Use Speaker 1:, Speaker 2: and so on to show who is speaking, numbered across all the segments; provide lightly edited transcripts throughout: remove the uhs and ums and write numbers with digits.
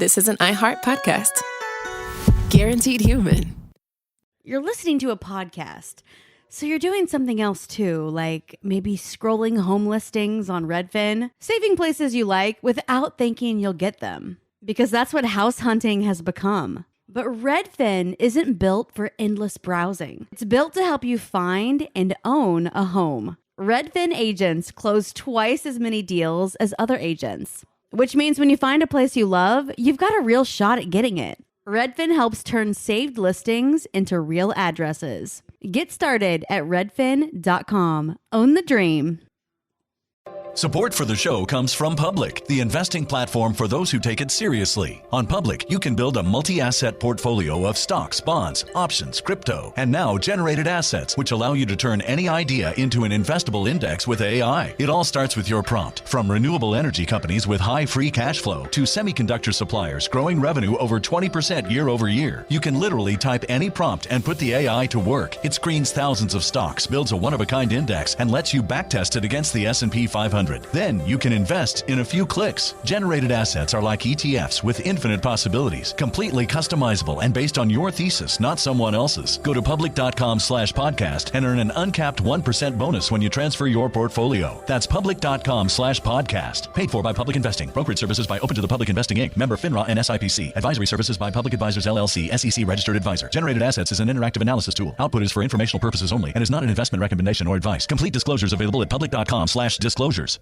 Speaker 1: this is an iHeart podcast. Guaranteed human.
Speaker 2: You're listening to a podcast, so you're doing something else too, like maybe scrolling home listings on Redfin, saving places you like without thinking you'll get them, because that's what house hunting has become. But Redfin isn't built for endless browsing. It's built to help you find and own a home. Redfin agents close twice as many deals as other agents, which means when you find a place you love, you've got a real shot at getting it. Redfin helps turn saved listings into real addresses. Get started at redfin.com. Own the dream.
Speaker 3: Support for the show comes from Public, the investing platform for those who take it seriously. On Public, you can build a multi-asset portfolio of stocks, bonds, options, crypto, and now generated assets, which allow you to turn any idea into an investable index with AI. It all starts with your prompt. From renewable energy companies with high free cash flow to semiconductor suppliers growing revenue over 20% year over year, you can literally type any prompt and put the AI to work. It screens thousands of stocks, builds a one-of-a-kind index, and lets you backtest it against the S&P 500. Then you can invest in a few clicks. Generated assets are like ETFs with infinite possibilities, completely customizable and based on your thesis, not someone else's. Go to public.com/podcast and earn an uncapped 1% bonus when you transfer your portfolio. That's public.com/podcast. Paid for by Public Investing. Brokerage services by Open to the Public Investing Inc. Member FINRA and SIPC. Advisory services by Public Advisors LLC, SEC registered advisor. Generated assets is an interactive analysis tool. Output is for informational purposes only and is not an investment recommendation or advice. Complete disclosures available at public.com/disclosures.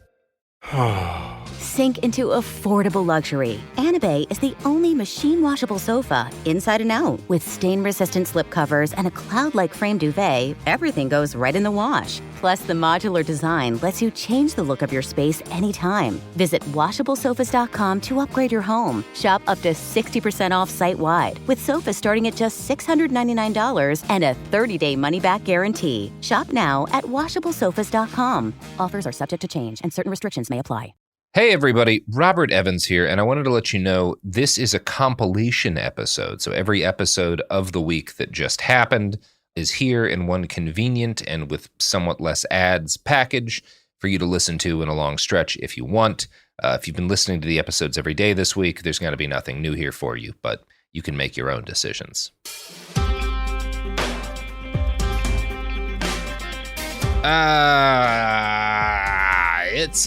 Speaker 4: Sink into affordable luxury. Anabay is the only machine washable sofa, inside and out. With stain-resistant slip covers and a cloud-like frame duvet, everything goes right in the wash. Plus, the modular design lets you change the look of your space anytime. Visit WashableSofas.com to upgrade your home. Shop up to 60% off site-wide, with sofas starting at just $699 and a 30-day money-back guarantee. Shop now at WashableSofas.com. Offers are subject to change, and certain restrictions may apply.
Speaker 5: Hey everybody, Robert Evans here, and I wanted to let you know this is a compilation episode. So every episode of the week that just happened is here in one convenient and with somewhat less ads package for you to listen to in a long stretch if you want. If you've been listening to the episodes every day this week, there's going to be nothing new here for you, but you can make your own decisions.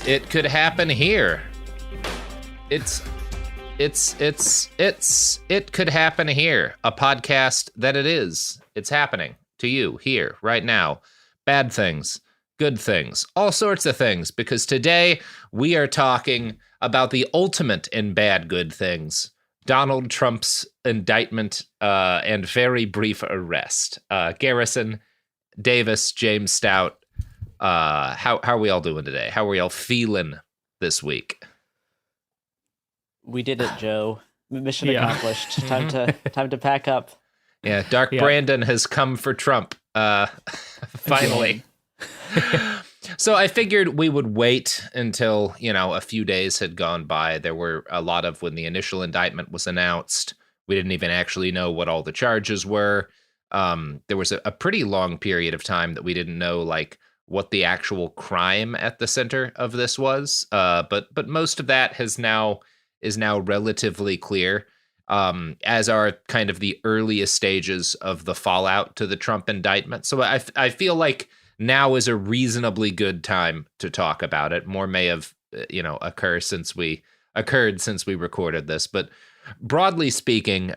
Speaker 5: It could happen here. It could happen here. A podcast that it is. It's happening to you here, right now. Bad things, good things, all sorts of things, because today we are talking about the ultimate in bad good things. Donald Trump's indictment and very brief arrest. Garrison, Davis, James Stout, how are we all doing today? How are we all feeling this week?
Speaker 6: We did it, Joe. Mission accomplished. Time to pack up.
Speaker 5: Yeah, Dark Brandon has come for Trump. Finally. So I figured we would wait until, a few days had gone by. There were a lot of when the initial indictment was announced. We didn't even actually know what all the charges were. There was a pretty long period of time that we didn't know, what the actual crime at the center of this was. But most of that is now relatively clear, as are kind of the earliest stages of the fallout to the Trump indictment. So I feel like now is a reasonably good time to talk about it. More may have, occurred since we recorded this. But broadly speaking,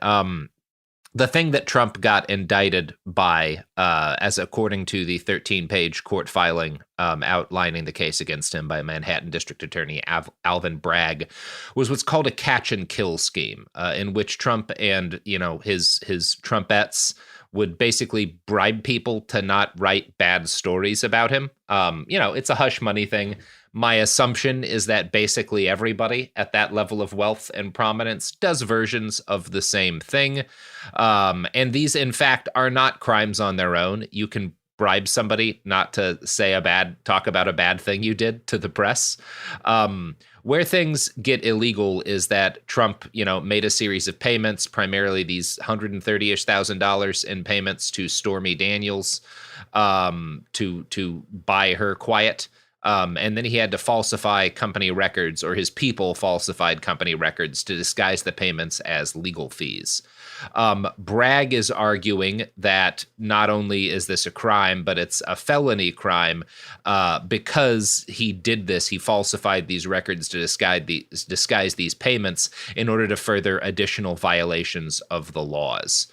Speaker 5: the thing that Trump got indicted by, as according to the 13-page court filing outlining the case against him by Manhattan District Attorney Alvin Bragg, was what's called a catch and kill scheme, in which Trump and his Trumpettes would basically bribe people to not write bad stories about him. It's a hush money thing. My assumption is that basically everybody at that level of wealth and prominence does versions of the same thing. And these, in fact, are not crimes on their own. You can bribe somebody not to talk about a bad thing you did to the press. Where things get illegal is that Trump, made a series of payments, primarily these $130,000 in payments to Stormy Daniels, to buy her quiet. And then he had to falsify company records, or his people falsified company records to disguise the payments as legal fees. Bragg is arguing that not only is this a crime, but it's a felony crime because he did this. He falsified these records to disguise these payments in order to further additional violations of the laws.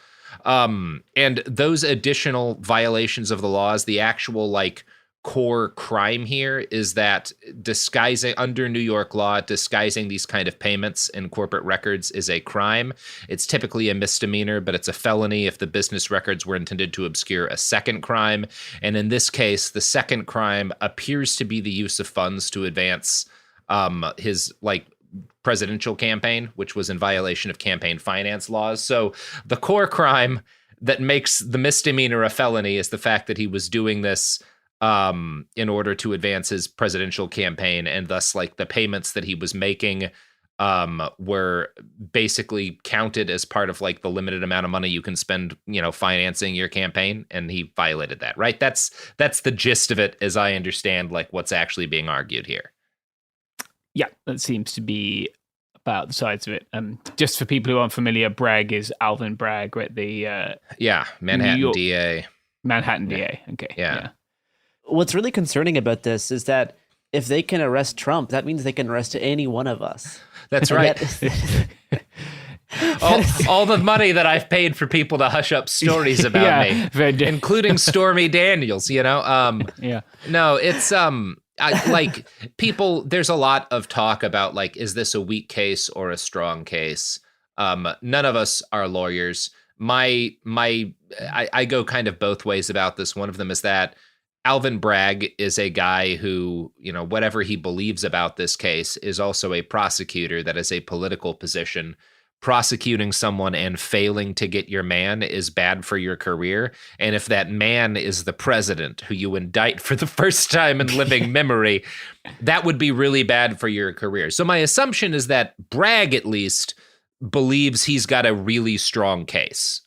Speaker 5: And those additional violations of the laws, the actual like core crime here is that disguising under New York law, disguising these kind of payments in corporate records is a crime. It's typically a misdemeanor, but it's a felony if the business records were intended to obscure a second crime. And in this case, the second crime appears to be the use of funds to advance his like presidential campaign, which was in violation of campaign finance laws. So the core crime that makes the misdemeanor a felony is the fact that he was doing this in order to advance his presidential campaign, and thus like the payments that he was making were basically counted as part of like the limited amount of money you can spend, financing your campaign, and he violated that, right? That's the gist of it, as I understand like what's actually being argued here.
Speaker 7: Yeah, that seems to be about the sides of it. Just for people who aren't familiar, Bragg is Alvin Bragg, right? The
Speaker 5: Manhattan DA.
Speaker 7: Manhattan DA. Okay.
Speaker 5: Yeah.
Speaker 6: What's really concerning about this is that if they can arrest Trump, that means they can arrest any one of us.
Speaker 5: That's right. all the money that I've paid for people to hush up stories about me, including Stormy Daniels,
Speaker 7: Yeah.
Speaker 5: No, it's like people, there's a lot of talk about like, is this a weak case or a strong case? None of us are lawyers. I go kind of both ways about this. One of them is that Alvin Bragg is a guy who, whatever he believes about this case, is also a prosecutor that is a political position. Prosecuting someone and failing to get your man is bad for your career. And if that man is the president who you indict for the first time in living memory, that would be really bad for your career. So my assumption is that Bragg at least believes he's got a really strong case.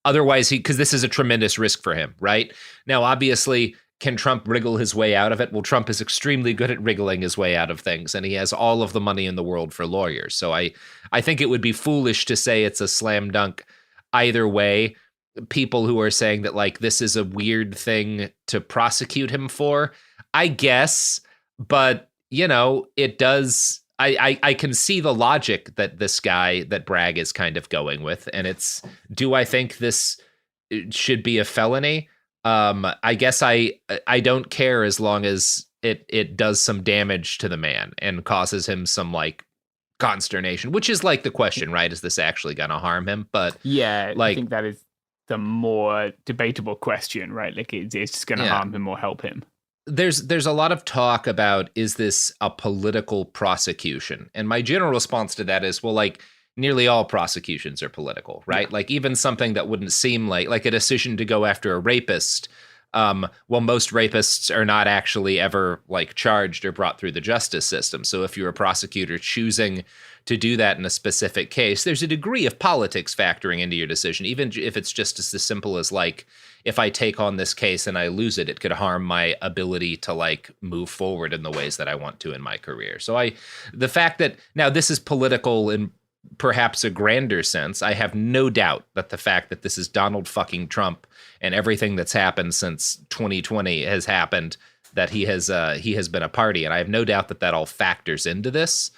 Speaker 5: Otherwise, because this is a tremendous risk for him, right? Now, obviously, can Trump wriggle his way out of it? Well, Trump is extremely good at wriggling his way out of things, and he has all of the money in the world for lawyers. So I think it would be foolish to say it's a slam dunk either way. People who are saying that, like, this is a weird thing to prosecute him for, I guess, but, it does... I can see the logic that this guy, that Bragg is kind of going with, and it's, do I think this should be a felony? I guess I don't care as long as it does some damage to the man and causes him some like consternation, which is like the question, right? Is this actually going to harm him? But
Speaker 7: yeah, like, I think that is the more debatable question, right? Like it's going to harm him or help him.
Speaker 5: There's a lot of talk about, is this a political prosecution? And my general response to that is, well, like nearly all prosecutions are political, right? Like even something that wouldn't seem like a decision to go after a rapist. Most rapists are not actually ever like charged or brought through the justice system. So if you're a prosecutor choosing to do that in a specific case, there's a degree of politics factoring into your decision, even if it's just as simple as like, if I take on this case and I lose it, it could harm my ability to like move forward in the ways that I want to in my career. So the fact that now this is political in perhaps a grander sense, I have no doubt that the fact that this is Donald fucking Trump and everything that's happened since 2020 has happened, that he has been a party. And I have no doubt that all factors into this.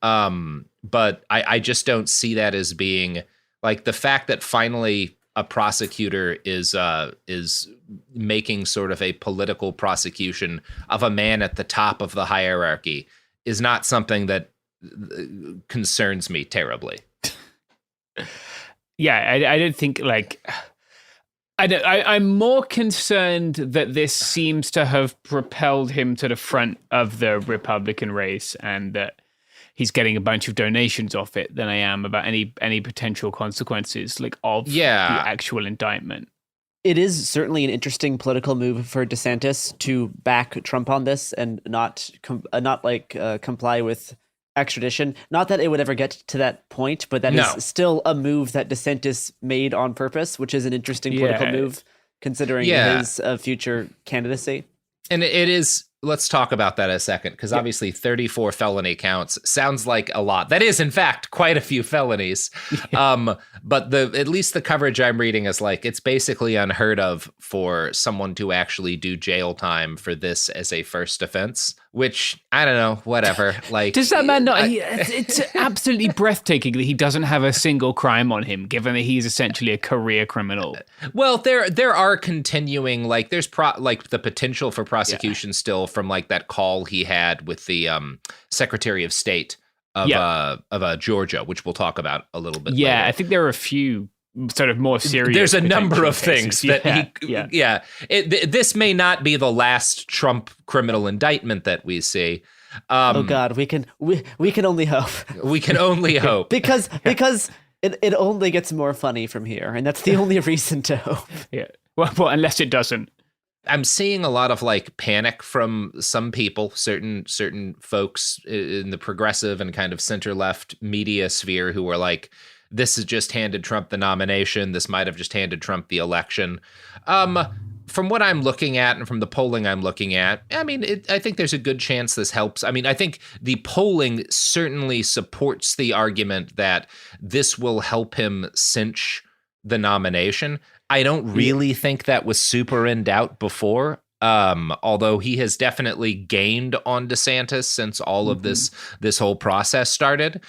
Speaker 5: But I just don't see that as being like the fact that finally a prosecutor is making sort of a political prosecution of a man at the top of the hierarchy is not something that concerns me terribly.
Speaker 7: Yeah, I don't think like I'm more concerned that this seems to have propelled him to the front of the Republican race and that he's getting a bunch of donations off it than I am about any potential consequences of the actual indictment.
Speaker 6: It is certainly an interesting political move for DeSantis to back Trump on this and not comply with extradition. Not that it would ever get to that point, but that is still a move that DeSantis made on purpose, which is an interesting political move considering his future candidacy.
Speaker 5: And it is let's talk about that a second, because obviously 34 felony counts sounds like a lot. That is, in fact, quite a few felonies. But at least the coverage I'm reading is like, it's basically unheard of for someone to actually do jail time for this as a first offense, which, I don't know, whatever. Like,
Speaker 7: does that man not? It's absolutely breathtaking that he doesn't have a single crime on him, given that he's essentially a career criminal.
Speaker 5: Well, there are continuing, like, there's the potential for prosecution still from like that call he had with the Secretary of State of Georgia, which we'll talk about a little bit later.
Speaker 7: I think there are a few sort of more serious.
Speaker 5: There's a number of things
Speaker 7: cases.
Speaker 5: that this may not be the last Trump criminal indictment that we see.
Speaker 6: Oh God, we can only hope.
Speaker 5: We can only hope
Speaker 6: because it only gets more funny from here, and that's the only reason to hope.
Speaker 7: Yeah. Well, unless it doesn't.
Speaker 5: I'm seeing a lot of like panic from some people, certain folks in the progressive and kind of center left media sphere who are like, this has just handed Trump the nomination. This might have just handed Trump the election. From what I'm looking at and from the polling I'm looking at, I mean, I think there's a good chance this helps. I mean, I think the polling certainly supports the argument that this will help him cinch the nomination. I don't really think that was super in doubt before. Although he has definitely gained on DeSantis since all of this whole process started.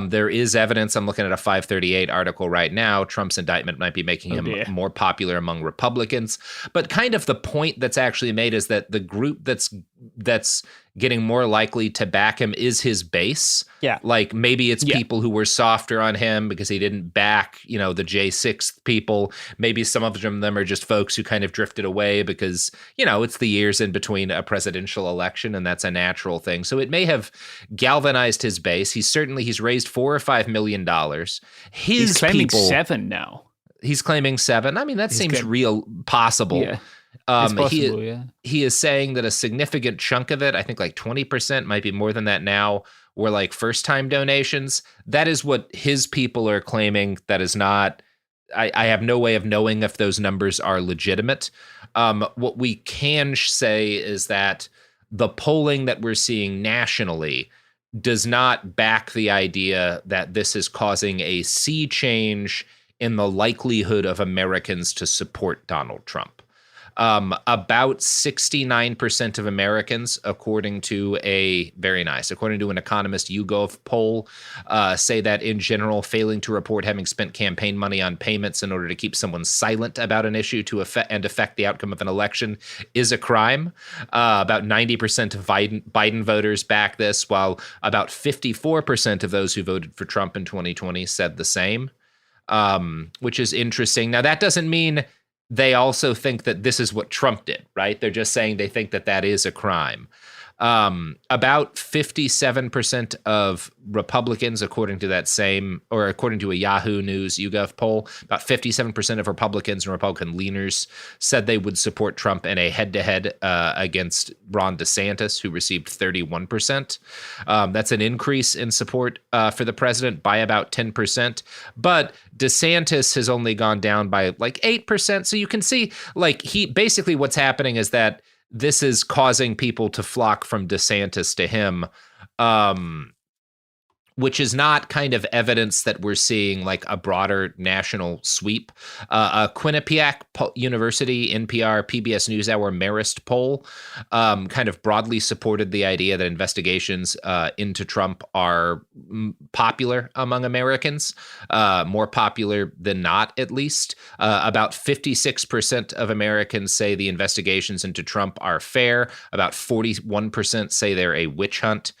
Speaker 5: There is evidence. I'm looking at a 538 article right now. Trump's indictment might be making him more popular among Republicans. But kind of the point that's actually made is that the group that's getting more likely to back him is his base. Yeah. Like maybe it's people who were softer on him because he didn't back, the J6 people. Maybe some of them are just folks who kind of drifted away because, it's the years in between a presidential election, and that's a natural thing. So it may have galvanized his base. He's raised $4 or $5 million.
Speaker 7: He's claiming 7 now.
Speaker 5: He's claiming 7. I mean, that seems real possible. Yeah.
Speaker 7: It's possible,
Speaker 5: he is saying that a significant chunk of it, I think like 20%, might be more than that now, were like first-time donations. That is what his people are claiming. That is not, I have no way of knowing if those numbers are legitimate. What we can say is that the polling that we're seeing nationally does not back the idea that this is causing a sea change in the likelihood of Americans to support Donald Trump. About 69% of Americans, according to an Economist YouGov poll, say that in general, failing to report having spent campaign money on payments in order to keep someone silent about an issue to affect the outcome of an election is a crime. About 90% of Biden voters back this, while about 54% of those who voted for Trump in 2020 said the same, which is interesting. Now, that doesn't mean they also think that this is what Trump did, right? They're just saying they think that that is a crime. About 57% of Republicans, according to a Yahoo News YouGov poll, about 57% of Republicans and Republican leaners said they would support Trump in a head-to-head against Ron DeSantis, who received 31%. That's an increase in support for the president by about 10%. But DeSantis has only gone down by like 8%. So you can see, like, basically what's happening is that this is causing people to flock from DeSantis to him, which is not kind of evidence that we're seeing like a broader national sweep. Quinnipiac University, NPR, PBS NewsHour Marist poll kind of broadly supported the idea that investigations into Trump are popular among Americans, more popular than not, at least. About 56% of Americans say the investigations into Trump are fair. About 41% say they're a witch hunt.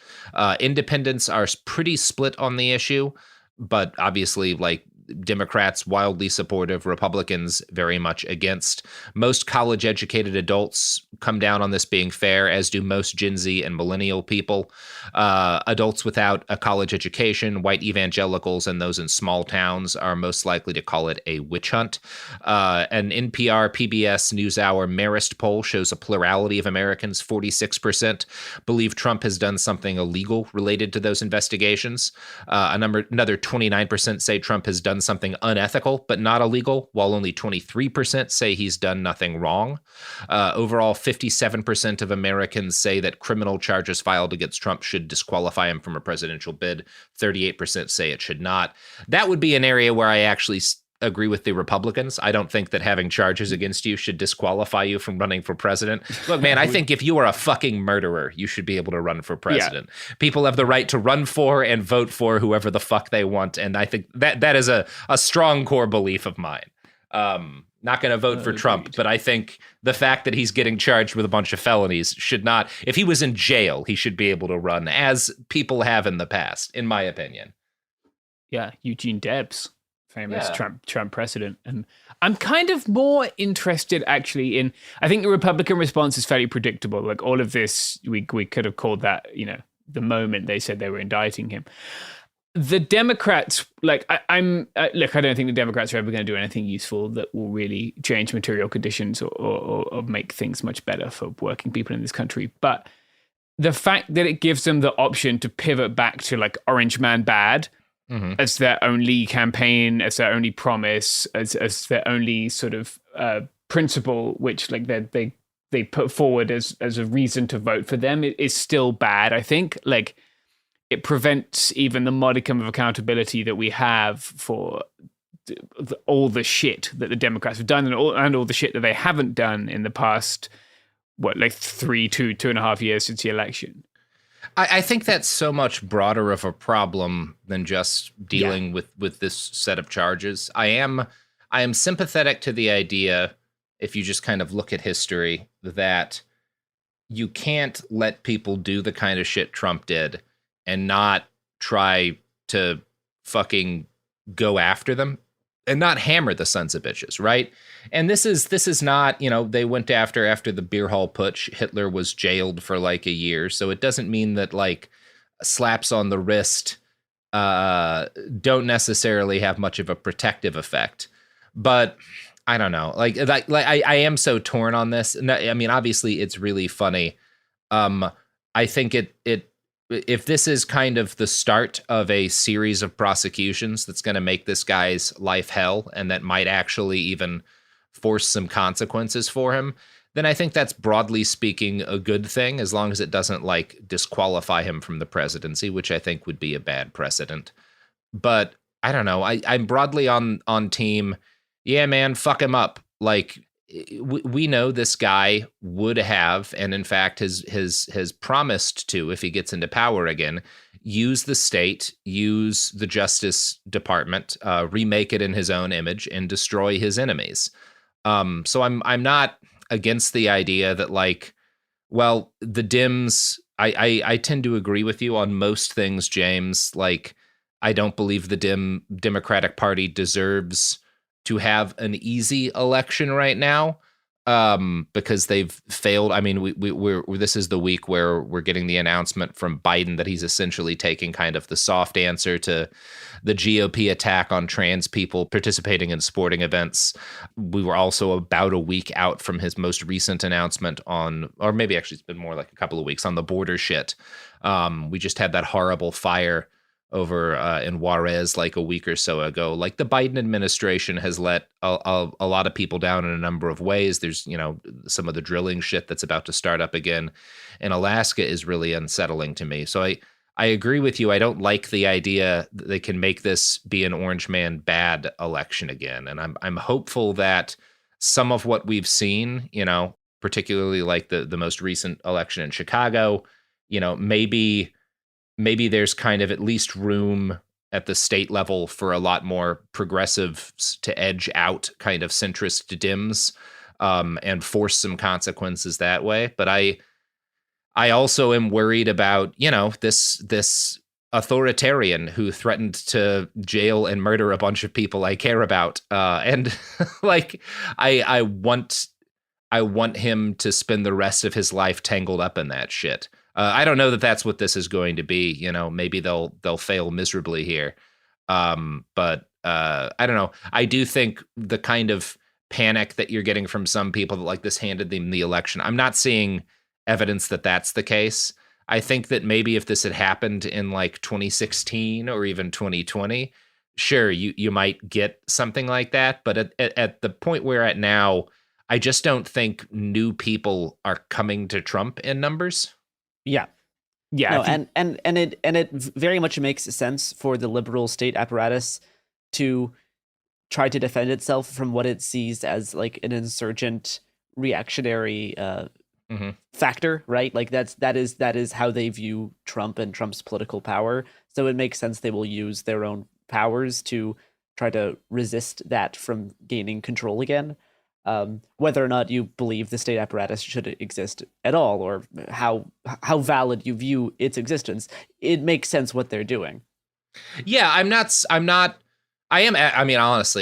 Speaker 5: Independents are pretty split on the issue, but obviously, like, Democrats wildly supportive, Republicans very much against. Most college-educated adults come down on this being fair, as do most Gen Z and millennial people. Adults without a college education, white evangelicals, and those in small towns are most likely to call it a witch hunt. An NPR, PBS NewsHour Marist poll shows a plurality of Americans, 46%, believe Trump has done something illegal related to those investigations. Another 29% say Trump has done done something unethical but not illegal, while only 23% say he's done nothing wrong. Overall, 57% of Americans say that criminal charges filed against Trump should disqualify him from a presidential bid. 38% say it should not. That would be an area where I actually agree with the Republicans. I don't think that having charges against you should disqualify you from running for president. Look, man, I think if you are a fucking murderer, you should be able to run for president. Yeah. People have the right to run for and vote for whoever the fuck they want. And I think that is a strong core belief of mine. Not going to vote for Trump, but I think the fact that he's getting charged with a bunch of felonies should not, if he was in jail, he should be able to run, as people have in the past, in my opinion.
Speaker 7: Yeah, Eugene Debs. Famous Trump precedent. And I'm kind of more interested actually in, I think the Republican response is fairly predictable. Like all of this, we could have called that, the moment they said they were indicting him. The Democrats, look, I don't think the Democrats are ever going to do anything useful that will really change material conditions or make things much better for working people in this country. But the fact that it gives them the option to pivot back to like Orange Man Bad, as their only campaign, as their only promise, as their only sort of principle, which like they put forward as a reason to vote for them, it is still bad. I think like it prevents even the modicum of accountability that we have for all the shit that the Democrats have done and all the shit that they haven't done in the past, 2.5 years since the election.
Speaker 5: I think that's so much broader of a problem than just dealing with this set of charges. I am sympathetic to the idea, if you just kind of look at history, that you can't let people do the kind of shit Trump did and not try to fucking go after them and not hammer the sons of bitches, right? And this is not, they went after the beer hall putsch. Hitler was jailed for like a year. So it doesn't mean that like slaps on the wrist don't necessarily have much of a protective effect. But I don't know. Like I am so torn on this. I mean, obviously it's really funny. I think if this is kind of the start of a series of prosecutions that's going to make this guy's life hell and that might actually even force some consequences for him, then I think that's broadly speaking a good thing, as long as it doesn't like disqualify him from the presidency, which I think would be a bad precedent. But I don't know. I'm broadly on team, yeah, man, fuck him up. Like, we know this guy would have, and in fact has promised to, if he gets into power again, use the state, use the Justice Department, remake it in his own image, and destroy his enemies. So I'm not against the idea that like, well, the Dems, I tend to agree with you on most things, James. Like, I don't believe the Democratic Party deserves to have an easy election right now, because they've failed. I mean, we're this is the week where we're getting the announcement from Biden that he's essentially taking kind of the soft answer to the GOP attack on trans people participating in sporting events. We were also about a week out from his most recent announcement on, or maybe actually it's been more like a couple of weeks, on the border shit. We just had that horrible fire over in Juarez like a week or so ago. Like, the Biden administration has let a lot of people down in a number of ways. There's, some of the drilling shit that's about to start up again in Alaska is really unsettling to me. So I agree with you. I don't like the idea that they can make this be an Orange Man Bad election again. And I'm hopeful that some of what we've seen, particularly like the most recent election in Chicago, maybe there's kind of at least room at the state level for a lot more progressives to edge out kind of centrist Dems, and force some consequences that way. But I also am worried about, this authoritarian who threatened to jail and murder a bunch of people I care about. And like, I want him to spend the rest of his life tangled up in that shit. I don't know that that's what this is going to be. Maybe they'll fail miserably here. But I don't know. I do think the kind of panic that you're getting from some people that like this handed them the election, I'm not seeing evidence that that's the case. I think that maybe if this had happened in like 2016 or even 2020, sure, you might get something like that. But at the point we're at now, I just don't think new people are coming to Trump in numbers.
Speaker 6: Yeah.
Speaker 7: Yeah.
Speaker 6: No, and it very much makes sense for the liberal state apparatus to try to defend itself from what it sees as like an insurgent reactionary factor, right? Like that is how they view Trump and Trump's political power. So it makes sense they will use their own powers to try to resist that from gaining control again. Whether or not you believe the state apparatus should exist at all, or how valid you view its existence, it makes sense what they're doing.
Speaker 5: Yeah, honestly,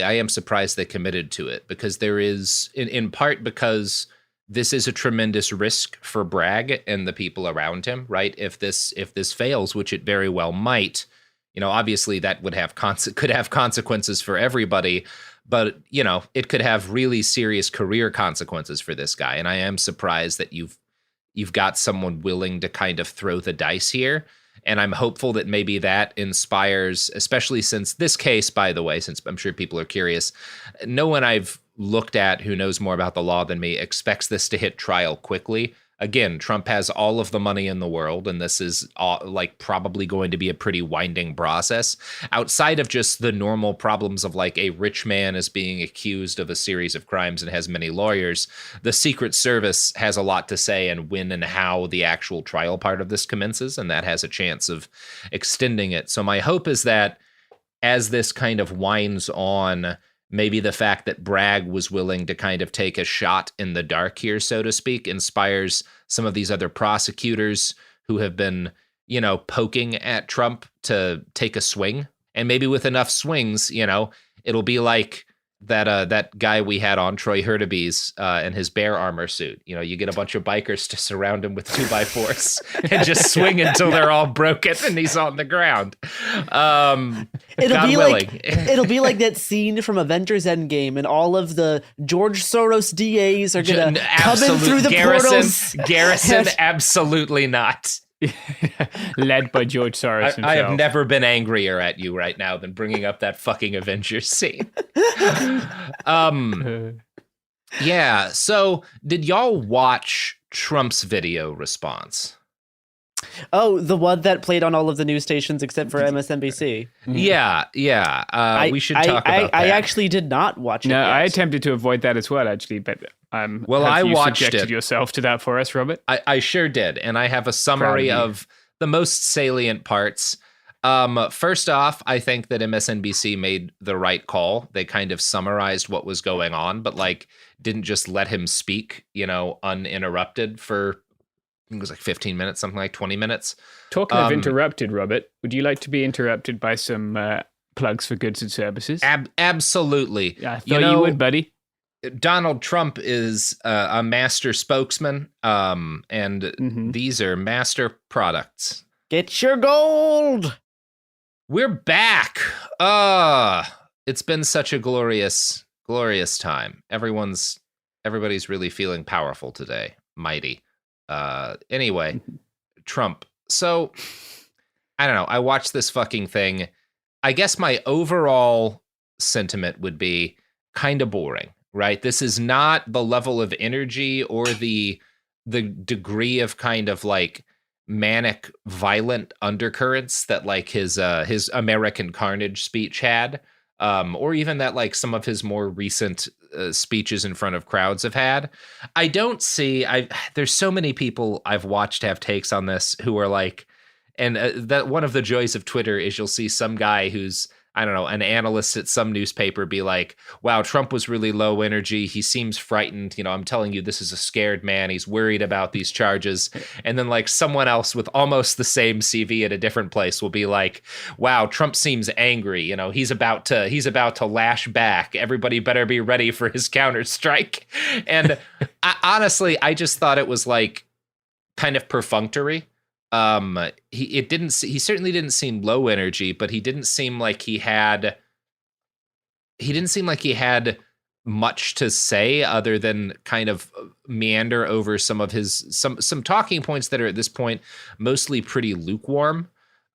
Speaker 5: I am surprised they committed to it, because there is, in part because this is a tremendous risk for Bragg and the people around him, right? If this fails, which it very well might, obviously that would have could have consequences for everybody. But, it could have really serious career consequences for this guy. And I am surprised that you've got someone willing to kind of throw the dice here. And I'm hopeful that maybe that inspires, especially since this case, by the way, since I'm sure people are curious, no one I've looked at who knows more about the law than me expects this to hit trial quickly. Again, Trump has all of the money in the world, and this is probably going to be a pretty winding process. Outside of just the normal problems of like a rich man is being accused of a series of crimes and has many lawyers, the Secret Service has a lot to say in when and how the actual trial part of this commences, and that has a chance of extending it. So my hope is that as this kind of winds on, maybe the fact that Bragg was willing to kind of take a shot in the dark here, so to speak, inspires some of these other prosecutors who have been, poking at Trump to take a swing. And maybe with enough swings, it'll be like that guy we had on, Troy Hurtubise, and his bear armor suit. You get a bunch of bikers to surround him with 2x4s and just swing until they're all broken and he's on the ground.
Speaker 6: It'll be like that scene from Avengers Endgame, and all of the George Soros DAs are gonna come in through the portals.
Speaker 5: Garrison, absolutely not.
Speaker 7: Led by George Soros himself.
Speaker 5: I have never been angrier at you right now than bringing up that fucking Avengers scene. Yeah, so did y'all watch Trump's video response?
Speaker 6: Oh, the one that played on all of the news stations except for MSNBC.
Speaker 5: Yeah. We should talk about that.
Speaker 6: I actually did not watch it.
Speaker 7: No,
Speaker 6: yet.
Speaker 7: I attempted to avoid that as well, actually, but
Speaker 5: I watched it.
Speaker 7: Subjected yourself to that for us, Robert?
Speaker 5: I sure did, and I have a summary of the most salient parts. First off, I think that MSNBC made the right call. They kind of summarized what was going on, but didn't just let him speak, uninterrupted for, I think it was 15 minutes, something like 20 minutes.
Speaker 7: Talking of interrupted, Robert, would you like to be interrupted by some plugs for goods and services?
Speaker 5: Absolutely.
Speaker 7: Yeah, I thought you would, buddy.
Speaker 5: Donald Trump is a master spokesman, and these are master products.
Speaker 6: Get your gold!
Speaker 5: We're back. It's been such a glorious time. Everybody's really feeling powerful today. Mighty. Anyway, Trump. So, I don't know. I watched this fucking thing. I guess my overall sentiment would be kind of boring, right? This is not the level of energy or the degree of kind of manic, violent undercurrents that his American Carnage speech had, or even that some of his more recent speeches in front of crowds have had. I don't see. There's so many people I've watched have takes on this who are and that one of the joys of Twitter is you'll see some guy who's, I don't know, an analyst at some newspaper be like, wow, Trump was really low energy. He seems frightened. I'm telling you, this is a scared man. He's worried about these charges. And then someone else with almost the same CV at a different place will be like, wow, Trump seems angry. He's about to lash back. Everybody better be ready for his counter strike. And honestly, I just thought it was kind of perfunctory. He certainly didn't seem low energy, but he didn't seem like he had much to say other than kind of meander over some of his some talking points that are at this point mostly pretty lukewarm.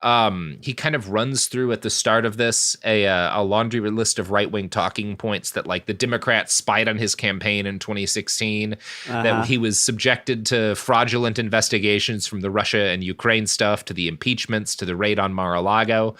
Speaker 5: He kind of runs through at the start of this a laundry list of right-wing talking points that like the Democrats spied on his campaign in 2016, that he was subjected to fraudulent investigations from the Russia and Ukraine stuff, to the impeachments, to the raid on Mar-a-Lago.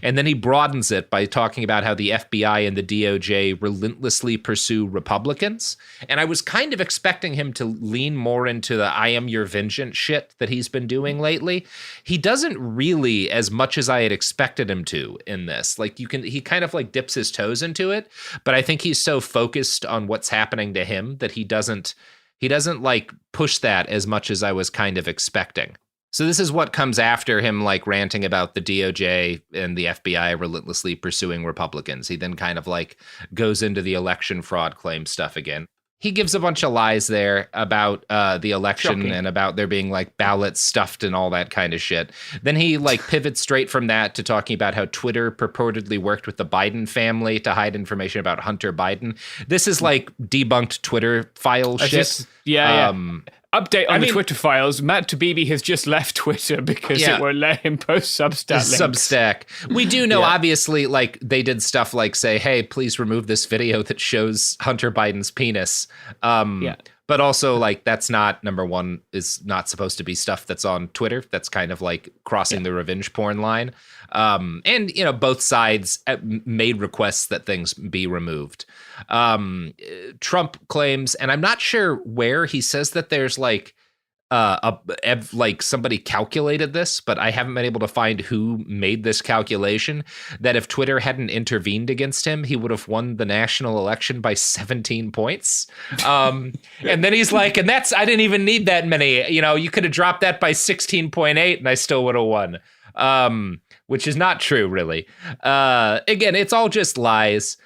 Speaker 5: And then he broadens it by talking about how the FBI and the DOJ relentlessly pursue Republicans. And I was kind of expecting him to lean more into the I am your vengeance shit that he's been doing lately. He doesn't really, as much as I had expected him to in this. Like he kind of like dips his toes into it, but I think he's so focused on what's happening to him that he doesn't like push that as much as I was kind of expecting. So this is what comes after him like ranting about the DOJ and the FBI relentlessly pursuing Republicans. He then kind of like goes into the election fraud claim stuff again. He gives a bunch of lies there about the election. Shocking. And about there being like ballots stuffed and all that kind of shit. Then he like pivots straight from that to talking about how Twitter purportedly worked with the Biden family to hide information about Hunter Biden. This is like debunked Twitter file shit.
Speaker 7: Update on the Twitter files. Matt Taibbi has just left Twitter because it won't let him post Substack links.
Speaker 5: Substack. We do know, obviously, like they did stuff like say, hey, please remove this video that shows Hunter Biden's penis. But also, like, that's not, number one, is not supposed to be stuff that's on Twitter. That's kind of like crossing the revenge porn line. And, you know, both sides made requests that things be removed. Trump claims, and I'm not sure where, he says that there's like like somebody calculated this, but I haven't been able to find who made this calculation, that if Twitter hadn't intervened against him, he would have won the national election by 17 points. And then he's like, and that's, I didn't even need that many, you know, you could have dropped that by 16.8 and I still would have won. Which is not true, really. Again, it's all just lies.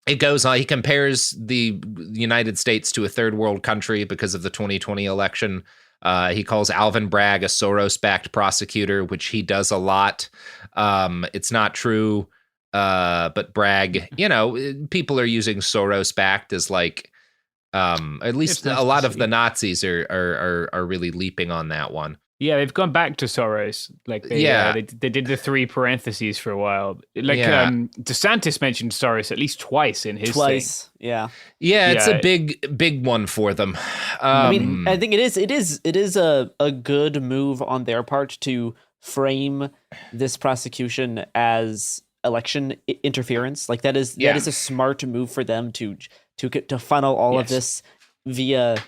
Speaker 5: It goes on. He compares the United States to a third world country because of the 2020 election. He calls Alvin Bragg a Soros-backed prosecutor, which he does a lot. It's not true, but Bragg, you know, people are using Soros-backed as like, at least a lot of the Nazis are really leaping on that one.
Speaker 7: Yeah, they've gone back to Soros. Like, they did the 3 parentheses for a while. Like, DeSantis mentioned Soros at least twice in his thing.
Speaker 6: Yeah,
Speaker 5: it's a big one for them.
Speaker 6: I mean, I think it is a good move on their part to frame this prosecution as election interference. Like that is a smart move for them to funnel all of this via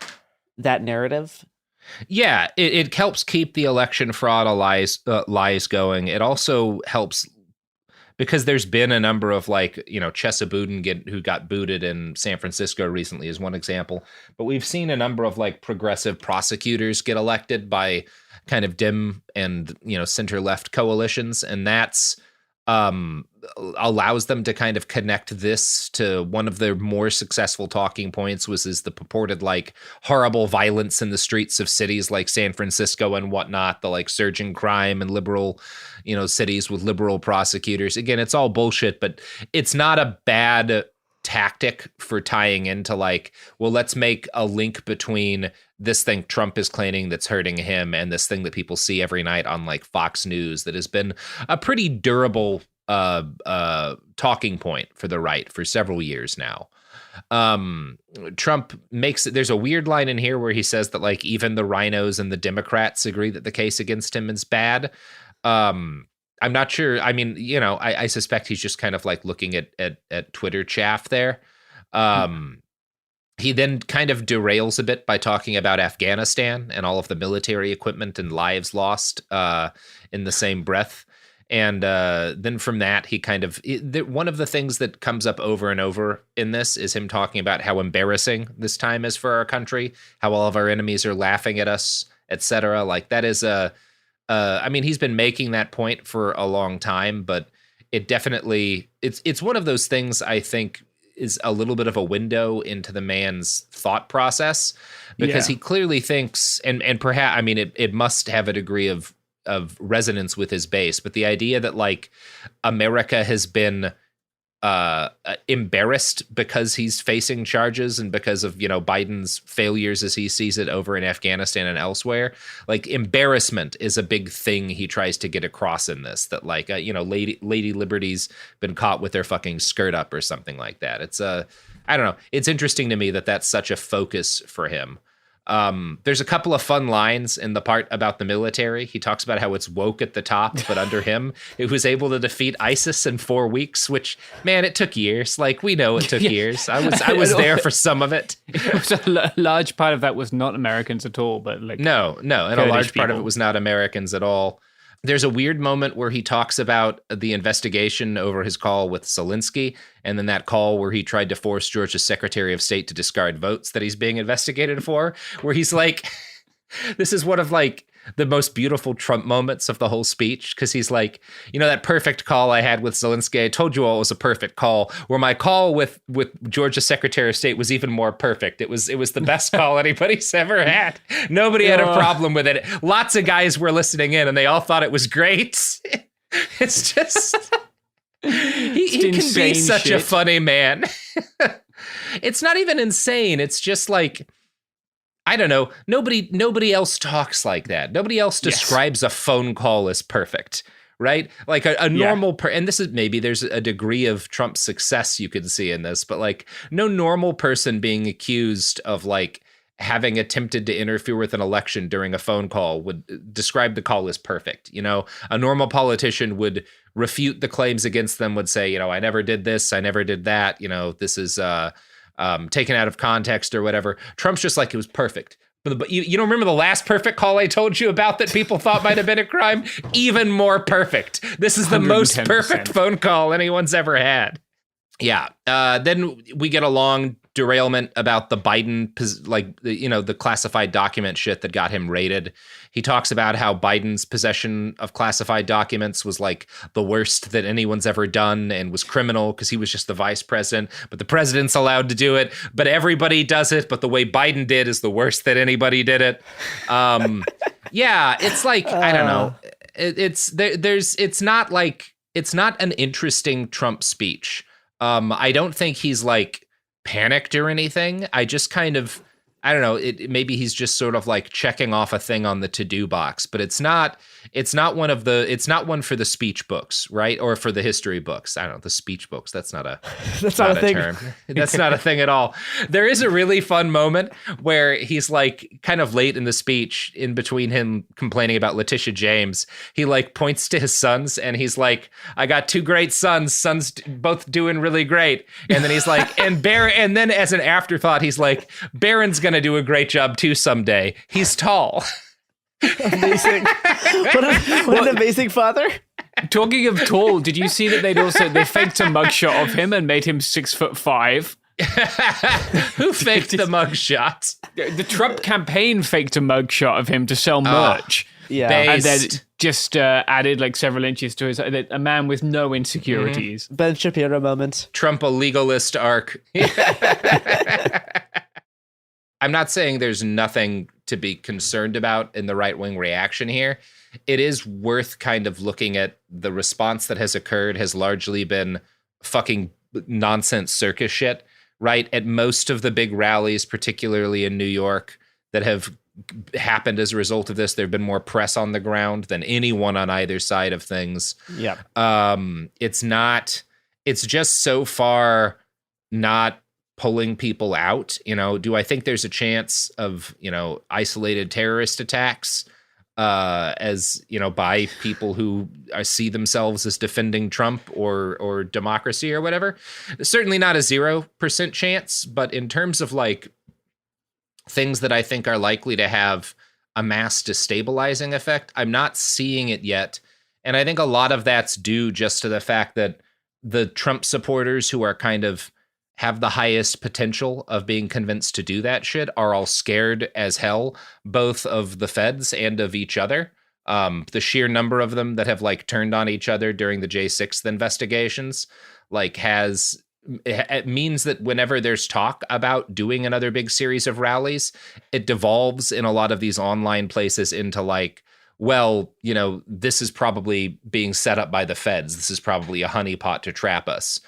Speaker 6: that narrative.
Speaker 5: Yeah, it helps keep the election fraud lies going. It also helps because there's been a number of like, you know, Chesa Boudin who got booted in San Francisco recently is one example. But we've seen a number of like progressive prosecutors get elected by kind of dim and, you know, center left coalitions. And that's allows them to kind of connect this to one of their more successful talking points is the purported like horrible violence in the streets of cities like San Francisco and whatnot, the like surging crime and liberal, you know, cities with liberal prosecutors. Again, it's all bullshit, but it's not a bad tactic for tying into like, well, let's make a link between this thing Trump is claiming that's hurting him and this thing that people see every night on like Fox News that has been a pretty durable talking point for the right for several years now. Trump there's a weird line in here where he says that like even the rhinos and the Democrats agree that the case against him is bad. I'm not sure. I mean, you know, I suspect he's just kind of like looking at Twitter chaff there. He then kind of derails a bit by talking about Afghanistan and all of the military equipment and lives lost in the same breath. And then from that, he kind of one of the things that comes up over and over in this is him talking about how embarrassing this time is for our country, how all of our enemies are laughing at us, etc. Like that is I mean, he's been making that point for a long time, but it definitely it's one of those things I think is a little bit of a window into the man's thought process because he clearly thinks and perhaps, I mean, it must have a degree of resonance with his base, but the idea that like America has been embarrassed because he's facing charges and because of, Biden's failures as he sees it over in Afghanistan and elsewhere. Like, embarrassment is a big thing he tries to get across in this, that like, Lady Liberty's been caught with their fucking skirt up or something like that. It's I don't know. It's interesting to me that that's such a focus for him. There's a couple of fun lines in the part about the military. He talks about how it's woke at the top, but under him, it was able to defeat ISIS in 4 weeks, which, man, it took years. Like, we know it took years. I was there for some of it.
Speaker 7: It was a large part of that was not Americans at all, but like
Speaker 5: no, and a large part of it was not Americans at all. There's a weird moment where he talks about the investigation over his call with Zelensky, and then that call where he tried to force Georgia's Secretary of State to discard votes that he's being investigated for, where he's like, this is one of like the most beautiful Trump moments of the whole speech, because he's like, that perfect call I had with Zelensky, I told you all it was a perfect call, where my call with Georgia's Secretary of State was even more perfect. It was the best call anybody's ever had. Nobody had a problem with it. Lots of guys were listening in and they all thought it was great. It's just he can be such a funny man. It's not even insane. It's just like, I don't know. Nobody else talks like that. Nobody else describes a phone call as perfect, right? Like a normal and this is, maybe there's a degree of Trump's success you can see in this, but like no normal person being accused of like having attempted to interfere with an election during a phone call would describe the call as perfect. A normal politician would refute the claims against them, would say, I never did this, I never did that. This is taken out of context or whatever. Trump's just like, it was perfect. But you don't remember the last perfect call I told you about that people thought might have been a crime? Even more perfect. This is the 110%. Most perfect phone call anyone's ever had. Yeah. Then we get a long derailment about the Biden, the classified document shit that got him raided. He talks about how Biden's possession of classified documents was like the worst that anyone's ever done and was criminal because he was just the vice president, but the president's allowed to do it, but everybody does it. But the way Biden did is the worst that anybody did it. Yeah, it's like, I don't know. It's not an interesting Trump speech. I don't think he's like panicked or anything. I just kind of, I don't know, maybe he's just sort of like checking off a thing on the to-do box, but it's not one for the speech books, right? Or for the history books. I don't know, the speech books. That's not a thing. Term. That's not a thing at all. There is a really fun moment where he's like kind of late in the speech, in between him complaining about Letitia James, he like points to his sons and he's like, I got 2 great sons both doing really great. And then he's like, and then as an afterthought, he's like, Barron's gonna do a great job too someday. He's tall.
Speaker 6: Amazing. What an amazing father.
Speaker 7: Talking of tall, did you see that they faked a mugshot of him and made him 6'5"?
Speaker 5: Who faked the mugshot?
Speaker 7: The Trump campaign faked a mugshot of him to sell merch.
Speaker 6: Yeah.
Speaker 7: And then just added like several inches to his, a man with no insecurities.
Speaker 6: Mm-hmm. Ben Shapiro moment.
Speaker 5: Trump a legalist arc. I'm not saying there's nothing to be concerned about in the right-wing reaction here. It is worth kind of looking at the response that has occurred has largely been fucking nonsense circus shit, right? At most of the big rallies, particularly in New York, that have happened as a result of this, there have been more press on the ground than anyone on either side of things.
Speaker 6: Yeah.
Speaker 5: It's just so far not pulling people out. Do I think there's a chance of, isolated terrorist attacks as, by people who see themselves as defending Trump or democracy or whatever? Certainly not a 0% chance, but in terms of like things that I think are likely to have a mass destabilizing effect, I'm not seeing it yet. And I think a lot of that's due just to the fact that the Trump supporters who are kind of have the highest potential of being convinced to do that shit are all scared as hell, both of the feds and of each other. The sheer number of them that have like turned on each other during the J6 investigations, like it means that whenever there's talk about doing another big series of rallies, it devolves in a lot of these online places into like, well, this is probably being set up by the feds. This is probably a honeypot to trap us.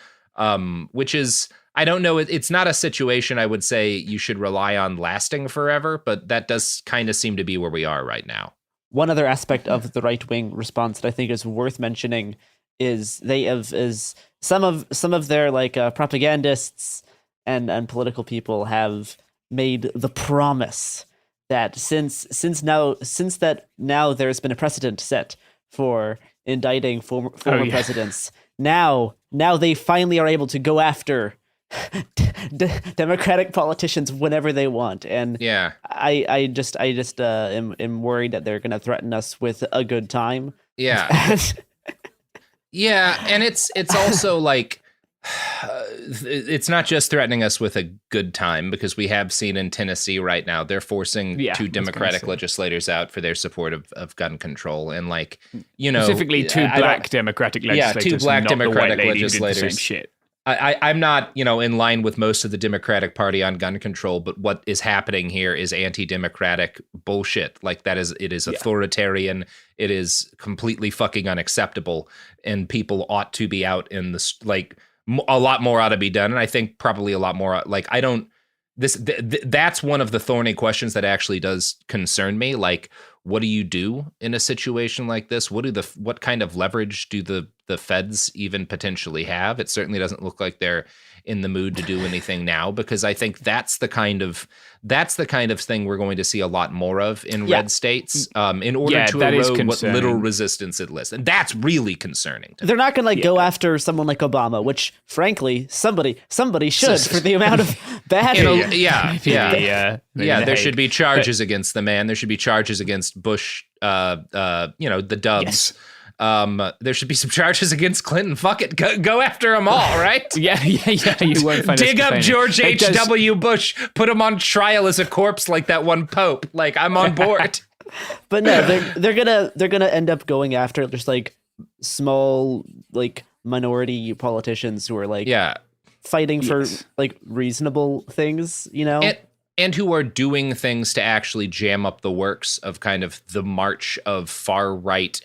Speaker 5: which is, I don't know, it's not a situation I would say you should rely on lasting forever, but that does kind of seem to be where we are right now.
Speaker 6: One other aspect of the right-wing response that I think is worth mentioning is some of their propagandists and political people have made the promise that since now there's been a precedent set for indicting former presidents, now they finally are able to go after Democratic politicians whenever they want, and I just am worried that they're going to threaten us with a good time.
Speaker 5: Yeah, yeah, and it's also like it's not just threatening us with a good time, because we have seen in Tennessee right now they're forcing 2 Democratic legislators out for their support of gun control, and
Speaker 7: specifically 2 black Democratic legislators.
Speaker 5: 2 black Democratic
Speaker 7: legislators.
Speaker 5: legislators.
Speaker 7: Same shit.
Speaker 5: I'm not, in line with most of the Democratic Party on gun control, but what is happening here is anti-democratic bullshit. It is authoritarian. It is completely fucking unacceptable, and people ought to be out in the a lot more ought to be done. And I think probably a lot more, that's one of the thorny questions that actually does concern me. Like, what do you do in a situation like this? What kind of leverage do the feds even potentially have? It certainly doesn't look like they're in the mood to do anything now, because I think that's the kind of thing we're going to see a lot more of in red states, in order to erode what little resistance it lists. And that's really concerning to me.
Speaker 6: They're not going to go after someone like Obama, which frankly, somebody should, for the amount of bad.
Speaker 5: There should be charges against the man. There should be charges against Bush, the Dubs.
Speaker 6: Yes.
Speaker 5: There should be some charges against Clinton. Fuck it. Go after them all, right?
Speaker 7: Yeah. You won't find
Speaker 5: Dig up George H.W. Bush, put him on trial as a corpse like that one Pope. Like, I'm on board.
Speaker 6: But no, they're gonna end up going after just small minority politicians who are fighting for reasonable things,
Speaker 5: and who are doing things to actually jam up the works of kind of the march of far right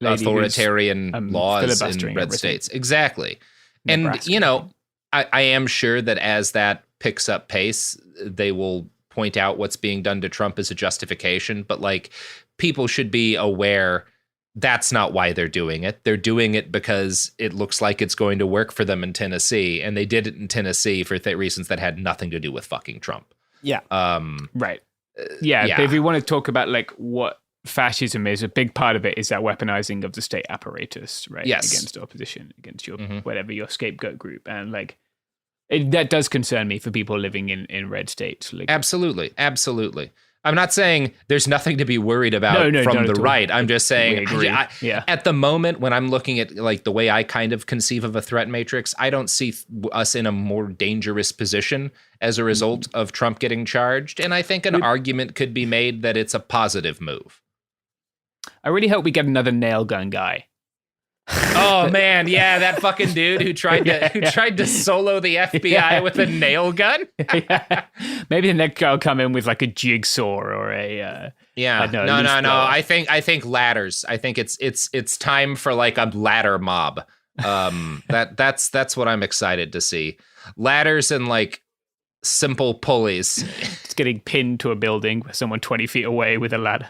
Speaker 5: authoritarian laws in red states. Exactly. Nebraska. And, I am sure that as that picks up pace, they will point out what's being done to Trump as a justification. But people should be aware that's not why they're doing it. They're doing it because it looks like it's going to work for them in Tennessee. And they did it in Tennessee for reasons that had nothing to do with fucking Trump.
Speaker 6: Yeah.
Speaker 7: Right. But if we want to talk about what fascism is, a big part of it is that weaponizing of the state apparatus, right?
Speaker 5: Yes.
Speaker 7: Against opposition, against your whatever your scapegoat group, and that does concern me for people living in red states.
Speaker 5: Absolutely. I'm not saying there's nothing to be worried about from the right. I'm just saying, at the moment when I'm looking at the way I kind of conceive of a threat matrix, I don't see us in a more dangerous position as a result of Trump getting charged. And I think an argument could be made that it's a positive move.
Speaker 7: I really hope we get another nail gun guy.
Speaker 5: Oh man, yeah, that fucking dude who tried to solo the FBI with a nail gun.
Speaker 7: Maybe the next guy will come in with a jigsaw or a
Speaker 5: no. I think ladders. I think it's time for a ladder mob. That's what I'm excited to see. Ladders and simple pulleys.
Speaker 7: It's getting pinned to a building with someone 20 feet away with a ladder.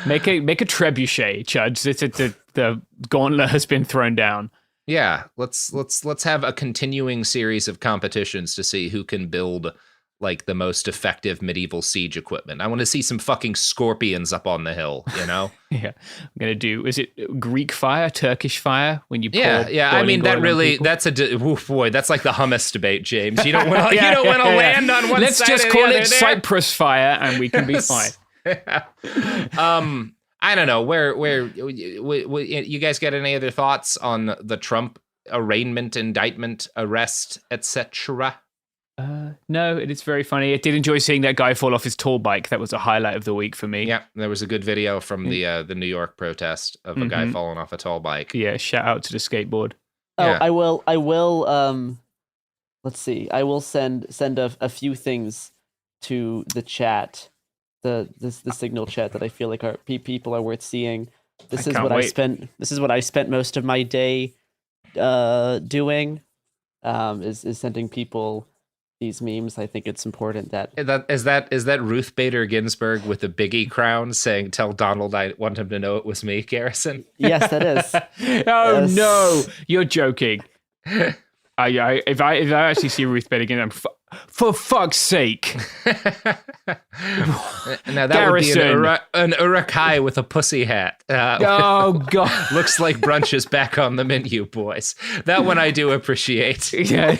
Speaker 7: Make a trebuchet, Chuds. The gauntlet has been thrown down.
Speaker 5: Yeah, let's have a continuing series of competitions to see who can build the most effective medieval siege equipment. I want to see some fucking scorpions up on the hill, Yeah. I'm
Speaker 7: gonna do. Is it Greek fire, Turkish fire? When you pour
Speaker 5: I mean that's the hummus debate, James. You don't want to land on one
Speaker 7: Let's
Speaker 5: side.
Speaker 7: Let's just call it Cyprus fire, and we can be fine.
Speaker 5: I don't know where you guys got any other thoughts on the Trump arraignment, indictment, arrest, etc.?
Speaker 7: No, it is very funny. I did enjoy seeing that guy fall off his tall bike. That was a highlight of the week for me.
Speaker 5: Yeah, there was a good video from the New York protest of a guy falling off a tall bike.
Speaker 7: Yeah, shout out to the skateboard.
Speaker 6: Oh, yeah. I will. Let's see. I will send a few things to the chat. The Signal chat that I feel like people are worth seeing. This is what I spent most of my day doing, is sending people these memes. I think it's important that
Speaker 5: is that Ruth Bader Ginsburg with the Biggie crown saying, "Tell Donald I want him to know it was me," Garrison?
Speaker 6: Yes, that is.
Speaker 7: Oh
Speaker 6: Yes.
Speaker 7: no, you're joking. If I actually see Ruth Bader Ginsburg, for fuck's sake.
Speaker 5: Now that would be
Speaker 7: Garrison.
Speaker 5: an Urukai with a pussy hat.
Speaker 7: Oh god.
Speaker 5: Looks like brunch is back on the menu, boys. That one I do appreciate.
Speaker 7: Yeah.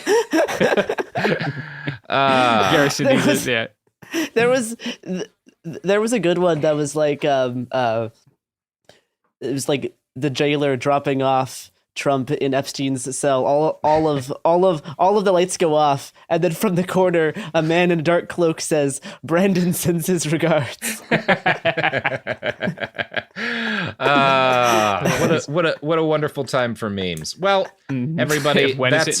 Speaker 7: Garrison
Speaker 6: There
Speaker 7: needs
Speaker 6: was-
Speaker 7: it, yeah.
Speaker 6: there was a good one that was like it was like the jailer dropping off Trump in Epstein's cell. All of the lights go off, and then from the corner, a man in a dark cloak says, "Brandon sends his regards."
Speaker 5: What a wonderful time for memes. Well, everybody,
Speaker 7: When is it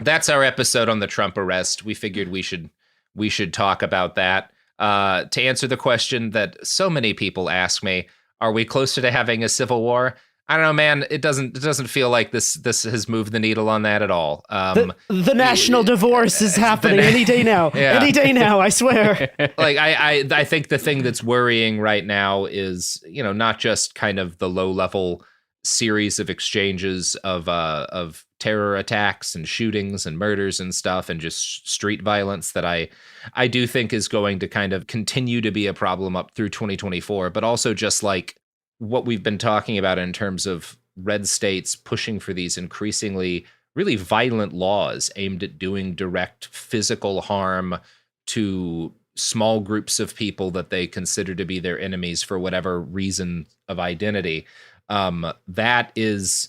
Speaker 5: that's our episode on the Trump arrest. We figured we should talk about that. To answer the question that so many people ask me, are we closer to having a civil war? I don't know, man. It doesn't feel like this has moved the needle on that at all.
Speaker 6: The national divorce is happening any day now.
Speaker 5: Yeah.
Speaker 6: Any day now, I swear.
Speaker 5: Like I think the thing that's worrying right now is, not just kind of the low level series of exchanges of terror attacks and shootings and murders and stuff and just street violence that I do think is going to kind of continue to be a problem up through 2024, but also just like what we've been talking about in terms of red states pushing for these increasingly really violent laws aimed at doing direct physical harm to small groups of people that they consider to be their enemies for whatever reason of identity. That is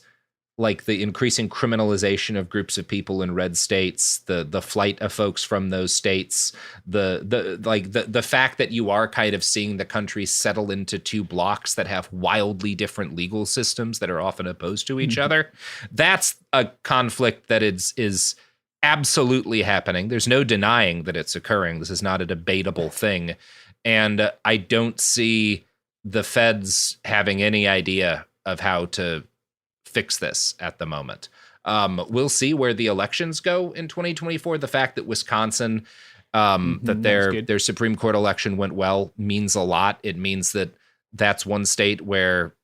Speaker 5: like the increasing criminalization of groups of people in red states, the flight of folks from those states, the fact that you are kind of seeing the country settle into two blocks that have wildly different legal systems that are often opposed to each other. That's a conflict that is absolutely happening. There's no denying that it's occurring. This is not a debatable thing. And I don't see the feds having any idea of how to fix this at the moment. We'll see where the elections go in 2024. The fact that Wisconsin, that their Supreme Court election went well means a lot. It means that that's one state where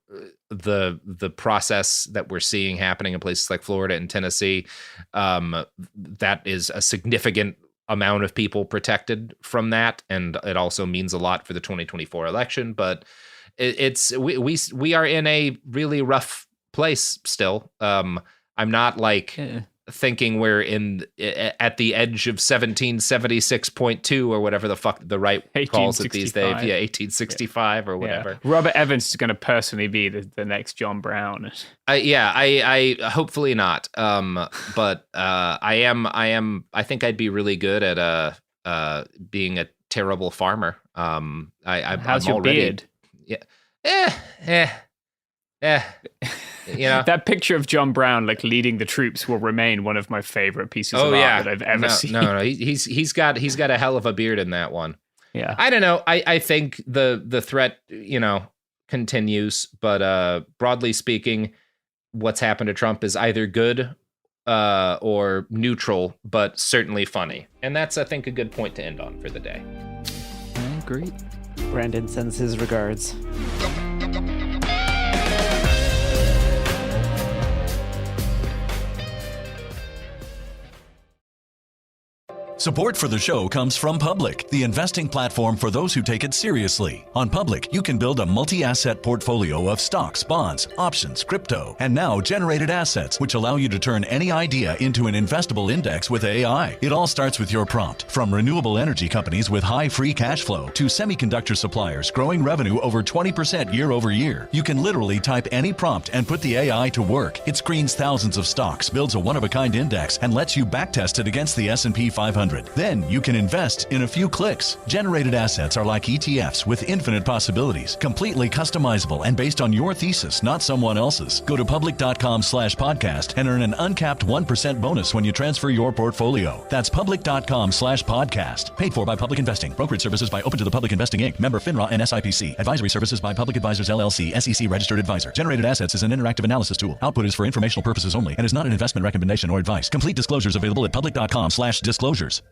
Speaker 5: the process that we're seeing happening in places like Florida and Tennessee, that is a significant amount of people protected from that. And it also means a lot for the 2024 election. But we are in a really rough place still. I'm not like thinking we're at the edge of 1776.2 or whatever the fuck the right calls it these days. Yeah, 1865 or whatever.
Speaker 7: Yeah. Robert Evans is going to personally be the next John Brown.
Speaker 5: I hopefully not. But I think I'd be really good at being a terrible farmer.
Speaker 7: How's your
Speaker 5: already,
Speaker 7: beard?
Speaker 5: Yeah.
Speaker 7: That picture of John Brown like leading the troops will remain one of my favorite pieces of art that I've ever seen.
Speaker 5: No, he's got a hell of a beard in that one.
Speaker 7: Yeah,
Speaker 5: I don't know. I think the threat continues, but broadly speaking, what's happened to Trump is either good or neutral, but certainly funny, and that's I think a good point to end on for the day.
Speaker 7: I agree.
Speaker 6: Brandon sends his regards.
Speaker 3: Support for the show comes from Public, the investing platform for those who take it seriously. On Public, you can build a multi-asset portfolio of stocks, bonds, options, crypto, and now generated assets, which allow you to turn any idea into an investable index with AI. It all starts with your prompt. From renewable energy companies with high free cash flow to semiconductor suppliers growing revenue over 20% year over year, you can literally type any prompt and put the AI to work. It screens thousands of stocks, builds a one-of-a-kind index, and lets you backtest it against the S&P 500. 100. Then you can invest in a few clicks. Generated assets are like ETFs with infinite possibilities, completely customizable and based on your thesis, not someone else's. Go to public.com/podcast and earn an uncapped 1% bonus when you transfer your portfolio. That's public.com/podcast. Paid for by Public Investing. Brokerage services by Open to the Public Investing Inc. Member FINRA and SIPC. Advisory services by Public Advisors LLC, SEC registered advisor. Generated assets is an interactive analysis tool. Output is for informational purposes only and is not an investment recommendation or advice. Complete disclosures available at public.com/disclosures.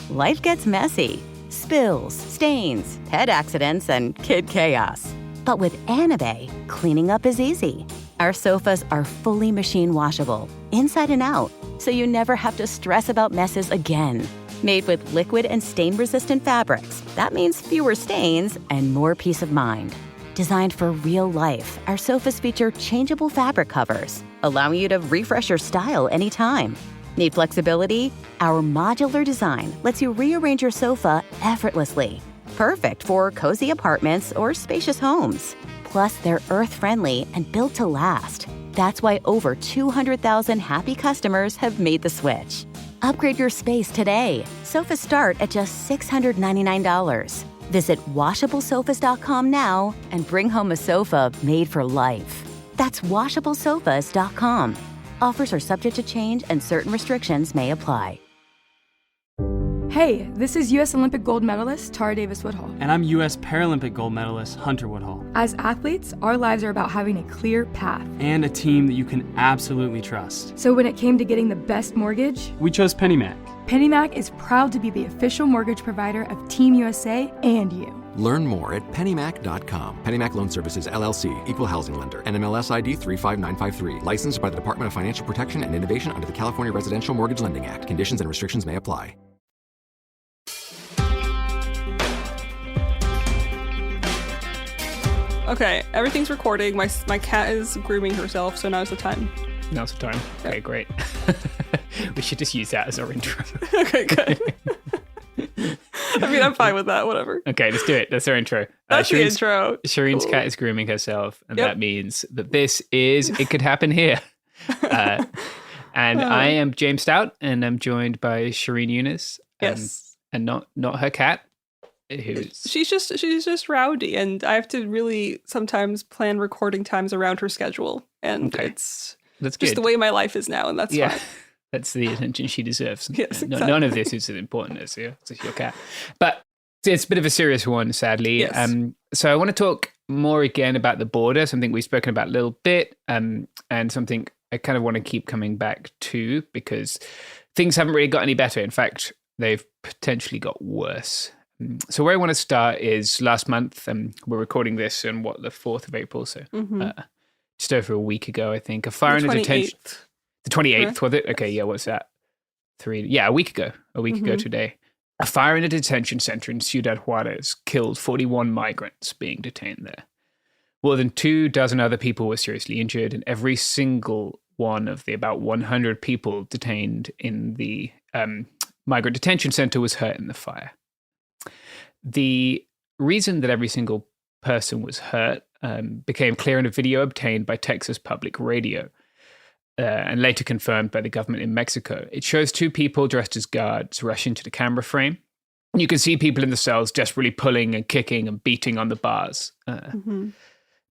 Speaker 4: Life gets messy. Spills, stains, pet accidents, and kid chaos. But with Anabei, cleaning up is easy. Our sofas are fully machine washable, inside and out, so you never have to stress about messes again. Made with liquid and stain-resistant fabrics, that means fewer stains and more peace of mind. Designed for real life, our sofas feature changeable fabric covers, allowing you to refresh your style anytime. Need flexibility? Our modular design lets you rearrange your sofa effortlessly. Perfect for cozy apartments or spacious homes. Plus, they're earth-friendly and built to last. That's why over 200,000 happy customers have made the switch. Upgrade your space today. Sofas start at just $699. Visit washablesofas.com now and bring home a sofa made for life. That's washablesofas.com. Offers are subject to change and certain restrictions may apply.
Speaker 8: Hey, this is U.S. Olympic gold medalist Tara Davis Woodhull.
Speaker 9: And I'm U.S. Paralympic gold medalist Hunter Woodhull.
Speaker 8: As athletes, our lives are about having a clear path.
Speaker 9: And a team that you can absolutely trust.
Speaker 8: So when it came to getting the best mortgage,
Speaker 9: we chose PennyMac.
Speaker 8: PennyMac is proud to be the official mortgage provider of Team USA and you.
Speaker 10: Learn more at pennymac.com. PennyMac Loan Services, LLC, Equal Housing Lender, NMLS ID 35953. Licensed by the Department of Financial Protection and Innovation under the California Residential Mortgage Lending Act. Conditions and restrictions may apply.
Speaker 11: Okay, everything's recording. My cat is grooming herself, so now's the time.
Speaker 7: Now's the time. Okay, great. We should just use that as our intro.
Speaker 11: Okay, good. I mean, I'm fine with that, whatever.
Speaker 7: Okay, let's do it. That's our intro.
Speaker 11: That's the intro.
Speaker 7: Shireen's cat is grooming herself, and that means that it could happen here. And I am James Stout, and I'm joined by Shireen Yunus.
Speaker 11: Yes.
Speaker 7: And not her cat.
Speaker 11: She's just rowdy, and I have to really sometimes plan recording times around her schedule, and it's
Speaker 7: just
Speaker 11: the way my life is now, and that's fine.
Speaker 7: That's the attention she deserves.
Speaker 11: Yes, exactly.
Speaker 7: None of this is as important as your cat, but it's a bit of a serious one, sadly.
Speaker 11: Yes.
Speaker 7: So I want to talk more again about the border, something we've spoken about a little bit, and something I kind of want to keep coming back to because things haven't really got any better. In fact, they've potentially got worse. So where I want to start is last month. We're recording this on the 4th of April, so just over a week ago, I think. A fire in a detention. The 28th, was it? Okay, yeah, what's that? A week ago. A week ago today. A fire in a detention center in Ciudad Juarez killed 41 migrants being detained there. More than 24 other people were seriously injured, and every single one of the about 100 people detained in the migrant detention center was hurt in the fire. The reason that every single person was hurt became clear in a video obtained by Texas Public Radio and later confirmed by the government in Mexico. It shows 2 people dressed as guards rush into the camera frame. You can see people in the cells desperately pulling and kicking and beating on the bars.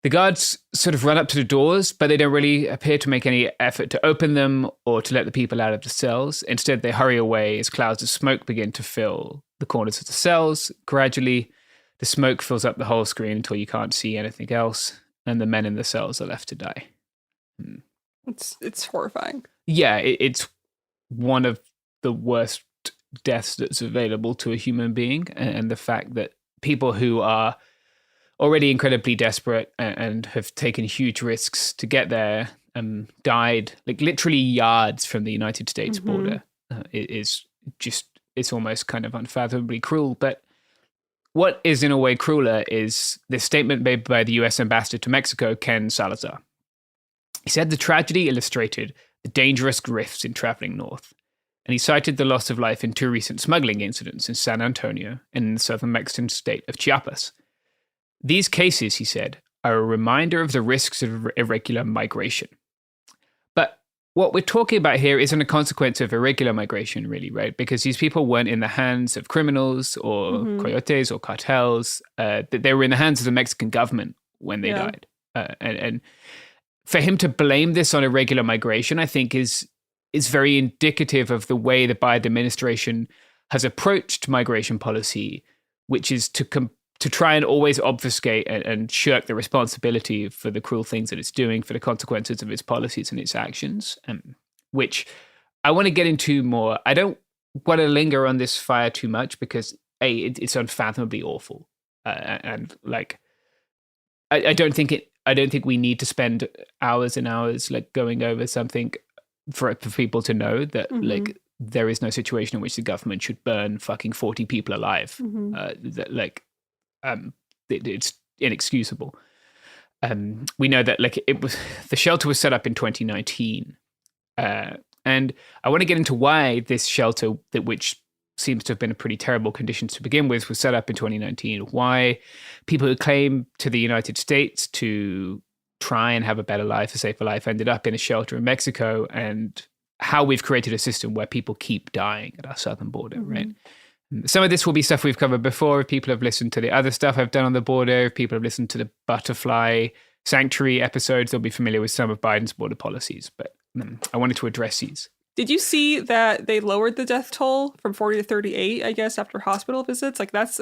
Speaker 7: The guards sort of run up to the doors, but they don't really appear to make any effort to open them or to let the people out of the cells. Instead, they hurry away as clouds of smoke begin to fill the corners of the cells. Gradually, the smoke fills up the whole screen until you can't see anything else, and the men in the cells are left to die.
Speaker 11: It's horrifying.
Speaker 7: Yeah, it's one of the worst deaths that's available to a human being, and the fact that people who are already incredibly desperate and have taken huge risks to get there died like literally yards from the United States border is just, it's almost kind of unfathomably cruel. But what is in a way crueler is this statement made by the US ambassador to Mexico, Ken Salazar. He said the tragedy illustrated the dangerous rifts in traveling north, and he cited the loss of life in 2 recent smuggling incidents in San Antonio and in the southern Mexican state of Chiapas. These cases, he said, are a reminder of the risks of irregular migration. But what we're talking about here isn't a consequence of irregular migration, really, right? Because these people weren't in the hands of criminals or coyotes or cartels. They were in the hands of the Mexican government when they died. And for him to blame this on irregular migration, I think is very indicative of the way the Biden administration has approached migration policy, which is to try and always obfuscate and shirk the responsibility for the cruel things that it's doing, for the consequences of its policies and its actions, which I want to get into more. I don't want to linger on this fire too much because it's unfathomably awful, and like I don't think we need to spend hours and hours like going over something for people to know that like there is no situation in which the government should burn fucking 40 people alive. That like. It's inexcusable. We know that like the shelter was set up in 2019, and I want to get into why this shelter, which seems to have been a pretty terrible condition to begin with, was set up in 2019. Why people who came to the United States to try and have a better life, a safer life, ended up in a shelter in Mexico, and how we've created a system where people keep dying at our southern border, right? Some of this will be stuff we've covered before. If people have listened to the other stuff I've done on the border, if people have listened to the Butterfly Sanctuary episodes, they'll be familiar with some of Biden's border policies. But I wanted to address these.
Speaker 11: Did you see that they lowered the death toll from 40 to 38, I guess, after hospital visits? Like, that's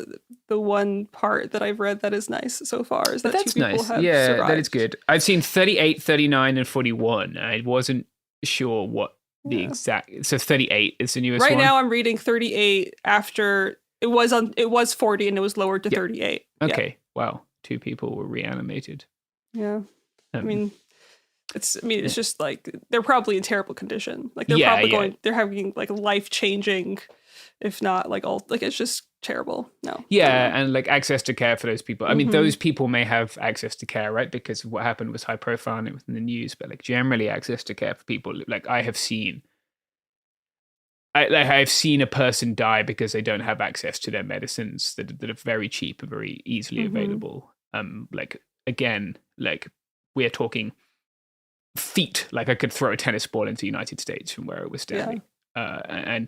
Speaker 11: the one part that I've read that is nice so far. Is that
Speaker 7: that's
Speaker 11: two people
Speaker 7: nice.
Speaker 11: have
Speaker 7: Yeah,
Speaker 11: survived.
Speaker 7: that is good. I've seen 38, 39, and 41. I wasn't sure what the exact. So 38 is the newest one.
Speaker 11: Right now, I'm reading 38 after it was 40 and it was lowered to 38.
Speaker 7: Okay.
Speaker 11: Yeah.
Speaker 7: Wow. 2 people were reanimated.
Speaker 11: Yeah. I mean, it's just like they're probably in terrible condition. Like they're probably they're having like life-changing, if not like all, like it's just terrible. No.
Speaker 7: Yeah, and like access to care for those people. I mean, those people may have access to care, right? Because what happened was high profile and it was in the news, but like generally access to care for people, like I've seen a person die because they don't have access to their medicines that are very cheap and very easily available. Like again, like we're talking feet. Like I could throw a tennis ball into the United States from where I was standing, and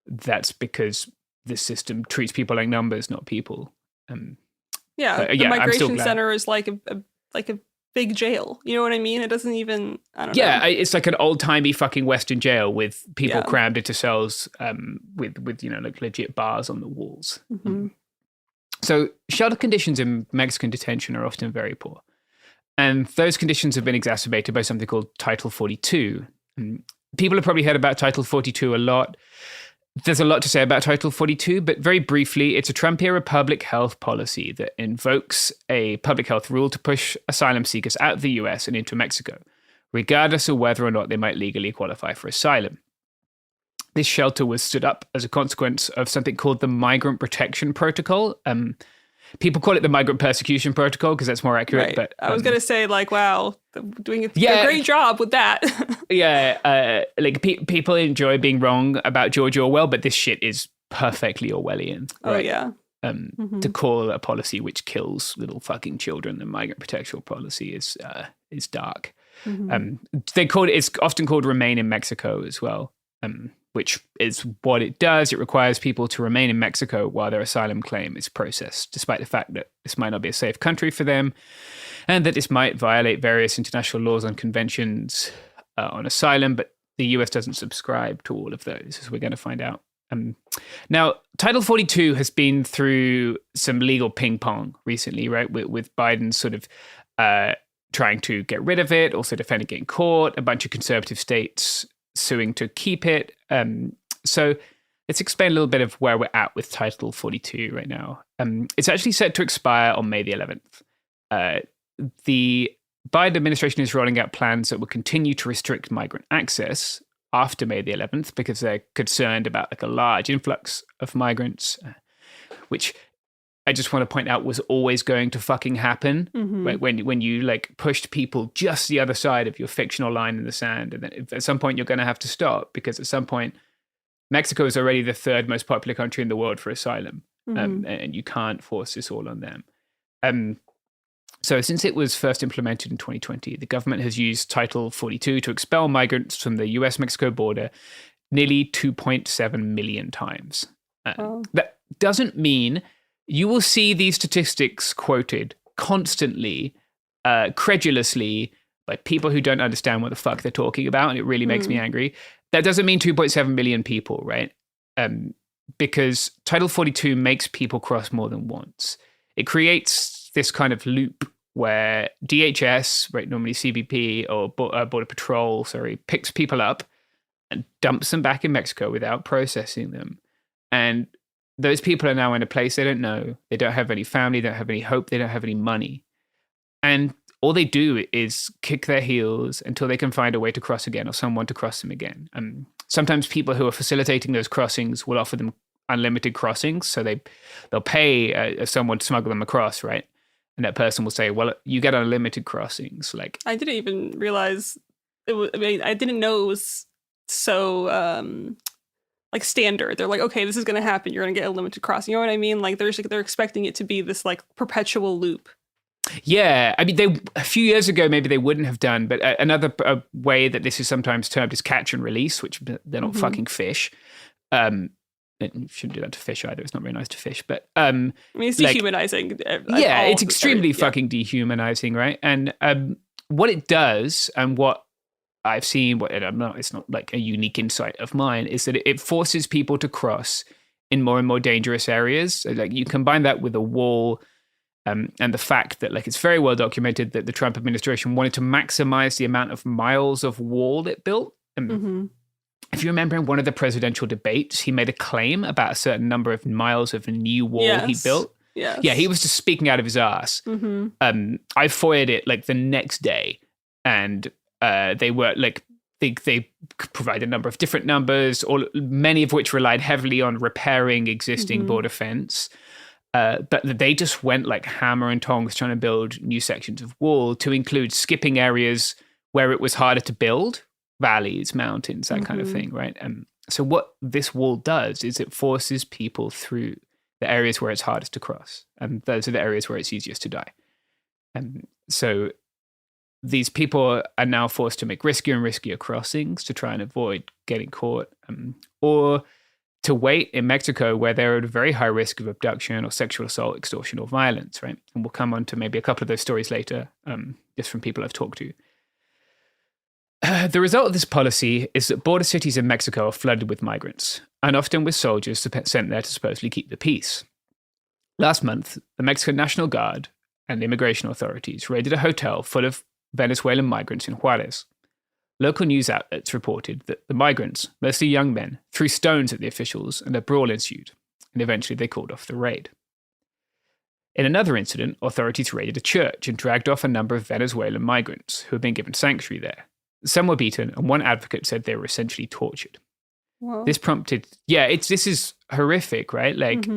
Speaker 7: that's because this system treats people like numbers, not people.
Speaker 11: The migration center is like a big jail. You know what I mean? It doesn't even. I don't know.
Speaker 7: Yeah, it's like an old timey fucking Western jail with people crammed into cells, with like legit bars on the walls. So shelter conditions in Mexican detention are often very poor. And those conditions have been exacerbated by something called Title 42. People have probably heard about Title 42 a lot. There's a lot to say about Title 42, but very briefly, it's a Trump-era public health policy that invokes a public health rule to push asylum seekers out of the US and into Mexico, regardless of whether or not they might legally qualify for asylum. This shelter was stood up as a consequence of something called the Migrant Protection Protocol. People call it the Migrant Persecution Protocol because that's more accurate.
Speaker 11: Right.
Speaker 7: But
Speaker 11: I was going to say, like, wow, doing a great job with that.
Speaker 7: People enjoy being wrong about George Orwell, but this shit is perfectly Orwellian.
Speaker 11: Right? Oh, yeah.
Speaker 7: To call a policy which kills little fucking children the Migrant Protection Policy is dark. It's often called Remain in Mexico as well. Which is what it does. It requires people to remain in Mexico while their asylum claim is processed, despite the fact that this might not be a safe country for them, and that this might violate various international laws and conventions on asylum, but the US doesn't subscribe to all of those, as we're going to find out. Now, Title 42 has been through some legal ping pong recently, right, with Biden sort of trying to get rid of it, also defending it in court, a bunch of conservative states suing to keep it. So let's explain a little bit of where we're at with Title 42 right now. It's actually set to expire on May the 11th. The Biden administration is rolling out plans that will continue to restrict migrant access after May the 11th because they're concerned about like a large influx of migrants, which I just want to point out was always going to fucking happen. Right? When you like pushed people just the other side of your fictional line in the sand, and then at some point you're going to have to stop because at some point Mexico is already the 3rd most popular country in the world for asylum, and you can't force this all on them. So since it was first implemented in 2020, the government has used Title 42 to expel migrants from the US-Mexico border nearly 2.7 million times. That doesn't mean you will see these statistics quoted constantly, credulously, by people who don't understand what the fuck they're talking about, and it really makes me angry. That doesn't mean 2.7 million people, right? Because Title 42 makes people cross more than once. It creates this kind of loop where DHS, right, normally CBP or Border Patrol, picks people up and dumps them back in Mexico without processing them. And those people are now in a place they don't know. They don't have any family, they don't have any hope, they don't have any money. And all they do is kick their heels until they can find a way to cross again or someone to cross them again. Sometimes people who are facilitating those crossings will offer them unlimited crossings. So they'll pay someone to smuggle them across, right? And that person will say, well, you get unlimited crossings. Like,
Speaker 11: I didn't even realize it was, I didn't know it was so like standard. They're like, okay, this is going to happen. You're going to get a limited crossing. You know what I mean? Like they're expecting it to be this like perpetual loop.
Speaker 7: Yeah, I mean, a few years ago, maybe they wouldn't have done, but another way that this is sometimes termed is catch and release, which they're not fucking fish. You shouldn't do that to fish either. It's not very nice to fish, but I mean, it's
Speaker 11: dehumanizing.
Speaker 7: Yeah, it's extremely fucking dehumanizing, right? And what it does, and what I've seen, it's not like a unique insight of mine, is that it forces people to cross in more and more dangerous areas. So, like, you combine that with a wall. And the fact that, like, it's very well documented that the Trump administration wanted to maximize the amount of miles of wall it built. If you remember in one of the presidential debates, he made a claim about a certain number of miles of new wall he built.
Speaker 11: Yes.
Speaker 7: Yeah, he was just speaking out of his ass. I foiled it like the next day, and they were like, they provide a number of different numbers, many of which relied heavily on repairing existing border fence. But they just went like hammer and tongs trying to build new sections of wall to include skipping areas where it was harder to build, valleys, mountains, that kind of thing, right? So what this wall does is it forces people through the areas where it's hardest to cross, and those are the areas where it's easiest to die. And so these people are now forced to make riskier and riskier crossings to try and avoid getting caught, or to wait in Mexico where they're at a very high risk of abduction or sexual assault, extortion, or violence, right? And we'll come on to maybe a couple of those stories later, just from people I've talked to. The result of this policy is that border cities in Mexico are flooded with migrants, and often with soldiers sent there to supposedly keep the peace. Last month, the Mexican National Guard and immigration authorities raided a hotel full of Venezuelan migrants in Juarez. Local news outlets reported that the migrants, mostly young men, threw stones at the officials and a brawl ensued, and eventually they called off the raid. In another incident, authorities raided a church and dragged off a number of Venezuelan migrants who had been given sanctuary there. Some were beaten, and one advocate said they were essentially tortured.
Speaker 11: Whoa.
Speaker 7: This prompted, this is horrific, right? Like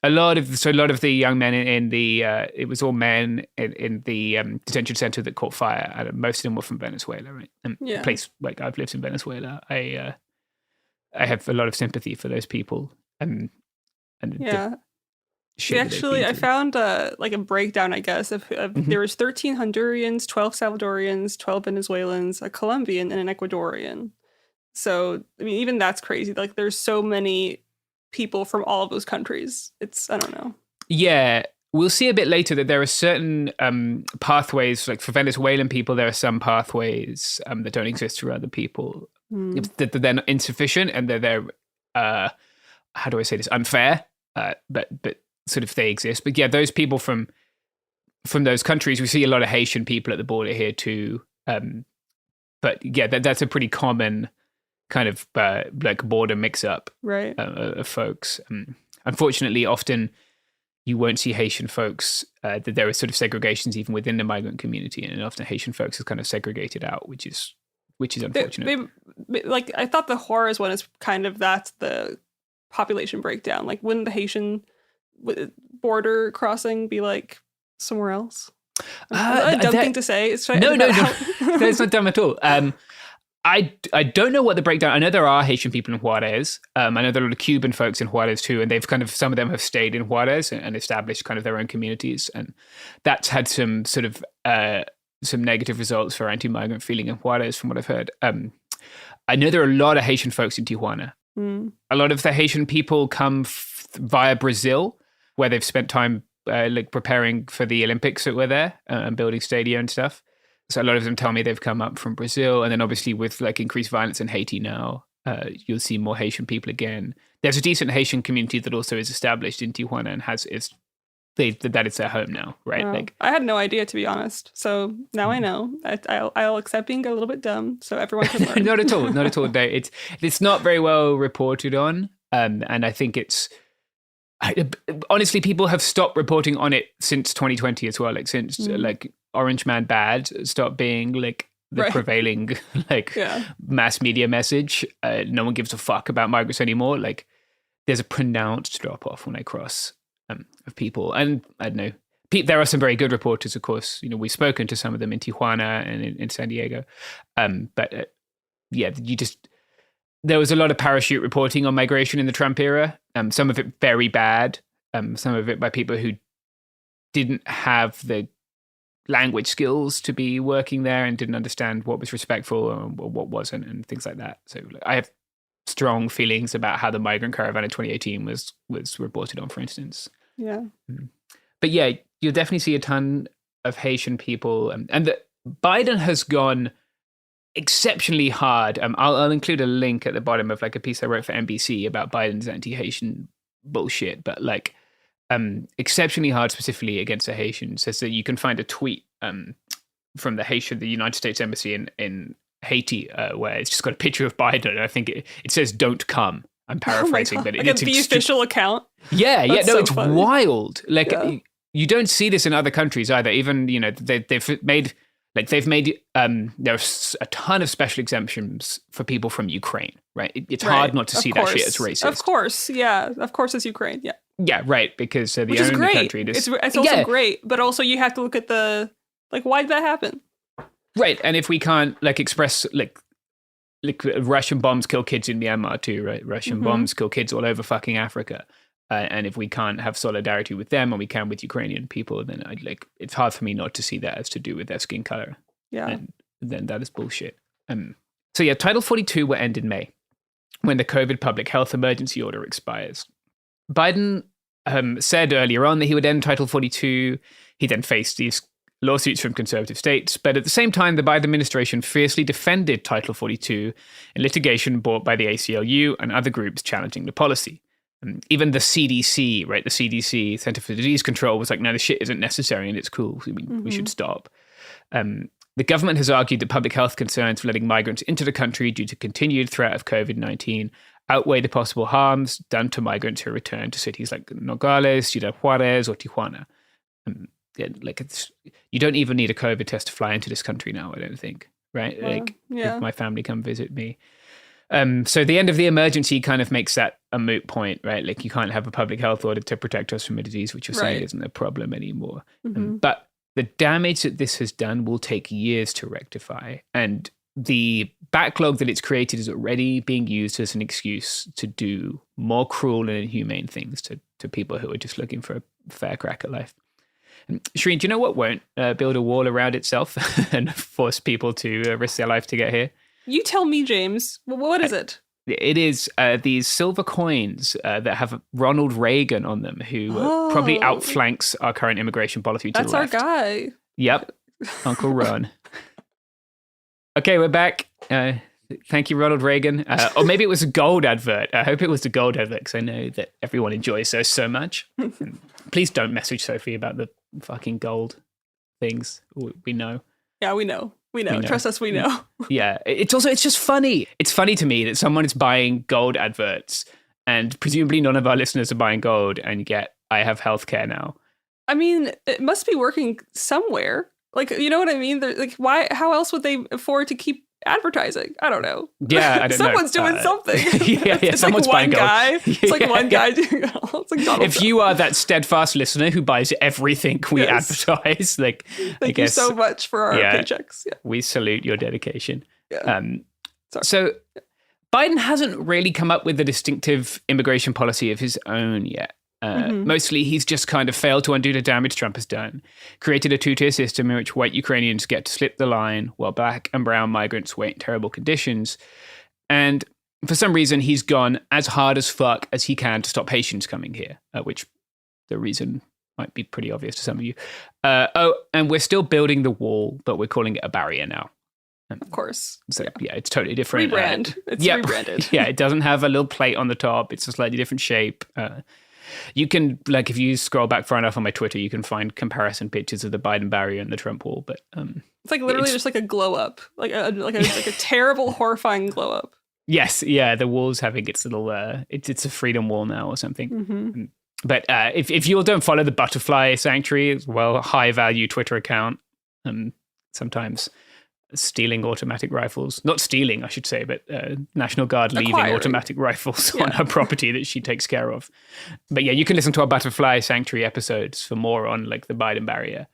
Speaker 7: a lot of the young men in the it was all men in the detention center that caught fire, and most of them were from Venezuela, right? And a place like I've lived in Venezuela, I have a lot of sympathy for those people, and
Speaker 11: actually, I found like a breakdown, I guess, of there was 13 Hondurans, 12 Salvadorians, 12 Venezuelans, a Colombian, and an Ecuadorian. So, I mean, even that's crazy. Like, there's so many people from all of those countries. It's, I don't know. Yeah,
Speaker 7: we'll see a bit later that there are certain pathways, like for Venezuelan people, there are some pathways that don't exist for other people. That they're not insufficient, and they're how do I say this, unfair, but sort of they exist. But yeah, those people from those countries, we see a lot of Haitian people at the border here too. But yeah, that's a pretty common kind of like border mix-up,
Speaker 11: right?
Speaker 7: Of folks. Unfortunately, often you won't see Haitian folks. That there are sort of segregations even within the migrant community, and often Haitian folks are kind of segregated out, which is unfortunate.
Speaker 11: Like, I thought the Juarez one is kind of that's the population breakdown. Like, wouldn't the Haitian border crossing be like somewhere else? A dumb thing to say.
Speaker 7: No, it's not dumb at all. I don't know what the breakdown. I know there are Haitian people in Juarez. I know there are a lot of Cuban folks in Juarez too, and they've kind of, some of them have stayed in Juarez and established kind of their own communities, and that's had some sort of some negative results for anti-migrant feeling in Juarez, from what I've heard. I know there are a lot of Haitian folks in Tijuana. A lot of the Haitian people come via Brazil, where they've spent time like preparing for the Olympics that were there and building stadia and stuff. So a lot of them tell me they've come up from Brazil, and then obviously with like increased violence in Haiti now, you'll see more Haitian people again. There's a decent Haitian community that also is established in Tijuana and that is their home now, right? Like,
Speaker 11: I had no idea, to be honest. So now I know. I'll accept being a little bit dumb, so everyone can learn.
Speaker 7: Not at all. No, it's not very well reported on, and I think honestly, people have stopped reporting on it since 2020 as well. Like since like Orange Man Bad stopped being like the prevailing mass media message. No one gives a fuck about migrants anymore. Like there's a pronounced drop off when I cross of people, and I don't know. There are some very good reporters, of course. You know, we've spoken to some of them in Tijuana and in San Diego, but there was a lot of parachute reporting on migration in the Trump era. Some of it very bad. Some of it by people who didn't have the language skills to be working there and didn't understand what was respectful and what wasn't, and things like that. So I have strong feelings about how the migrant caravan in 2018 was reported on, for instance.
Speaker 11: Yeah.
Speaker 7: But yeah, you'll definitely see a ton of Haitian people, and Biden has gone exceptionally hard. I'll include a link at the bottom of like a piece I wrote for NBC about Biden's anti-Haitian bullshit, but like exceptionally hard specifically against the Haitians. Says that you can find a tweet from the United States Embassy in Haiti where it's just got a picture of Biden. I think it says "Don't come." I'm paraphrasing, but it's
Speaker 11: the official account.
Speaker 7: Yeah,
Speaker 11: That's
Speaker 7: no,
Speaker 11: so
Speaker 7: it's
Speaker 11: funny.
Speaker 7: Wild. Like you don't see this in other countries either. Even they've made there's a ton of special exemptions for people from Ukraine, right? It's hard not to see that shit as racist.
Speaker 11: Of course, yeah. Of course, it's Ukraine, yeah.
Speaker 7: Yeah, right, because the
Speaker 11: Which is
Speaker 7: only
Speaker 11: great.
Speaker 7: country...
Speaker 11: It's also great, but also you have to look at why did that happen?
Speaker 7: Right, and if we can't, express, Russian bombs kill kids in Myanmar too, right? Russian bombs kill kids all over fucking Africa. And if we can't have solidarity with them, and we can with Ukrainian people, then it's hard for me not to see that as to do with their skin color.
Speaker 11: Yeah.
Speaker 7: And then that is bullshit. So yeah, Title 42 will end in May, when the COVID public health emergency order expires. Biden said earlier on that he would end Title 42. He then faced these lawsuits from conservative states, but at the same time, the Biden administration fiercely defended Title 42 in litigation brought by the ACLU and other groups challenging the policy. Even the CDC, right, the CDC, Center for Disease Control, was like, no, the shit isn't necessary and it's cool. We should stop. The government has argued that public health concerns for letting migrants into the country due to continued threat of COVID-19 outweigh the possible harms done to migrants who return to cities like Nogales, Ciudad Juarez, or Tijuana. You don't even need a COVID test to fly into this country now, I don't think, right? If my family come visit me. So the end of the emergency kind of makes that a moot point, right? Like you can't have a public health order to protect us from a disease, which you're saying isn't a problem anymore. But the damage that this has done will take years to rectify. And the backlog that it's created is already being used as an excuse to do more cruel and inhumane things to people who are just looking for a fair crack at life. And Shireen, do you know what won't build a wall around itself and force people to risk their life to get here?
Speaker 11: You tell me, James. What is it?
Speaker 7: It is these silver coins that have Ronald Reagan on them, who probably outflanks our current immigration policy to the left.
Speaker 11: That's our guy.
Speaker 7: Yep, Uncle Ron. Okay, we're back. Thank you, Ronald Reagan. Or maybe it was a gold advert. I hope it was a gold advert because I know that everyone enjoys those so much. Please don't message Sophie about the fucking gold things. We know.
Speaker 11: Yeah, we know. We know. Trust us, we know.
Speaker 7: Yeah. It's just funny. It's funny to me that someone is buying gold adverts and presumably none of our listeners are buying gold, and yet I have healthcare now.
Speaker 11: I mean, it must be working somewhere. You know what I mean? Why? How else would they afford to keep advertising? I don't know.
Speaker 7: Yeah, I don't know.
Speaker 11: Someone's doing something.
Speaker 7: It's
Speaker 11: someone's
Speaker 7: buying
Speaker 11: one
Speaker 7: gold.
Speaker 11: guy. It's one guy doing it all. It's like Donald
Speaker 7: If
Speaker 11: Trump.
Speaker 7: you are that steadfast listener who buys everything we advertise,
Speaker 11: Thank you so much for our paychecks. Yeah.
Speaker 7: We salute your dedication.
Speaker 11: Yeah.
Speaker 7: So Biden hasn't really come up with a distinctive immigration policy of his own yet. Mostly, he's just kind of failed to undo the damage Trump has done, created a two-tier system in which white Ukrainians get to slip the line while black and brown migrants wait in terrible conditions. And for some reason, he's gone as hard as fuck as he can to stop Haitians coming here, which the reason might be pretty obvious to some of you. And we're still building the wall, but we're calling it a barrier now.
Speaker 11: Of course.
Speaker 7: So, yeah, it's totally different.
Speaker 11: Rebrand. It's rebranded.
Speaker 7: Yeah, it doesn't have a little plate on the top. It's a slightly different shape. You can, like, if you scroll back far enough on my Twitter, you can find comparison pictures of the Biden barrier and the Trump wall. But
Speaker 11: it's like literally just like a glow up, like a terrible, horrifying glow up.
Speaker 7: Yes, yeah, the wall's having its little. It's a freedom wall now or something.
Speaker 11: Mm-hmm.
Speaker 7: But if you all don't follow the Butterfly Sanctuary, as well, high value Twitter account, sometimes stealing automatic rifles. Not stealing, I should say, but National Guard leaving automatic rifles on her property that she takes care of. But yeah, you can listen to our Butterfly Sanctuary episodes for more on like the Biden barrier.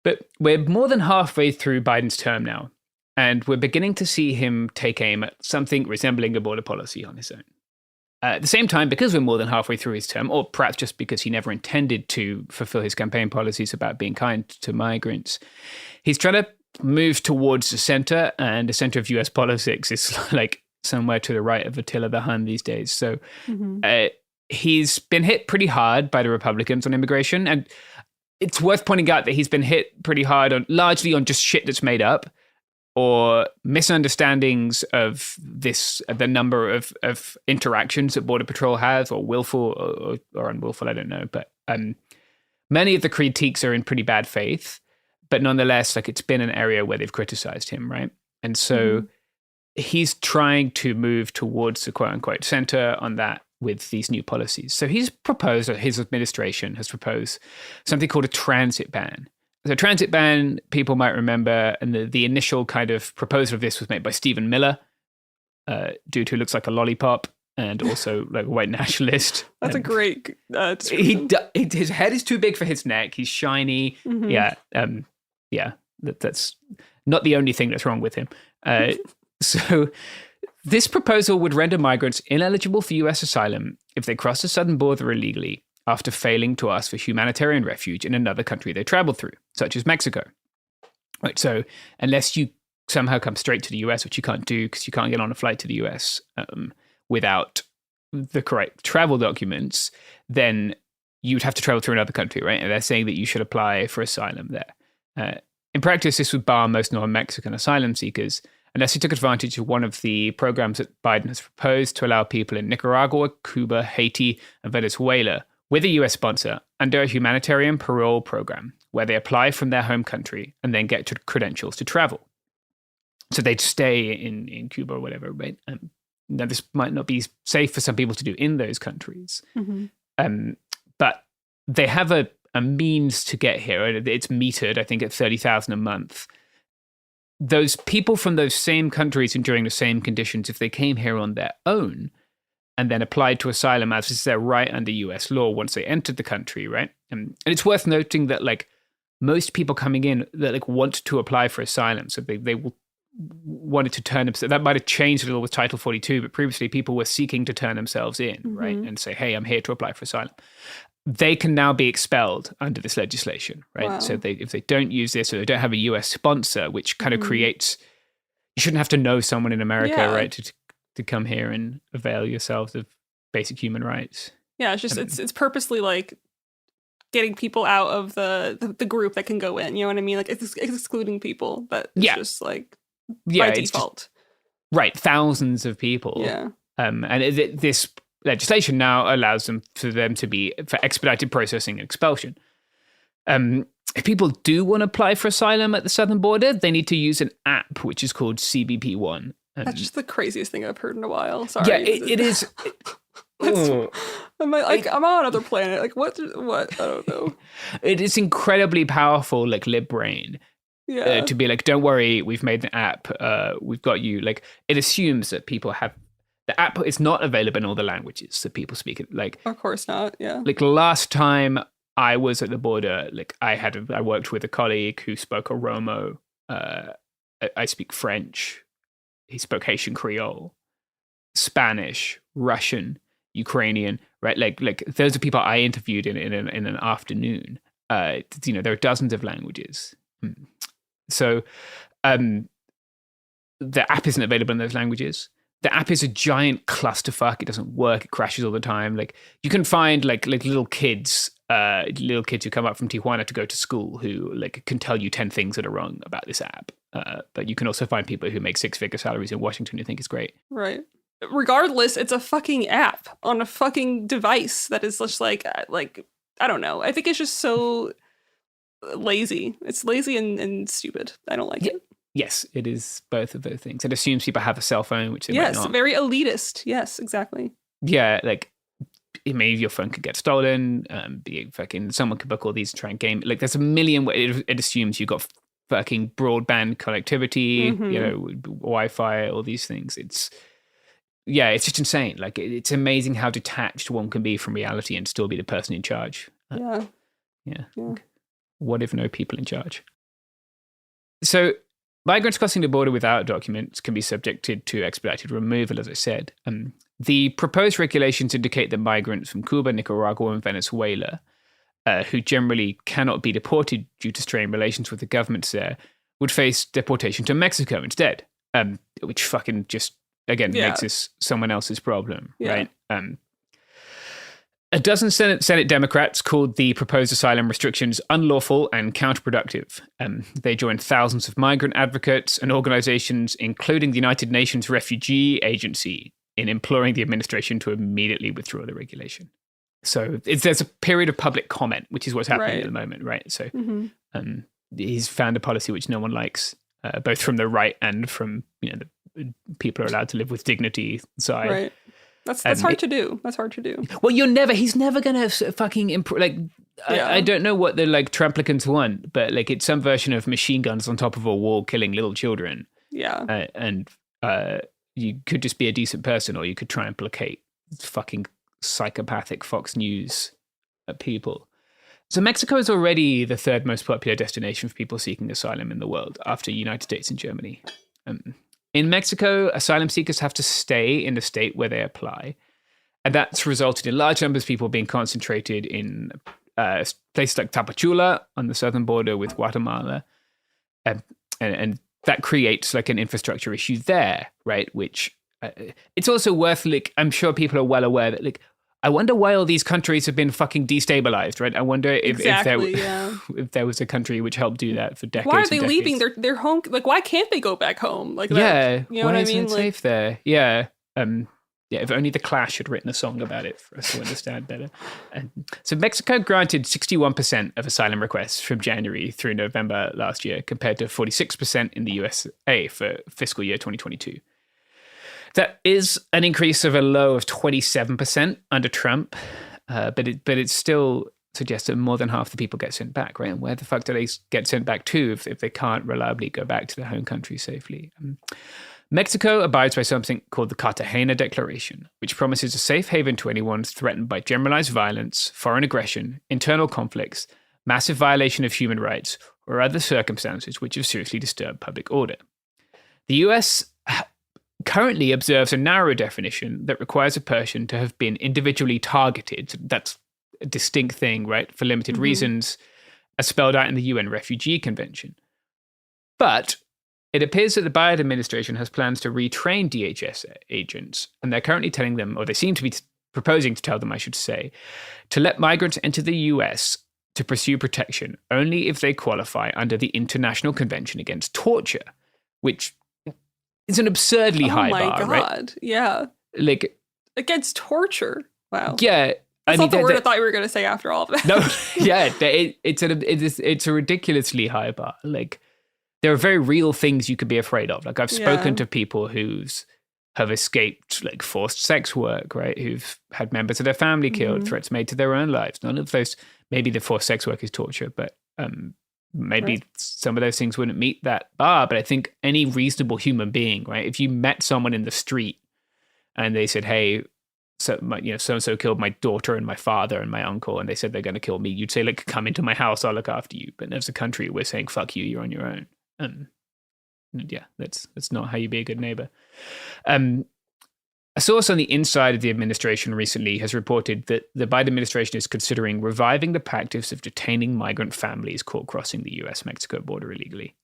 Speaker 7: But we're more than halfway through Biden's term now, and we're beginning to see him take aim at something resembling a border policy on his own. At the same time, because we're more than halfway through his term, or perhaps just because he never intended to fulfill his campaign policies about being kind to migrants, he's trying to move towards the center, and the center of US politics is like somewhere to the right of Attila the Hun these days. So he's been hit pretty hard by the Republicans on immigration, and it's worth pointing out that he's been hit pretty hard on largely on just shit that's made up or misunderstandings of the number of interactions that Border Patrol has, or willful or unwillful, I don't know. But many of the critiques are in pretty bad faith. But nonetheless, like, it's been an area where they've criticized him, right? And so he's trying to move towards the quote-unquote center on that with these new policies. So he's proposed, or his administration has proposed, something called a transit ban. The transit ban, people might remember, and the initial kind of proposal of this was made by Stephen Miller, dude who looks like a lollipop and also like a white nationalist.
Speaker 11: That's a great description.
Speaker 7: His head is too big for his neck. He's shiny.
Speaker 11: Mm-hmm.
Speaker 7: Yeah, that's not the only thing that's wrong with him. So this proposal would render migrants ineligible for US asylum if they cross the southern border illegally after failing to ask for humanitarian refuge in another country they traveled through, such as Mexico. Right, so unless you somehow come straight to the US, which you can't do because you can't get on a flight to the US without the correct travel documents, then you'd have to travel through another country, right? And they're saying that you should apply for asylum there. In practice, this would bar most non-Mexican asylum seekers unless he took advantage of one of the programs that Biden has proposed to allow people in Nicaragua, Cuba, Haiti, and Venezuela with a US sponsor under a humanitarian parole program where they apply from their home country and then get credentials to travel. So they'd stay in Cuba or whatever, right? Now, this might not be safe for some people to do in those countries, but they have a means to get here. It's metered, I think, at $30,000 a month. Those people from those same countries enduring the same conditions, if they came here on their own and then applied to asylum as is their right under US law once they entered the country, right? And it's worth noting that, like, most people coming in that like want to apply for asylum, so they wanted to turn themselves. That might have changed a little with Title 42, but previously people were seeking to turn themselves in, right, and say, "Hey, I'm here to apply for asylum." They can now be expelled under this legislation, right?
Speaker 11: Wow.
Speaker 7: So if they don't use this, or they don't have a US sponsor, which kind of creates, you shouldn't have to know someone in America, right, to come here and avail yourselves of basic human rights.
Speaker 11: Yeah, it's just it's purposely like getting people out of the group that can go in. You know what I mean? Like it's excluding people, but it's just like by default.
Speaker 7: Right, thousands of people.
Speaker 11: Yeah.
Speaker 7: And this legislation now allows for them to be for expedited processing and expulsion. If people do want to apply for asylum at the southern border, they need to use an app which is called CBP One.
Speaker 11: That's just the craziest thing I've heard in a while. Sorry.
Speaker 7: Yeah, it is.
Speaker 11: I'm on another planet. Like what? I don't know.
Speaker 7: It is incredibly powerful, like lib brain.
Speaker 11: Yeah.
Speaker 7: To be like, don't worry, we've made an app. We've got you. Like, it assumes that people have. The app is not available in all the languages that people speak it. Like,
Speaker 11: of course not. Yeah.
Speaker 7: Like last time I was at the border, like I worked with a colleague who spoke Oromo. I speak French. he spoke Haitian Creole, Spanish, Russian, Ukrainian, right? Like those are people I interviewed in an afternoon. There are dozens of languages. So the app isn't available in those languages. The app is a giant clusterfuck. It doesn't work. It crashes all the time. Like you can find like little kids who come up from Tijuana to go to school who like can tell you 10 things that are wrong about this app. But you can also find people who make 6-figure salaries in Washington who think it's great.
Speaker 11: Right. Regardless, it's a fucking app on a fucking device that is just like I don't know. I think it's just so lazy. It's lazy and stupid. I don't like it.
Speaker 7: Yes, it is both of those things. It assumes people have a cell phone, which they might not.
Speaker 11: Yes, very elitist. Yes, exactly.
Speaker 7: Yeah, like maybe your phone could get stolen. Someone could book all these to try and game. Like there's a million ways. It assumes you've got fucking broadband connectivity, Wi-Fi, all these things. It's just insane. Like it's amazing how detached one can be from reality and still be the person in charge. Yeah. What if no people in charge? So migrants crossing the border without documents can be subjected to expedited removal, as I said. The proposed regulations indicate that migrants from Cuba, Nicaragua, and Venezuela, who generally cannot be deported due to strained relations with the governments there, would face deportation to Mexico instead, which fucking just, again, makes this someone else's problem, right? A dozen Senate Democrats called the proposed asylum restrictions unlawful and counterproductive. They joined thousands of migrant advocates and organizations, including the United Nations Refugee Agency, in imploring the administration to immediately withdraw the regulation. So there's a period of public comment, which is what's happening at the moment, right? So he's found a policy which no one likes, both from the right and from the people are allowed to live with dignity side.
Speaker 11: Right. That's hard to do. That's hard to do.
Speaker 7: Well, he's never going to fucking improve. Like, I don't know what the Trumplicans want, but like it's some version of machine guns on top of a wall killing little children.
Speaker 11: Yeah.
Speaker 7: And you could just be a decent person, or you could try and placate fucking psychopathic Fox News people. So Mexico is already the third most popular destination for people seeking asylum in the world, after United States and Germany. In Mexico, asylum seekers have to stay in the state where they apply. And that's resulted in large numbers of people being concentrated in places like Tapachula on the southern border with Guatemala. And that creates like an infrastructure issue there, right? Which it's also worth, like, I'm sure people are well aware that, like, I wonder why all these countries have been fucking destabilized, right? I wonder if there was a country which helped do that for decades.
Speaker 11: Why are they leaving their home? Like, why can't they go back home? Like, you know what I mean?
Speaker 7: It's safe there. Yeah. If only The Clash had written a song about it for us to understand better. So Mexico granted 61% of asylum requests from January through November last year, compared to 46% in the USA for fiscal year 2022. That is an increase of a low of 27% under Trump, but it still suggests that more than half the people get sent back, right? And where the fuck do they get sent back to if they can't reliably go back to their home country safely? Mexico abides by something called the Cartagena Declaration, which promises a safe haven to anyone threatened by generalized violence, foreign aggression, internal conflicts, massive violation of human rights, or other circumstances which have seriously disturbed public order. The US currently observes a narrow definition that requires a person to have been individually targeted. That's a distinct thing, right? For limited reasons, as spelled out in the UN Refugee Convention. But it appears that the Biden administration has plans to retrain DHS agents, and they're currently telling them, or they seem to be proposing to tell them, I should say, to let migrants enter the US to pursue protection only if they qualify under the International Convention Against Torture, which is an absurdly high bar, right? Oh my God,
Speaker 11: yeah.
Speaker 7: Like,
Speaker 11: against torture. Wow.
Speaker 7: Yeah.
Speaker 11: That's not the word I thought you were going to say after all of that.
Speaker 7: No, yeah, it's a ridiculously high bar. Like, there are very real things you could be afraid of. Like, I've spoken to people who have escaped, like, forced sex work, right? Who've had members of their family killed, threats made to their own lives. None of those, maybe the forced sex work is torture, but maybe some of those things wouldn't meet that bar. But I think any reasonable human being, right? If you met someone in the street and they said, hey, so-and-so killed my daughter and my father and my uncle, and they said they're going to kill me, you'd say, like, come into my house, I'll look after you. But as a country, we're saying, fuck you, you're on your own. yeah, that's not how you be a good neighbor. A source on the inside of the administration recently has reported that the Biden administration is considering reviving the practice of detaining migrant families caught crossing the U.S.-Mexico border illegally.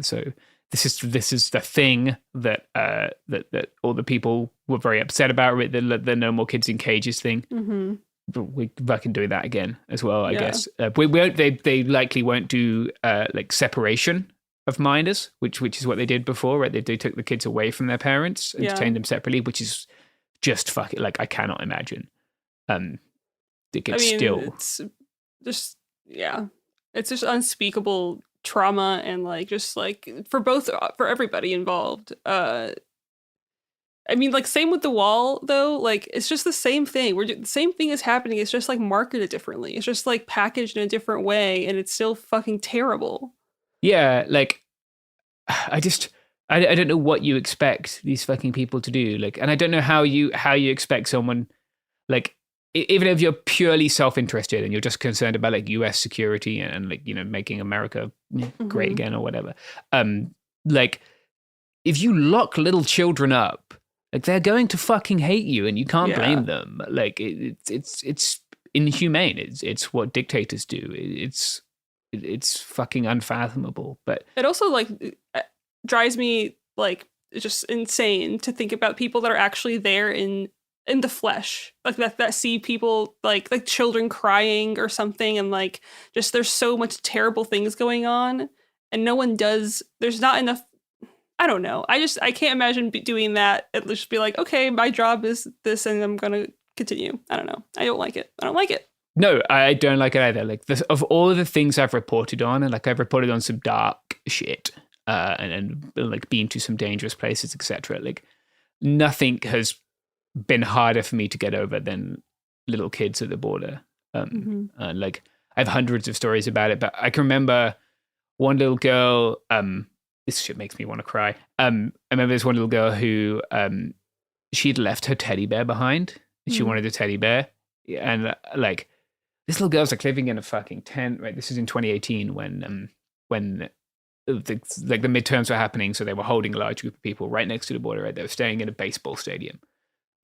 Speaker 7: So this is the thing that that all the people were very upset about, right? The no more kids in cages thing.
Speaker 11: Mm-hmm.
Speaker 7: We're fucking doing that again as well, I guess. We won't. They likely won't do like separation of minors, which is what they did before, right? They took the kids away from their parents and detained them separately, which is just fucking, like, I cannot imagine. It's
Speaker 11: just it's just unspeakable trauma, and like just like for everybody involved. I mean, like, same with the wall though. Like, it's just the same thing. The same thing is happening. It's just like marketed differently. It's just like packaged in a different way, and it's still fucking terrible.
Speaker 7: Yeah, like, I don't know what you expect these fucking people to do. Like, and I don't know how you expect someone, like, even if you're purely self-interested and you're just concerned about like U.S. security and like, you know, making America great again or whatever. Like, if you lock little children up, like, they're going to fucking hate you, and you can't blame them. Like, it's inhumane. It's what dictators do. It's fucking unfathomable. But
Speaker 11: it also like drives me like just insane to think about people that are actually there in the flesh, like that see people like children crying or something, and like just there's so much terrible things going on, and no one does. There's not enough. I don't know. I can't imagine doing that. It just be like, okay, my job is this, and I'm gonna continue. I don't know. I don't like it.
Speaker 7: No, I don't like it either. Like, of all of the things I've reported on, and like I've reported on some dark shit, and like been to some dangerous places, etc. Like, nothing has been harder for me to get over than little kids at the border. Like, I have hundreds of stories about it, but I can remember one little girl. This shit makes me want to cry. I remember there's one little girl who she'd left her teddy bear behind, and she wanted a teddy bear, and like. This little girl's like living in a fucking tent, right? This is in 2018 when the midterms were happening, so they were holding a large group of people right next to the border, right? They were staying in a baseball stadium.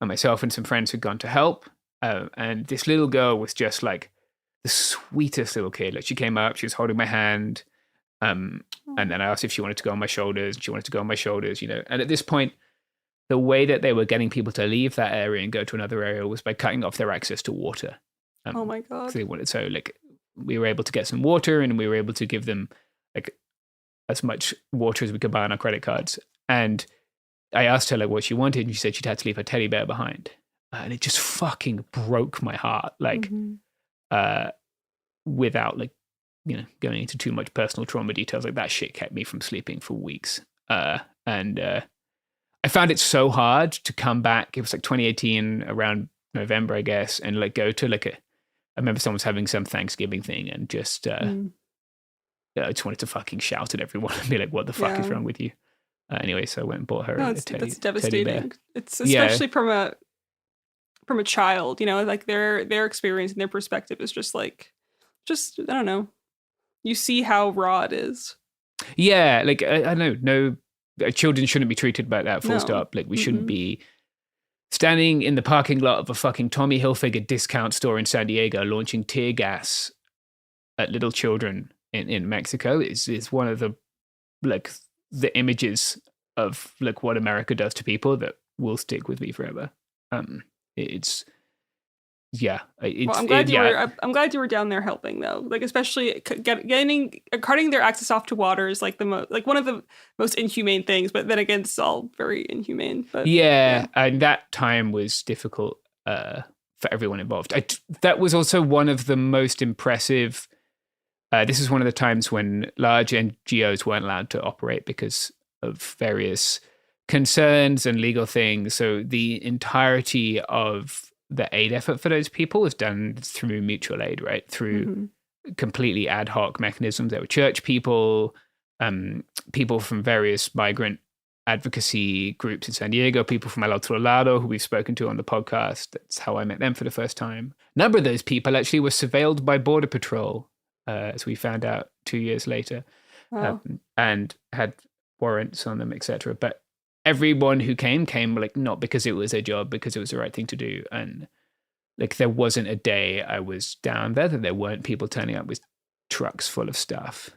Speaker 7: And myself and some friends had gone to help, and this little girl was just like the sweetest little kid. Like, she came up, she was holding my hand, and then I asked if she wanted to go on my shoulders, and she wanted to go on my shoulders, you know. And at this point, the way that they were getting people to leave that area and go to another area was by cutting off their access to water.
Speaker 11: Oh my God.
Speaker 7: So like, we were able to get some water, and we were able to give them like as much water as we could buy on our credit cards. And I asked her like what she wanted, and she said she'd had to leave her teddy bear behind. And it just fucking broke my heart. Like, without like, you know, going into too much personal trauma details, like that shit kept me from sleeping for weeks. And I found it so hard to come back. It was like 2018 around November, I guess, and like go to like I remember someone was having some Thanksgiving thing, and just I just wanted to fucking shout at everyone and be like, "What the fuck is wrong with you?" Anyway, so I went and bought her a teddy. That's
Speaker 11: devastating.
Speaker 7: Teddy bear.
Speaker 11: It's especially from a child, you know, like their experience and their perspective is just I don't know. You see how raw it is.
Speaker 7: Yeah, like I know, no, children shouldn't be treated like that. Full stop. Like, we shouldn't be standing in the parking lot of a fucking Tommy Hilfiger discount store in San Diego launching tear gas at little children in Mexico. Is one of the images of like what America does to people that will stick with me forever. I'm glad you were down there helping though. Like, especially cutting their access off to water is like one of the most inhumane things. But then again, it's all very inhumane. But yeah. And that time was difficult for everyone involved. That was also one of the most impressive. This is one of the times when large NGOs weren't allowed to operate because of various concerns and legal things. So the entirety of the aid effort for those people was done through mutual aid, right? Through completely ad hoc mechanisms. There were church people, people from various migrant advocacy groups in San Diego, people from El Otro Lado who we've spoken to on the podcast. That's how I met them for the first time. A number of those people actually were surveilled by Border Patrol, as we found out 2 years later,
Speaker 11: wow.
Speaker 7: And had warrants on them, etc. But everyone who came like not because it was a job, because it was the right thing to do. And like there wasn't a day I was down there that there weren't people turning up with trucks full of stuff.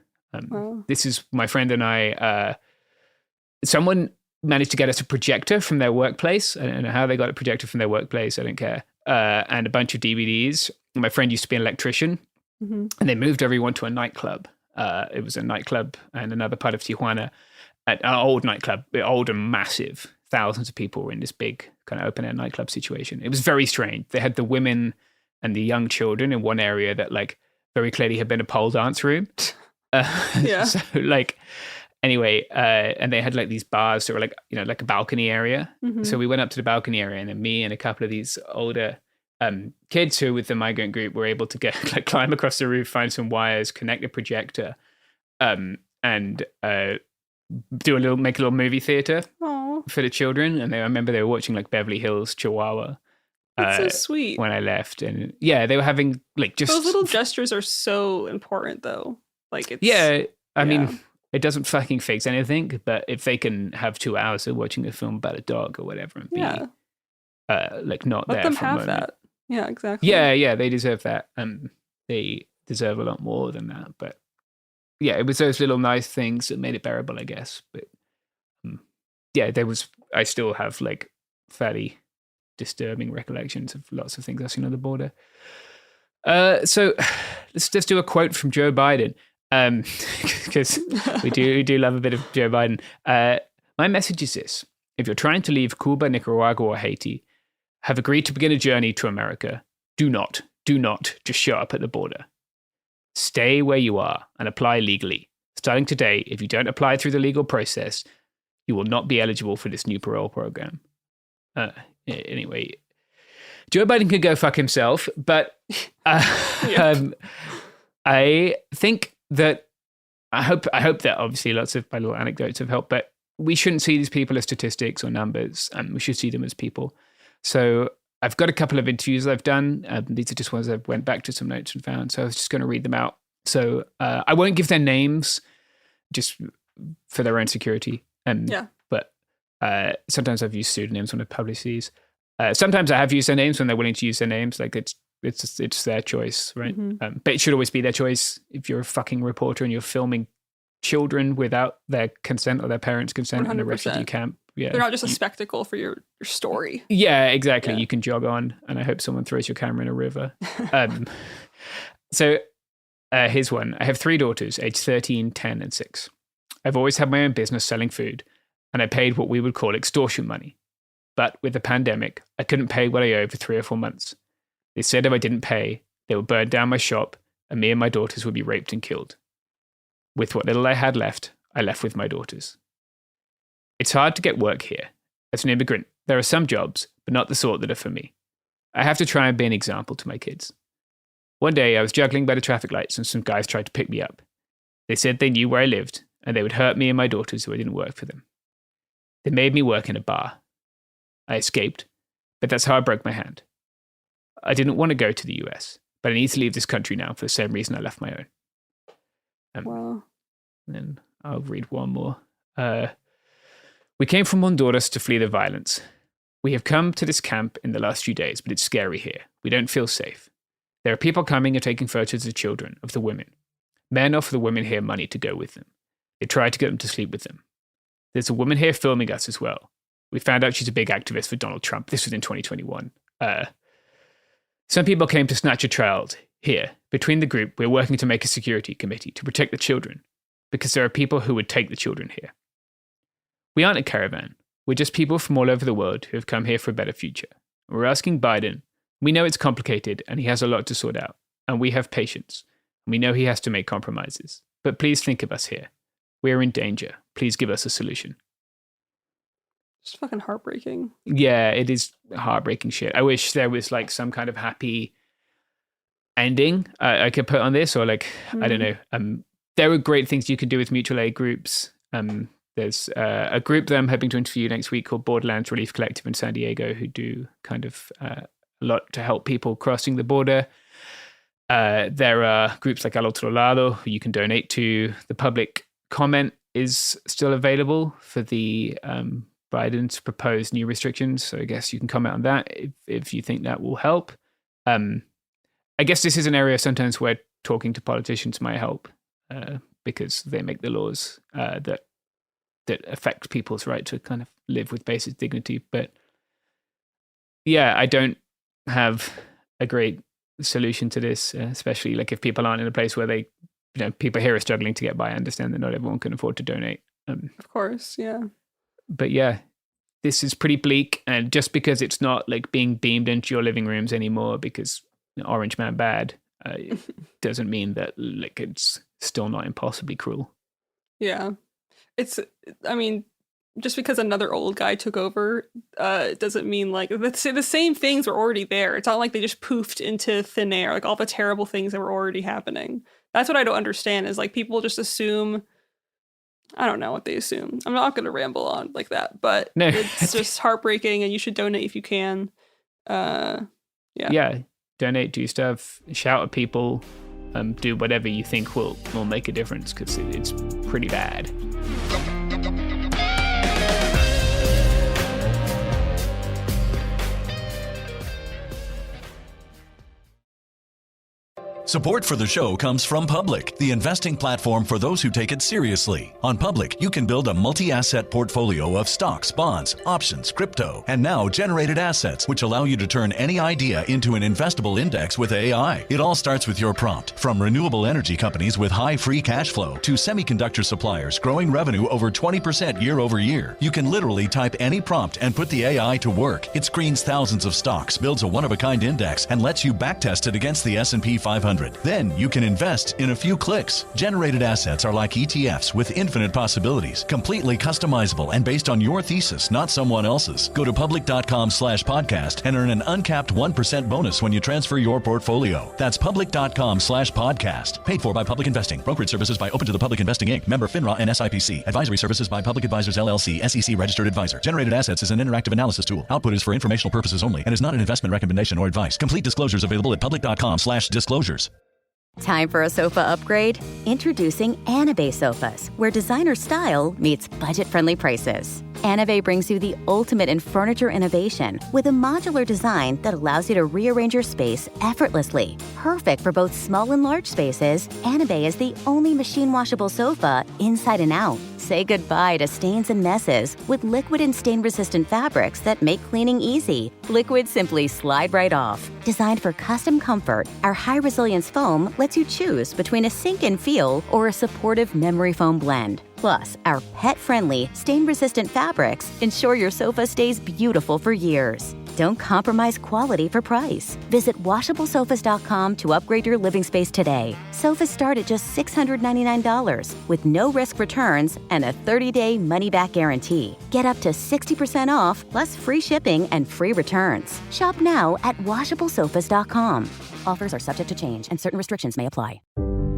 Speaker 7: This is my friend and I. Someone managed to get us a projector from their workplace. I don't know how they got a projector from their workplace. I don't care. And a bunch of DVDs. My friend used to be an electrician, and they moved everyone to a nightclub. It was a nightclub in another part of Tijuana, an old nightclub, old and massive. Thousands of people were in this big kind of open air nightclub situation. It was very strange. They had the women and the young children in one area that like very clearly had been a pole dance room. So like, anyway, and they had like these bars that were like, you know, like a balcony area. So we went up to the balcony area, and then me and a couple of these older kids who were with the migrant group were able to get like climb across the roof, find some wires, connect a projector, and make a little movie theater for the children. And I remember they were watching like Beverly Hills, Chihuahua.
Speaker 11: That's so sweet.
Speaker 7: When I left, and yeah, they were having like just
Speaker 11: those little gestures are so important, though. Like it's
Speaker 7: I mean, it doesn't fucking fix anything, but if they can have 2 hours of watching a film about a dog or whatever and be like not
Speaker 11: let
Speaker 7: there
Speaker 11: them
Speaker 7: for a
Speaker 11: have
Speaker 7: moment.
Speaker 11: that. Yeah, exactly.
Speaker 7: Yeah, they deserve that. They deserve a lot more than that. But yeah, it was those little nice things that made it bearable, I guess. But yeah, I still have like fairly disturbing recollections of lots of things I've seen on the border. So let's just do a quote from Joe Biden. Because we do love a bit of Joe Biden. My message is this: if you're trying to leave Cuba, Nicaragua, or Haiti, have agreed to begin a journey to America, do not just show up at the border. Stay where you are and apply legally. Starting today, if you don't apply through the legal process, you will not be eligible for this new parole program. Anyway, Joe Biden could go fuck himself, but I think that I hope that obviously lots of my little anecdotes have helped, but we shouldn't see these people as statistics or numbers, and we should see them as people. So I've got a couple of interviews I've done. These are just ones I went back to some notes and found. So I was just going to read them out. So I won't give their names just for their own security. But sometimes I've used pseudonyms when I've published these. Sometimes I have used their names when they're willing to use their names. Like it's their choice, right? But it should always be their choice. If you're a fucking reporter and you're filming children without their consent or their parents' consent 100%. In a refugee camp,
Speaker 11: they're not just a spectacle for your story.
Speaker 7: Yeah, exactly. You can jog on, and I hope someone throws your camera in a river. So here's one. I have 3 daughters, aged 13, 10, and 6. I've always had my own business selling food, and I paid what we would call extortion money. But with the pandemic, I couldn't pay what I owed for 3 or 4 months. They said if I didn't pay, they would burn down my shop, and me and my daughters would be raped and killed. With what little I had left, I left with my daughters. It's hard to get work here. As an immigrant, there are some jobs, but not the sort that are for me. I have to try and be an example to my kids. One day, I was juggling by the traffic lights, and some guys tried to pick me up. They said they knew where I lived, and they would hurt me and my daughters if I didn't work for them. They made me work in a bar. I escaped, but that's how I broke my hand. I didn't want to go to the US, but I need to leave this country now for the same reason I left my own.
Speaker 11: Wow.
Speaker 7: And then I'll read one more. We came from Honduras to flee the violence. We have come to this camp in the last few days, but it's scary here. We don't feel safe. There are people coming and taking photos of the children, of the women. Men offer the women here money to go with them. They try to get them to sleep with them. There's a woman here filming us as well. We found out she's a big activist for Donald Trump. This was in 2021. Some people came to snatch a child. Here, between the group, we're working to make a security committee to protect the children, because there are people who would take the children here. We aren't a caravan. We're just people from all over the world who have come here for a better future. We're asking Biden. We know it's complicated and he has a lot to sort out, and we have patience. We know he has to make compromises. But please think of us here. We're in danger. Please give us a solution.
Speaker 11: It's fucking heartbreaking.
Speaker 7: Yeah, it is heartbreaking shit. I wish there was like some kind of happy ending I could put on this, or like, I don't know. There are great things you can do with mutual aid groups. There's a group that I'm hoping to interview next week called Borderlands Relief Collective in San Diego, who do kind of a lot to help people crossing the border. There are groups like Al Otro Lado who you can donate to. The public comment is still available for the Biden's proposed new restrictions. So I guess you can comment on that if you think that will help. I guess this is an area sometimes where talking to politicians might help because they make the laws that affect people's right to kind of live with basic dignity. But yeah, I don't have a great solution to this, especially like if people aren't in a place where they, people here are struggling to get by. I understand that not everyone can afford to donate.
Speaker 11: Of course, yeah.
Speaker 7: But yeah, this is pretty bleak. And just because it's not like being beamed into your living rooms anymore because Orange Man bad, doesn't mean that like it's still not impossibly cruel.
Speaker 11: Yeah. Just because another old guy took over, doesn't mean like the same things were already there. It's not like they just poofed into thin air, like all the terrible things that were already happening. That's what I don't understand is like people just assume, I don't know what they assume. I'm not going to ramble on like that, but no. It's just heartbreaking and you should donate if you can. Yeah.
Speaker 7: Donate, do stuff, shout at people, do whatever you think will make a difference because it's pretty bad.
Speaker 3: Support for the show comes from Public, the investing platform for those who take it seriously. On Public, you can build a multi-asset portfolio of stocks, bonds, options, crypto, and now generated assets, which allow you to turn any idea into an investable index with AI. It all starts with your prompt. From renewable energy companies with high free cash flow to semiconductor suppliers growing revenue over 20% year over year, you can literally type any prompt and put the AI to work. It screens thousands of stocks, builds a one-of-a-kind index, and lets you backtest it against the S&P 500. Then you can invest in a few clicks. Generated assets are like ETFs with infinite possibilities, completely customizable and based on your thesis, not someone else's. Go to public.com/podcast and earn an uncapped 1% bonus when you transfer your portfolio. That's public.com/podcast. Paid for by Public Investing. Brokerage services by Open to the Public Investing Inc. Member FINRA and SIPC. Advisory services by Public Advisors LLC, SEC registered advisor. Generated assets is an interactive analysis tool. Output is for informational purposes only and is not an investment recommendation or advice. Complete disclosures available at public.com/disclosures.
Speaker 4: Time for a sofa upgrade? Introducing Anabay Sofas, where designer style meets budget-friendly prices. Anabay brings you the ultimate in furniture innovation with a modular design that allows you to rearrange your space effortlessly. Perfect for both small and large spaces, Anabay is the only machine-washable sofa inside and out. Say goodbye to stains and messes with liquid and stain-resistant fabrics that make cleaning easy. Liquids simply slide right off. Designed for custom comfort, our high-resilience foam lets you choose between a sink-in feel or a supportive memory foam blend. Plus, our pet-friendly, stain-resistant fabrics ensure your sofa stays beautiful for years. Don't compromise quality for price. Visit washablesofas.com to upgrade your living space today. Sofas start at just $699 with no risk returns and a 30-day money-back guarantee. Get up to 60% off plus free shipping and free returns. Shop now at washablesofas.com. Offers are subject to change and certain restrictions may apply.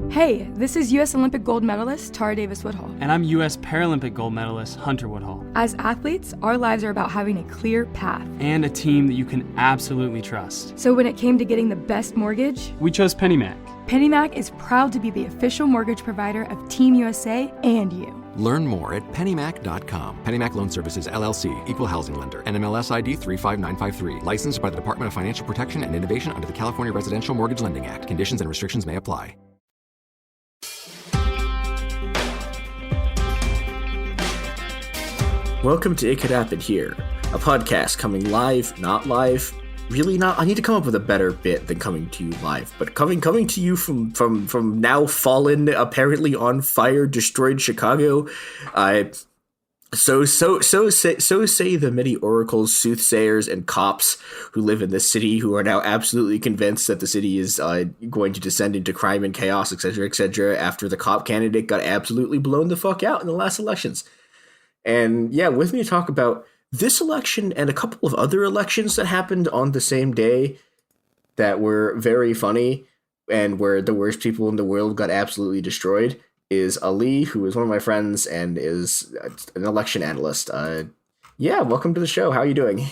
Speaker 8: Hey, this is U.S. Olympic gold medalist Tara Davis Woodhull.
Speaker 9: And I'm U.S. Paralympic gold medalist Hunter Woodhull.
Speaker 8: As athletes, our lives are about having a clear path.
Speaker 9: And a team that you can absolutely trust.
Speaker 8: So when it came to getting the best mortgage,
Speaker 9: we chose PennyMac.
Speaker 8: PennyMac is proud to be the official mortgage provider of Team USA and you.
Speaker 10: Learn more at pennymac.com. PennyMac Loan Services, LLC, Equal Housing Lender, NMLS ID 35953. Licensed by the Department of Financial Protection and Innovation under the California Residential Mortgage Lending Act. Conditions and restrictions may apply.
Speaker 12: Welcome to It Could Happen Here, a podcast coming live, not live, really not. I need to come up with a better bit than coming to you live, but coming to you from now fallen, apparently on fire, destroyed Chicago. So say the many oracles, soothsayers, and cops who live in this city, who are now absolutely convinced that the city is going to descend into crime and chaos, etc., after the cop candidate got absolutely blown the fuck out in the last elections. And yeah, with me to talk about this election and a couple of other elections that happened on the same day that were very funny and where the worst people in the world got absolutely destroyed is Ali, who is one of my friends and is an election analyst. Yeah, welcome to the show. How are you doing?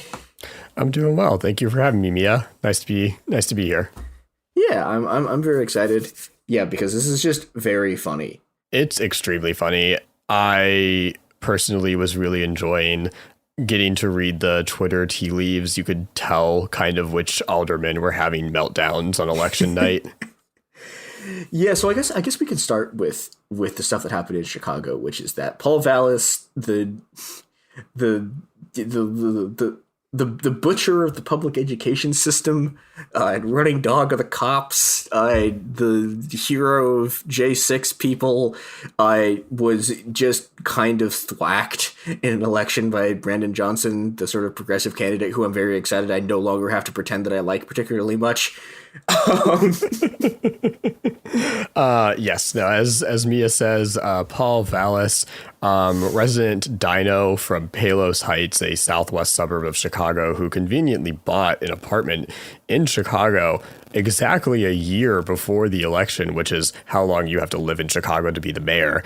Speaker 13: I'm doing well. Thank you for having me, Mia. Nice to be here.
Speaker 12: Yeah, I'm very excited. Yeah, because this is just very funny.
Speaker 13: It's extremely funny. I personally was really enjoying getting to read the Twitter tea leaves. You could tell kind of which aldermen were having meltdowns on election night.
Speaker 12: Yeah, so I guess we can start with the stuff that happened in Chicago, which is that Paul Vallas, the butcher of the public education system, and running dog of the cops, the hero of J6 people, was just kind of thwacked in an election by Brandon Johnson, the sort of progressive candidate who I'm very excited I no longer have to pretend that I like particularly much.
Speaker 13: Yes, no, as Mia says, Paul Vallas, resident dino from Palos Heights, a southwest suburb of Chicago, who conveniently bought an apartment in Chicago exactly a year before the election, which is how long you have to live in Chicago to be the mayor,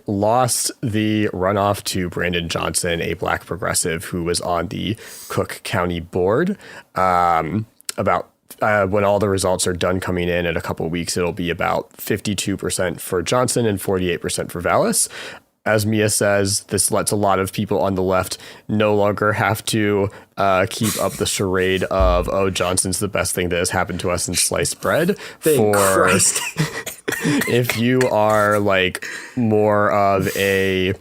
Speaker 13: lost the runoff to Brandon Johnson, a black progressive who was on the Cook County board. When all the results are done coming in a couple of weeks, it'll be about 52% for Johnson and 48% for Vallas. As Mia says, this lets a lot of people on the left no longer have to keep up the charade of, oh, Johnson's the best thing that has happened to us since sliced bread.
Speaker 12: Thank Christ.
Speaker 13: If you are like more of a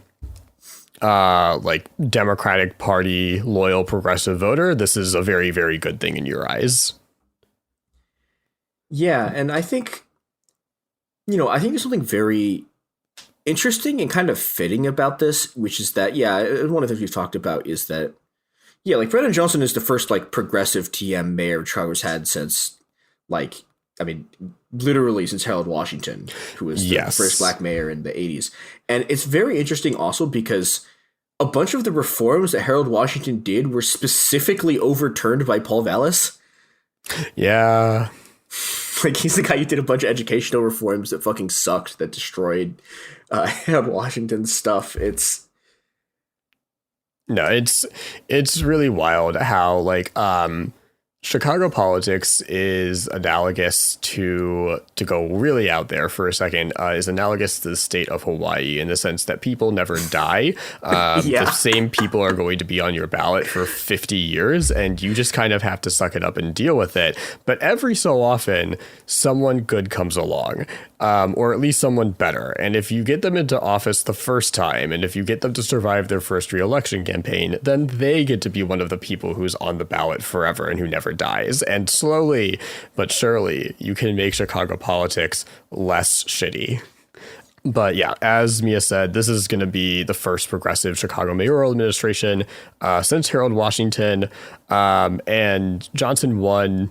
Speaker 13: like Democratic Party loyal progressive voter, this is a very, very good thing in your eyes.
Speaker 12: Yeah, and I think there's something very interesting and kind of fitting about this, which is that, one of the things we've talked about is that, like Brandon Johnson is the first like progressive TM mayor Chicago's had since literally since Harold Washington, who was the first black mayor in the 80s. And it's very interesting also because a bunch of the reforms that Harold Washington did were specifically overturned by Paul Vallas.
Speaker 13: Yeah.
Speaker 12: Like, he's the guy who did a bunch of educational reforms that fucking sucked, that destroyed Harold Washington's stuff. It's really wild how, like, Chicago politics is analogous to go really out there for a second, is analogous to the state of Hawaii in the sense that people never die. The same people are going to be on your ballot for 50 years, and you just kind of have to suck it up and deal with it. But every so often, someone good comes along, or at least someone better. And if you get them into office the first time, and if you get them to survive their first re-election campaign, then they get to be one of the people who's on the ballot forever and who never dies. And slowly but surely you can make Chicago politics less shitty. But yeah, as Mia said, this is going to be the first progressive Chicago mayoral administration since Harold Washington, and Johnson won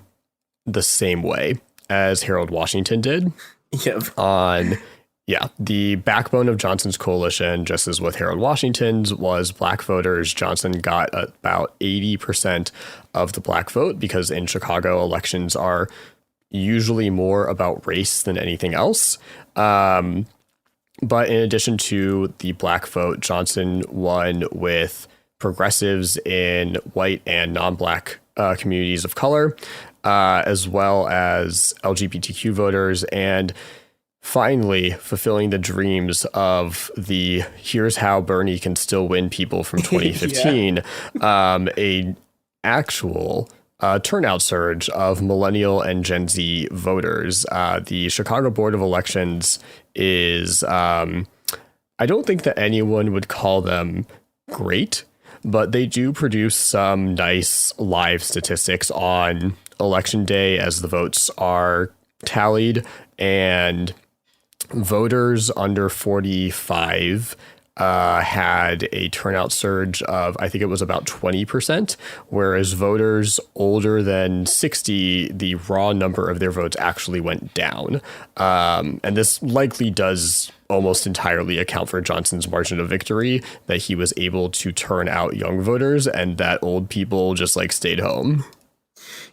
Speaker 12: the same way as Harold Washington did. The backbone of Johnson's coalition, just as with Harold Washington's, was black voters. Johnson got about 80% of the black vote because in Chicago, elections are usually more about race than anything else. But in addition to the black vote, Johnson won with progressives in white and non-black communities of color, as well as LGBTQ voters, and finally fulfilling the dreams of the here's how Bernie can still win people from 2015, a actual turnout surge of millennial and Gen Z voters. The Chicago Board of Elections is, I don't think that anyone would call them great, but they do produce some nice live statistics on election day as the votes are tallied, and voters under 45 had a turnout surge of, I think it was about 20%, whereas voters older than 60, the raw number of their votes actually went down. And this likely does almost entirely account for Johnson's margin of victory, that he was able to turn out young voters and that old people just like stayed home.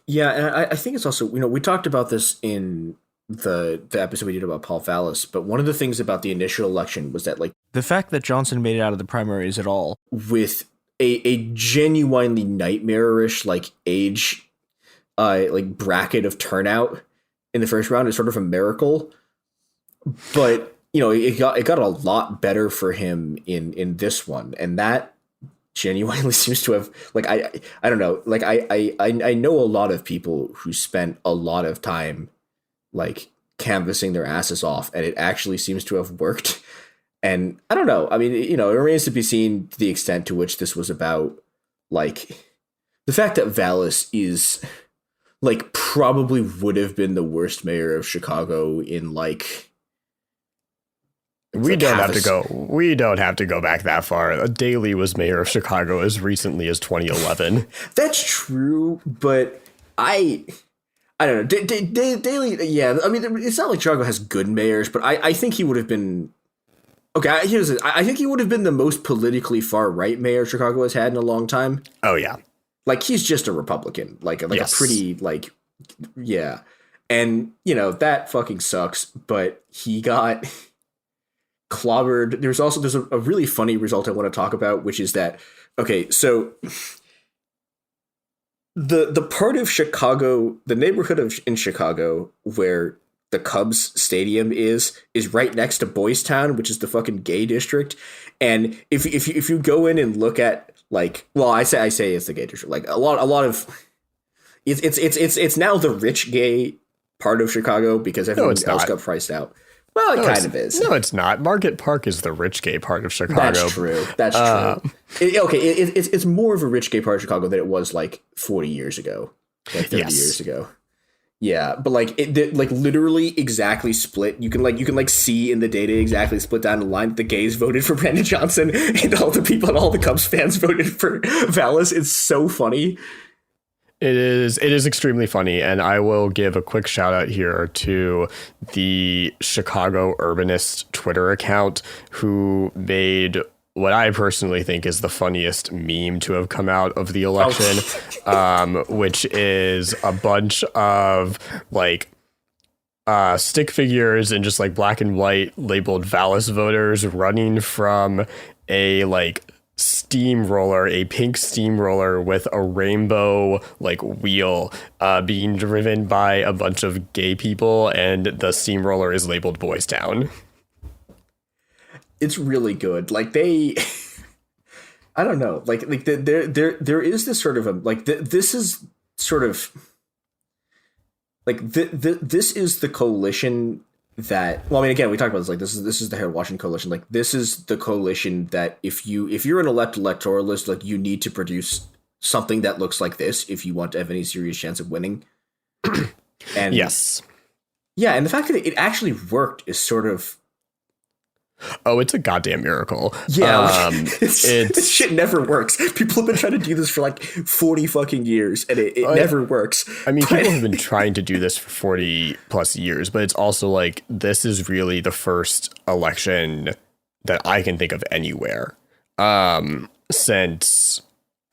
Speaker 12: Yeah, and I think it's also, we talked about this in the episode we did about Paul Vallas, but one of the things about the initial election was that, like,
Speaker 14: the fact that Johnson made it out of the primaries at all
Speaker 12: with a genuinely nightmarish like age bracket of turnout in the first round is sort of a miracle. But it got a lot better for him in this one, and that genuinely seems to have, like, I don't know, like I know a lot of people who spent a lot of time like canvassing their asses off, and it actually seems to have worked. And I don't know, I mean, it remains to be seen the extent to which this was about, like, the fact that Vallas is, like, probably would have been the worst mayor of Chicago in, like,
Speaker 13: we don't have to go back that far. Daley was mayor of Chicago as recently as 2011.
Speaker 12: That's true, but I don't know. Daley, yeah. I mean, it's not like Chicago has good mayors, but I think he would have been. Okay, I think he would have been the most politically far right mayor Chicago has had in a long time.
Speaker 13: Oh yeah,
Speaker 12: like he's just a Republican, like
Speaker 13: yes.
Speaker 12: a pretty like, yeah, and that fucking sucks. But he got clobbered. There's a really funny result I want to talk about, which is that, okay, so the part of Chicago, the neighborhood in Chicago where the Cubs stadium is right next to Boys Town, which is the fucking gay district. And if you go in and look at, like, well, I say it's the gay district, like a lot of it's now the rich gay part of Chicago because everyone else got priced out. Well, it kind of is.
Speaker 13: No, it's not. Market Park is the rich gay part of Chicago.
Speaker 12: That's true. It's more of a rich gay part of Chicago than it was like 40 years ago, like 30 years ago. Yeah, but like like literally exactly split. You can see in the data exactly split down the line. The gays voted for Brandon Johnson, and all the people and all the Cubs fans voted for Vallas. It's so funny.
Speaker 13: It is extremely funny, and I will give a quick shout out here to the Chicago Urbanist Twitter account, who made what I personally think is the funniest meme to have come out of the election, which is a bunch of like stick figures and just like black and white labeled Vallas voters running from a like steamroller, a pink steamroller with a rainbow like wheel being driven by a bunch of gay people, and the steamroller is labeled Boys Town.
Speaker 12: It's really good. Like they I don't know, like there is this sort of a like this is sort of like this is the coalition that, well, I mean, again, we talked about this, like this is the Harold Washington coalition. Like this is the coalition that if you're an electoralist, like you need to produce something that looks like this if you want to have any serious chance of winning. And
Speaker 13: yes,
Speaker 12: yeah, and the fact that it actually worked is sort of,
Speaker 13: oh, it's a goddamn miracle.
Speaker 12: Yeah, this shit never works. People have been trying to do this for like 40 fucking years, and it never works.
Speaker 13: I mean, people have been trying to do this for 40 plus years, but it's also like, this is really the first election that I can think of anywhere since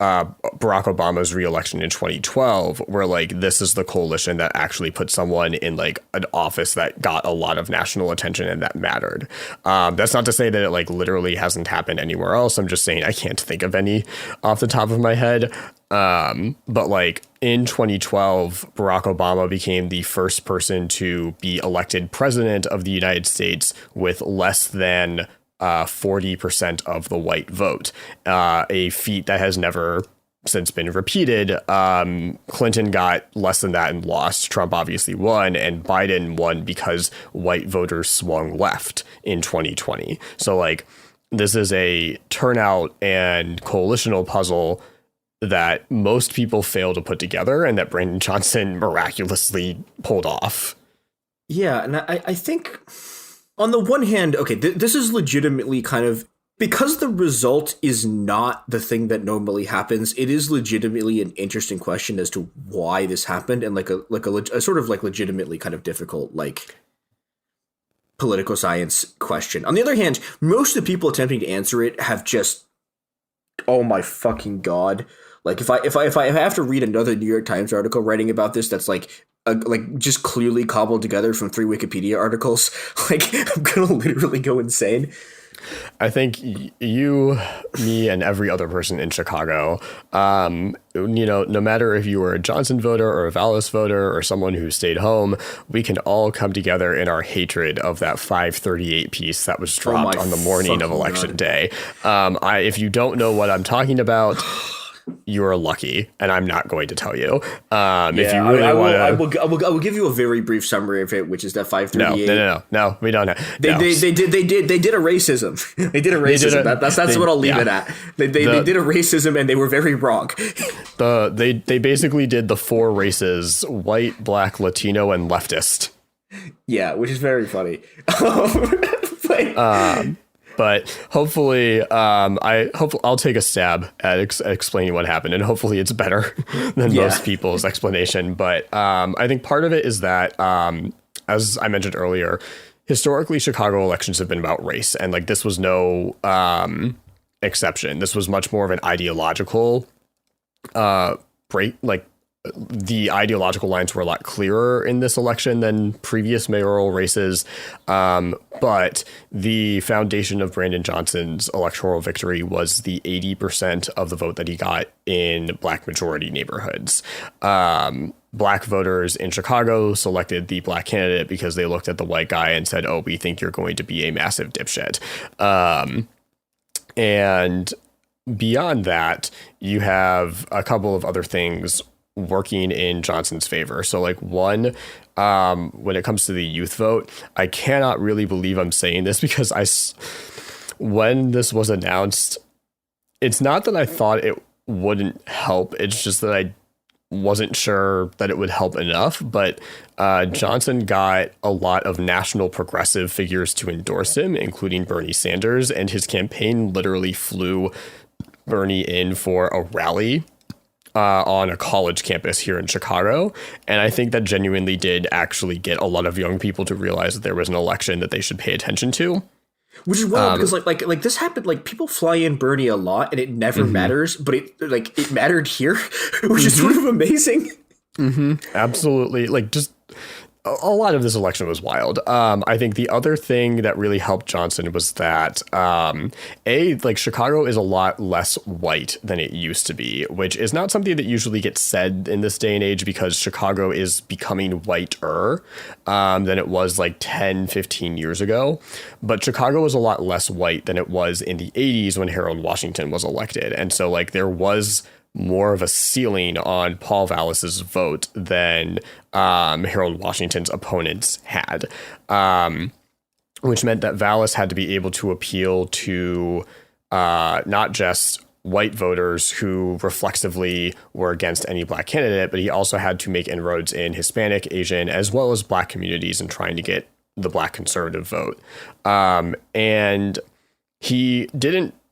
Speaker 13: Barack Obama's re-election in 2012, where like this is the coalition that actually put someone in like an office that got a lot of national attention and that mattered. That's not to say that it like literally hasn't happened anywhere else. I'm just saying I can't think of any off the top of my head. But like in 2012, Barack Obama became the first person to be elected president of the United States with less than 40% of the white vote, a feat that has never since been repeated. Clinton got less than that and lost. Trump obviously won, and Biden won because white voters swung left in 2020. So like, this is a turnout and coalitional puzzle that most people fail to put together, and that Brandon Johnson miraculously pulled off.
Speaker 12: Yeah, and I think, on the one hand, okay, this is legitimately kind of, because the result is not the thing that normally happens, it is legitimately an interesting question as to why this happened, and like a sort of like legitimately kind of difficult like political science question. On the other hand, most of the people attempting to answer it have just, oh my fucking god. Like if I have to read another New York Times article writing about this, that's like like just clearly cobbled together from 3 Wikipedia articles. Like, I'm gonna literally go insane.
Speaker 13: I think you, me, and every other person in Chicago, no matter if you were a Johnson voter or a Vallas voter or someone who stayed home, we can all come together in our hatred of that 538 piece that was dropped on the morning of Election Day. If you don't know what I'm talking about, you're lucky, and I'm not going to tell you. If you really want to,
Speaker 12: I will give you a very brief summary of it, which is that 538.
Speaker 13: No, we don't have.
Speaker 12: They did a racism. They did a racism. That's what I'll leave it at. They did a racism, and they were very wrong.
Speaker 13: They basically did the 4 races: white, black, Latino, and leftist.
Speaker 12: Yeah, which is very funny.
Speaker 13: But hopefully, I'll take a stab at explaining what happened, and hopefully it's better than most people's explanation. But I think part of it is that, as I mentioned earlier, historically Chicago elections have been about race, and like this was no exception. This was much more of an ideological break. Like, the ideological lines were a lot clearer in this election than previous mayoral races. But the foundation of Brandon Johnson's electoral victory was the 80% of the vote that he got in black majority neighborhoods. Black voters in Chicago selected the black candidate because they looked at the white guy and said, "Oh, we think you're going to be a massive dipshit." And beyond that, you have a couple of other things working in Johnson's favor. So like one, when it comes to the youth vote, I cannot really believe I'm saying this because when this was announced, it's not that I thought it wouldn't help. It's just that I wasn't sure that it would help enough. But Johnson got a lot of national progressive figures to endorse him, including Bernie Sanders, and his campaign literally flew Bernie in for a rally on a college campus here in Chicago. And I think that genuinely did actually get a lot of young people to realize that there was an election that they should pay attention to.
Speaker 12: Which is wild because like this happened, like people fly in Bernie a lot and it never matters, but it mattered here, which is sort of amazing.
Speaker 13: Absolutely. Like just a lot of this election was wild. I think the other thing that really helped Johnson was that, Chicago is a lot less white than it used to be, which is not something that usually gets said in this day and age because Chicago is becoming whiter than it was like 10, 15 years ago. But Chicago was a lot less white than it was in the 80s when Harold Washington was elected. And so like there was more of a ceiling on Paul Vallas's vote than Harold Washington's opponents had, which meant that Vallas had to be able to appeal to not just white voters who reflexively were against any black candidate, but he also had to make inroads in Hispanic, Asian, as well as black communities in trying to get the black conservative vote. And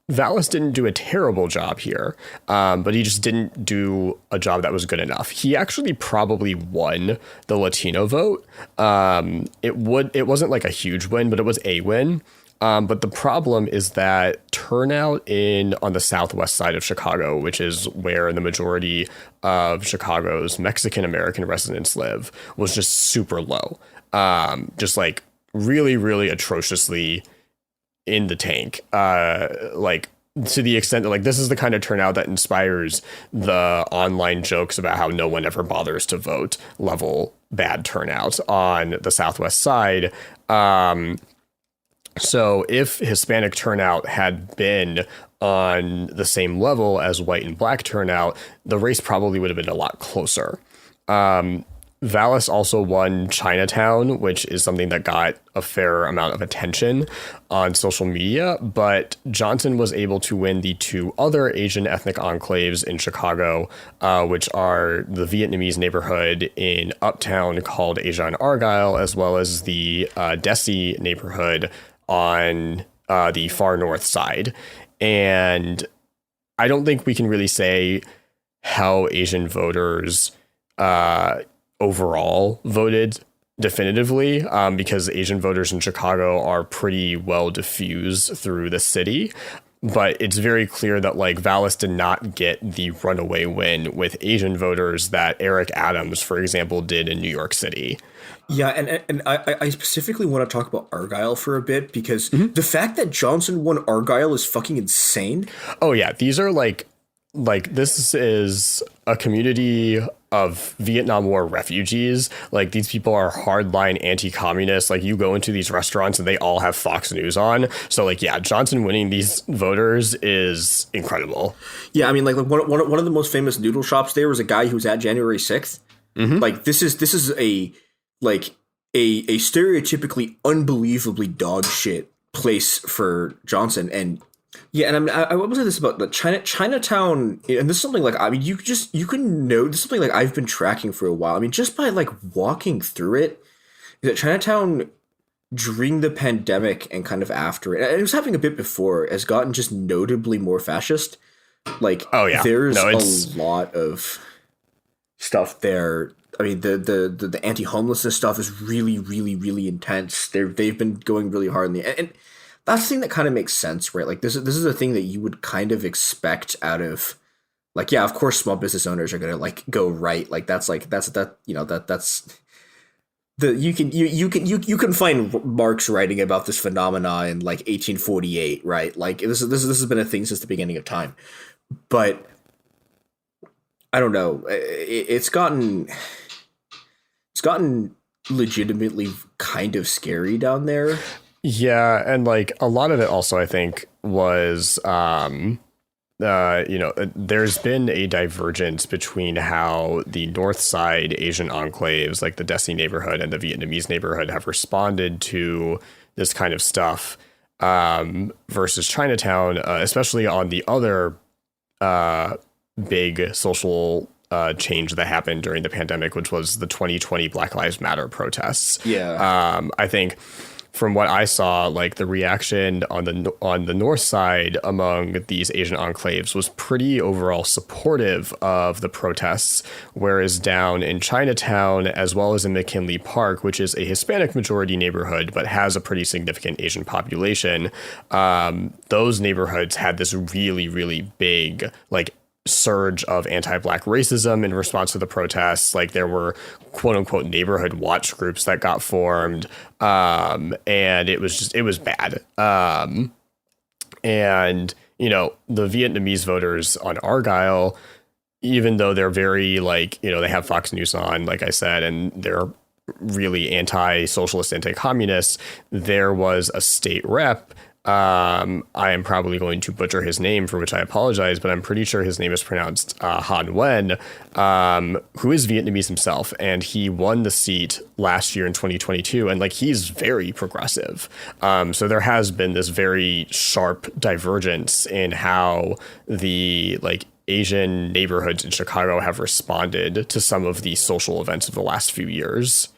Speaker 13: Vallas didn't do a terrible job here, but he just didn't do a job that was good enough. He actually probably won the Latino vote. It wasn't like a huge win, but it was a win. But the problem is that turnout on the southwest side of Chicago, which is where the majority of Chicago's Mexican American residents live, was just super low. Just like really, really atrociously in the tank, to the extent that like this is the kind of turnout that inspires the online jokes about how no one ever bothers to vote level bad turnout on the southwest side. So if Hispanic turnout had been on the same level as white and black turnout, the race probably would have been a lot closer. Vallas also won Chinatown, which is something that got a fair amount of attention on social media, but Johnson was able to win the 2 other Asian ethnic enclaves in Chicago, which are the Vietnamese neighborhood in Uptown called Asia and Argyle, as well as the Desi neighborhood on the far north side. And I don't think we can really say how Asian voters overall voted definitively, because Asian voters in Chicago are pretty well diffused through the city. But it's very clear that like Vallas did not get the runaway win with Asian voters that Eric Adams, for example, did in New York City.
Speaker 12: Yeah, and I specifically want to talk about Argyle for a bit because the fact that Johnson won Argyle is fucking insane.
Speaker 13: Oh yeah, these are like this is a community of Vietnam War refugees. Like these people are hardline anti-communist. Like you go into these restaurants and they all have Fox News on. So like, yeah, Johnson winning these voters is incredible.
Speaker 12: Yeah, I mean, like one of the most famous noodle shops there was a guy who was at January 6th. Like this is a stereotypically unbelievably dog shit place for Johnson. And yeah, and I was saying this about the Chinatown, and this is something like, I mean, you can know this is something like I've been tracking for a while. I mean, just by like walking through it, that Chinatown during the pandemic and kind of after it, and it was happening a bit before, has gotten just notably more fascist. Like, there's a lot of stuff there. I mean, the anti-homelessness stuff is really, really, really intense. They've been going really hard and that's the thing that kind of makes sense, right? Like this is a thing that you would kind of expect out of, like, yeah, of course, small business owners are gonna like go right. Like that's you can find Marx writing about this phenomena in like 1848, right? Like this has been a thing since the beginning of time, but I don't know. It's gotten legitimately kind of scary down there.
Speaker 13: Yeah, and like a lot of it also, I think, was there's been a divergence between how the North Side Asian enclaves, like the Desi neighborhood and the Vietnamese neighborhood, have responded to this kind of stuff versus Chinatown, especially on the other big social change that happened during the pandemic, which was the 2020 Black Lives Matter protests.
Speaker 12: Yeah.
Speaker 13: I think from what I saw, like the reaction on the North Side among these Asian enclaves was pretty overall supportive of the protests, whereas down in Chinatown, as well as in McKinley Park, which is a Hispanic majority neighborhood but has a pretty significant Asian population, those neighborhoods had this really, really big like surge of anti-Black racism in response to the protests. Like there were quote unquote neighborhood watch groups that got formed, and it was bad. And the Vietnamese voters on Argyle, even though they're very like, they have Fox News on, like I said, and they're really anti-socialist, anti-communist, there was a state rep. I am probably going to butcher his name, for which I apologize, but I'm pretty sure his name is pronounced Han Nguyen, who is Vietnamese himself, and he won the seat last year in 2022, and like he's very progressive. So there has been this very sharp divergence in how the like Asian neighborhoods in Chicago have responded to some of the social events of the last few years.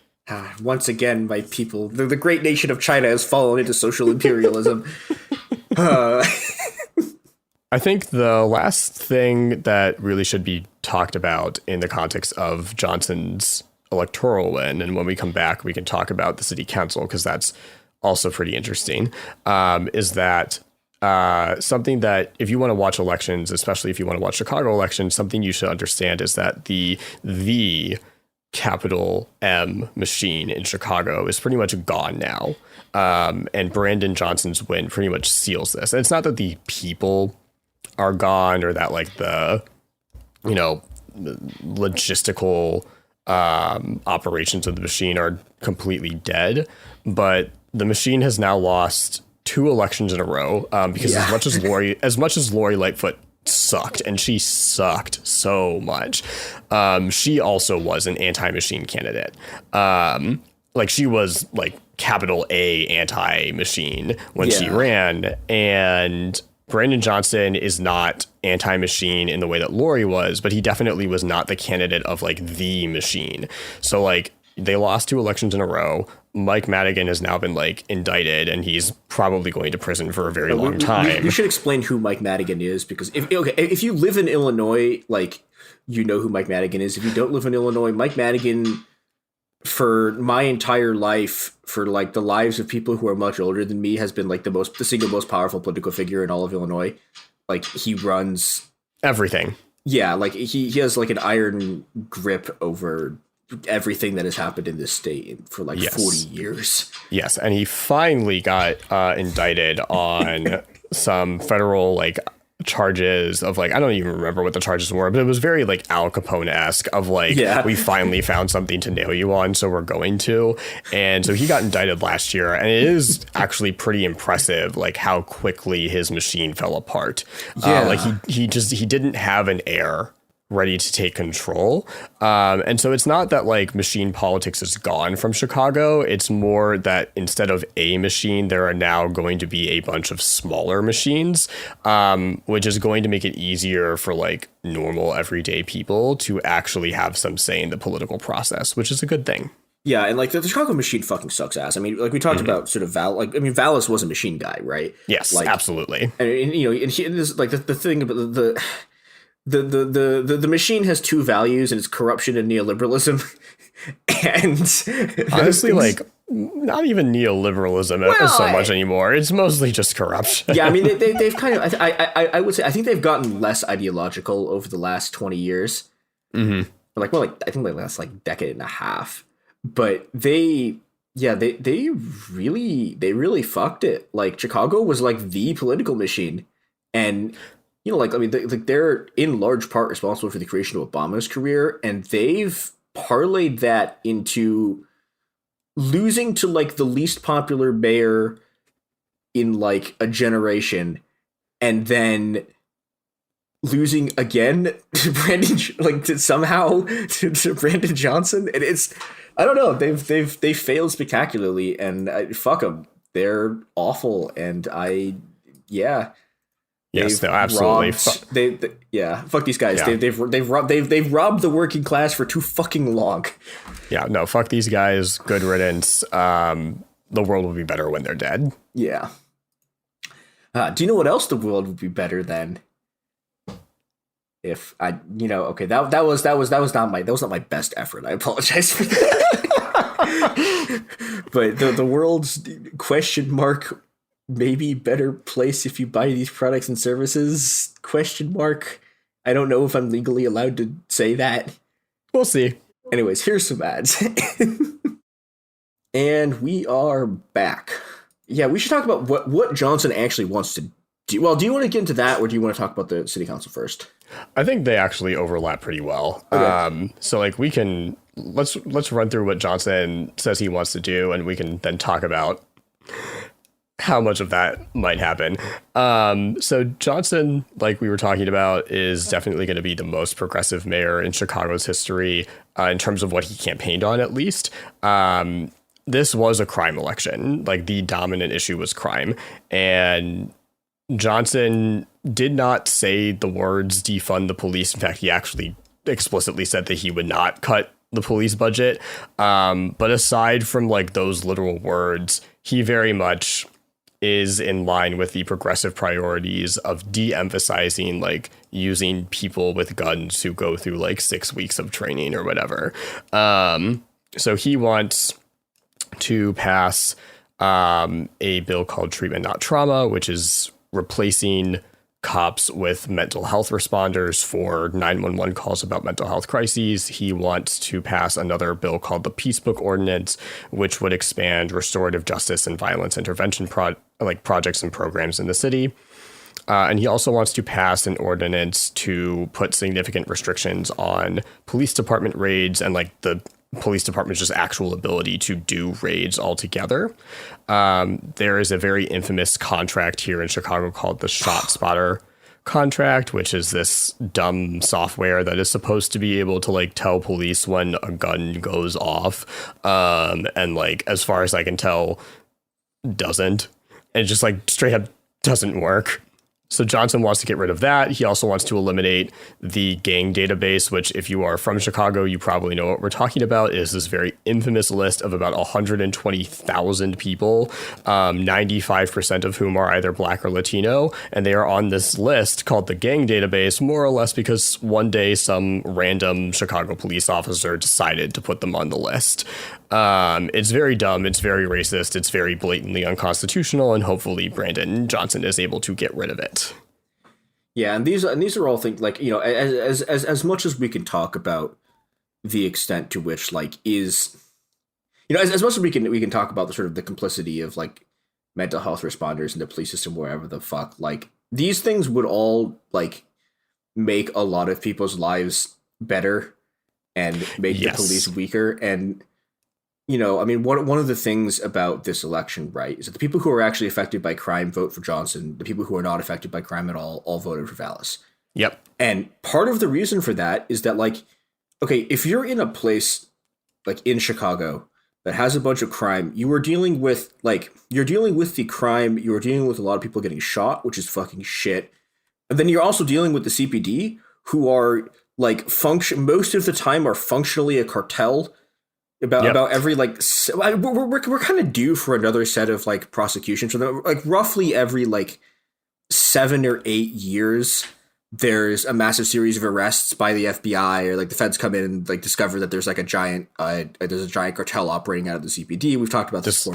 Speaker 12: Once again, my people, the great nation of China has fallen into social imperialism.
Speaker 13: I think the last thing that really should be talked about in the context of Johnson's electoral win, and when we come back, we can talk about the city council, because that's also pretty interesting, is that something that if you want to watch elections, especially if you want to watch Chicago elections, something you should understand is that the capital M machine in Chicago is pretty much gone now. And Brandon Johnson's win pretty much seals this. And it's not that the people are gone or that like the logistical operations of the machine are completely dead, but the machine has now lost 2 elections in a row because as much as Lori Lightfoot sucked, and she sucked so much, she also was an anti-machine candidate. Like she was like capital A anti-machine when she ran, and Brandon Johnson is not anti-machine in the way that Lori was, but he definitely was not the candidate of like the machine. So like they lost 2 elections in a row. Mike Madigan has now been like indicted, and he's probably going to prison for a very long time.
Speaker 12: We should explain who Mike Madigan is, because if you live in Illinois, like, you know who Mike Madigan is. If you don't live in Illinois, Mike Madigan for my entire life, for like the lives of people who are much older than me, has been like the single most powerful political figure in all of Illinois. Like he runs
Speaker 13: everything.
Speaker 12: Yeah, like he has like an iron grip over everything that has happened in this state for like 40 years.
Speaker 13: Yes, and he finally got indicted on some federal like charges of like, I don't even remember what the charges were, but it was very like Al Capone-esque of like, we finally found something to nail you on, so we're going to. And so he got indicted last year, and it is actually pretty impressive like how quickly his machine fell apart. Like he didn't have an heir ready to take control. And so it's not that like machine politics is gone from Chicago. It's more that instead of a machine, there are now going to be a bunch of smaller machines, which is going to make it easier for like normal everyday people to actually have some say in the political process, which is a good thing.
Speaker 12: Yeah, and like the Chicago machine fucking sucks ass. I mean, like we talked about sort of Vallis was a machine guy, right?
Speaker 13: Yes,
Speaker 12: like,
Speaker 13: absolutely.
Speaker 12: And you know, and he is like the thing about the machine has two values, and it's corruption and neoliberalism. And
Speaker 13: honestly, like not even neoliberalism so much anymore. It's mostly just corruption.
Speaker 12: Yeah, I mean they've kind of I would say I think they've gotten less ideological over the last 20 years.
Speaker 13: Mm-hmm.
Speaker 12: I think the last like decade and a half. But they really fucked it. Like Chicago was like the political machine, and you know, like I mean, they're in large part responsible for the creation of Obama's career, and they've parlayed that into losing to like the least popular mayor in like a generation, and then losing again to Brandon, like to Brandon Johnson, and it's, I don't know, they've failed spectacularly, and fuck them, they're awful, and
Speaker 13: yes, they're absolutely
Speaker 12: fuck these guys. Yeah. They've robbed the working class for too fucking long.
Speaker 13: Yeah, no, fuck these guys. Good riddance. The world will be better when they're dead.
Speaker 12: Yeah. Do you know what else the world would be better than? If I, you know, okay, that was not my best effort. I apologize for that. But the world's question mark, maybe better place if you buy these products and services, question mark. I don't know if I'm legally allowed to say that.
Speaker 13: We'll see.
Speaker 12: Anyways, here's some ads. And we are back. Yeah, we should talk about what Johnson actually wants to do. Well, do you want to get into that, or do you want to talk about the city council first?
Speaker 13: I think they actually overlap pretty well. Okay. So like we can let's run through what Johnson says he wants to do, and we can then talk about how much of that might happen. So Johnson, like we were talking about, is definitely going to be the most progressive mayor in Chicago's history in terms of what he campaigned on, at least. This was a crime election. Like the dominant issue was crime. And Johnson did not say the words defund the police. In fact, he actually explicitly said that he would not cut the police budget. But aside from like those literal words, he very much is in line with the progressive priorities of de-emphasizing like using people with guns who go through like 6 weeks of training or whatever. So he wants to pass a bill called Treatment Not Trauma, which is replacing cops with mental health responders for 911 calls about mental health crises. He wants to pass another bill called the Peace Book Ordinance, which would expand restorative justice and violence intervention projects and programs in the city. And he also wants to pass an ordinance to put significant restrictions on police department raids and like the police department's just actual ability to do raids altogether. There is a very infamous contract here in Chicago called the ShotSpotter contract, which is this dumb software that is supposed to be able to like tell police when a gun goes off. And like, as far as I can tell, doesn't. It just like straight up doesn't work. So Johnson wants to get rid of that. He also wants to eliminate the gang database, which if you are from Chicago, you probably know what we're talking about. It is this very infamous list of about 120,000 people, 95% of whom are either Black or Latino. And they are on this list called the gang database, more or less because one day some random Chicago police officer decided to put them on the list. It's very dumb. It's very racist. It's very blatantly unconstitutional. And hopefully Brandon Johnson is able to get rid of it.
Speaker 12: Yeah, and these are all things like, as much as we can talk about the extent to which as much as we can talk about the sort of the complicity of like mental health responders in the police system, wherever the fuck, like these things would all like make a lot of people's lives better and make the police weaker. And one of the things about this election, right, is that the people who are actually affected by crime vote for Johnson. The people who are not affected by crime at all voted for Vallas.
Speaker 13: Yep.
Speaker 12: And part of the reason for that is that, like, okay, if you're in a place like in Chicago that has a bunch of crime, you're dealing with the crime, you're dealing with a lot of people getting shot, which is fucking shit. And then you're also dealing with the CPD, who are like most of the time are functionally a cartel. About every we're kind of due for another set of like prosecutions. So like roughly every like 7 or 8 years, there's a massive series of arrests by the FBI, or like the feds come in and like discover that there's like a giant cartel operating out of the CPD. We've talked about this before.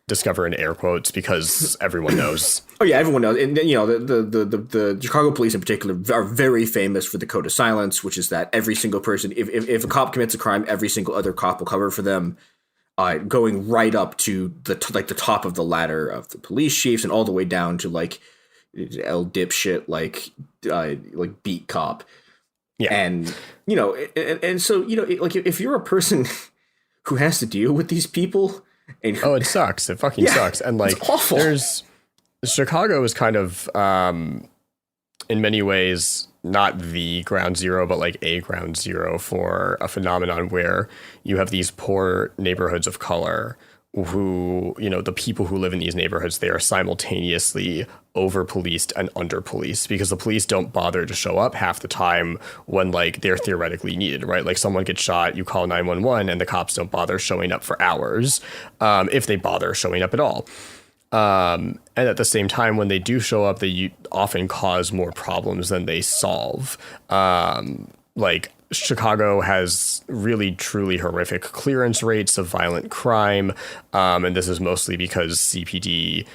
Speaker 13: Discover in air quotes because everyone knows.
Speaker 12: Oh yeah, everyone knows. And the Chicago police in particular are very famous for the code of silence, which is that every single person, if a cop commits a crime, every single other cop will cover for them, going right up to the top of the ladder of the police chiefs and all the way down to like L dipshit like beat cop. Yeah. And so like if you're a person who has to deal with these people.
Speaker 13: It sucks. It fucking sucks. And like,
Speaker 12: it's awful.
Speaker 13: Chicago is kind of, in many ways, not the ground zero, but like a ground zero for a phenomenon where you have these poor neighborhoods of color who, the people who live in these neighborhoods, they are simultaneously over-policed and under-policed because the police don't bother to show up half the time when like they're theoretically needed, right? Like someone gets shot, you call 911 and the cops don't bother showing up for hours, if they bother showing up at all. And at the same time, when they do show up, they often cause more problems than they solve. Like Chicago has really, truly horrific clearance rates of violent crime. And this is mostly because CPD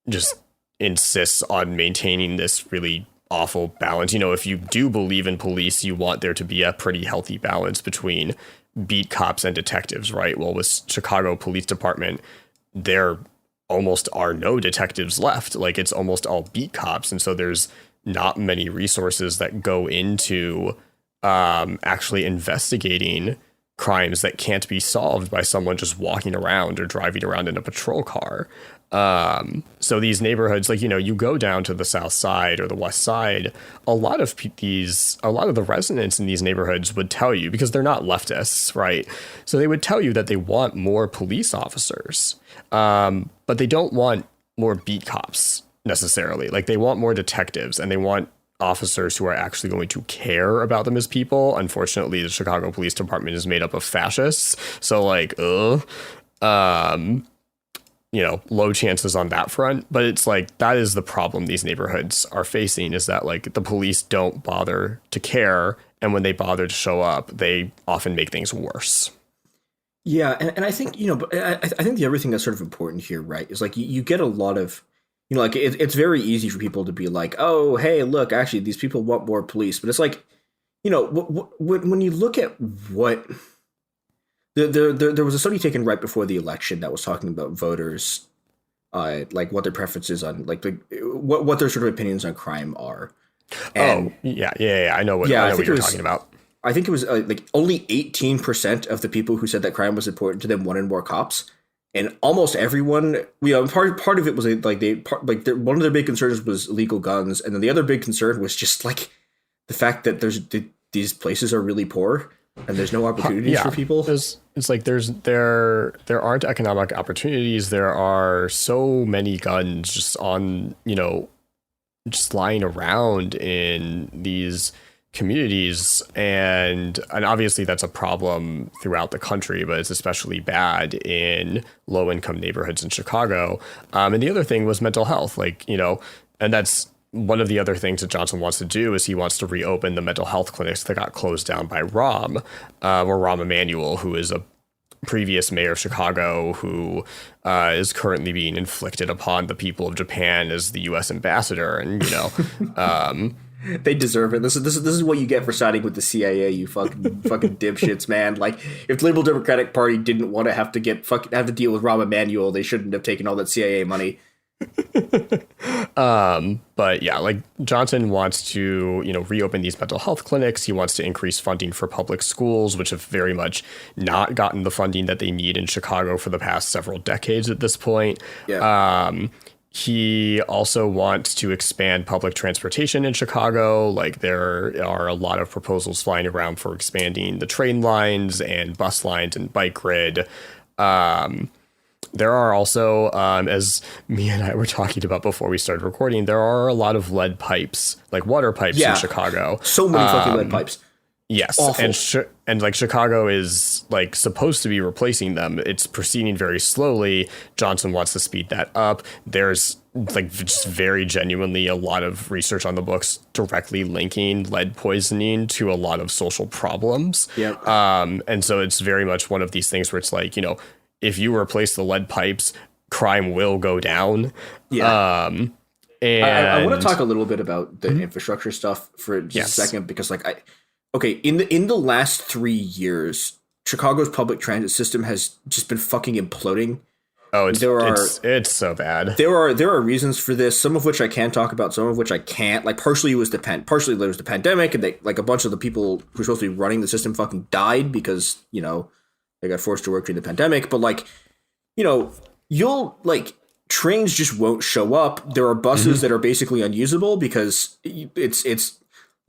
Speaker 13: just insists on maintaining this really awful balance. If you do believe in police, you want there to be a pretty healthy balance between beat cops and detectives, right? Well, with Chicago Police Department, there almost are no detectives left. Like it's almost all beat cops. And so there's not many resources that go into actually investigating crimes that can't be solved by someone just walking around or driving around in a patrol car. So these neighborhoods, like, you go down to the South Side or the West Side, a lot of the residents in these neighborhoods would tell you, because they're not leftists, right? So they would tell you that they want more police officers, but they don't want more beat cops necessarily. Like they want more detectives and they want officers who are actually going to care about them as people. Unfortunately, the Chicago Police Department is made up of fascists. So like, low chances on that front. But it's like, that is the problem these neighborhoods are facing, is that like the police don't bother to care. And when they bother to show up, they often make things worse.
Speaker 12: Yeah. And I think, but I think the other thing that's sort of important here, right, is like you get a lot of, like it's very easy for people to be like, oh, hey, look, actually, these people want more police. But it's like, when you look at what there was a study taken right before the election that was talking about voters, like what their preferences on like what their sort of opinions on crime are. And
Speaker 13: I know what you're talking about.
Speaker 12: I think it was like only 18% of the people who said that crime was important to them wanted more cops. And almost everyone, part of it was one of their big concerns was illegal guns, and then the other big concern was just like the fact that these places are really poor and there's no opportunities for people.
Speaker 13: It's like there aren't economic opportunities. There are so many guns just on just lying around in these communities, and obviously that's a problem throughout the country, but it's especially bad in low-income neighborhoods in Chicago. And the other thing was mental health, like, you know, and that's one of the other things that Johnson wants to do is he wants to reopen the mental health clinics that got closed down by Rahm Emanuel, who is a previous mayor of Chicago who is currently being inflicted upon the people of Japan as the U.S. ambassador. And, you know,
Speaker 12: they deserve it. This is what you get for siding with the CIA, you fucking dipshits, man. Like, if the Liberal Democratic Party didn't want to have to deal with Rahm Emanuel, they shouldn't have taken all that CIA money.
Speaker 13: But yeah, like Johnson wants to, you know, reopen these mental health clinics. He wants to increase funding for public schools, which have very much not gotten the funding that they need in Chicago for the past several decades at this point.
Speaker 12: Yeah.
Speaker 13: He also wants to expand public transportation in Chicago. Like, there are a lot of proposals flying around for expanding the train lines and bus lines and bike grid. There are also, as me and I were talking about before we started recording, there are a lot of lead pipes, like water pipes in Chicago.
Speaker 12: So many fucking lead pipes.
Speaker 13: Yes.
Speaker 12: Awful.
Speaker 13: And like Chicago is like supposed to be replacing them. It's proceeding very slowly. Johnson wants to speed that up. There's like just very genuinely a lot of research on the books directly linking lead poisoning to a lot of social problems.
Speaker 12: Yep.
Speaker 13: And so it's very much one of these things where it's like, you know, if you replace the lead pipes, crime will go down.
Speaker 12: Yeah.
Speaker 13: And
Speaker 12: I want to talk a little bit about the infrastructure stuff for just a second, because like in the last 3 years, Chicago's public transit system has just been fucking imploding.
Speaker 13: Oh, it's so bad.
Speaker 12: There are reasons for this, some of which I can talk about, some of which I can't. Like, partially there was the pandemic, and a bunch of the people who were supposed to be running the system fucking died because, you know, they got forced to work during the pandemic. But like, you know, trains just won't show up. There are buses that are basically unusable because it's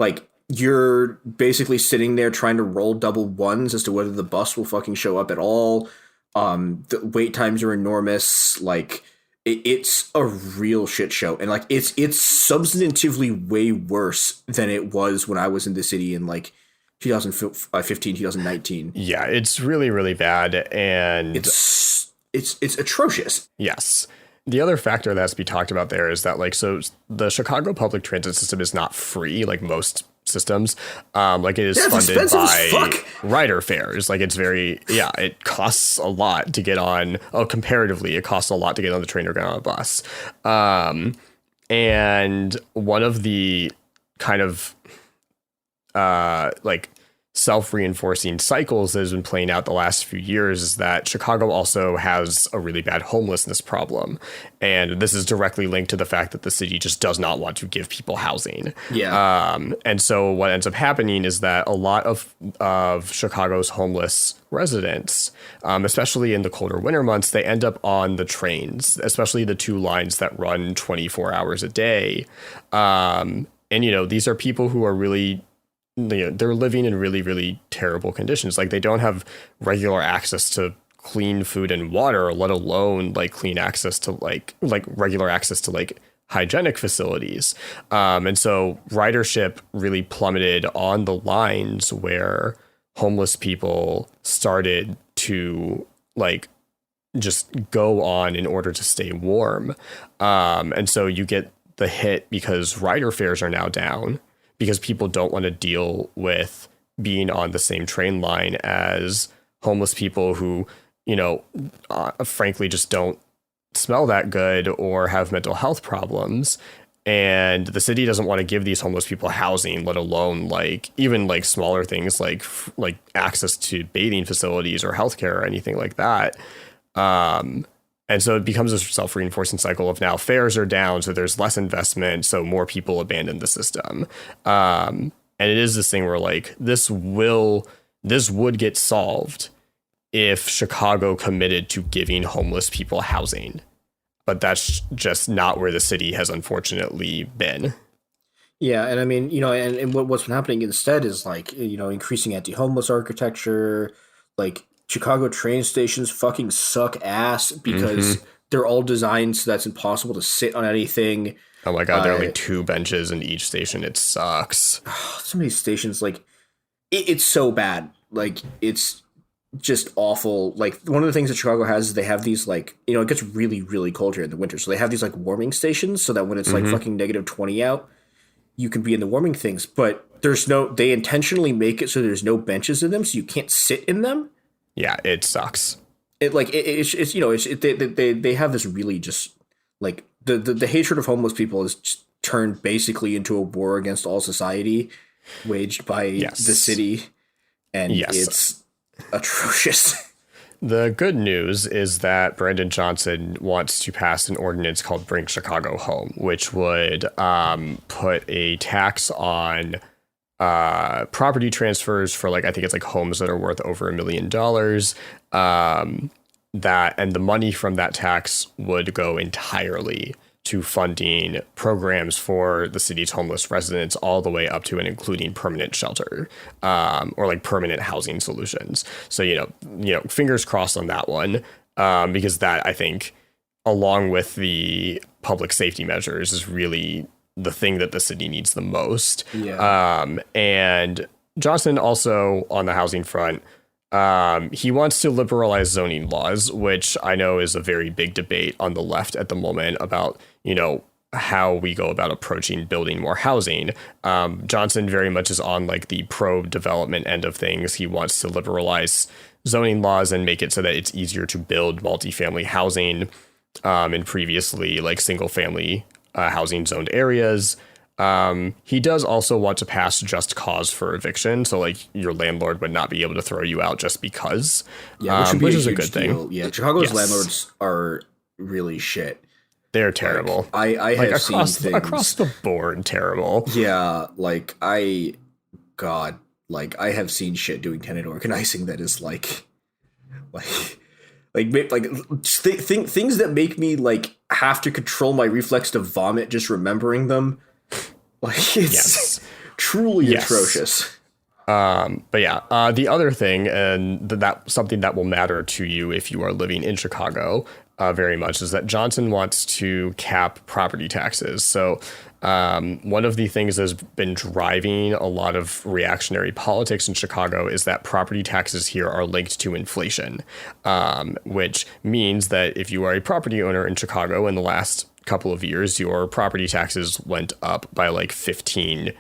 Speaker 12: like you're basically sitting there trying to roll double ones as to whether the bus will fucking show up at all. The wait times are enormous. Like, it's a real shit show, and like it's substantively way worse than it was when I was in the city in like 2015, 2019.
Speaker 13: Yeah, it's really, really bad, and
Speaker 12: it's atrocious.
Speaker 13: Yes. The other factor that has to be talked about there is that, like, so the Chicago public transit system is not free like most systems. Like, it is funded by rider fares. Like, it's it costs a lot to get on. Comparatively, it costs a lot to get on the train or get on a bus. And one of the kind of like self-reinforcing cycles that has been playing out the last few years is that Chicago also has a really bad homelessness problem. And this is directly linked to the fact that the city just does not want to give people housing.
Speaker 12: Yeah.
Speaker 13: And so what ends up happening is that a lot of Chicago's homeless residents, especially in the colder winter months, they end up on the trains, especially the two lines that run 24 hours a day. And, you know, these are people who are really, they're living in really, really terrible conditions. Like, they don't have regular access to clean food and water, let alone like clean access to like regular access to like hygienic facilities. And so ridership really plummeted on the lines where homeless people started to like just go on in order to stay warm. And so you get the hit because rider fares are now down, because people don't want to deal with being on the same train line as homeless people who, you know, frankly just don't smell that good or have mental health problems. And the city doesn't want to give these homeless people housing, let alone like even like smaller things like access to bathing facilities or healthcare or anything like that. And so it becomes a self-reinforcing cycle of now fares are down, so there's less investment, so more people abandon the system. And it is this thing where like this would get solved if Chicago committed to giving homeless people housing. But that's just not where the city has unfortunately been.
Speaker 12: Yeah, and I mean, you know, and what's been happening instead is like, you know, increasing anti-homeless architecture, like Chicago train stations fucking suck ass because they're all designed so that's impossible to sit on anything.
Speaker 13: Oh my God, there are like 2 benches in each station. It sucks.
Speaker 12: So many stations, like, it's so bad. Like, it's just awful. Like, one of the things that Chicago has is they have these, like, you know, it gets really, really cold here in the winter. So they have these, like, warming stations so that when it's, like, fucking negative 20 out, you can be in the warming things. But they intentionally make it so there's no benches in them, so you can't sit in them.
Speaker 13: Yeah, it sucks.
Speaker 12: It's you know, they have this really just, like, the hatred of homeless people is just turned basically into a war against all society waged by the city. And it's atrocious.
Speaker 13: The good news is that Brandon Johnson wants to pass an ordinance called Bring Chicago Home, which would put a tax on property transfers for, like, I think it's like homes that are worth over $1 million. And the money from that tax would go entirely to funding programs for the city's homeless residents, all the way up to and including permanent shelter, or like permanent housing solutions. So, you know, fingers crossed on that one, because that, I think, along with the public safety measures, is really the thing that the city needs the most. And Johnson also, on the housing front, he wants to liberalize zoning laws, which I know is a very big debate on the left at the moment about, you know, how we go about approaching building more housing. Johnson very much is on, like, the pro-development end of things. He wants to liberalize zoning laws and make it so that it's easier to build multifamily housing in previously, like, single-family housing zoned areas. He does also want to pass just cause for eviction, so, like, your landlord would not be able to throw you out just because, which is a good thing.
Speaker 12: Yeah, Chicago's landlords are really shit.
Speaker 13: They're terrible.
Speaker 12: Like, I have seen things
Speaker 13: across the board terrible.
Speaker 12: Yeah, like, I have seen shit doing tenant organizing that is things that make me, like, have to control my reflex to vomit just remembering them. Like, it's truly atrocious.
Speaker 13: But yeah, the other thing, and that something that will matter to you if you are living in Chicago very much, is that Johnson wants to cap property taxes. So one of the things that's been driving a lot of reactionary politics in Chicago is that property taxes here are linked to inflation, which means that if you are a property owner in Chicago in the last couple of years, your property taxes went up by like 15+%,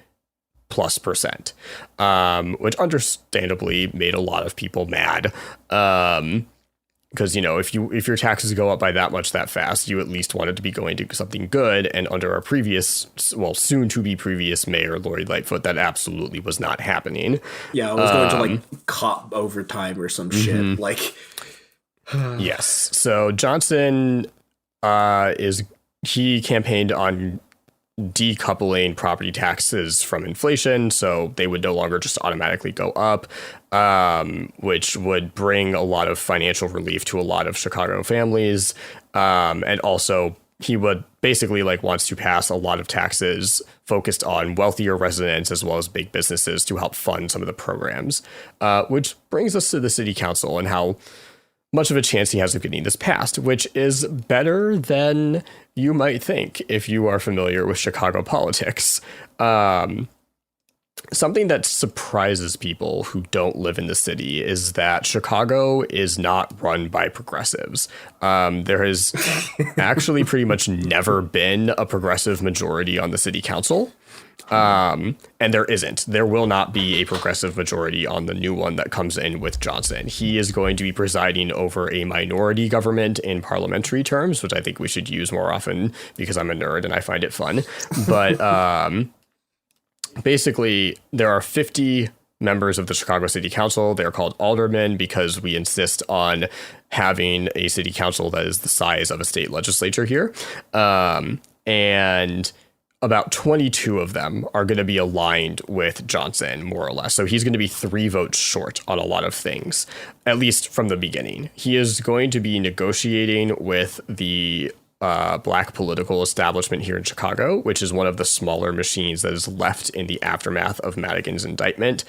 Speaker 13: which understandably made a lot of people mad. Because, you know, if your taxes go up by that much that fast, you at least want it to be going to something good. And under our soon to be previous mayor, Lori Lightfoot, that absolutely was not happening.
Speaker 12: Yeah, it was going to like cop overtime or some shit. Like,
Speaker 13: yes. So Johnson he campaigned on decoupling property taxes from inflation, so they would no longer just automatically go up, which would bring a lot of financial relief to a lot of Chicago families. And also he would basically wants to pass a lot of taxes focused on wealthier residents as well as big businesses to help fund some of the programs, which brings us to the city council and how much of a chance he has of getting this passed, which is better than you might think if you are familiar with Chicago politics. Something that surprises people who don't live in the city is that Chicago is not run by progressives. There has actually pretty much never been a progressive majority on the city council. And there isn't. There will not be a progressive majority on the new one that comes in with Johnson. He is going to be presiding over a minority government in parliamentary terms, which I think we should use more often because I'm a nerd and I find it fun. But basically, there are 50 members of the Chicago City Council. They're called aldermen because we insist on having a city council that is the size of a state legislature here. And about 22 of them are going to be aligned with Johnson, more or less. So he's going to be 3 votes short on a lot of things, at least from the beginning. He is going to be negotiating with the black political establishment here in Chicago, which is one of the smaller machines that is left in the aftermath of Madigan's indictment.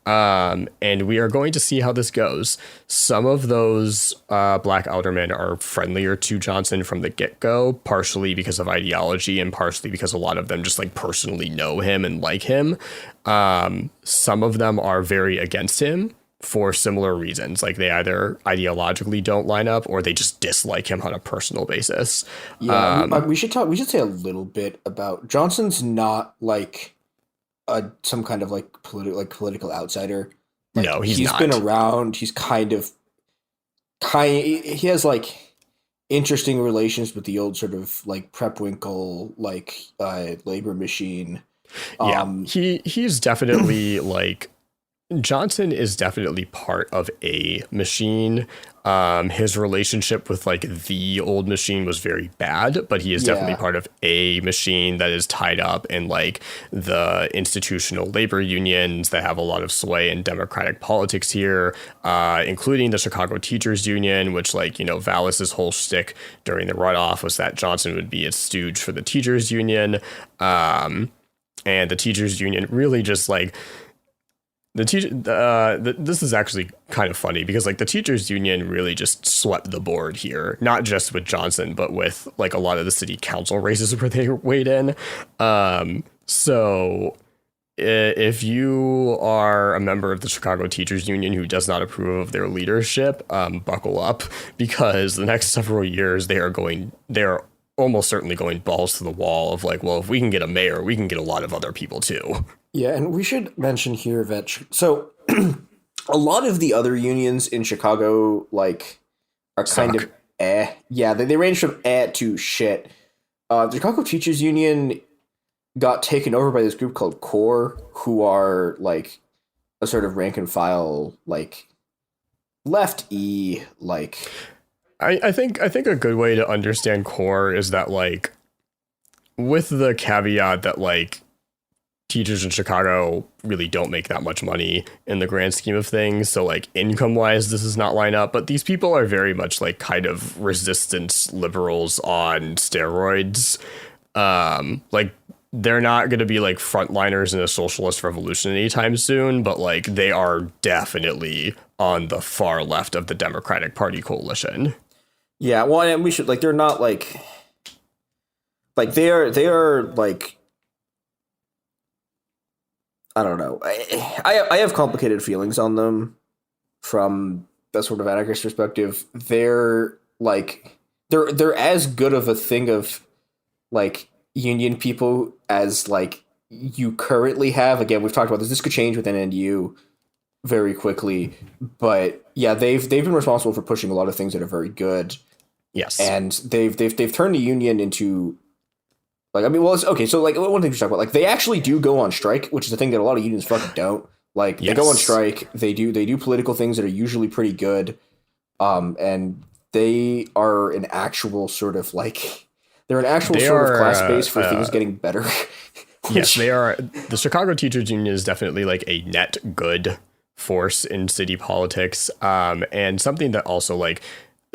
Speaker 13: And we are going to see how this goes. Some of those black aldermen are friendlier to Johnson from the get-go, partially because of ideology and partially because a lot of them just like personally know him and like him. Some of them are very against him for similar reasons. Like they either ideologically don't line up or they just dislike him on a personal basis.
Speaker 12: Yeah, we should say a little bit about Johnson's not like some kind of like political outsider. Like,
Speaker 13: no, he's
Speaker 12: not. Been around. He's he has like interesting relations with the old sort of like Prepwinkle like labor machine.
Speaker 13: He's definitely like Johnson is definitely part of a machine. His relationship with like the old machine was very bad, but he is definitely part of a machine that is tied up in like the institutional labor unions that have a lot of sway in democratic politics here, including the Chicago Teachers Union, which like, you know, Vallis's whole shtick during the runoff was that Johnson would be a stooge for the teachers union. And the teachers union really just like this is actually kind of funny because like the teachers union really just swept the board here, not just with Johnson, but with like a lot of the city council races where they weighed in. So if you are a member of the Chicago Teachers Union who does not approve of their leadership, buckle up, because the next several years they are almost certainly going balls to the wall of like, well, if we can get a mayor, we can get a lot of other people too.
Speaker 12: Yeah, and we should mention here that so a lot of the other unions in Chicago like are kind of Yeah, they range from to shit. The Chicago Teachers Union got taken over by this group called CORE, who are like a sort of rank and file like left-y like.
Speaker 13: I think a good way to understand CORE is that like with the caveat that like teachers in Chicago really don't make that much money in the grand scheme of things. So like income wise, this does not line up, but these people are very much like kind of resistance liberals on steroids. Like they're not going to be like frontliners in a socialist revolution anytime soon, but like they are definitely on the far left of the Democratic Party coalition.
Speaker 12: Yeah. Well, and we should like, they're not like they are like, I don't know. I have complicated feelings on them from that sort of anarchist perspective. They're like they're as good of a thing of like union people as like you currently have. Again, we've talked about this. This could change with NNU very quickly, but yeah, they've been responsible for pushing a lot of things that are very good.
Speaker 13: Yes,
Speaker 12: and they've turned the union into. Like, I mean, well, it's okay. So, like, one thing to talk about, like, they actually do go on strike, which is the thing that a lot of unions fucking don't. Like, they go on strike. They do political things that are usually pretty good. And they are an actual sort of like, they're an actual sort of class base for things getting better.
Speaker 13: Yes, they are. The Chicago Teachers Union is definitely like a net good force in city politics. And something that also like,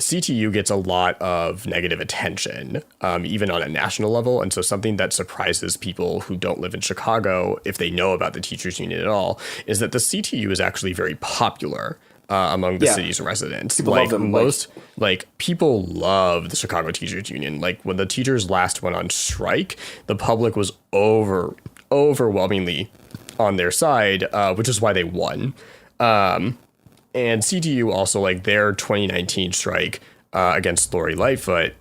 Speaker 13: CTU gets a lot of negative attention, even on a national level. And so something that surprises people who don't live in Chicago, if they know about the teachers union at all, is that the CTU is actually very popular among the city's residents.
Speaker 12: People love them.
Speaker 13: People love the Chicago Teachers Union. Like when the teachers last went on strike, the public was overwhelmingly on their side, which is why they won. And CTU also, like, their 2019 strike against Lori Lightfoot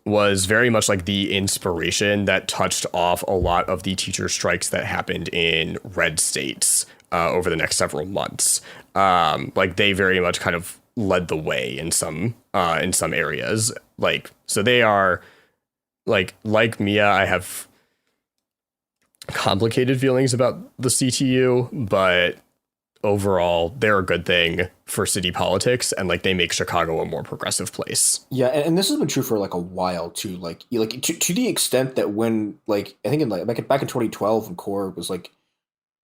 Speaker 13: was very much like the inspiration that touched off a lot of the teacher strikes that happened in red states over the next several months. Like, they very much kind of led the way in some areas. Like, so they are, like Mia, I have complicated feelings about the CTU, but overall, they're a good thing for city politics, and like they make Chicago a more progressive place.
Speaker 12: Yeah, and this has been true for like a while too. Like to the extent that when like I think in like back in 2012 when CORE was like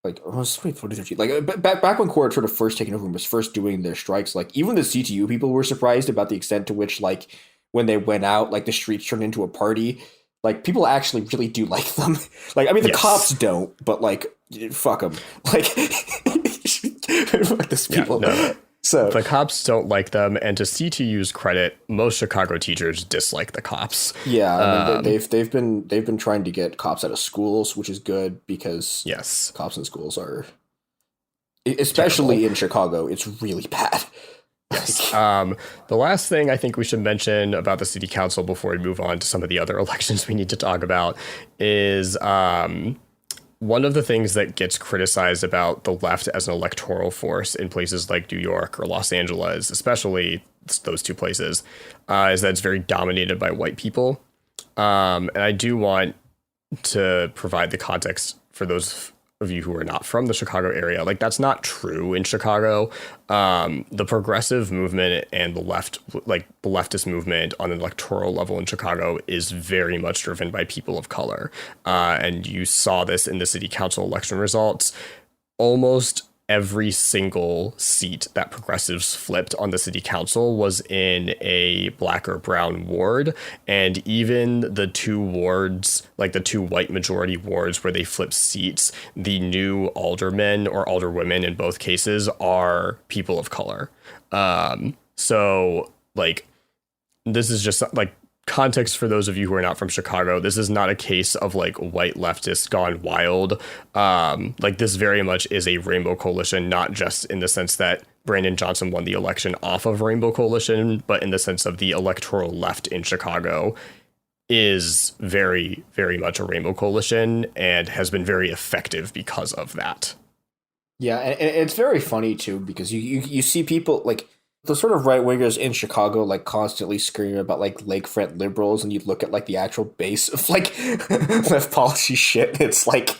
Speaker 12: it was 2013, like back when CORE had sort of first taken over and was first doing their strikes, like even the CTU people were surprised about the extent to which like when they went out, like the streets turned into a party. Like people actually really do like them. Like, I mean, the cops don't, but like, fuck them. Like, fuck these people.
Speaker 13: No. So the cops don't like them, and to CTU's credit, most Chicago teachers dislike the cops.
Speaker 12: Yeah, I mean, they've been trying to get cops out of schools, which is good because cops in schools are, especially terrible. In Chicago, it's really bad.
Speaker 13: Yes. The last thing I think we should mention about the city council before we move on to some of the other elections we need to talk about is one of the things that gets criticized about the left as an electoral force in places like New York or Los Angeles, especially those two places, is that it's very dominated by white people. And I do want to provide the context for those of you who are not from the Chicago area. Like, that's not true in Chicago. The progressive movement and the left, like the leftist movement on an electoral level in Chicago, is very much driven by people of color. And you saw this in the city council election results. Almost every single seat that progressives flipped on the city council was in a black or brown ward. And even the two wards, like the two white majority wards where they flipped seats, the new aldermen or alderwomen in both cases are people of color. So like, this is just like context for those of you who are not from Chicago. This is not a case of like white leftists gone wild. Like, this very much is a Rainbow Coalition, not just in the sense that Brandon Johnson won the election off of Rainbow Coalition, but in the sense of the electoral left in Chicago is very, very much a Rainbow Coalition and has been very effective because of that.
Speaker 12: Yeah, and it's very funny too, because you see people like the sort of right wingers in Chicago like constantly screaming about like lakefront liberals, and you look at like the actual base of like left policy shit. It's like,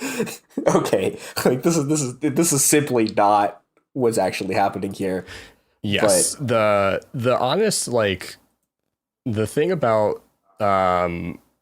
Speaker 12: okay, like this is simply not what's actually happening here.
Speaker 13: Yes, but the honest, like, the thing about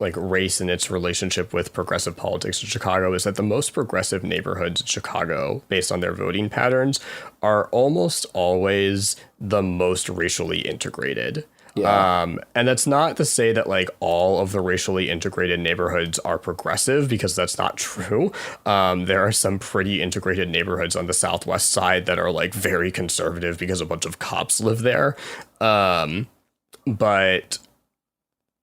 Speaker 13: like race and its relationship with progressive politics in Chicago is that the most progressive neighborhoods in Chicago, based on their voting patterns, are almost always the most racially integrated. Yeah. And that's not to say that like all of the racially integrated neighborhoods are progressive, because that's not true. There are some pretty integrated neighborhoods on the Southwest side that are like very conservative because a bunch of cops live there. But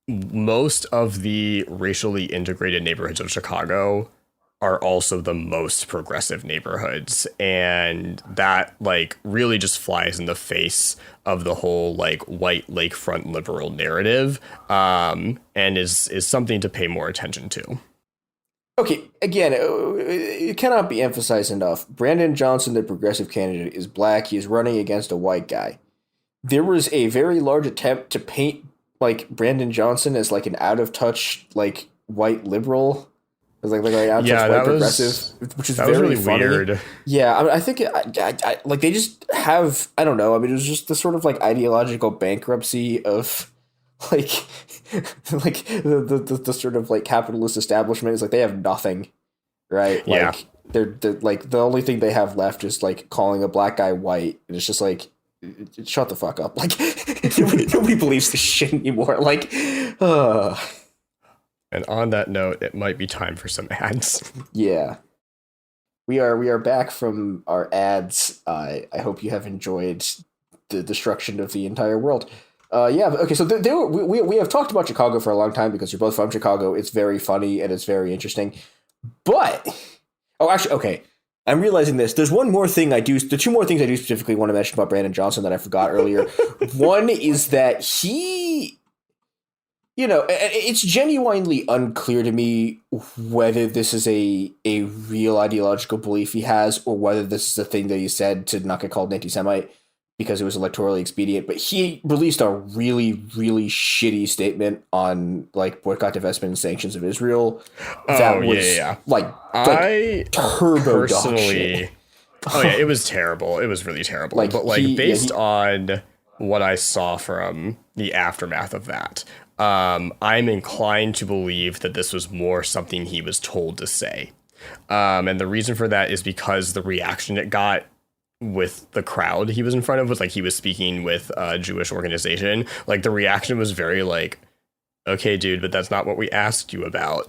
Speaker 13: most of the racially integrated neighborhoods of Chicago are also the most progressive neighborhoods. And that like really just flies in the face of the whole like white lakefront liberal narrative, and is something to pay more attention to.
Speaker 12: Okay, again, it cannot be emphasized enough. Brandon Johnson, the progressive candidate, is black. He is running against a white guy. There was a very large attempt to paint like Brandon Johnson as like an out of touch like white liberal, as like out of touch white progressive, which is very really funny. Weird. Yeah, I think I like they just have, I don't know. I mean, it was just the sort of like ideological bankruptcy of like the sort of like capitalist establishment. Is like they have nothing, right?
Speaker 13: Yeah.
Speaker 12: Like they're like the only thing they have left is like calling a black guy white, and it's just like, shut the fuck up. Like nobody believes this shit anymore. Like,
Speaker 13: And on that note, it might be time for some ads.
Speaker 12: Yeah. We are back from our ads. I hope you have enjoyed the destruction of the entire world. Okay, so we have talked about Chicago for a long time because you're both from Chicago. It's very funny and it's very interesting. But, okay. I'm realizing this. There's one more thing I do. The two more things I do specifically want to mention about Brandon Johnson that I forgot earlier. One is that he, it's genuinely unclear to me whether this is a real ideological belief he has, or whether this is a thing that he said to not get called an anti-Semite because it was electorally expedient. But he released a really, really shitty statement on like boycott, divestment, and sanctions of Israel. That was like turbo dog shit.
Speaker 13: It was terrible. It was really terrible. Based on what I saw from the aftermath of that, I'm inclined to believe that this was more something he was told to say. And the reason for that is because the reaction it got with the crowd he was in front of, was like he was speaking with a Jewish organization. Like the reaction was very like, okay, dude, but that's not what we asked you about.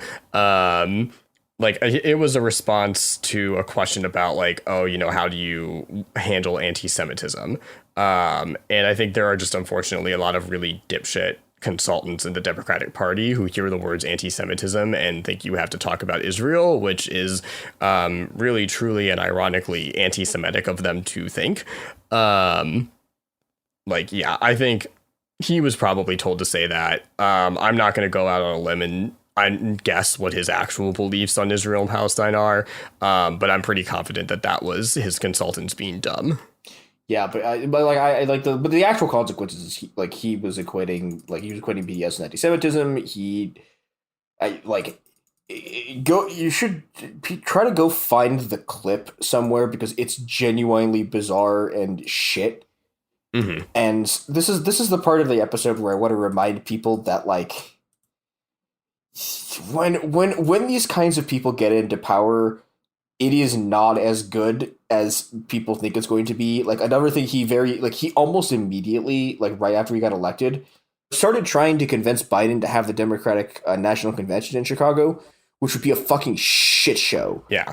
Speaker 13: Like it was a response to a question about like, oh, you know, how do you handle anti-Semitism? And I think there are just unfortunately a lot of really dipshit consultants in the Democratic Party who hear the words anti-Semitism and think you have to talk about Israel, which is really, truly, and ironically anti-Semitic of them to think. Like, yeah, I think he was probably told to say that. I'm not going to go out on a limb and guess what his actual beliefs on Israel and Palestine are, but I'm pretty confident that that was his consultants being dumb.
Speaker 12: Yeah, but the actual consequences is he was equating BDS and anti-Semitism. You should try to go find the clip somewhere because it's genuinely bizarre and shit. Mm-hmm. And this is the part of the episode where I want to remind people that like when these kinds of people get into power, it is not as good as people think it's going to be. Like another thing, he almost immediately, like right after he got elected, started trying to convince Biden to have the Democratic National Convention in Chicago, which would be a fucking shit show.
Speaker 13: Yeah.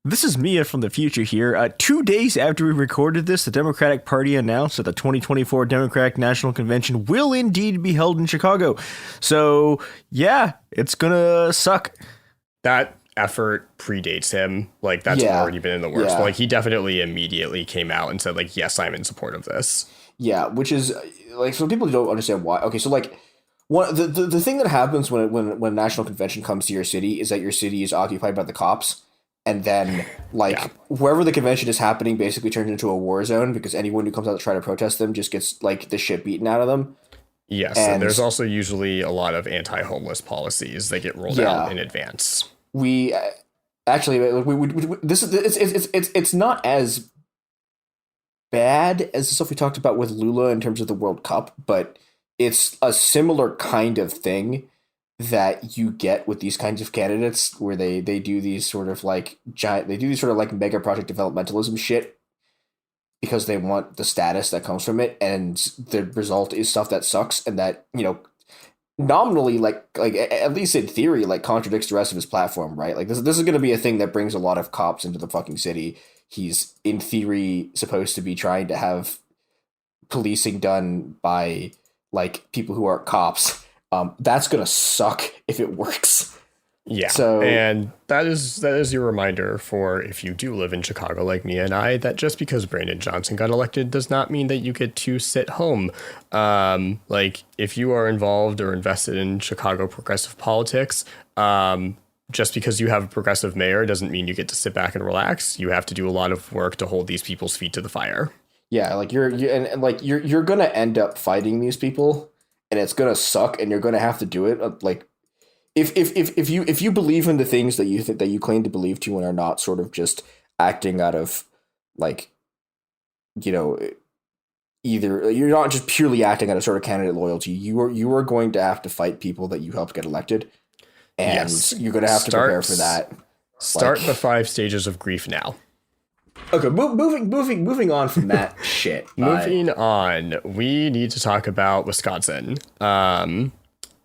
Speaker 14: This is Mia from the future here. 2 days after we recorded this, the Democratic Party announced that the 2024 Democratic National Convention will indeed be held in Chicago. So, yeah, it's gonna suck.
Speaker 13: That effort predates him. Like, that's already been in the works. Yeah. But, like, he definitely immediately came out and said, like, yes, I'm in support of this.
Speaker 12: Yeah, which is, like, so people don't understand why. Okay, so, like, the thing that happens when a national convention comes to your city is that your city is occupied by the cops. And then, wherever the convention is happening basically turns into a war zone because anyone who comes out to try to protest them just gets, like, the shit beaten out of them.
Speaker 13: Yes, and there's also usually a lot of anti-homeless policies that get rolled out in advance.
Speaker 12: We actually, it's not as bad as the stuff we talked about with Lula in terms of the World Cup, but it's a similar kind of thing that you get with these kinds of candidates where they do these sort of like mega project developmentalism shit because they want the status that comes from it, and the result is stuff that sucks and that, you know, nominally like at least in theory like contradicts the rest of his platform, right? Like this is going to be a thing that brings a lot of cops into the fucking city. He's in theory supposed to be trying to have policing done by like people who aren't cops. That's gonna suck if it works.
Speaker 13: Yeah. So, and that is your reminder for if you do live in Chicago like me and I, that just because Brandon Johnson got elected does not mean that you get to sit home. Like if you are involved or invested in Chicago progressive politics, just because you have a progressive mayor doesn't mean you get to sit back and relax. You have to do a lot of work to hold these people's feet to the fire.
Speaker 12: Yeah, like you're gonna end up fighting these people. And it's gonna suck, and you're gonna have to do it. Like, if you believe in the things that you think that you claim to believe to, and are not sort of just acting out of, like, you know, either you're not just purely acting out of sort of candidate loyalty. You are going to have to fight people that you helped get elected, and you're gonna have to prepare for that.
Speaker 13: Start the 5 stages of grief now.
Speaker 12: Okay, moving on from that shit.
Speaker 13: Moving on, we need to talk about Wisconsin.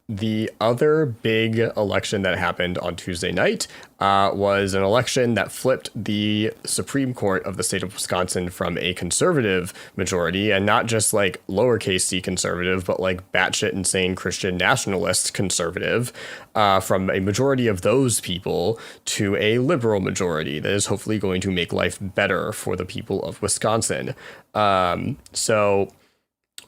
Speaker 13: The other big election that happened on Tuesday night was an election that flipped the Supreme Court of the state of Wisconsin from a conservative majority, and not just like lowercase c conservative, but like batshit insane Christian nationalist conservative, from a majority of those people to a liberal majority that is hopefully going to make life better for the people of Wisconsin. So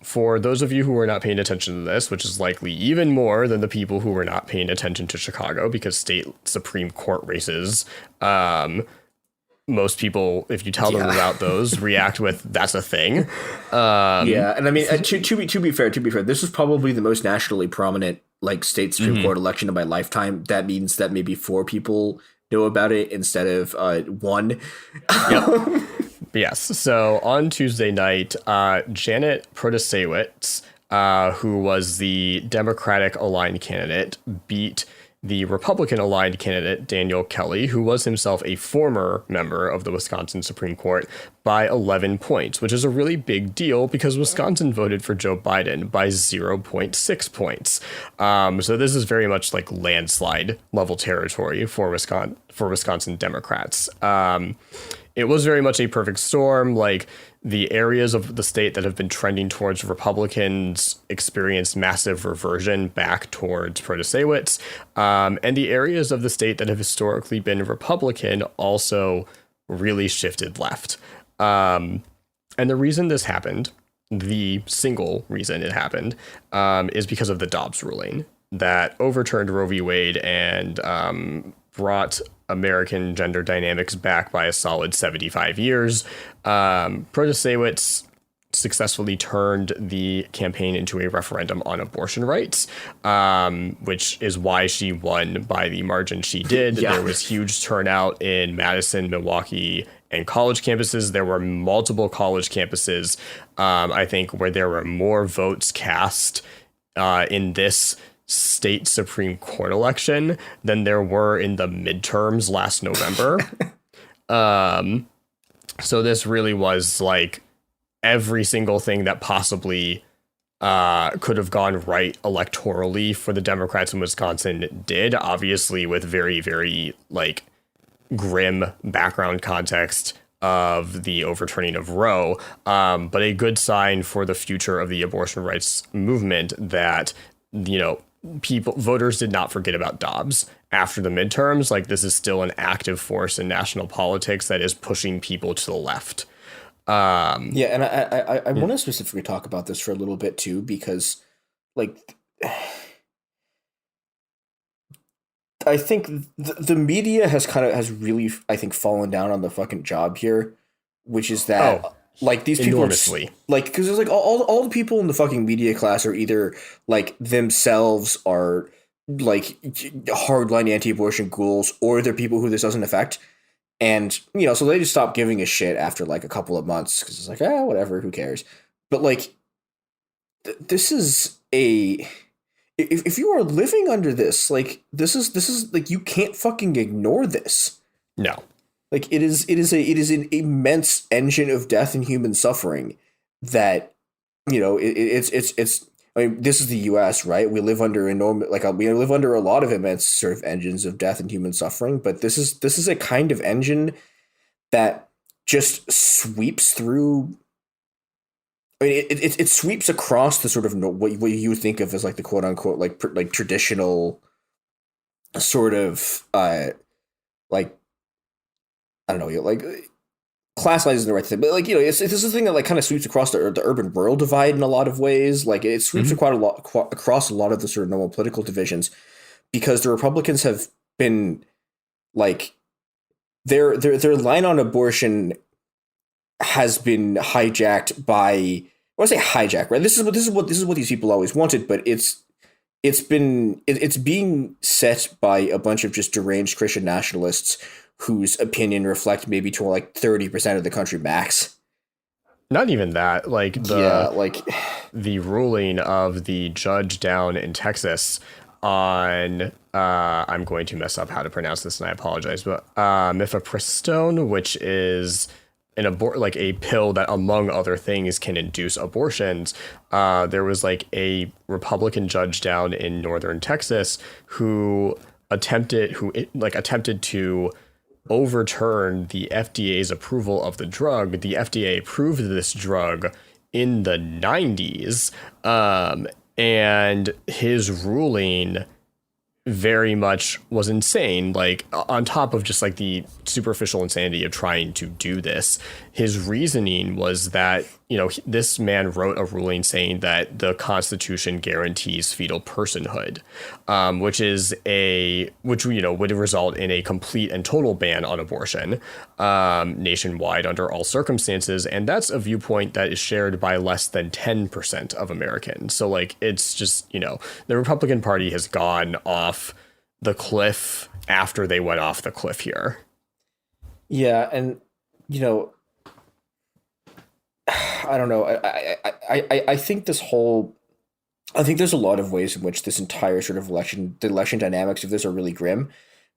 Speaker 13: for those of you who are not paying attention to this, which is likely even more than the people who were not paying attention to Chicago, because state Supreme Court races, most people, if you tell them about those, react with "that's a thing."
Speaker 12: And I mean, to be fair, this is probably the most nationally prominent like state Supreme Court election of my lifetime. That means that maybe 4 people know about it instead of 1.
Speaker 13: Yep. Yes. So on Tuesday night, Janet Protasewicz, who was the Democratic aligned candidate, beat the Republican-aligned candidate Daniel Kelly, who was himself a former member of the Wisconsin Supreme Court, by 11 points, which is a really big deal because Wisconsin voted for Joe Biden by 0.6 points. So this is very much like landslide level territory for Wisconsin Democrats. It was very much a perfect storm. Like, the areas of the state that have been trending towards Republicans experienced massive reversion back towards Protasewicz. And the areas of the state that have historically been Republican also really shifted left. And the reason this happened, the single reason it happened, is because of the Dobbs ruling that overturned Roe v. Wade and brought American gender dynamics back by a solid 75 years. Protasewicz successfully turned the campaign into a referendum on abortion rights, which is why she won by the margin she did. Yeah. There was huge turnout in Madison, Milwaukee, and college campuses. There were multiple college campuses, I think, where there were more votes cast in this state Supreme Court election than there were in the midterms last November. So this really was like every single thing that possibly could have gone right electorally for the Democrats in Wisconsin did, obviously with very, very like grim background context of the overturning of Roe, but a good sign for the future of the abortion rights movement that, you know, voters did not forget about Dobbs after the midterms. Like, this is still an active force in national politics that is pushing people to the left.
Speaker 12: Yeah, and I want to specifically talk about this for a little bit too, because like I think the media has really, I think, fallen down on the fucking job here, which is that like these people
Speaker 13: enormously.
Speaker 12: Like, because it's like all the people in the fucking media class are either like themselves are like hardline anti-abortion ghouls, or they're people who this doesn't affect. And, you know, so they just stop giving a shit after like a couple of months because it's like, whatever, who cares? But like, this is if you are living under this, like, this is like, you can't fucking ignore this.
Speaker 13: No.
Speaker 12: Like, it is an immense engine of death and human suffering that, you know, it's I mean, this is the U.S., right? We live under we live under a lot of immense sort of engines of death and human suffering, but this is a kind of engine that just sweeps through. I mean, it sweeps across the sort of what you would think of as like the quote unquote like traditional sort of like, I don't know, like, class lines isn't the right thing, but like, you know, this is a thing that like kind of sweeps across the urban rural divide in a lot of ways. Like, it sweeps across a lot of the sort of normal political divisions, because the Republicans have been like their line on abortion has been hijacked by, I want to say hijacked, right? This is what these people always wanted, but it's being set by a bunch of just deranged Christian nationalists whose opinion reflect maybe to like 30% of the country max.
Speaker 13: Not even that. Like the ruling of the judge down in Texas on I'm going to mess up how to pronounce this and I apologize, but mifepristone, which is like a pill that, among other things, can induce abortions. There was like a Republican judge down in northern Texas who attempted to overturn the FDA's approval of the drug. The FDA approved this drug in the 90s, and his ruling very much was insane. Like, on top of just like the superficial insanity of trying to do this, his reasoning was that, you know, this man wrote a ruling saying that the Constitution guarantees fetal personhood, which you know would result in a complete and total ban on abortion nationwide under all circumstances, and that's a viewpoint that is shared by less than 10% of Americans. So like, it's just, you know, the Republican Party has gone off the cliff after they went off the cliff here.
Speaker 12: Yeah, and you know, I don't know. I think this whole I think there's a lot of ways in which this entire sort of the election dynamics of this are really grim,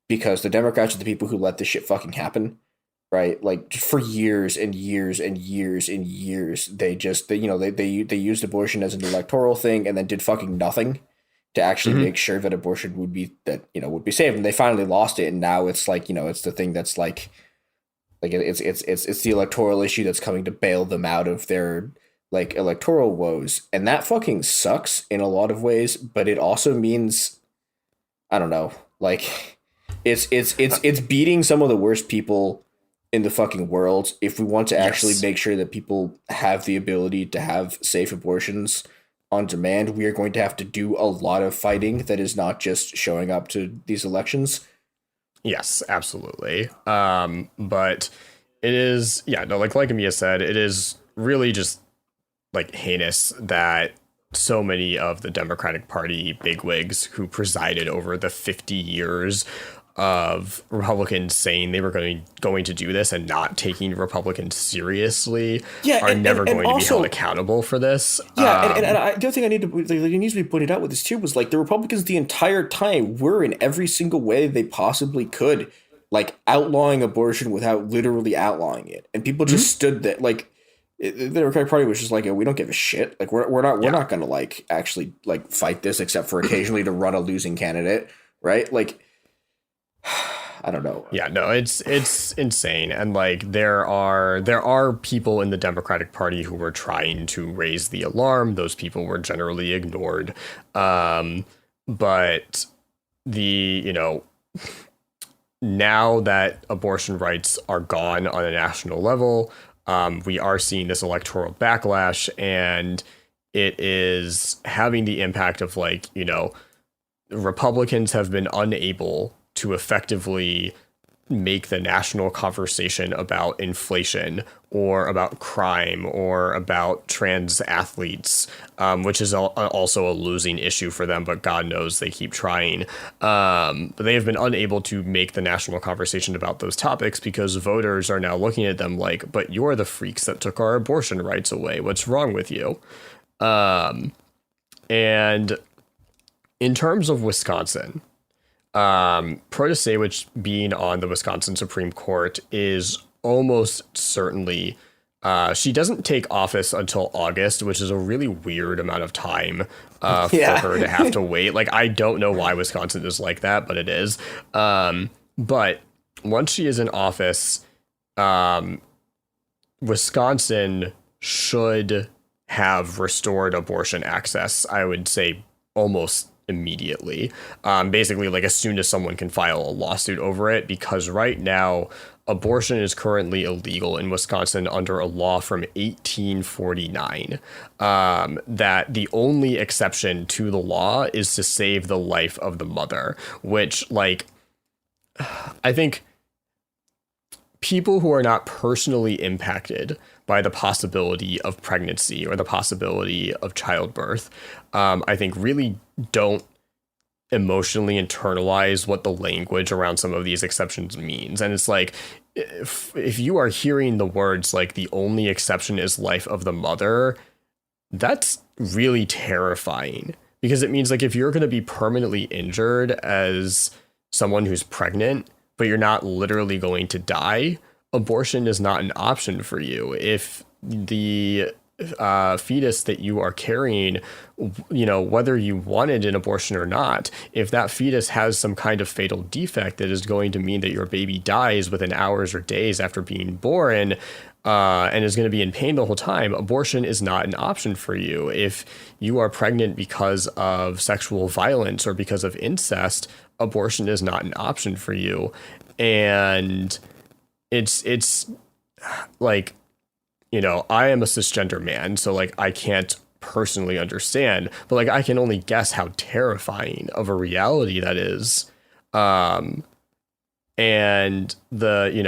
Speaker 12: because the Democrats are the people who let this shit fucking happen, right? Like for years and years and years and years, they used abortion as an electoral thing and then did fucking nothing to actually make sure that abortion would be safe. And they finally lost it, and now it's like, it's the thing that's like it's the electoral issue that's coming to bail them out of their like electoral woes. And that fucking sucks in a lot of ways, but it also means, I don't know, like it's beating some of the worst people in the fucking world if we want to actually make sure that people have the ability to have safe abortions on demand. We are going to have to do a lot of fighting that is not just showing up to these elections.
Speaker 13: Yes, absolutely. But it is, like Amia said, it is really just like heinous that so many of the Democratic Party bigwigs who presided over the 50 years of Republicans saying they were going to do this and not taking Republicans seriously are never going to be held accountable for this.
Speaker 12: And the other thing it needs to be pointed out with this too was like the Republicans the entire time were in every single way they possibly could, like outlawing abortion without literally outlawing it, and people just stood there like. The Democratic Party was just like, we don't give a shit. Like we're not going to like actually like fight this, except for occasionally to run a losing candidate, right? Like, I don't know.
Speaker 13: Yeah, no, it's insane, and like there are people in the Democratic Party who were trying to raise the alarm. Those people were generally ignored, but now that abortion rights are gone on a national level. We are seeing this electoral backlash, and it is having the impact of Republicans have been unable to effectively make the national conversation about inflation or about crime or about trans athletes, which is also a losing issue for them, but God knows they keep trying. But they have been unable to make the national conversation about those topics because voters are now looking at them like, but you're the freaks that took our abortion rights away. What's wrong with you? And in terms of Wisconsin, Protasiewicz being on the Wisconsin Supreme Court is almost certainly, she doesn't take office until August, which is a really weird amount of time for her to have to wait. Like, I don't know why Wisconsin is like that, but it is. But once she is in office, Wisconsin should have restored abortion access, I would say almost immediately, basically like as soon as someone can file a lawsuit over it, because right now abortion is currently illegal in Wisconsin under a law from 1849, that the only exception to the law is to save the life of the mother, which I think people who are not personally impacted by the possibility of pregnancy or the possibility of childbirth, I think really don't emotionally internalize what the language around some of these exceptions means. And it's like, if you are hearing the words like the only exception is life of the mother, that's really terrifying, because it means like if you're going to be permanently injured as someone who's pregnant, but you're not literally going to die, abortion is not an option for you. If the fetus that you are carrying, whether you wanted an abortion or not, if that fetus has some kind of fatal defect that is going to mean that your baby dies within hours or days after being born, and is going to be in pain the whole time, abortion is not an option for you. If you are pregnant because of sexual violence or because of incest, abortion is not an option for you. And it's like, I am a cisgender man, so like I can't personally understand, but like I can only guess how terrifying of a reality that is. And the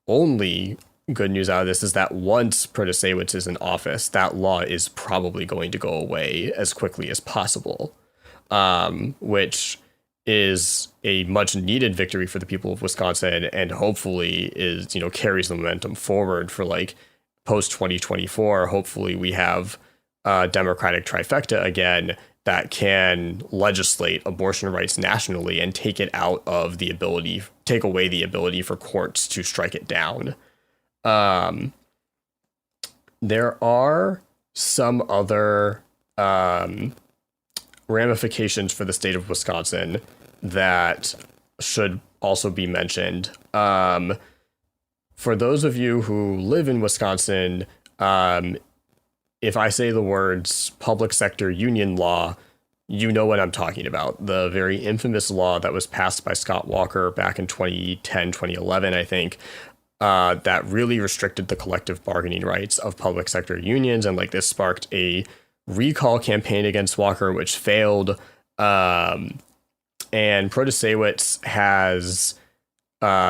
Speaker 13: only good news out of this is that once Protasiewicz is in office, that law is probably going to go away as quickly as possible, which is a much needed victory for the people of Wisconsin, and hopefully is, carries the momentum forward for like post 2024. Hopefully we have Democratic trifecta again that can legislate abortion rights nationally and take away the ability for courts to strike it down. There are some other ramifications for the state of Wisconsin that should also be mentioned. For those of you who live in Wisconsin, if I say the words public sector union law, you know what I'm talking about. The very infamous law that was passed by Scott Walker back in 2010, 2011, I think, that really restricted the collective bargaining rights of public sector unions. And like this sparked a recall campaign against Walker, which failed. And Protasiewicz has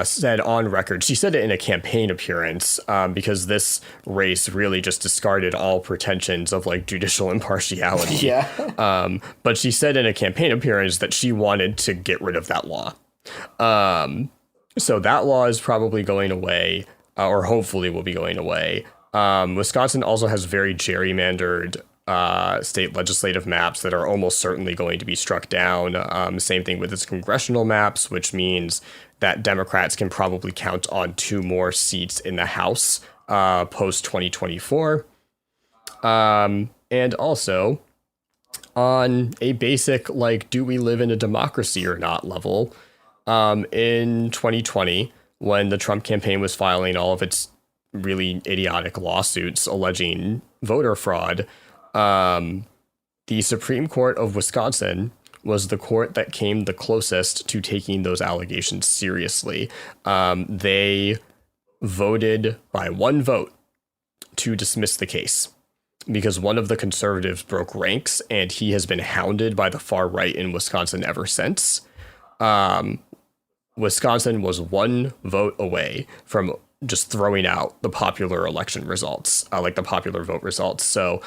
Speaker 13: said on record, she said it in a campaign appearance, because this race really just discarded all pretensions of like judicial impartiality.
Speaker 12: Yeah.
Speaker 13: But she said in a campaign appearance that she wanted to get rid of that law. So that law is probably going away, or hopefully will be going away. Wisconsin also has very gerrymandered state legislative maps that are almost certainly going to be struck down. Same thing with its congressional maps, which means that Democrats can probably count on 2 more seats in the House post 2024. And also on a basic, like, do we live in a democracy or not level, in 2020, when the Trump campaign was filing all of its really idiotic lawsuits alleging voter fraud, the Supreme Court of Wisconsin was the court that came the closest to taking those allegations seriously. They voted by 1 vote to dismiss the case because one of the conservatives broke ranks, and he has been hounded by the far right in Wisconsin ever since. Wisconsin was 1 vote away from just throwing out the popular election results, like the popular vote results. So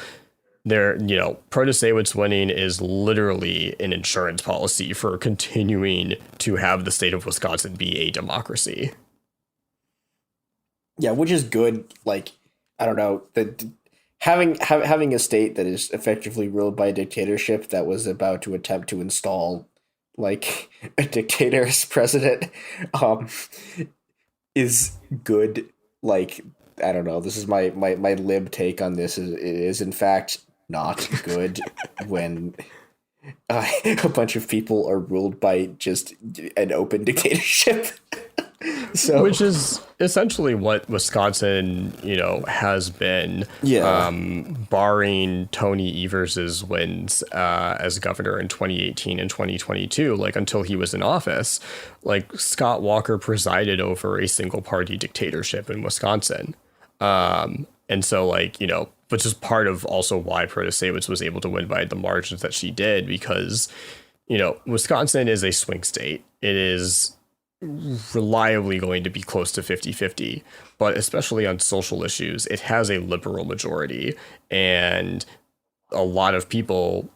Speaker 13: Protasiewicz winning is literally an insurance policy for continuing to have the state of Wisconsin be a democracy.
Speaker 12: Yeah, which is good. Like, I don't know, having a state that is effectively ruled by a dictatorship that was about to attempt to install like a dictator as president, is good. Like, I don't know. This is my lib take on this. It is in fact not good when a bunch of people are ruled by just an open dictatorship. So,
Speaker 13: which is essentially what Wisconsin, has been, barring Tony Evers's wins as governor in 2018 and 2022, like until he was in office, like Scott Walker presided over a single party dictatorship in Wisconsin. And so which is part of also why Protasiewicz was able to win by the margins that she did, because, Wisconsin is a swing state. It is reliably going to be close to 50-50, but especially on social issues, it has a liberal majority, and a lot of people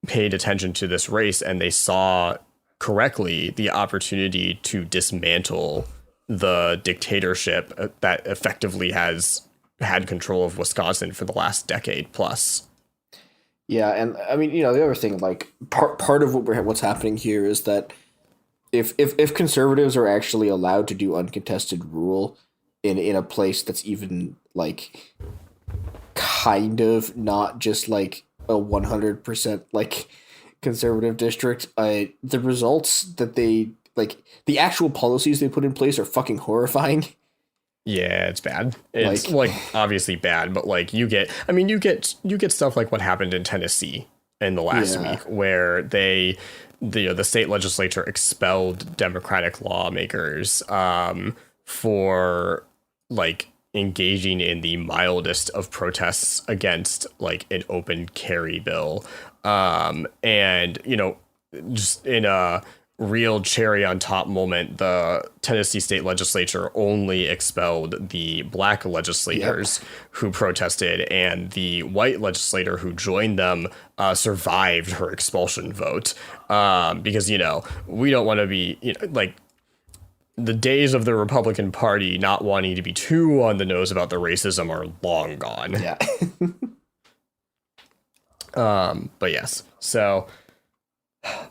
Speaker 13: paid attention to this race, and they saw correctly the opportunity to dismantle the dictatorship that effectively has had control of Wisconsin for the last decade plus.
Speaker 12: Yeah, and I mean, the other thing, like part of what's happening here is that if conservatives are actually allowed to do uncontested rule in a place that's even like kind of not just like a 100% like conservative district, the results that they like, the actual policies they put in place are fucking horrifying.
Speaker 13: Yeah, it's bad. It's like obviously bad, but like you get stuff like what happened in Tennessee in the last week, where the state legislature expelled Democratic lawmakers for like engaging in the mildest of protests against like an open carry bill, and just in a real cherry on top moment, the Tennessee state legislature only expelled the black legislators who protested, and the white legislator who joined them survived her expulsion vote, because we don't want to be like the days of the Republican Party not wanting to be too on the nose about the racism are long gone.
Speaker 12: Yeah.
Speaker 13: But yes,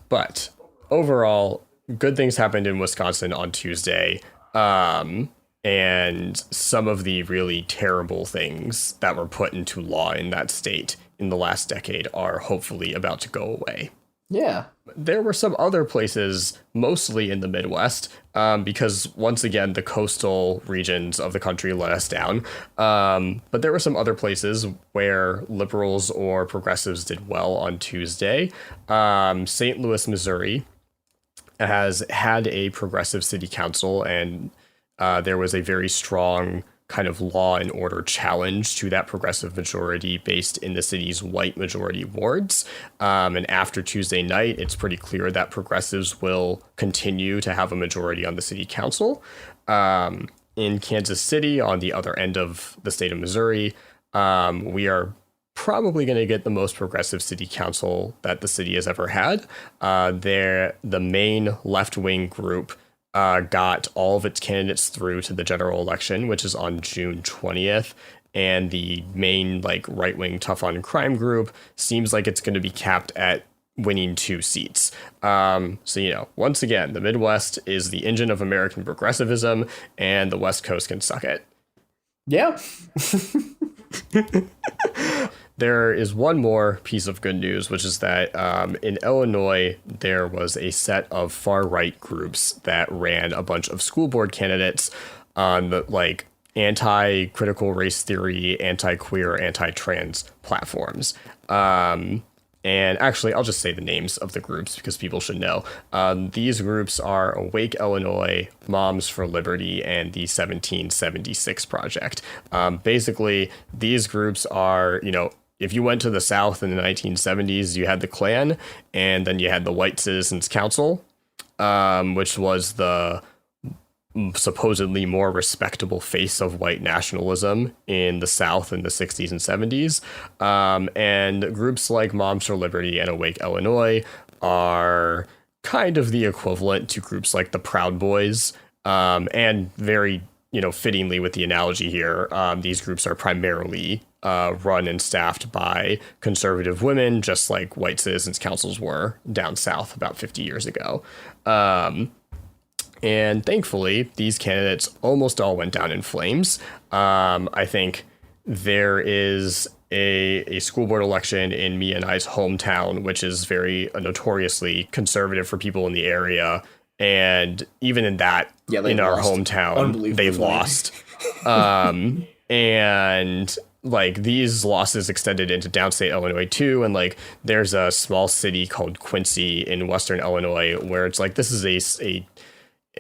Speaker 13: but overall, good things happened in Wisconsin on Tuesday. And some of the really terrible things that were put into law in that state in the last decade are hopefully about to go away.
Speaker 12: Yeah.
Speaker 13: There were some other places, mostly in the Midwest, because once again, the coastal regions of the country let us down. But there were some other places where liberals or progressives did well on Tuesday. St. Louis, Missouri has had a progressive city council, and there was a very strong kind of law and order challenge to that progressive majority based in the city's white majority wards. And after Tuesday night, it's pretty clear that progressives will continue to have a majority on the city council. In Kansas City, on the other end of the state of Missouri, we are probably going to get the most progressive city council that the city has ever had. The main left-wing group got all of its candidates through to the general election, which is on June 20th. And the main right-wing tough on crime group seems like it's going to be capped at winning 2 seats. So, once again, the Midwest is the engine of American progressivism, and the West Coast can suck it.
Speaker 12: Yeah.
Speaker 13: There is one more piece of good news, which is that in Illinois, there was a set of far-right groups that ran a bunch of school board candidates on anti-critical race theory, anti-queer, anti-trans platforms. And actually, I'll just say the names of the groups because people should know. These groups are Awake Illinois, Moms for Liberty, and the 1776 Project. Basically, these groups are, if you went to the South in the 1970s, you had the Klan, and then you had the White Citizens Council, which was the supposedly more respectable face of white nationalism in the South in the 60s and 70s. And groups like Moms for Liberty and Awake Illinois are kind of the equivalent to groups like the Proud Boys, and very, fittingly with the analogy here, these groups are primarily run and staffed by conservative women, just like white citizens councils were down south about 50 years ago. And thankfully, these candidates almost all went down in flames. I think there is a school board election in me and I's hometown, which is very notoriously conservative for people in the area. And even in that, in our hometown, they've lost. And these losses extended into downstate Illinois too. And there's a small city called Quincy in Western Illinois where it's this is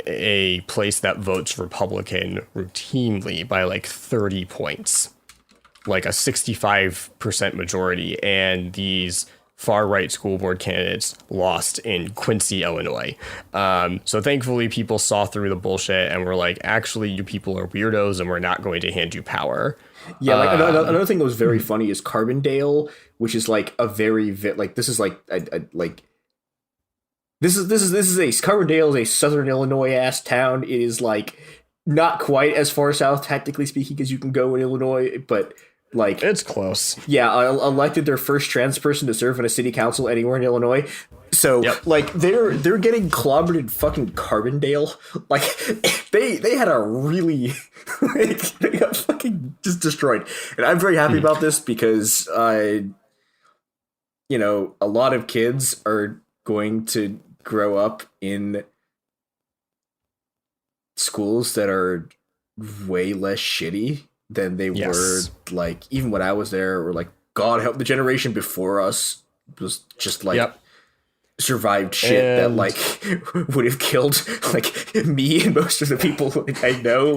Speaker 13: a place that votes Republican routinely by 30 points, a 65% majority. And these far-right school board candidates lost in Quincy, Illinois. So thankfully people saw through the bullshit and were actually, you people are weirdos and we're not going to hand you power.
Speaker 12: Yeah, another thing that was very funny is Carbondale, which is a very this is Carbondale is a southern Illinois ass town. It is not quite as far south, tactically speaking, as you can go in Illinois, but
Speaker 13: it's close.
Speaker 12: Yeah, elected their first trans person to serve on a city council anywhere in Illinois. So they're getting clobbered in fucking Carbondale. They had a really they got fucking just destroyed. And I'm very happy about this because a lot of kids are going to grow up in schools that are way less shitty than they were even when I was there, or God help the generation before us was just survived shit that would have killed me and most of the people I know.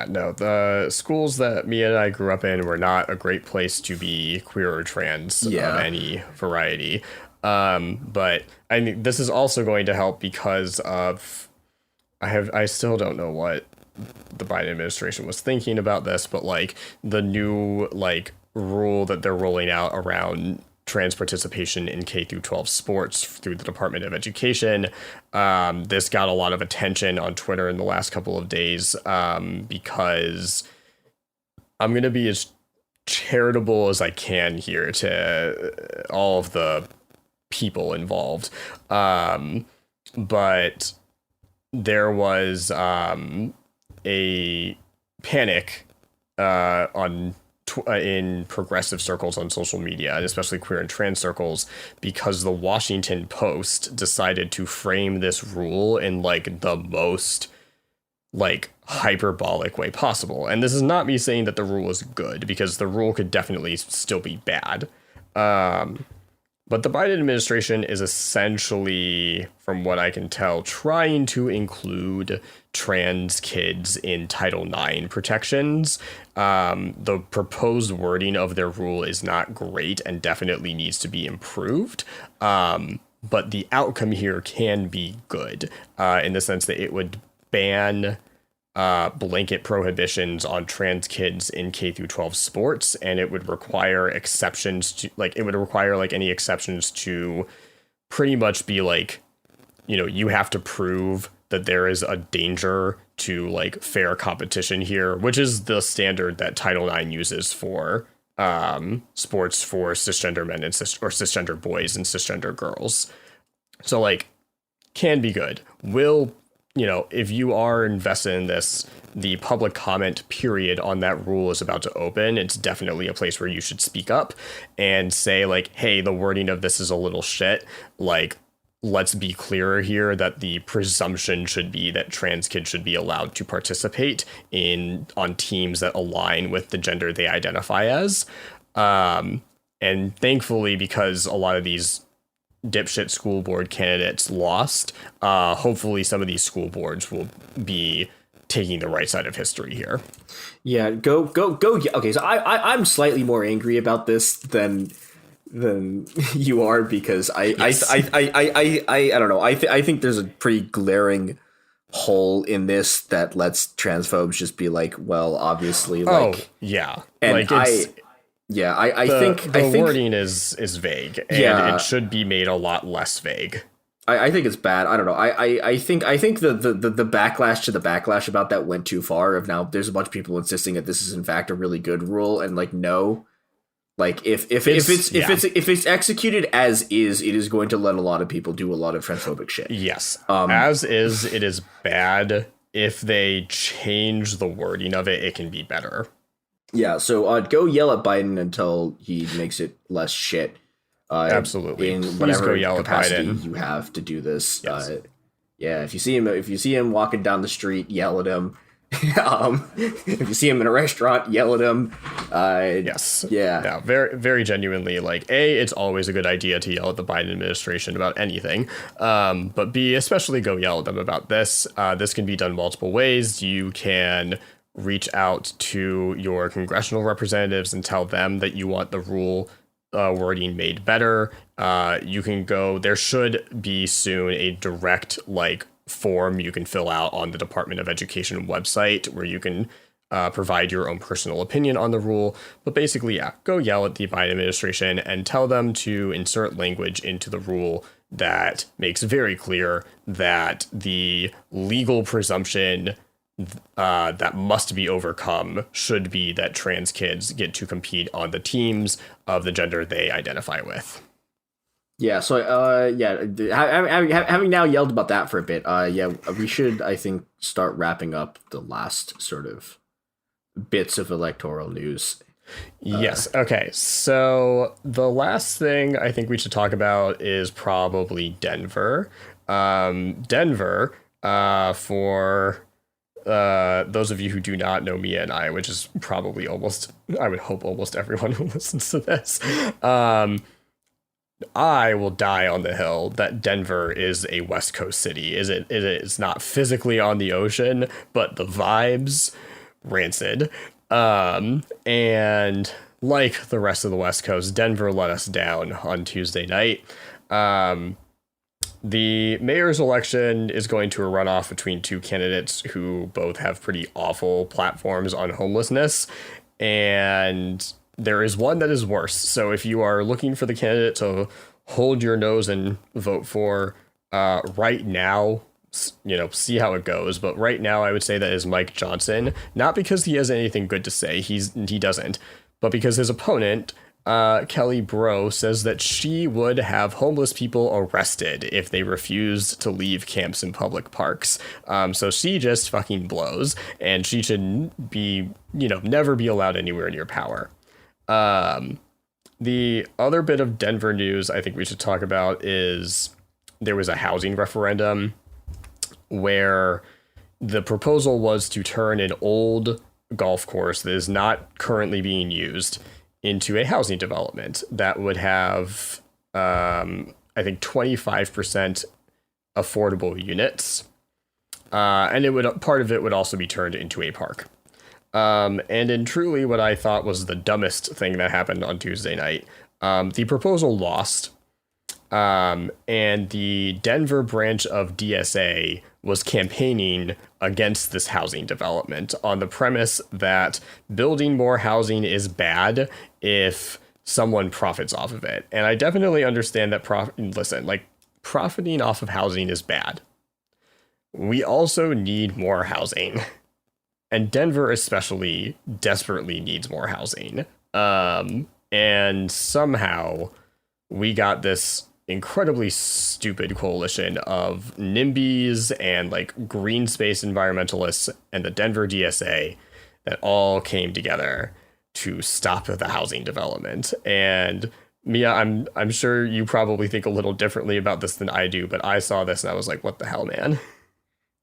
Speaker 13: No, the schools that me and I grew up in were not a great place to be queer or trans of any variety. But I mean, this is also going to help because of I still don't know what the Biden administration was thinking about this, but the new rule that they're rolling out around trans participation in K through 12 sports through the Department of Education. This got a lot of attention on Twitter in the last couple of days because I'm going to be as charitable as I can here to all of the people involved. But there was a panic in progressive circles on social media, and especially queer and trans circles, because the Washington Post decided to frame this rule in like the most like hyperbolic way possible. And this is not me saying that the rule is good, because the rule could definitely still be bad. But the Biden administration is essentially, from what I can tell, trying to include trans kids in Title IX protections. The proposed wording of their rule is not great and definitely needs to be improved. But the outcome here can be good in the sense that it would ban blanket prohibitions on trans kids in K through 12 sports, and it would require exceptions to any exceptions to pretty much be like, you know, you have to prove that there is a danger to like fair competition here, which is the standard that Title IX uses for sports for cisgender men and or cisgender boys and cisgender girls. So like, can be good. You know, if you are invested in this, the public comment period on that rule is about to open. It's definitely a place where you should speak up and say like, hey, the wording of this is a little shit. Like, let's be clearer here that the presumption should be that trans kids should be allowed to participate on teams that align with the gender they identify as. And thankfully, because a lot of these dipshit school board candidates lost, hopefully some of these school boards will be taking the right side of history here.
Speaker 12: Yeah, go. Okay, so I'm slightly more angry about this than you are, because I don't know. I think there's a pretty glaring hole in this that lets transphobe's just be like, well, obviously, like,
Speaker 13: oh yeah,
Speaker 12: and
Speaker 13: like
Speaker 12: I think
Speaker 13: the wording is vague, and it should be made a lot less vague.
Speaker 12: I think it's bad. I don't know. I think the backlash to the backlash about that went too far. Of now, there's a bunch of people insisting that this is in fact a really good rule, and like, no, like if it's executed as is, it is going to let a lot of people do a lot of transphobic shit.
Speaker 13: Yes, as is, it is bad. If they change the wording of it, it can be better.
Speaker 12: Yeah, so go yell at Biden until he makes it less shit.
Speaker 13: Absolutely,
Speaker 12: in
Speaker 13: please
Speaker 12: whatever
Speaker 13: go yell at
Speaker 12: capacity
Speaker 13: Biden.
Speaker 12: You have to do this.
Speaker 13: Yes.
Speaker 12: Yeah, if you see him walking down the street, yell at him. If you see him in a restaurant, yell at him.
Speaker 13: Yes.
Speaker 12: Yeah.
Speaker 13: Very, very genuinely, like, A, it's always a good idea to yell at the Biden administration about anything. But B, especially go yell at them about this. This can be done multiple ways. You can reach out to your congressional representatives and tell them that you want the rule wording made better. You can go, there should be soon a direct like form you can fill out on the Department of Education website where you can provide your own personal opinion on the rule. But basically, yeah, go yell at the Biden administration and tell them to insert language into the rule that makes very clear that the legal presumption that must be overcome should be that trans kids get to compete on the teams of the gender they identify with.
Speaker 12: Yeah, so having now yelled about that for a bit, we should, I think, start wrapping up the last sort of bits of electoral news.
Speaker 13: Yes. Okay. So the last thing I think we should talk about is probably Denver. Denver, for those of you who do not know Mia and I, which is probably I would hope almost everyone who listens to this, I will die on the hill that Denver is a West Coast city. It is not physically on the ocean, but the vibes, rancid. And like the rest of the West Coast, Denver let us down on Tuesday night. The mayor's election is going to a runoff between two candidates who both have pretty awful platforms on homelessness, and there is one that is worse. So if you are looking for the candidate to hold your nose and vote for right now, see how it goes. But right now, I would say that is Mike Johnson, not because he has anything good to say. He doesn't, but because his opponent, Kelly Bro, says that she would have homeless people arrested if they refused to leave camps in public parks. So she just fucking blows, and she should be, never be allowed anywhere near power. The other bit of Denver news I think we should talk about is there was a housing referendum where the proposal was to turn an old golf course that is not currently being used into a housing development that would have, I think, 25% affordable units. And part of it would also be turned into a park. And in truly what I thought was the dumbest thing that happened on Tuesday night, the proposal lost. And the Denver branch of DSA was campaigning against this housing development on the premise that building more housing is bad if someone profits off of it. And I definitely understand that profiting off of housing is bad. We also need more housing. And Denver especially desperately needs more housing. And somehow we got this incredibly stupid coalition of NIMBYs and green space environmentalists and the Denver DSA that all came together to stop the housing development. And Mia, I'm sure you probably think a little differently about this than I do, but I saw this and I was like, what the hell, man?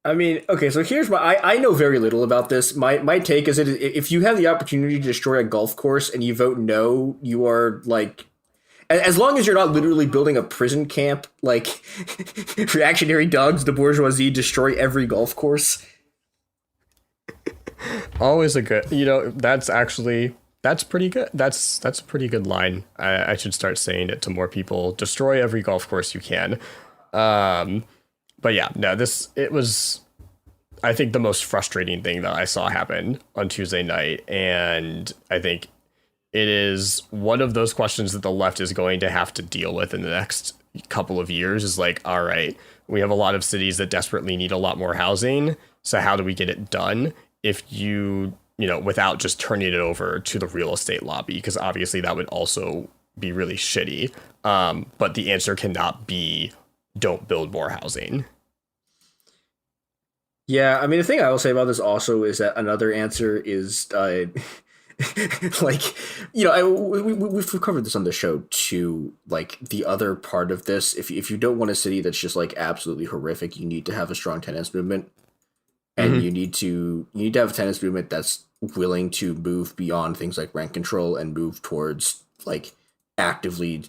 Speaker 12: I mean, okay, so here's I know very little about this. My take is that if you have the opportunity to destroy a golf course and you vote no, you are as long as you're not literally building a prison camp, reactionary dogs, the bourgeoisie destroy every golf course.
Speaker 13: Always a good, that's pretty good. That's a pretty good line. I should start saying it to more people. Destroy every golf course you can. But yeah, no, it was, I think, the most frustrating thing that I saw happen on Tuesday night. And I think it is one of those questions that the left is going to have to deal with in the next couple of years is all right, we have a lot of cities that desperately need a lot more housing. So how do we get it done if without just turning it over to the real estate lobby? Because obviously that would also be really shitty. But the answer cannot be don't build more housing.
Speaker 12: Yeah, I mean, the thing I will say about this also is that another answer is we've covered this on the show too. The other part of this, if you don't want a city that's just absolutely horrific, you need to have a strong tenants movement, and you need to have a tenants movement that's willing to move beyond things like rent control and move towards actively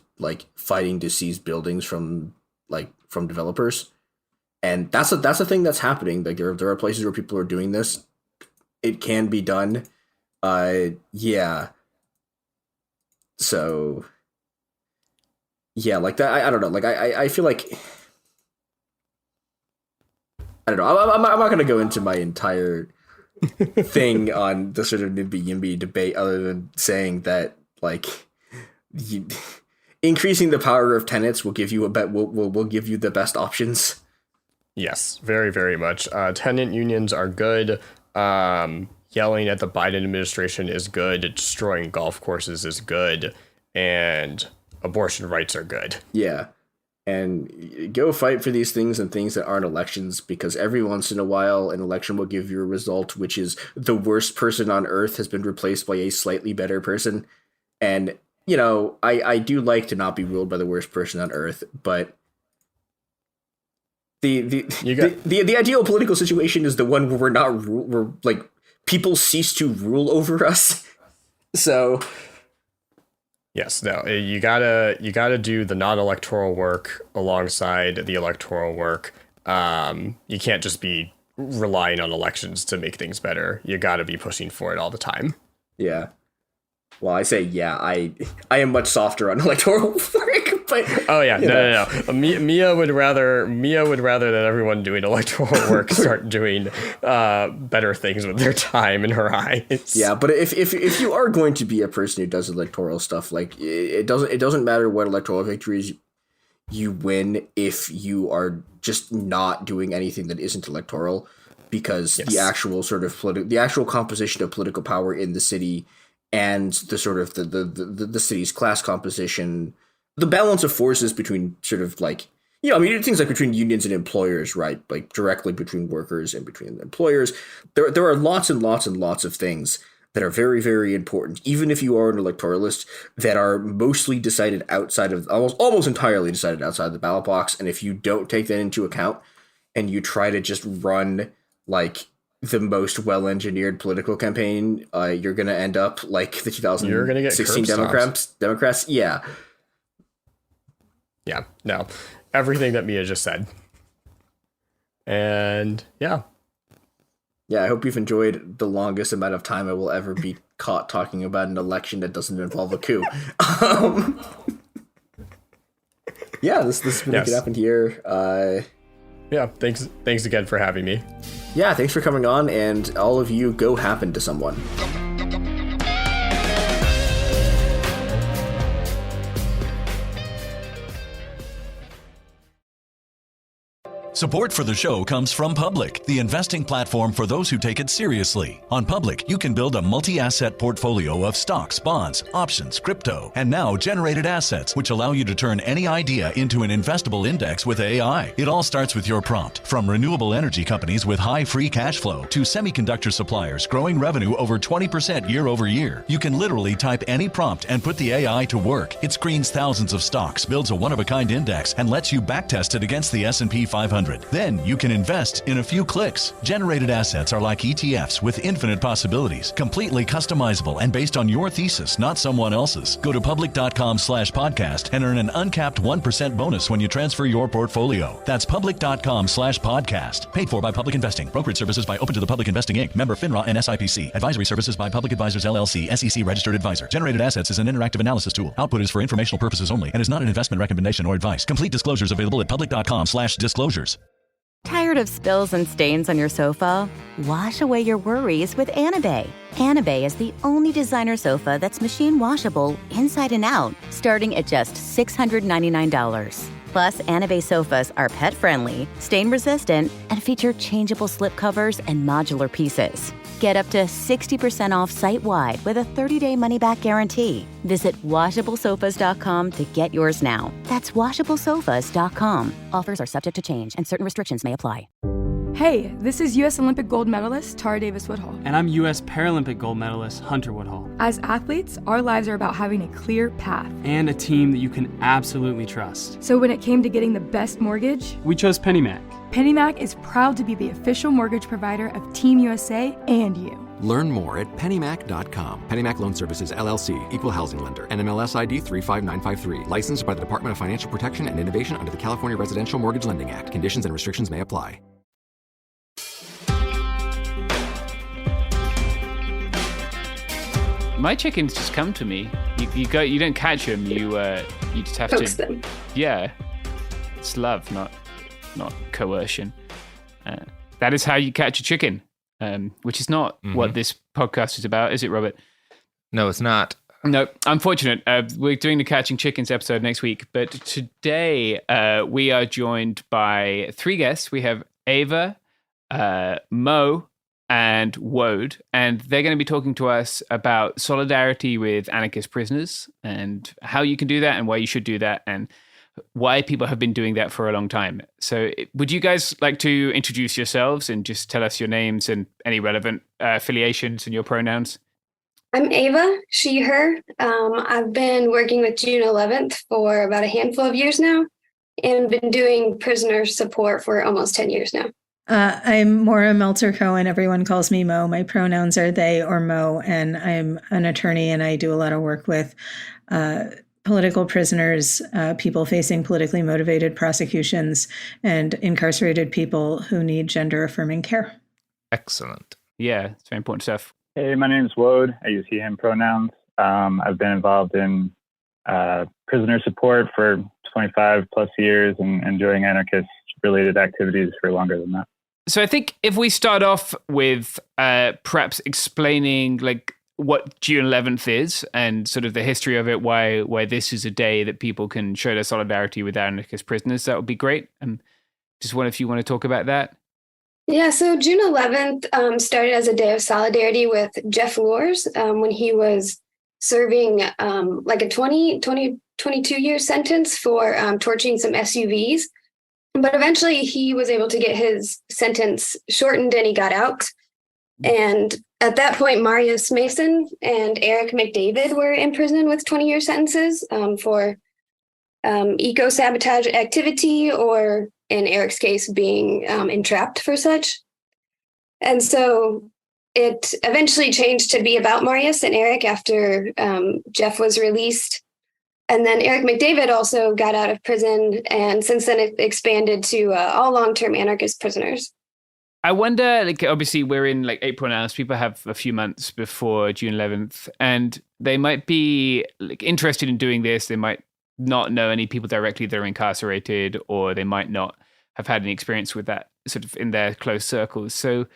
Speaker 12: fighting to seize buildings from developers. And that's a thing that's happening. There are places where people are doing this. It can be done. Yeah. So yeah, that. I don't know. I feel like, I don't know. I'm not going to go into my entire thing on the sort of NIMBY-YIMBY debate, other than saying that increasing the power of tenants will give you will give you the best options.
Speaker 13: Yes, very, very much. Tenant unions are good. Yelling at the Biden administration is good. Destroying golf courses is good. And abortion rights are good.
Speaker 12: Yeah. And go fight for these things and things that aren't elections, because every once in a while an election will give you a result which is the worst person on earth has been replaced by a slightly better person. And, I do like to not be ruled by the worst person on earth, but the ideal political situation is the one where we're people cease to rule over us. So
Speaker 13: yes, no, you gotta do the non-electoral work alongside the electoral work. You can't just be relying on elections to make things better. You gotta be pushing for it all the time.
Speaker 12: Yeah. Well, I say, yeah, I am much softer on electoral work, but
Speaker 13: oh yeah, no. Mia would rather that everyone doing electoral work start doing better things with their time in her eyes.
Speaker 12: Yeah, but if you are going to be a person who does electoral stuff, it doesn't matter what electoral victories you win if you are just not doing anything that isn't electoral, because the actual sort of the actual composition of political power in the city and the sort of the city's class composition, the balance of forces between sort of like, things like between unions and employers, right? Like directly between workers and between employers. There are lots and lots and lots of things that are very, very important, even if you are an electoralist, that are mostly decided outside of, almost entirely decided outside the ballot box. And if you don't take that into account and you try to just run like the most well-engineered political campaign, you're going to end up like the 2016 Democrats. Yeah.
Speaker 13: Yeah, no. Everything that Mia just said. And yeah.
Speaker 12: Yeah, I hope you've enjoyed the longest amount of time I will ever be caught talking about an election that doesn't involve a coup. Yeah, this has been Make It Happen here.
Speaker 13: Yeah, thanks again for having me.
Speaker 12: Yeah, thanks for coming on, and all of you go happen to someone.
Speaker 3: Support for the show comes from Public, the investing platform for those who take it seriously. On Public, you can build a multi-asset portfolio of stocks, bonds, options, crypto, and now generated assets, which allow you to turn any idea into an investable index with AI. It all starts with your prompt. From renewable energy companies with high free cash flow to semiconductor suppliers growing revenue over 20% year over year, you can literally type any prompt and put the AI to work. It screens thousands of stocks, builds a one-of-a-kind index, and lets you backtest it against the S&P 500. Then you can invest in a few clicks. Generated assets are like ETFs with infinite possibilities, completely customizable and based on your thesis, not someone else's. Go to public.com/podcast and earn an uncapped 1% bonus when you transfer your portfolio. That's public.com/podcast. Paid for by Public Investing. Brokerage services by Open to the Public Investing Inc. Member FINRA and SIPC. Advisory services by Public Advisors LLC, SEC registered advisor. Generated assets is an interactive analysis tool. Output is for informational purposes only and is not an investment recommendation or advice. Complete disclosures available at public.com/disclosures.
Speaker 4: Tired of spills and stains on your sofa? Wash away your worries with Anabei. Anabei is the only designer sofa that's machine washable inside and out, starting at just $699. Plus, Anabei sofas are pet-friendly, stain-resistant, and feature changeable slip covers and modular pieces. Get up to 60% off site-wide with a 30-day money-back guarantee. Visit washablesofas.com to get yours now. That's washablesofas.com. Offers are subject to change and certain restrictions may apply.
Speaker 8: Hey, this is U.S. Olympic gold medalist Tara Davis Woodhull.
Speaker 9: And I'm U.S. Paralympic gold medalist Hunter Woodhull.
Speaker 8: As athletes, our lives are about having a clear path.
Speaker 9: And a team that you can absolutely trust.
Speaker 8: So when it came to getting the best mortgage,
Speaker 9: we chose PennyMac.
Speaker 8: PennyMac is proud to be the official mortgage provider of Team USA and you.
Speaker 10: Learn more at pennymac.com. PennyMac Loan Services, LLC, Equal Housing Lender, NMLS ID 35953. Licensed by the Department of Financial Protection and Innovation under the California Residential Mortgage Lending Act. Conditions and restrictions may apply.
Speaker 7: My chickens just come to me. You don't catch them. You just have
Speaker 15: Coax
Speaker 7: to.
Speaker 15: them.
Speaker 7: Yeah, it's love, not coercion. That is how you catch a chicken, which is not what this podcast is about, is it, Robert?
Speaker 5: No, it's not.
Speaker 7: No, unfortunate. We're doing the Catching Chickens episode next week, but today we are joined by three guests. We have Ava, Mo, and Wode, and they're going to be talking to us about solidarity with anarchist prisoners and how you can do that and why you should do that and why people have been doing that for a long time. So would you guys like to introduce yourselves and just tell us your names and any relevant affiliations and your pronouns?
Speaker 15: I'm Ava, she, her. I've been working with June 11th for about a handful of years now and been doing prisoner support for almost 10 years now.
Speaker 16: I'm Maura Meltzer-Cohen. Everyone calls me Mo. My pronouns are they or Mo, and I'm an attorney, and I do a lot of work with political prisoners, people facing politically motivated prosecutions, and incarcerated people who need gender-affirming care.
Speaker 5: Excellent.
Speaker 7: Yeah, it's very important stuff.
Speaker 17: Hey, my name is Wode. I use he, him pronouns. I've been involved in prisoner support for 25 plus years and doing anarchist-related activities for longer than that.
Speaker 7: So I think if we start off with perhaps explaining like what June 11th is and sort of the history of it, why this is a day that people can show their solidarity with anarchist prisoners, that would be great. Just one if you want to talk about that.
Speaker 15: Yeah, so June 11th started as a day of solidarity with Jeff Loors when he was serving like a 22-year sentence for torching some SUVs. But eventually he was able to get his sentence shortened and he got out. And at that point, Marius Mason and Eric McDavid were in prison with 20-year sentences for eco-sabotage activity, or in Eric's case, being entrapped for such. And so it eventually changed to be about Marius and Eric after Jeff was released. And then Eric McDavid also got out of prison, and since then it expanded to all long-term anarchist prisoners.
Speaker 7: I wonder, like, obviously we're in like April now, so people have a few months before June 11th, and they might be like interested in doing this. They might not know any people directly that are incarcerated, or they might not have had any experience with that sort of in their close circles. So,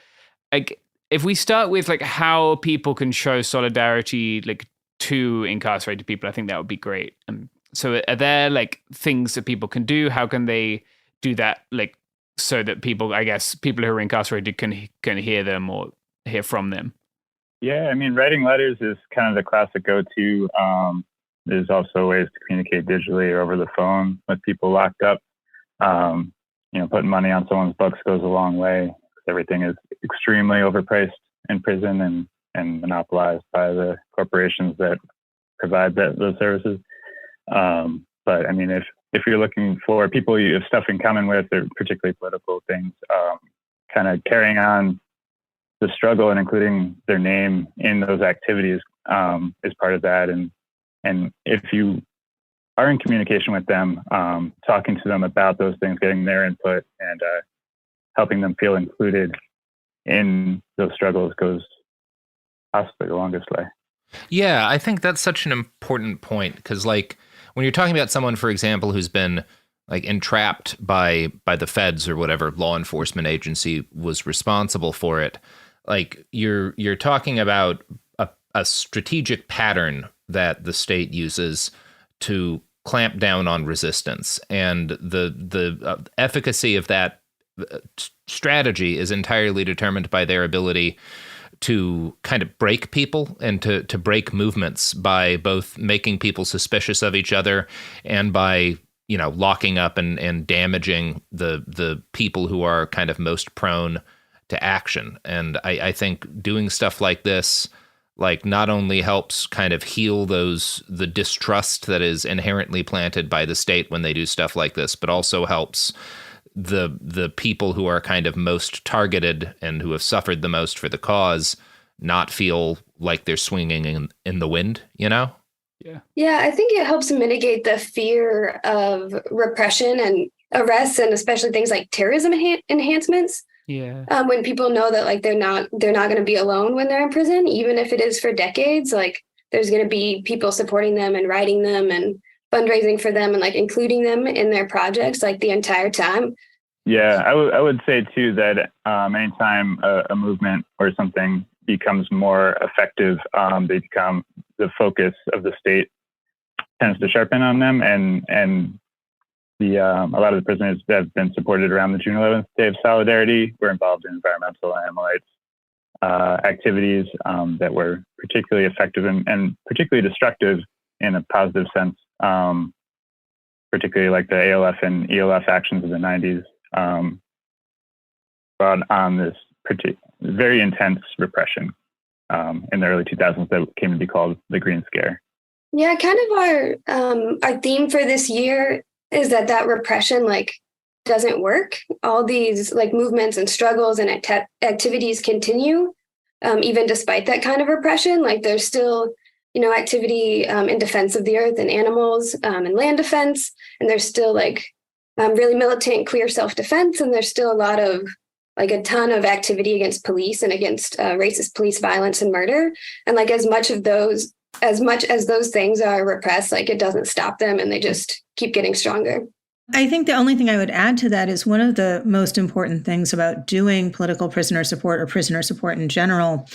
Speaker 7: like, if we start with like how people can show solidarity, like, to incarcerated people, I think that would be great. So are there like things that people can do? How can they do that, like, so that people, I guess, people who are incarcerated can hear them or hear from them?
Speaker 17: Yeah, I mean, writing letters is kind of the classic go-to. There's also ways to communicate digitally or over the phone with people locked up. Putting money on someone's books goes a long way. Everything is extremely overpriced in prison and monopolized by the corporations that provide those services. But I mean, if you're looking for people you have stuff in common with, or particularly political things, kind of carrying on the struggle and including their name in those activities is part of that. And if you are in communication with them, talking to them about those things, getting their input, and helping them feel included in those struggles goes possibly the longest way.
Speaker 5: Yeah, I think that's such an important point, because like when you're talking about someone, for example, who's been like entrapped by the feds or whatever law enforcement agency was responsible for it, like you're talking about a strategic pattern that the state uses to clamp down on resistance, and the efficacy of that strategy is entirely determined by their ability to kind of break people and to break movements by both making people suspicious of each other and by, locking up and damaging the people who are kind of most prone to action. And I think doing stuff like this, like, not only helps kind of heal the distrust that is inherently planted by the state when they do stuff like this, but also helps the people who are kind of most targeted and who have suffered the most for the cause not feel like they're swinging in the wind, Yeah.
Speaker 15: Yeah, I think it helps mitigate the fear of repression and arrests, and especially things like terrorism enhancements.
Speaker 7: Yeah.
Speaker 15: When people know that like they're not going to be alone when they're in prison, even if it is for decades, like there's going to be people supporting them and writing them and fundraising for them and like including them in their projects like the entire time.
Speaker 17: Yeah, I would say too that anytime a movement or something becomes more effective, they become the focus of the state tends to sharpen on them, and the a lot of the prisoners that have been supported around the June 11th Day of Solidarity were involved in environmental and animal rights activities that were particularly effective and particularly destructive in a positive sense, particularly like the ALF and ELF actions of the 90s. Brought on this very intense repression in the early 2000s that came to be called the Green Scare.
Speaker 15: Yeah, kind of our theme for this year is that repression like doesn't work. All these like movements and struggles and activities continue, even despite that kind of repression. Like there's still, activity in defense of the earth and animals and land defense, and there's still like really militant queer self-defense, and there's still a ton of activity against police and against racist police violence and murder. And like as much as those things are repressed, like it doesn't stop them, and they just keep getting stronger.
Speaker 16: I think the only thing I would add to that is one of the most important things about doing political prisoner support or prisoner support in general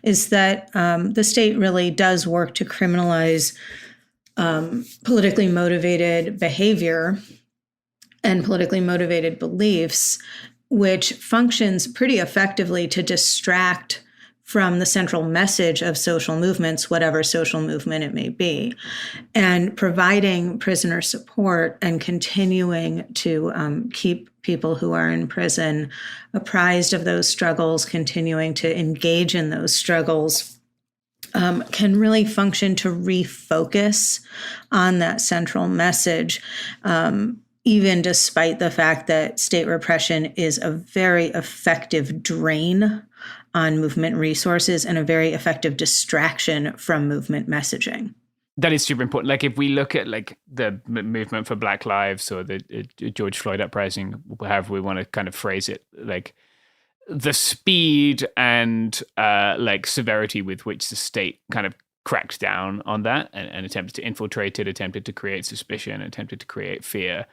Speaker 16: is that the state really does work to criminalize politically motivated behavior and politically motivated beliefs. which functions pretty effectively to distract from the central message of social movements, whatever social movement it may be, and providing prisoner support and continuing to keep people who are in prison apprised of those struggles, continuing to engage in those struggles, can really function to refocus on that central message, even despite the fact that state repression is a very effective drain on movement resources and a very effective distraction from movement messaging.
Speaker 7: That is super important. Like if we look at like the movement for Black Lives or the George Floyd uprising, however we want to kind of phrase it, like the speed and like severity with which the state kind of cracked down on that and attempted to infiltrate it, attempted to create suspicion, attempted to create fear,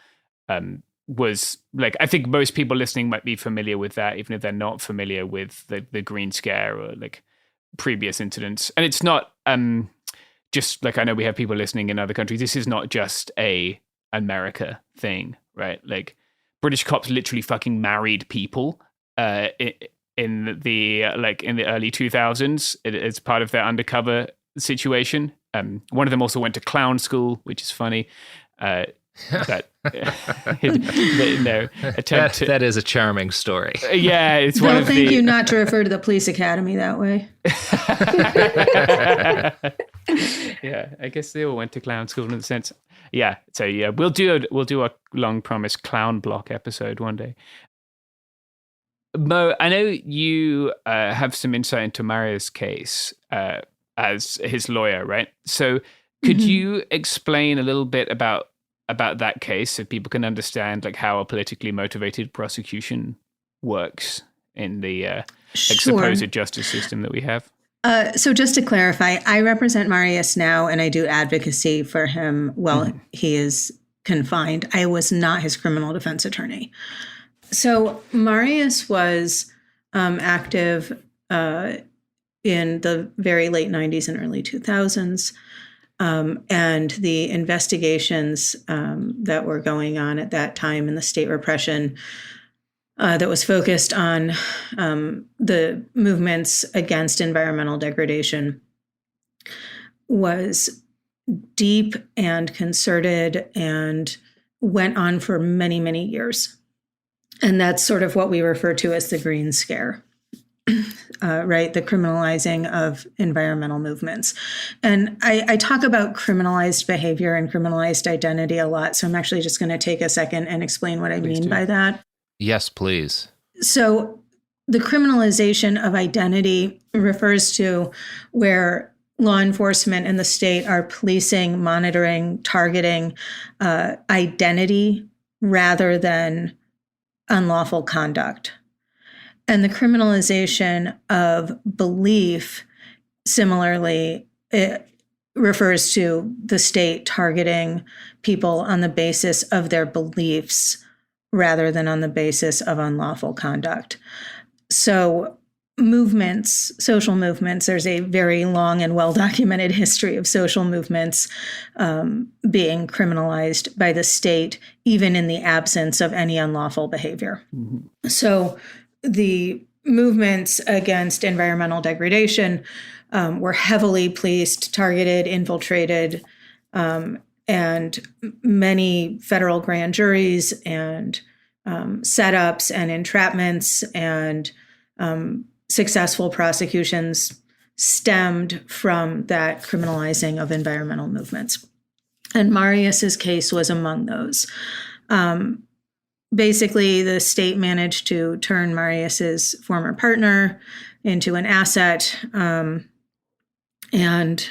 Speaker 7: was like, I think most people listening might be familiar with that, even if they're not familiar with the Green Scare or like previous incidents. And it's not just like, I know we have people listening in other countries. This is not just a America thing, right? Like British cops literally fucking married people in the early 2000s as part of their undercover situation. One of them also went to clown school, which is funny. That
Speaker 5: that is a charming story.
Speaker 7: Yeah, it's
Speaker 16: one of thank you not to refer to the police academy that way.
Speaker 7: Yeah, I guess they all went to clown school in a sense. Yeah, so yeah, we'll do a long promised clown block episode one day. Mo, I know you have some insight into Marius' case as his lawyer, right? So could you explain a little bit about that case so people can understand like how a politically motivated prosecution works in the supposed justice system that we have?
Speaker 16: So just to clarify, I represent Marius now and I do advocacy for him while he is confined. I was not his criminal defense attorney. So Marius was active in the very late 90s and early 2000s. And the investigations that were going on at that time in the state repression that was focused on the movements against environmental degradation was deep and concerted and went on for many, many years. And that's sort of what we refer to as the Green Scare. Right, the criminalizing of environmental movements. And I talk about criminalized behavior and criminalized identity a lot, so I'm actually just going to take a second and explain what I mean by that.
Speaker 5: Yes, please.
Speaker 16: So the criminalization of identity refers to where law enforcement and the state are policing, monitoring, targeting identity rather than unlawful conduct. And the criminalization of belief, similarly, it refers to the state targeting people on the basis of their beliefs rather than on the basis of unlawful conduct. So movements, social movements, there's a very long and well-documented history of social movements being criminalized by the state, even in the absence of any unlawful behavior. Mm-hmm. So the movements against environmental degradation were heavily policed, targeted, infiltrated, and many federal grand juries and setups and entrapments and successful prosecutions stemmed from that criminalizing of environmental movements. And Marius's case was among those. Basically, the state managed to turn Marius's former partner into an asset and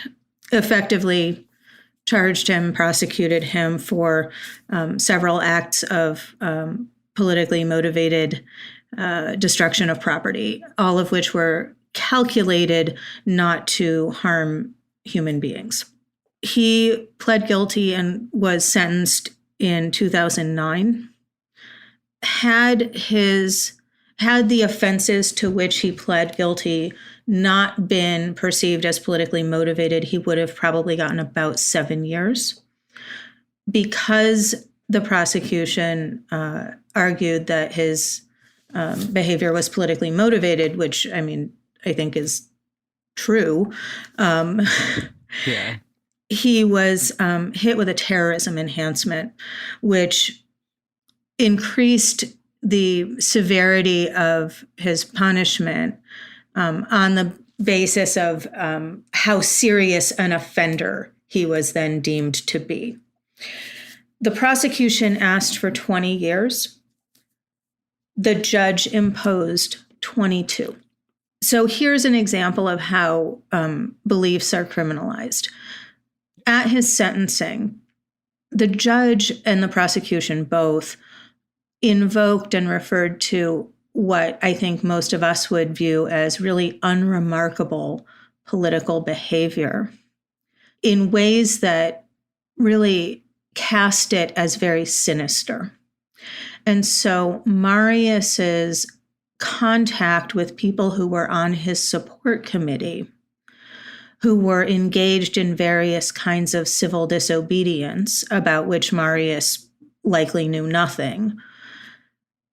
Speaker 16: effectively charged him, prosecuted him for several acts of politically motivated destruction of property, all of which were calculated not to harm human beings. He pled guilty and was sentenced in 2009. Had the offenses to which he pled guilty not been perceived as politically motivated, he would have probably gotten about 7 years. Because the prosecution argued that his behavior was politically motivated, which, I mean, I think is true.
Speaker 7: Yeah.
Speaker 16: He was hit with a terrorism enhancement, which increased the severity of his punishment on the basis of how serious an offender he was then deemed to be. The prosecution asked for 20 years. The judge imposed 22. So here's an example of how beliefs are criminalized. At his sentencing, the judge and the prosecution both invoked and referred to what I think most of us would view as really unremarkable political behavior in ways that really cast it as very sinister. And so Marius's contact with people who were on his support committee, who were engaged in various kinds of civil disobedience about which Marius likely knew nothing,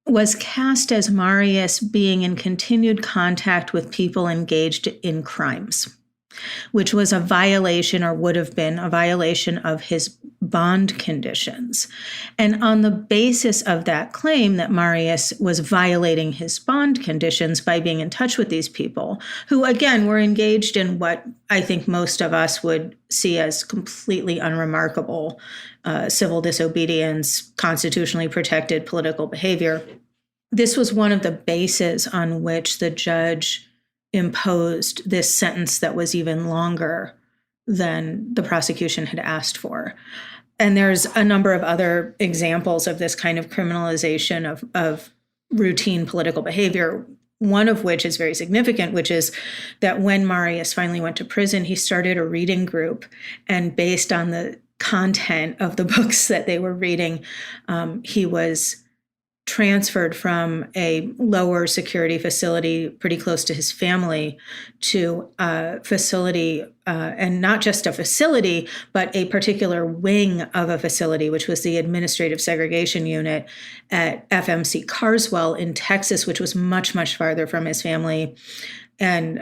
Speaker 16: was cast as Marius being in continued contact with people engaged in crimes, which was a violation, or would have been a violation, of his bond conditions. And on the basis of that claim that Marius was violating his bond conditions by being in touch with these people, who again were engaged in what I think most of us would see as completely unremarkable civil disobedience, constitutionally protected political behavior, this was one of the bases on which the judge imposed this sentence that was even longer than the prosecution had asked for. And there's a number of other examples of this kind of criminalization of routine political behavior, one of which is very significant, which is that when Marius finally went to prison, he started a reading group. And based on the content of the books that they were reading, he was transferred from a lower security facility pretty close to his family to a facility, and not just a facility, but a particular wing of a facility, which was the Administrative Segregation Unit at FMC Carswell in Texas, which was much, much farther from his family, and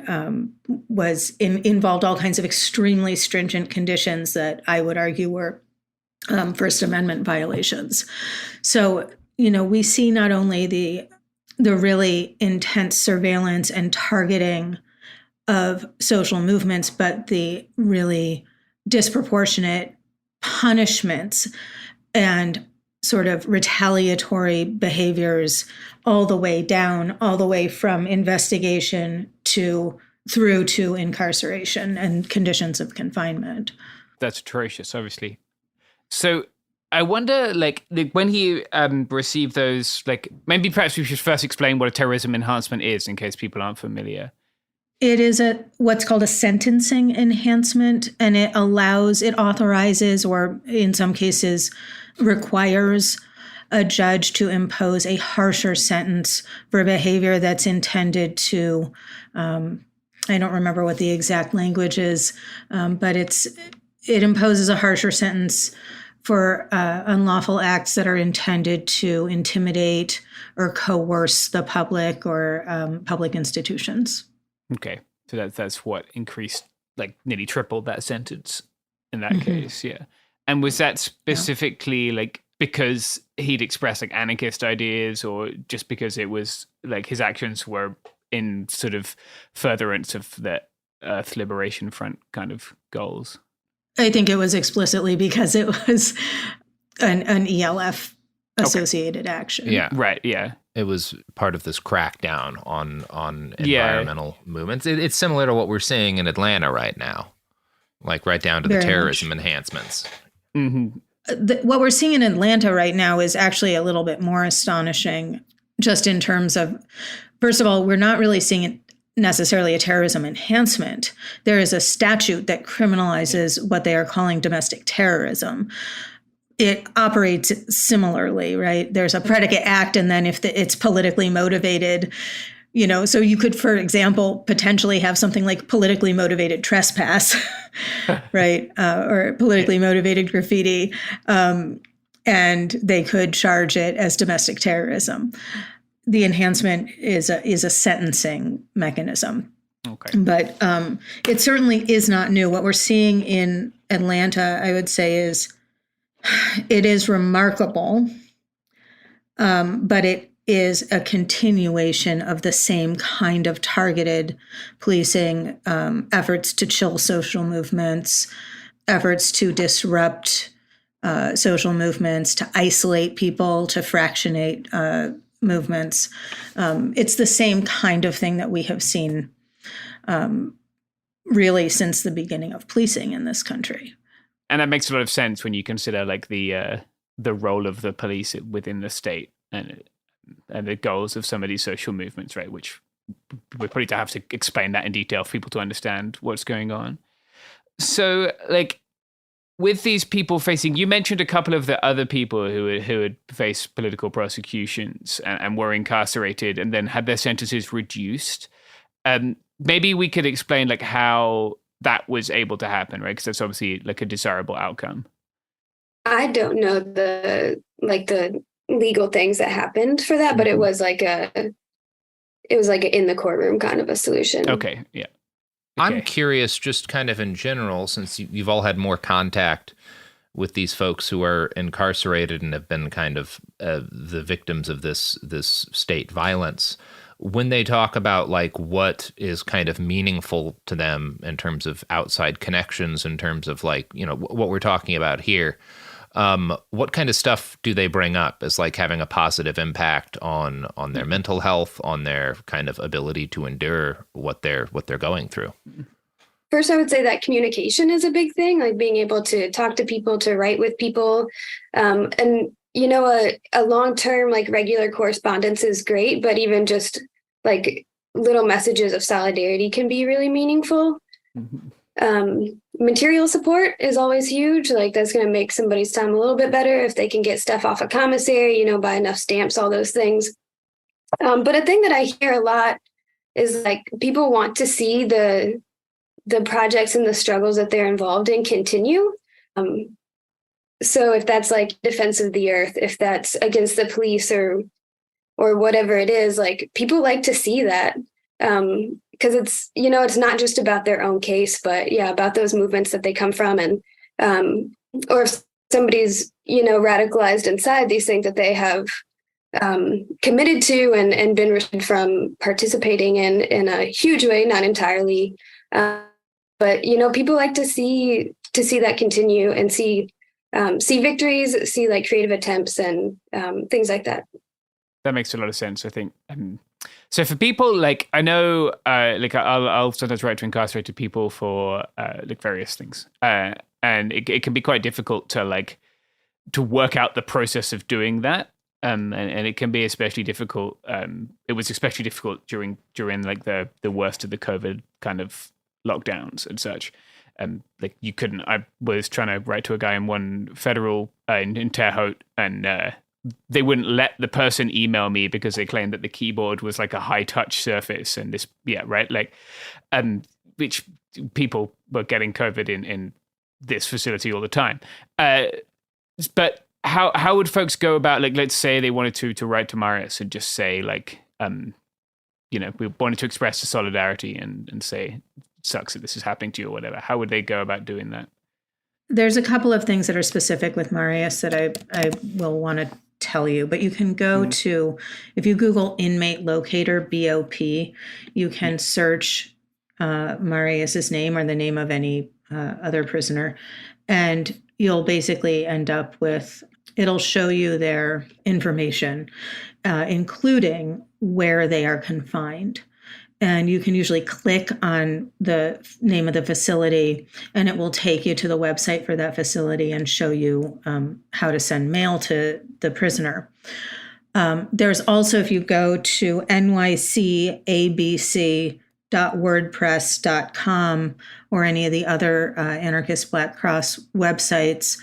Speaker 16: involved all kinds of extremely stringent conditions that I would argue were First Amendment violations. So, we see not only the really intense surveillance and targeting of social movements, but the really disproportionate punishments and sort of retaliatory behaviors all the way down, all the way from investigation through to incarceration and conditions of confinement.
Speaker 7: That's atrocious, obviously. So I wonder, when he received those, maybe perhaps we should first explain what a terrorism enhancement is in case people aren't familiar.
Speaker 16: It is what's called a sentencing enhancement, and it authorizes, or in some cases requires, a judge to impose a harsher sentence for behavior that's intended to, I don't remember what the exact language is, but it imposes a harsher sentence for unlawful acts that are intended to intimidate or coerce the public or public institutions.
Speaker 7: Okay, so that's what increased, nearly tripled that sentence in that case, yeah. And was that specifically because he'd expressed anarchist ideas, or just because it was his actions were in sort of furtherance of the Earth Liberation Front kind of goals? I
Speaker 16: think it was explicitly because it was an ELF associated action.
Speaker 5: Yeah.
Speaker 7: Right. Yeah.
Speaker 5: It was part of this crackdown on environmental movements. It's similar to what we're seeing in Atlanta right now, right down to the terrorism enhancements.
Speaker 7: Mm-hmm.
Speaker 16: What we're seeing in Atlanta right now is actually a little bit more astonishing, just in terms of, first of all, we're not really seeing it necessarily a terrorism enhancement. There is a statute that criminalizes what they are calling domestic terrorism. It operates similarly, right? There's a predicate act, and then if it's politically motivated, so you could, for example, potentially have something like politically motivated trespass, right? Or politically motivated graffiti, and they could charge it as domestic terrorism. the enhancement is a sentencing mechanism.
Speaker 7: Okay.
Speaker 16: But it certainly is not new. What we're seeing in Atlanta, I would say, is it is remarkable, but it is a continuation of the same kind of targeted policing efforts to chill social movements, efforts to disrupt social movements, to isolate people, to fractionate movements. It's the same kind of thing that we have seen really since the beginning of policing in this country.
Speaker 7: And that makes a lot of sense when you consider like the role of the police within the state and the goals of some of these social movements, right? Which we probably don't have to explain that in detail for people to understand what's going on. So, like, with these people facing, you mentioned a couple of the other people who had faced political prosecutions and were incarcerated and then had their sentences reduced. Maybe we could explain like how that was able to happen, right? Because that's obviously like a desirable outcome.
Speaker 15: I don't know the legal things that happened for that, but it was like in the courtroom kind of a solution.
Speaker 7: Okay, yeah.
Speaker 5: I'm curious, just kind of in general, since you've all had more contact with these folks who are incarcerated and have been kind of the victims of this state violence, when they talk about like what is kind of meaningful to them in terms of outside connections, in terms of like, you know, what we're talking about here, what kind of stuff do they bring up as like having a positive impact on their mental health, on their kind of ability to endure what they're going through?
Speaker 15: First, I would say that communication is a big thing, like being able to talk to people, to write with people. And, you know, a long-term, like regular correspondence is great, but even just like little messages of solidarity can be really meaningful. Material support is always huge. Like that's going to make somebody's time a little bit better if they can get stuff off a commissary, you know, buy enough stamps, all those things. But a thing that I hear a lot is like people want to see the projects and the struggles that they're involved in continue. So if that's like Defense of the Earth, if that's against the police or whatever it is, like people like to see that. Because it's, you know, it's not just about their own case, but yeah, about those movements that they come from. And, or if somebody's, you know, radicalized inside these things that they have committed to and been restricted from participating in a huge way, not entirely. But, you know, people like to see that continue and see victories, see like creative attempts and things like that.
Speaker 7: That makes a lot of sense, I think. So for people, like, I know, like, I'll sometimes write to incarcerated people for, like, various things. And it can be quite difficult to work out the process of doing that. And it can be especially difficult. It was especially difficult during like, the worst of the COVID kind of lockdowns and such. Like, you couldn't, I was trying to write to a guy in one federal, in Terre Haute, and they wouldn't let the person email me because they claimed that the keyboard was like a high touch surface and this, yeah, right. Like, which people were getting COVID in this facility all the time. But how would folks go about, like, let's say they wanted to write to Marius and just say like, you know, we wanted to express the solidarity and say, sucks that this is happening to you or whatever. How would they go about doing that?
Speaker 16: There's a couple of things that are specific with Marius that I will want to tell you, but you can go to, if you Google inmate locator, BOP, you can search Marius's name or the name of any other prisoner, and you'll basically end up with, it'll show you their information, including where they are confined. And you can usually click on the name of the facility and it will take you to the website for that facility and show you how to send mail to the prisoner. There's also, if you go to nycabc.wordpress.com or any of the other Anarchist Black Cross websites,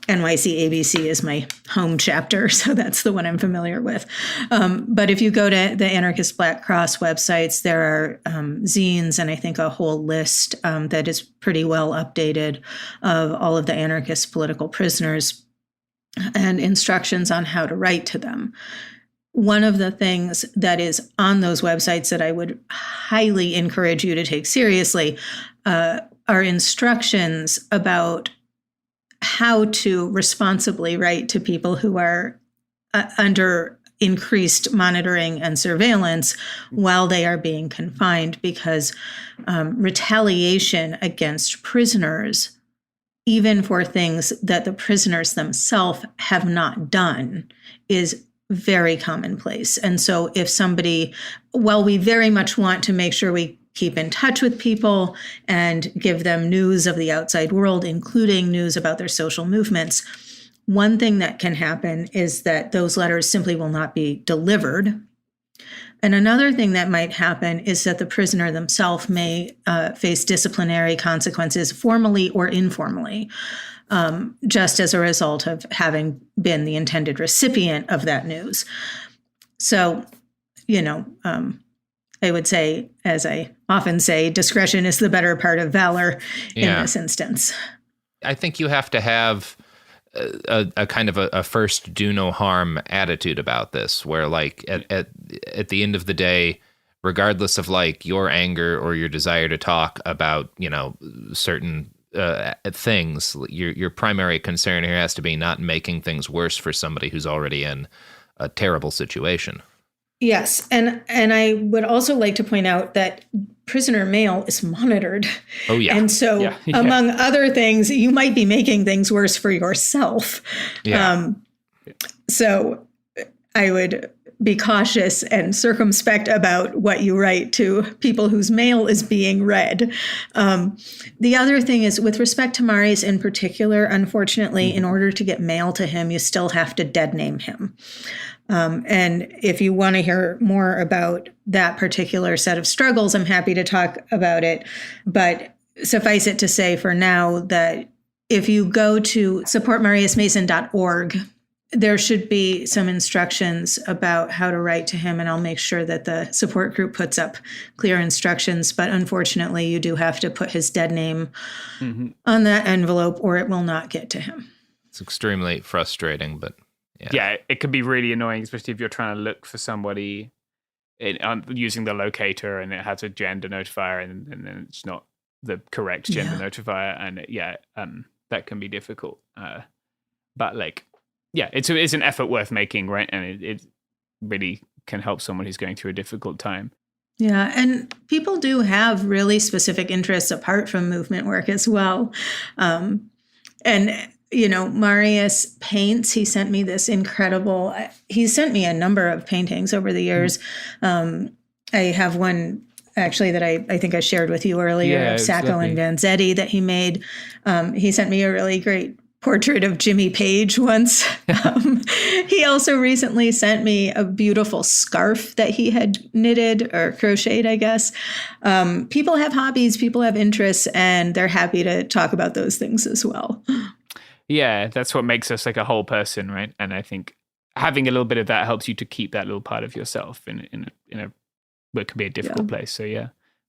Speaker 16: NYC ABC is my home chapter, so that's the one I'm familiar with. But if you go to the Anarchist Black Cross websites, there are zines and I think a whole list that is pretty well updated of all of the anarchist political prisoners and instructions on how to write to them. one of the things that is on those websites that I would highly encourage you to take seriously are instructions about how to responsibly write to people who are under increased monitoring and surveillance while they are being confined, because retaliation against prisoners, even for things that the prisoners themselves have not done, is very commonplace. And so if somebody, while we very much want to make sure we keep in touch with people and give them news of the outside world, including news about their social movements, one thing that can happen is that those letters simply will not be delivered. And another thing that might happen is that the prisoner themselves may face disciplinary consequences, formally or informally, just as a result of having been the intended recipient of that news. So, I would say, as I often say, discretion is the better part of valor in this instance.
Speaker 5: I think you have to have a kind of a first do no harm attitude about this, where like at the end of the day, regardless of like your anger or your desire to talk about, certain things, your primary concern here has to be not making things worse for somebody who's already in a terrible situation.
Speaker 16: Yes. And I would also like to point out that prisoner mail is monitored.
Speaker 5: Oh, yeah.
Speaker 16: And so, among other things, you might be making things worse for yourself.
Speaker 5: Yeah.
Speaker 16: So I would be cautious and circumspect about what you write to people whose mail is being read. The other thing is, with respect to Marius in particular, unfortunately, in order to get mail to him, you still have to dead name him. And if you want to hear more about that particular set of struggles, I'm happy to talk about it. But suffice it to say for now that if you go to supportmariusmason.org, there should be some instructions about how to write to him, and I'll make sure that the support group puts up clear instructions. But unfortunately, you do have to put his dead name on that envelope, or it will not get to him.
Speaker 5: It's extremely frustrating, but
Speaker 7: yeah, it can be really annoying, especially if you're trying to look for somebody using the locator and it has a gender notifier and then it's not the correct gender notifier, and that can be difficult. But it's an effort worth making, right? And it really can help someone who's going through a difficult time.
Speaker 16: Yeah, and people do have really specific interests apart from movement work as well. Marius paints. He sent me this incredible, he sent me a number of paintings over the years. I have one actually that I think I shared with you earlier of Sacco and Vanzetti that he made. He sent me a really great portrait of Jimmy Page once. He also recently sent me a beautiful scarf that he had knitted or crocheted, I guess. People have hobbies, people have interests, and they're happy to talk about those things as well.
Speaker 7: Yeah, that's what makes us like a whole person, right? And I think having a little bit of that helps you to keep that little part of yourself in a what can be a difficult place. So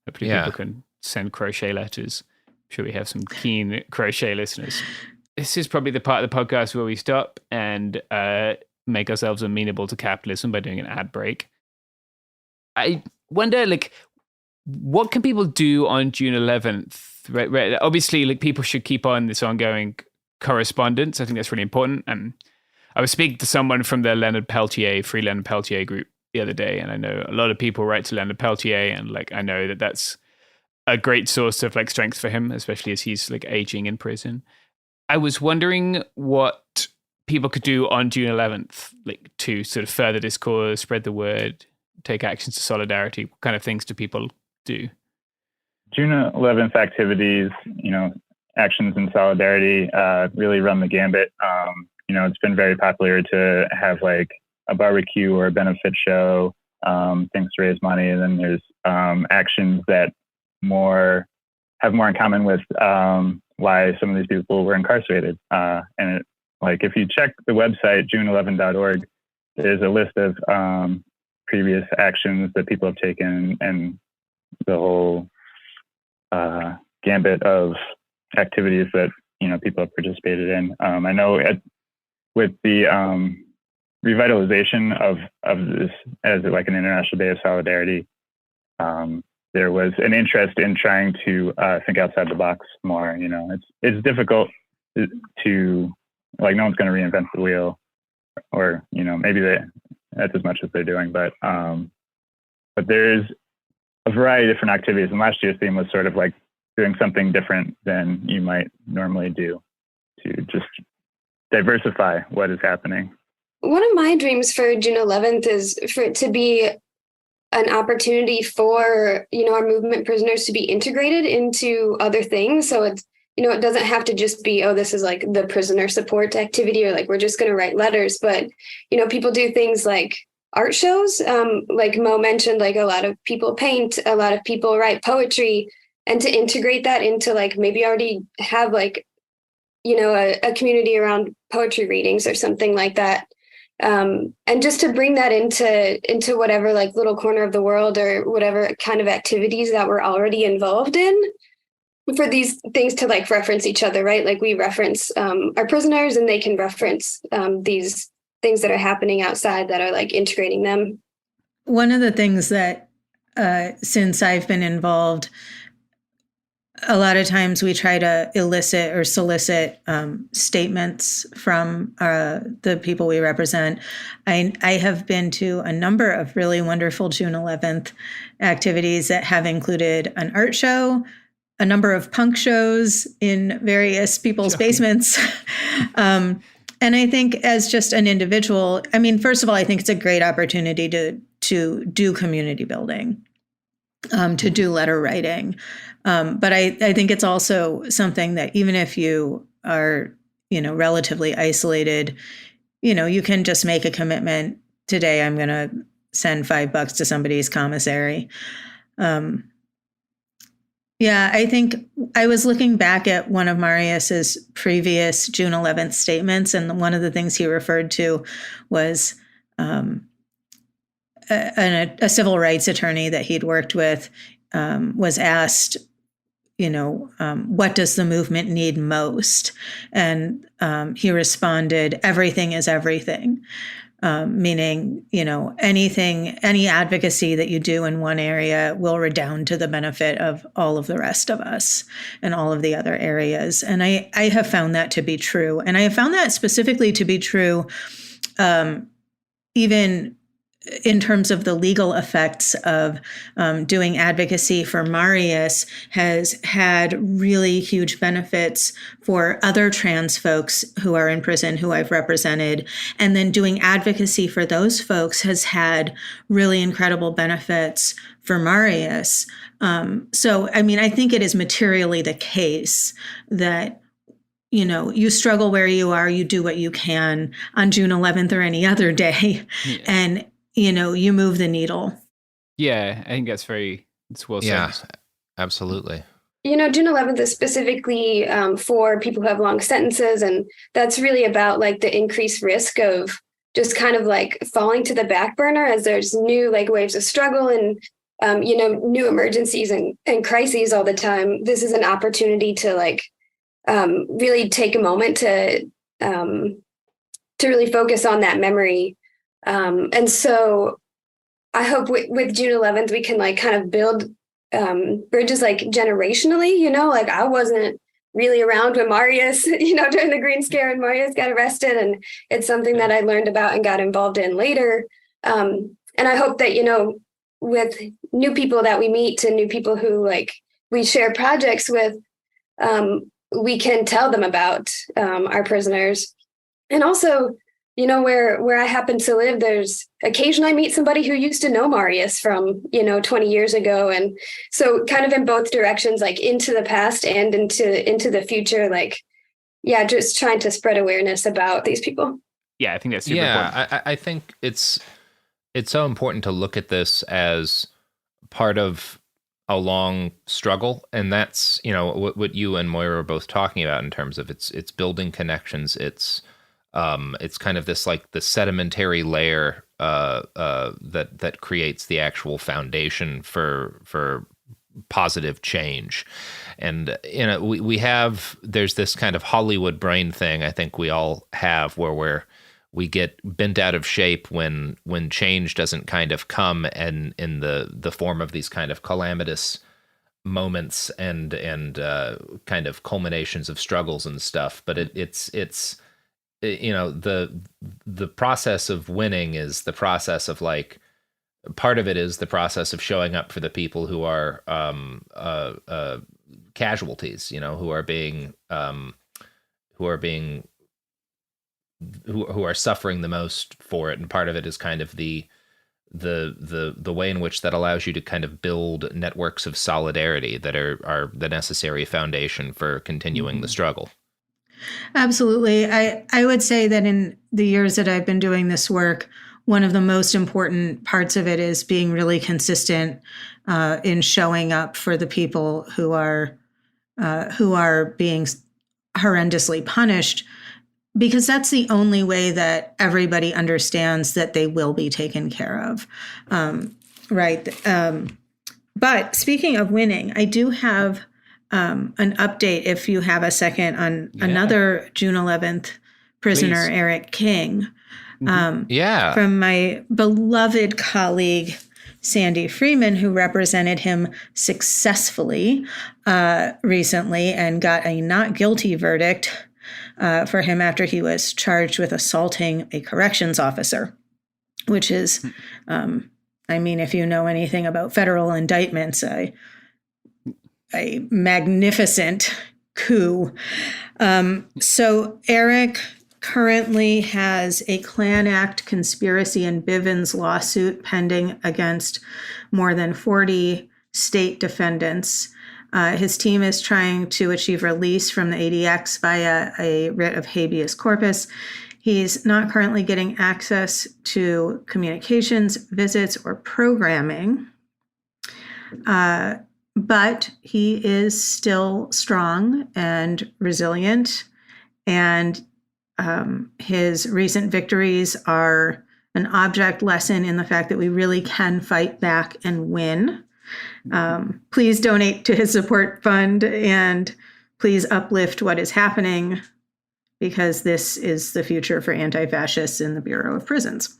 Speaker 7: hopefully people can send crochet letters. I'm sure we have some keen crochet listeners. This is probably the part of the podcast where we stop and make ourselves amenable to capitalism by doing an ad break. I wonder, what can people do on June 11th? Right. Obviously, people should keep on this ongoing correspondence. I think that's really important. And I was speaking to someone from the Free Leonard Peltier group the other day, and I know a lot of people write to Leonard Peltier, and I know that that's a great source of strength for him, especially as he's aging in prison. I was wondering what people could do on June 11th, to sort of further discourse, spread the word, take actions to solidarity. What kind of things do people do?
Speaker 17: June 11th activities, actions in solidarity really run the gambit. It's been very popular to have a barbecue or a benefit show, things to raise money. And then there's actions that have more in common with why some of these people were incarcerated. And if you check the website, june11.org, there's a list of previous actions that people have taken and the whole gambit of activities that people have participated in. I know with the revitalization of this as like an International Day of Solidarity. There was an interest in trying to think outside the box more. You know, it's difficult to, like, no one's going to reinvent the wheel, or, you know, maybe that's as much as they're doing, but there's a variety of different activities. And last year's theme was sort of like doing something different than you might normally do to just diversify what is happening.
Speaker 15: One of my dreams for June 11th is for it to be an opportunity for, you know, our movement prisoners to be integrated into other things. So it's, you know, it doesn't have to just be, oh, this is like the prisoner support activity, or like we're just going to write letters. But, you know, people do things like art shows. Like Mo mentioned, like a lot of people paint, a lot of people write poetry, and to integrate that into like maybe already have like, you know, a community around poetry readings or something like that. And just to bring that into whatever like little corner of the world or whatever kind of activities that we're already involved in, for these things to like reference each other, right? Like we reference our prisoners, and they can reference these things that are happening outside that are like integrating them.
Speaker 16: One of the things that since I've been involved, a lot of times we try to elicit or solicit statements from the people we represent. I have been to a number of really wonderful June 11th activities that have included an art show, a number of punk shows in various people's basements. And I think as just an individual, I mean, first of all, I think it's a great opportunity to do community building, to do letter writing. But I think it's also something that even if you are, you know, relatively isolated, you know, you can just make a commitment. Today, I'm going to send $5 to somebody's commissary. Yeah, I think I was looking back at one of Marius's previous June 11th statements, and one of the things he referred to was a civil rights attorney that he'd worked with was asked, you know, what does the movement need most? And he responded, everything is everything. Meaning, you know, any advocacy that you do in one area will redound to the benefit of all of the rest of us and all of the other areas. And I have found that to be true. And I have found that specifically to be true even in terms of the legal effects of doing advocacy for Marius has had really huge benefits for other trans folks who are in prison who I've represented. And then doing advocacy for those folks has had really incredible benefits for Marius. So, I mean, I think it is materially the case that, you know, you struggle where you are, you do what you can on June 11th or any other day. Yeah. And you know, you move the needle.
Speaker 7: Yeah, I think it's well said.
Speaker 5: Yeah, absolutely.
Speaker 15: You know, June 11th is specifically for people who have long sentences. And that's really about like the increased risk of just kind of like falling to the back burner as there's new like waves of struggle and, you know, new emergencies and crises all the time. This is an opportunity to like really take a moment to really focus on that memory. And so I hope with June 11th, we can like kind of build bridges like generationally, you know, like I wasn't really around when Marius, you know, during the Green Scare and Marius got arrested. And it's something that I learned about and got involved in later. And I hope that, you know, with new people that we meet and new people who like we share projects with, we can tell them about our prisoners. And also, you know, where I happen to live, there's occasionally I meet somebody who used to know Marius from, you know, 20 years ago. And so kind of in both directions, like into the past and into the future, like, yeah, just trying to spread awareness about these people.
Speaker 7: Yeah, I think that's super important.
Speaker 5: I think it's so important to look at this as part of a long struggle. And that's, you know, what you and Moira are both talking about in terms of it's building connections. It's kind of this like the sedimentary layer that creates the actual foundation for positive change. And you know, there's this kind of Hollywood brain thing I think we all have where we get bent out of shape when change doesn't kind of come and in the form of these kind of calamitous moments and kind of culminations of struggles and stuff. But it's the process of winning is the process of like, part of it is the process of showing up for the people who are casualties, who are suffering the most for it. And part of it is kind of the way in which that allows you to kind of build networks of solidarity that are the necessary foundation for continuing the struggle.
Speaker 16: Absolutely. I would say that in the years that I've been doing this work, one of the most important parts of it is being really consistent in showing up for the people who are being horrendously punished, because that's the only way that everybody understands that they will be taken care of. Right. But speaking of winning, I do have an update, if you have a second, on another June 11th prisoner, please. Eric King. From my beloved colleague, Sandy Freeman, who represented him successfully recently and got a not guilty verdict for him after he was charged with assaulting a corrections officer, which is, if you know anything about federal indictments, a magnificent coup. So Eric currently has a Klan Act conspiracy and Bivens lawsuit pending against more than 40 state defendants. His team is trying to achieve release from the ADX via a writ of habeas corpus. He's not currently getting access to communications, visits, or programming, but he is still strong and resilient, and his recent victories are an object lesson in the fact that we really can fight back and win. Please donate to his support fund and please uplift what is happening, because this is the future for anti-fascists in the Bureau of Prisons.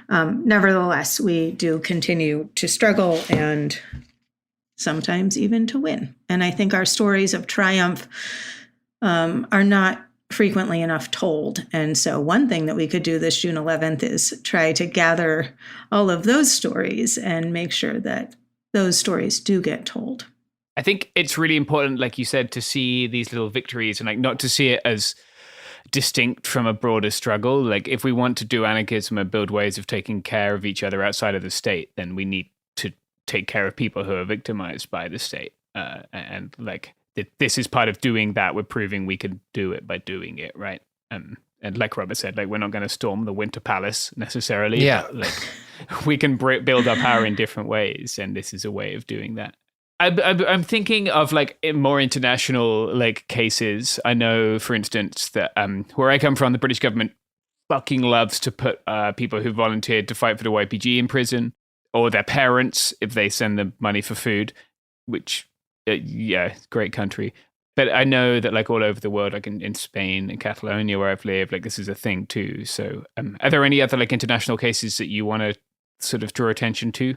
Speaker 16: Nevertheless, we do continue to struggle and sometimes even to win. And I think our stories of triumph are not frequently enough told. And so one thing that we could do this June 11th is try to gather all of those stories and make sure that those stories do get told.
Speaker 7: I think it's really important, like you said, to see these little victories and like not to see it as distinct from a broader struggle. Like if we want to do anarchism and build ways of taking care of each other outside of the state, then we need to take care of people who are victimized by the state. And like this is part of doing that. We're proving we can do it by doing it, right? And like Robert said, like we're not going to storm the Winter Palace necessarily.
Speaker 5: Yeah,
Speaker 7: but, like we can build our power in different ways, and this is a way of doing that. I'm thinking of like more international like cases. I know, for instance, that where I come from, the British government fucking loves to put people who volunteered to fight for the YPG in prison, or their parents if they send them money for food, which great country. But I know that like all over the world, like in Spain and Catalonia where I've lived, like this is a thing too. So are there any other like international cases that you want to sort of draw attention to?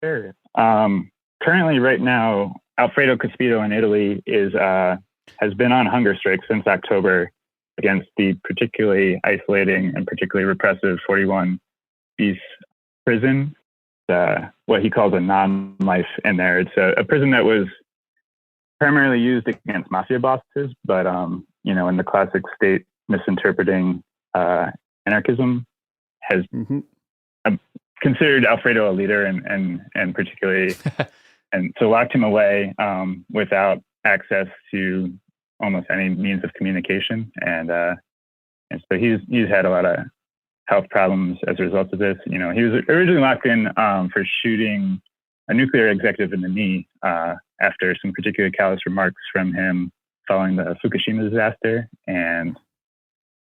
Speaker 17: Sure. Currently right now, Alfredo Cospito in Italy has been on hunger strike since October against the particularly isolating and particularly repressive 41 Bis prison. What he calls a non-life in there. It's a prison that was primarily used against mafia bosses, but in the classic state misinterpreting anarchism, has considered Alfredo a leader and particularly, and so locked him away without access to almost any means of communication, and so he's had a lot of health problems as a result of this. He was originally locked in for shooting a nuclear executive in the knee after some particularly callous remarks from him following the Fukushima disaster. And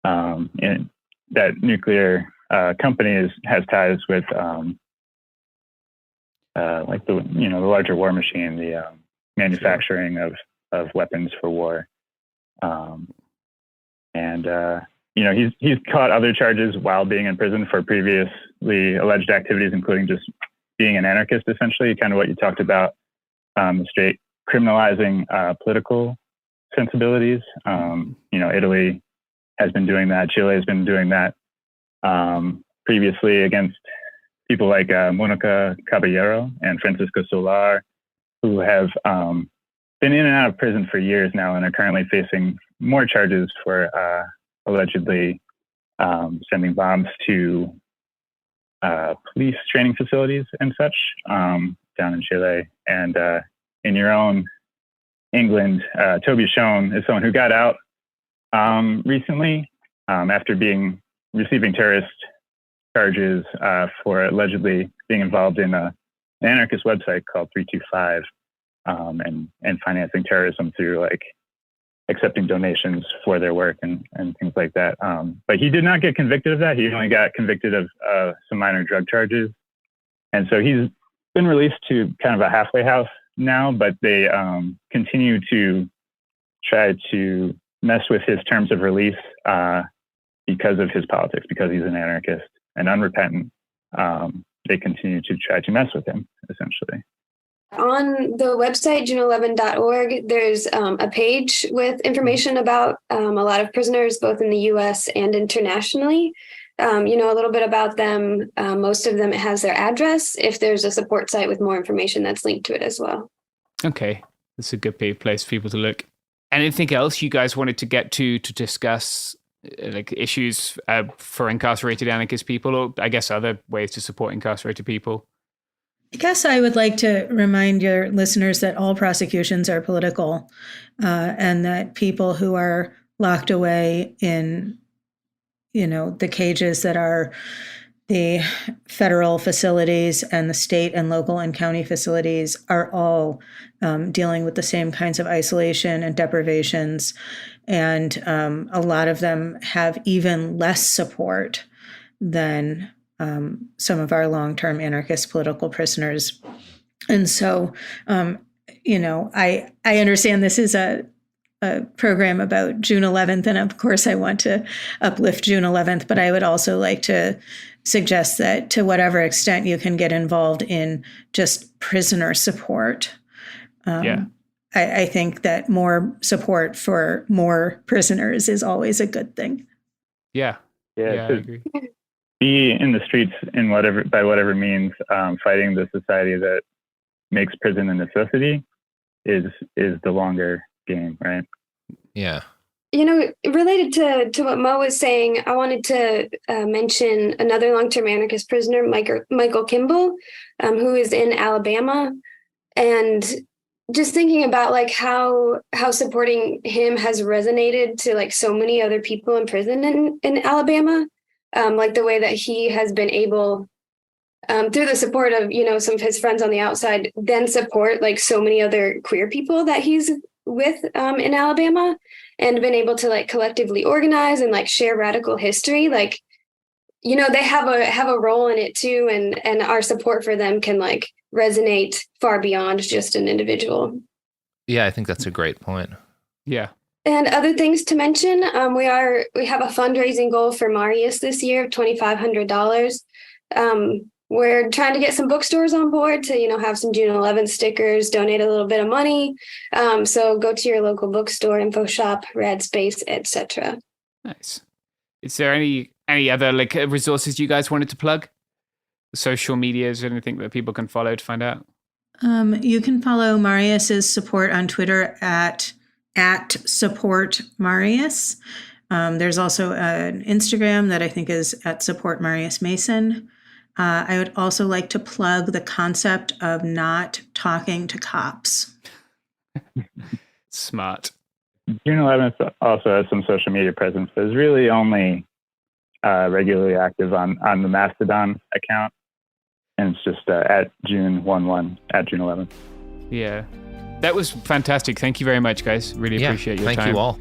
Speaker 17: that nuclear company has ties with like the larger war machine, the manufacturing of weapons for war. he's caught other charges while being in prison for previously alleged activities, including just being an anarchist, essentially, kind of what you talked about, straight criminalizing political sensibilities. Italy has been doing that. Chile has been doing that previously against people like Monica Caballero and Francisco Solar, who have been in and out of prison for years now and are currently facing more charges for allegedly sending bombs to police training facilities and such down in Chile. And in your own England, Toby Schoen is someone who got out recently after receiving terrorist charges for allegedly being involved in an anarchist website called 325 and financing terrorism through like accepting donations for their work and things like that. But he did not get convicted of that. He only got convicted of some minor drug charges. And so he's been released to kind of a halfway house now, but they continue to try to mess with his terms of release because of his politics, because he's an anarchist and unrepentant. They continue to try to mess with him, essentially.
Speaker 15: On the website, June11.org, there's a page with information about a lot of prisoners, both in the U.S. and internationally. A little bit about them. Most of them, it has their address. If there's a support site with more information, that's linked to it as well.
Speaker 7: Okay, that's a good place for people to look. Anything else you guys wanted to get to discuss, like issues for incarcerated anarchist people, or I guess other ways to support incarcerated people?
Speaker 16: I guess I would like to remind your listeners that all prosecutions are political, and that people who are locked away in, the cages that are the federal facilities and the state and local and county facilities are all dealing with the same kinds of isolation and deprivations. And a lot of them have even less support than some of our long-term anarchist political prisoners. And so, I understand this is a program about June 11th, and of course I want to uplift June 11th, but I would also like to suggest that to whatever extent you can get involved in just prisoner support. I think that more support for more prisoners is always a good thing.
Speaker 7: Yeah, I agree.
Speaker 17: Be in the streets by whatever means, fighting the society that makes prison a necessity is the longer game, right?
Speaker 5: Yeah.
Speaker 15: Related to what Mo was saying, I wanted to mention another long-term anarchist prisoner, Michael Kimball, who is in Alabama, and just thinking about like how supporting him has resonated to like so many other people in prison in Alabama, like the way that he has been able, through the support of some of his friends on the outside, then support like so many other queer people that he's with in Alabama, and been able to like collectively organize and like share radical history. Like, they have a role in it too, and our support for them can like resonate far beyond just an individual.
Speaker 5: Yeah, I think that's a great point.
Speaker 7: Yeah.
Speaker 15: And other things to mention, we have a fundraising goal for Marius this year of $2,500. We're trying to get some bookstores on board to, have some June 11th stickers, donate a little bit of money. So go to your local bookstore, info shop, Rad Space, etc.
Speaker 7: Nice. Is there any other like resources you guys wanted to plug? Social medias or anything that people can follow to find out?
Speaker 16: You can follow Marius's support on Twitter at support Marius. There's also an Instagram that I think is at support Marius Mason. I would also like to plug the concept of not talking to cops.
Speaker 7: Smart.
Speaker 17: June 11th also has some social media presence, but is really only regularly active on the Mastodon account. And it's just at June 11, at June 11th.
Speaker 7: Yeah. That was fantastic. Thank you very much, guys. Really appreciate your time.
Speaker 5: Thank you all.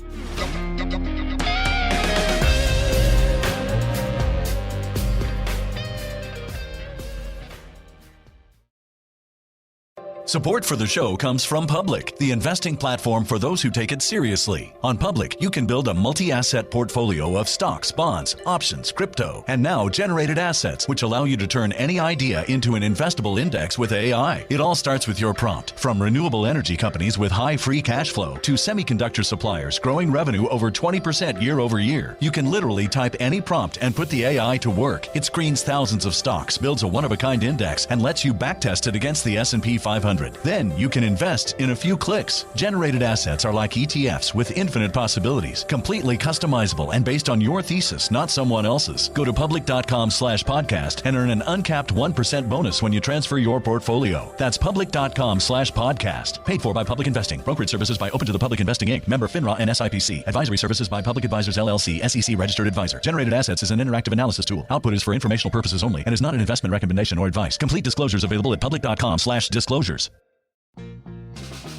Speaker 3: Support for the show comes from Public, the investing platform for those who take it seriously. On Public, you can build a multi-asset portfolio of stocks, bonds, options, crypto, and now generated assets, which allow you to turn any idea into an investable index with AI. It all starts with your prompt. From renewable energy companies with high free cash flow to semiconductor suppliers growing revenue over 20% year over year, you can literally type any prompt and put the AI to work. It screens thousands of stocks, builds a one-of-a-kind index, and lets you backtest it against the S&P 500. Then you can invest in a few clicks. Generated assets are like ETFs with infinite possibilities, completely customizable and based on your thesis, not someone else's. Go to public.com/podcast and earn an uncapped 1% bonus when you transfer your portfolio. That's public.com/podcast. Paid for by Public Investing. Brokerage services by Open to the Public Investing Inc. Member FINRA and SIPC. Advisory services by Public Advisors LLC, SEC registered advisor. Generated assets is an interactive analysis tool. Output is for informational purposes only and is not an investment recommendation or advice. Complete disclosures available at public.com/disclosures.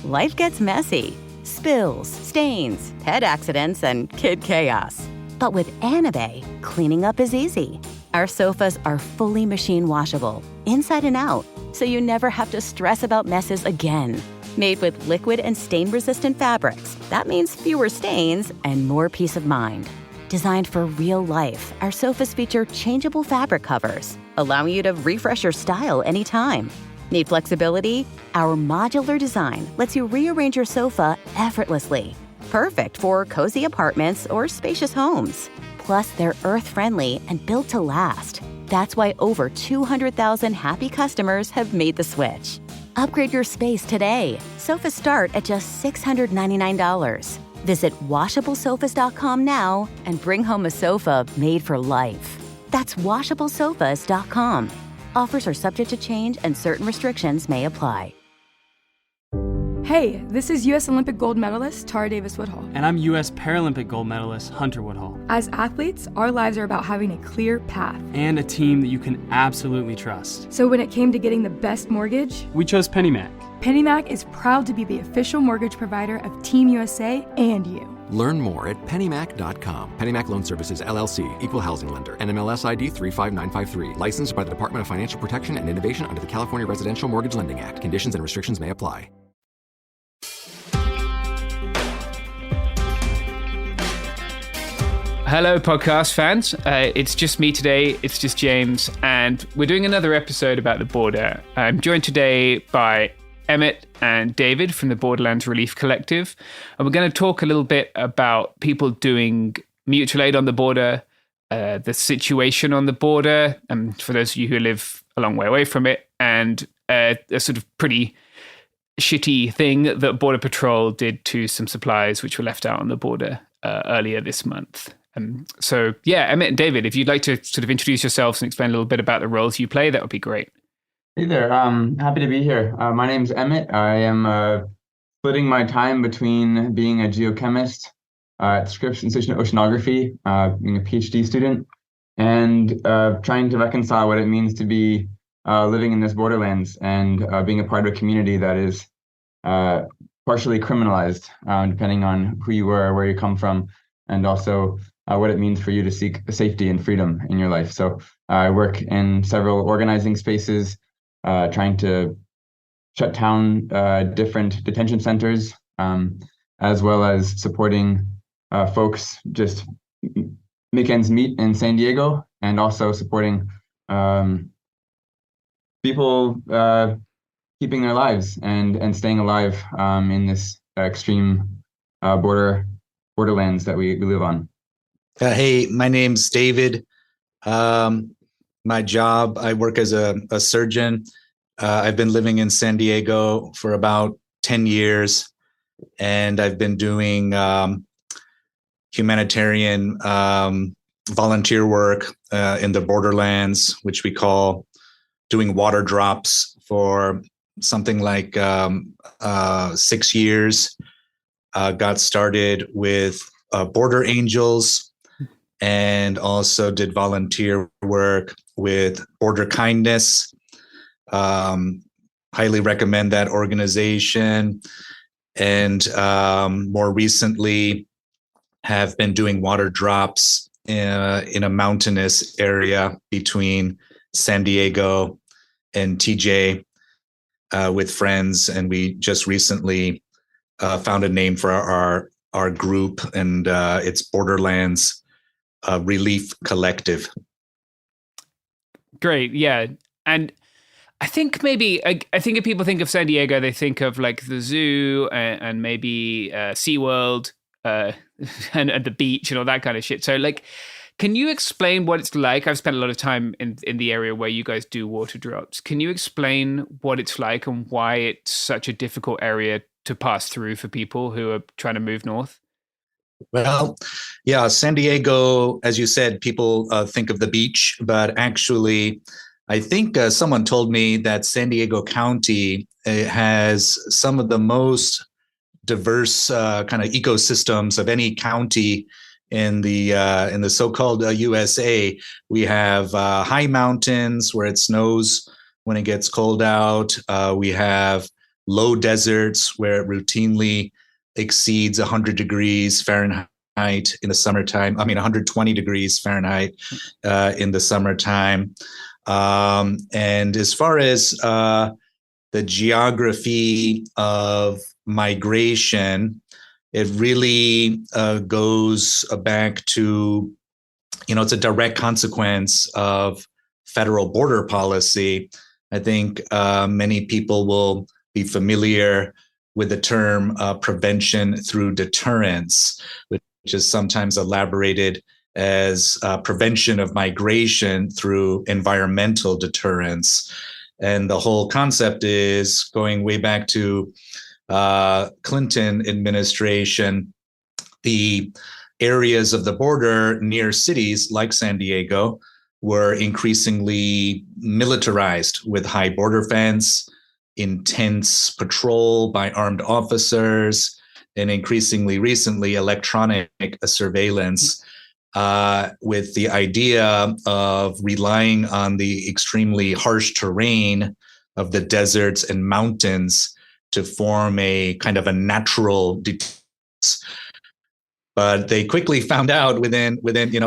Speaker 4: Life gets messy. Spills, stains, pet accidents, and kid chaos. But with Anabei, cleaning up is easy. Our sofas are fully machine washable, inside and out, so you never have to stress about messes again. Made with liquid and stain-resistant fabrics, that means fewer stains and more peace of mind. Designed for real life, our sofas feature changeable fabric covers, allowing you to refresh your style anytime. Need flexibility? Our modular design lets you rearrange your sofa effortlessly. Perfect for cozy apartments or spacious homes. Plus, they're earth-friendly and built to last. That's why over 200,000 happy customers have made the switch. Upgrade your space today. Sofas start at just $699. Visit washablesofas.com now and bring home a sofa made for life. That's washablesofas.com. Offers are subject to change and certain restrictions may apply.
Speaker 8: Hey, this is U.S. Olympic gold medalist Tara Davis Woodhull.
Speaker 9: And I'm U.S. Paralympic gold medalist Hunter Woodhull.
Speaker 8: As athletes, our lives are about having a clear path.
Speaker 9: And a team that you can absolutely trust.
Speaker 8: So when it came to getting the best mortgage,
Speaker 9: we chose PennyMac.
Speaker 8: PennyMac is proud to be the official mortgage provider of Team USA and you.
Speaker 10: Learn more at pennymac.com. PennyMac Loan Services, LLC, Equal Housing Lender, NMLS ID 35953. Licensed by the Department of Financial Protection and Innovation under the California Residential Mortgage Lending Act. Conditions and restrictions may apply.
Speaker 7: Hello, podcast fans. It's just me today. It's just James. And we're doing another episode about the border. I'm joined today by Emmett and David from the Borderlands Relief Collective. And we're going to talk a little bit about people doing mutual aid on the border, the situation on the border, and for those of you who live a long way away from it, and a sort of pretty shitty thing that Border Patrol did to some supplies which were left out on the border earlier this month. So, Emmett and David, if you'd like to sort of introduce yourselves and explain a little bit about the roles you play, that would be great.
Speaker 18: Hey there. Happy to be here. My name's Emmett. I am splitting my time between being a geochemist at Scripps Institution of Oceanography, being a PhD student, and trying to reconcile what it means to be living in this borderlands and being a part of a community that is partially criminalized, depending on who you were, where you come from, and also what it means for you to seek safety and freedom in your life. So I work in several organizing spaces, trying to shut down different detention centers, as well as supporting folks just make ends meet in San Diego, and also supporting people keeping their lives and staying alive in this extreme borderlands that we live on.
Speaker 19: Hey, my name's David. My job, I work as a surgeon. I've been living in San Diego for about 10 years, and I've been doing humanitarian volunteer work in the borderlands, which we call doing water drops for something like 6 years. Got started with Border Angels, and also did volunteer work with Border Kindness. Highly recommend that organization. And more recently have been doing water drops in a mountainous area between San Diego and TJ. with friends, and we just recently found a name for our group, and it's Borderlands Relief Collective.
Speaker 7: Great, yeah. And I think maybe, I think if people think of San Diego, they think of like the zoo and maybe SeaWorld and the beach and all that kind of shit. So like, can you explain what it's like? I've spent a lot of time in the area where you guys do water drops. Can you explain what it's like and why it's such a difficult area to pass through for people who are trying to move north?
Speaker 19: Well, yeah, San Diego, as you said, people think of the beach, but actually, I think someone told me that San Diego County has some of the most diverse kind of ecosystems of any county in the so-called USA. We have high mountains where it snows when it gets cold out. We have low deserts where it routinely exceeds 100 degrees Fahrenheit in the summertime. 120 degrees Fahrenheit in the summertime. And as far as the geography of migration, it really goes back to, it's a direct consequence of federal border policy. I think many people will be familiar with the term prevention through deterrence, which is sometimes elaborated as prevention of migration through environmental deterrence. And the whole concept is going way back to Clinton administration. The areas of the border near cities like San Diego were increasingly militarized with high border fence, intense patrol by armed officers, and increasingly recently electronic surveillance, with the idea of relying on the extremely harsh terrain of the deserts and mountains to form a kind of a natural defense. But they quickly found out within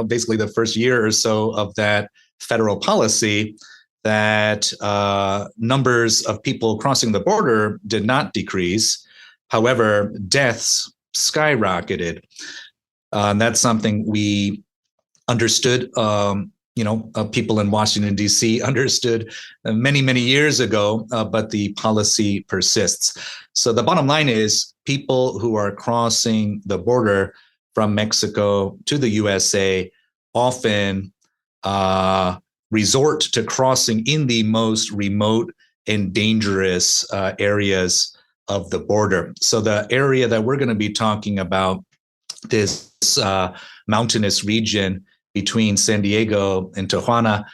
Speaker 19: basically the first year or so of that federal policy that numbers of people crossing the border did not decrease. However, deaths skyrocketed. And that's something we understood, people in Washington, D.C. understood many, many years ago, but the policy persists. So the bottom line is people who are crossing the border from Mexico to the USA often resort to crossing in the most remote and dangerous areas of the border. So the area that we're going to be talking about, this mountainous region between San Diego and Tijuana,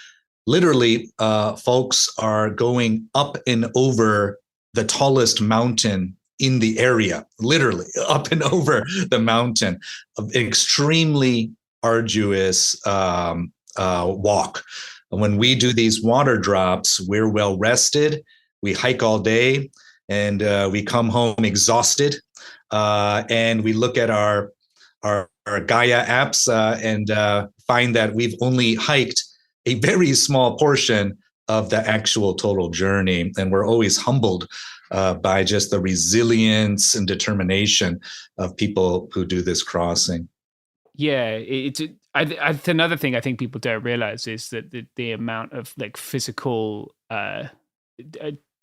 Speaker 19: literally folks are going up and over the tallest mountain in the area, literally up and over the mountain. An extremely arduous walk. When we do these water drops, we're well rested. We hike all day and we come home exhausted. And we look at our Gaia apps and find that we've only hiked a very small portion of the actual total journey. And we're always humbled by just the resilience and determination of people who do this crossing.
Speaker 7: Yeah, it's another thing I think people don't realize is that the amount of like physical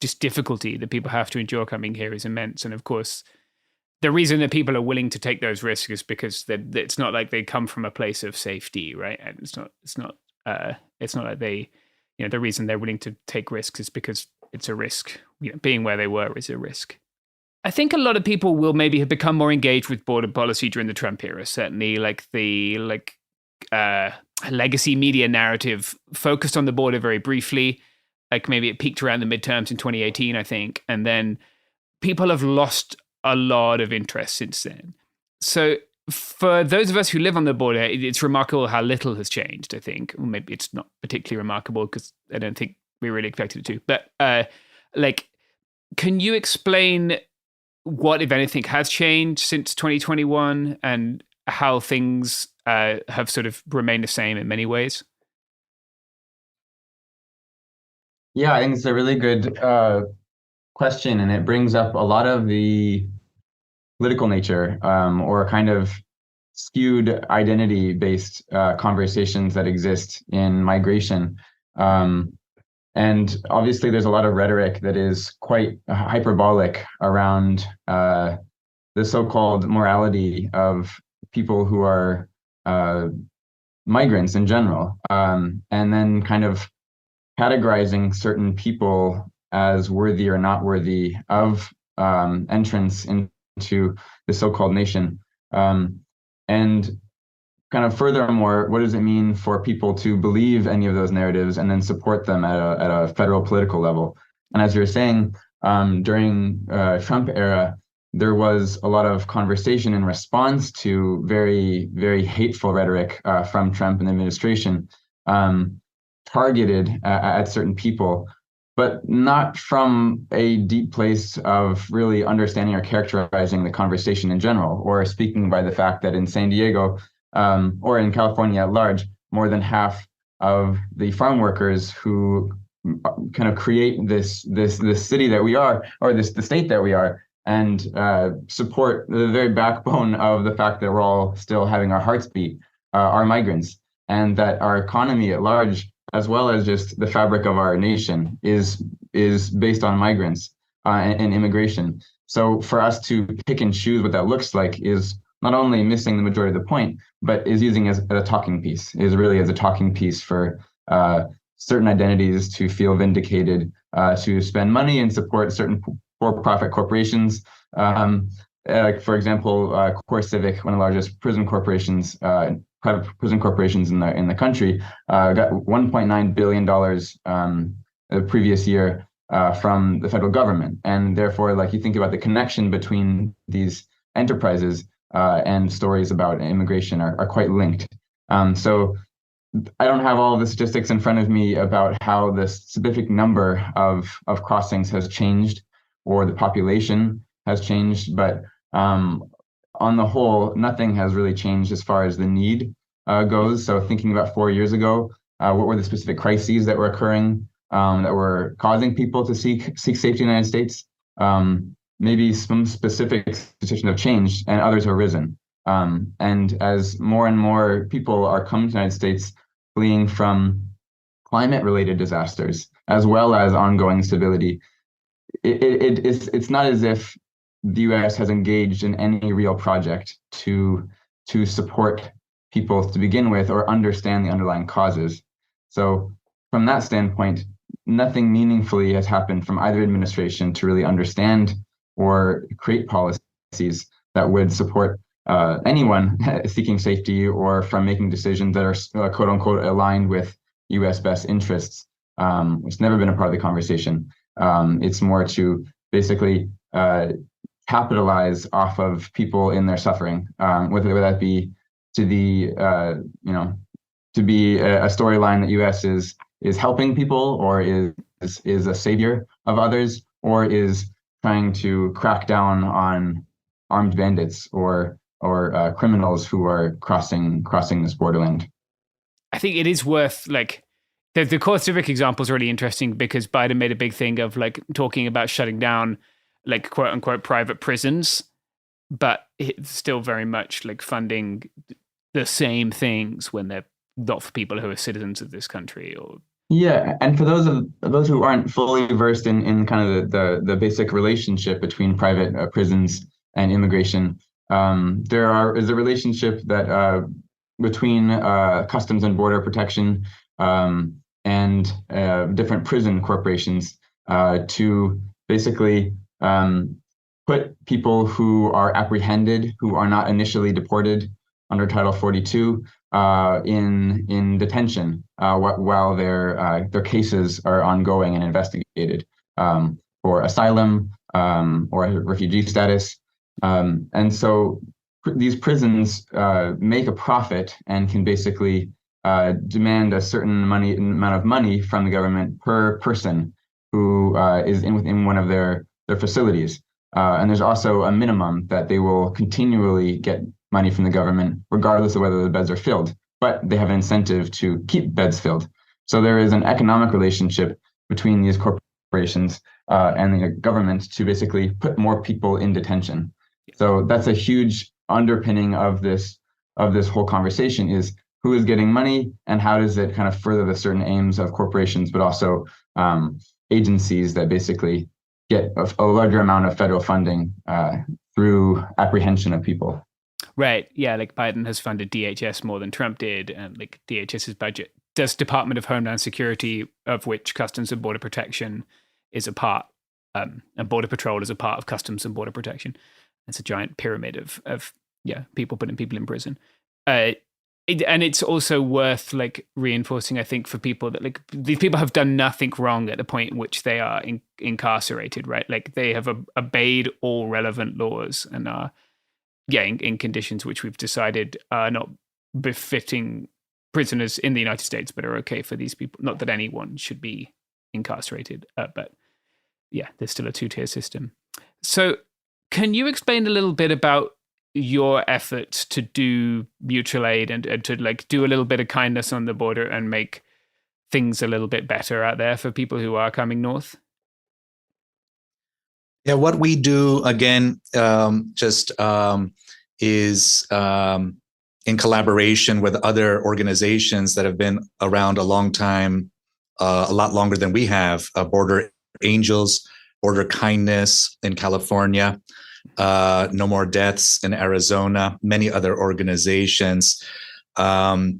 Speaker 7: just difficulty that people have to endure coming here is immense. And of course, the reason that people are willing to take those risks is because it's not like they come from a place of safety, right? And it's not like they, the reason they're willing to take risks is because it's a risk. Being where they were is a risk. I think a lot of people will maybe have become more engaged with border policy during the Trump era. Certainly, like the legacy media narrative focused on the border very briefly. Like maybe it peaked around the midterms in 2018, I think, and then people have lost a lot of interest since then. So for those of us who live on the border, it's remarkable how little has changed, I think. Or maybe it's not particularly remarkable because I don't think we really expected it to. But can you explain what, if anything, has changed since 2021 and how things have sort of remained the same in many ways?
Speaker 18: Yeah, I think it's a really good question, and it brings up a lot of the political nature or kind of skewed identity-based conversations that exist in migration. And obviously, there's a lot of rhetoric that is quite hyperbolic around the so-called morality of people who are migrants in general, and then kind of categorizing certain people as worthy or not worthy of entrance into the so-called nation. And kind of furthermore, what does it mean for people to believe any of those narratives and then support them at a federal political level? And as you're saying, during Trump era, there was a lot of conversation in response to very, very hateful rhetoric from Trump and the administration targeted at certain people, but not from a deep place of really understanding or characterizing the conversation in general, or speaking by the fact that in San Diego or in California at large, more than half of the farm workers who kind of create this city that we are, or the state that we are, and support the very backbone of the fact that we're all still having our hearts beat, are migrants, and that our economy at large, as well as just the fabric of our nation, is based on migrants and immigration. So for us to pick and choose what that looks like is not only missing the majority of the point, but is using as a talking piece, is really as a talking piece for certain identities to feel vindicated, to spend money and support certain for-profit corporations. Like for example, CoreCivic, one of the largest prison corporations, private prison corporations in the country, got $1.9 billion the previous year from the federal government, and therefore, like, you think about the connection between these enterprises and stories about immigration are quite linked. So I don't have all the statistics in front of me about how the specific number of crossings has changed or the population has changed, but on the whole, nothing has really changed as far as the need goes. So thinking about 4 years ago, what were the specific crises that were occurring that were causing people to seek safety in the United States? Maybe some specific situations have changed and others have risen. And as more and more people are coming to the United States fleeing from climate-related disasters, as well as ongoing instability, it's not as if the U.S. has engaged in any real project to support people to begin with or understand the underlying causes. So from that standpoint, nothing meaningfully has happened from either administration to really understand or create policies that would support anyone seeking safety, or from making decisions that are quote unquote aligned with U.S. best interests. It's never been a part of the conversation. It's more to basically capitalize off of people in their suffering, whether that be to the to be a storyline that U.S. is helping people, or is a savior of others, or is trying to crack down on armed bandits or criminals who are crossing this borderland.
Speaker 7: I think it is worth, like, the CoreCivic example is really interesting because Biden made a big thing of, like, talking about shutting down, like, quote unquote private prisons, but it's still very much like funding the same things when they're not for people who are citizens of this country. Or
Speaker 18: yeah, and for those who aren't fully versed in kind of the basic relationship between private prisons and immigration, there is a relationship that between Customs and Border Protection and different prison corporations to basically put people who are apprehended, who are not initially deported under Title 42, in detention while their cases are ongoing and investigated for asylum or refugee status. And so these prisons make a profit and can basically demand a certain amount of money from the government per person who is within one of their facilities. And there's also a minimum that they will continually get money from the government, regardless of whether the beds are filled, but they have an incentive to keep beds filled. So there is an economic relationship between these corporations and the government to basically put more people in detention. So that's a huge underpinning of this whole conversation, is who is getting money and how does it kind of further the certain aims of corporations, but also agencies that basically get a larger amount of federal funding through apprehension of people.
Speaker 7: Right. Yeah. Like Biden has funded DHS more than Trump did. And like DHS's budget does Department of Homeland Security, of which Customs and Border Protection is a part, and Border Patrol is a part of Customs and Border Protection. It's a giant pyramid of people putting people in prison. And it's also worth like reinforcing, I think, for people that like these people have done nothing wrong at the point in which they are incarcerated, right? Like they have obeyed all relevant laws and are in conditions which we've decided are not befitting prisoners in the United States, but are okay for these people. Not that anyone should be incarcerated, but yeah, there's still a two-tier system. So can you explain a little bit about your efforts to do mutual aid and to like do a little bit of kindness on the border and make things a little bit better out there for people who are coming north?
Speaker 19: Yeah, what we do again, is in collaboration with other organizations that have been around a long time, a lot longer than we have. Border Angels, Border Kindness in California, No More Deaths in Arizona, many other organizations. And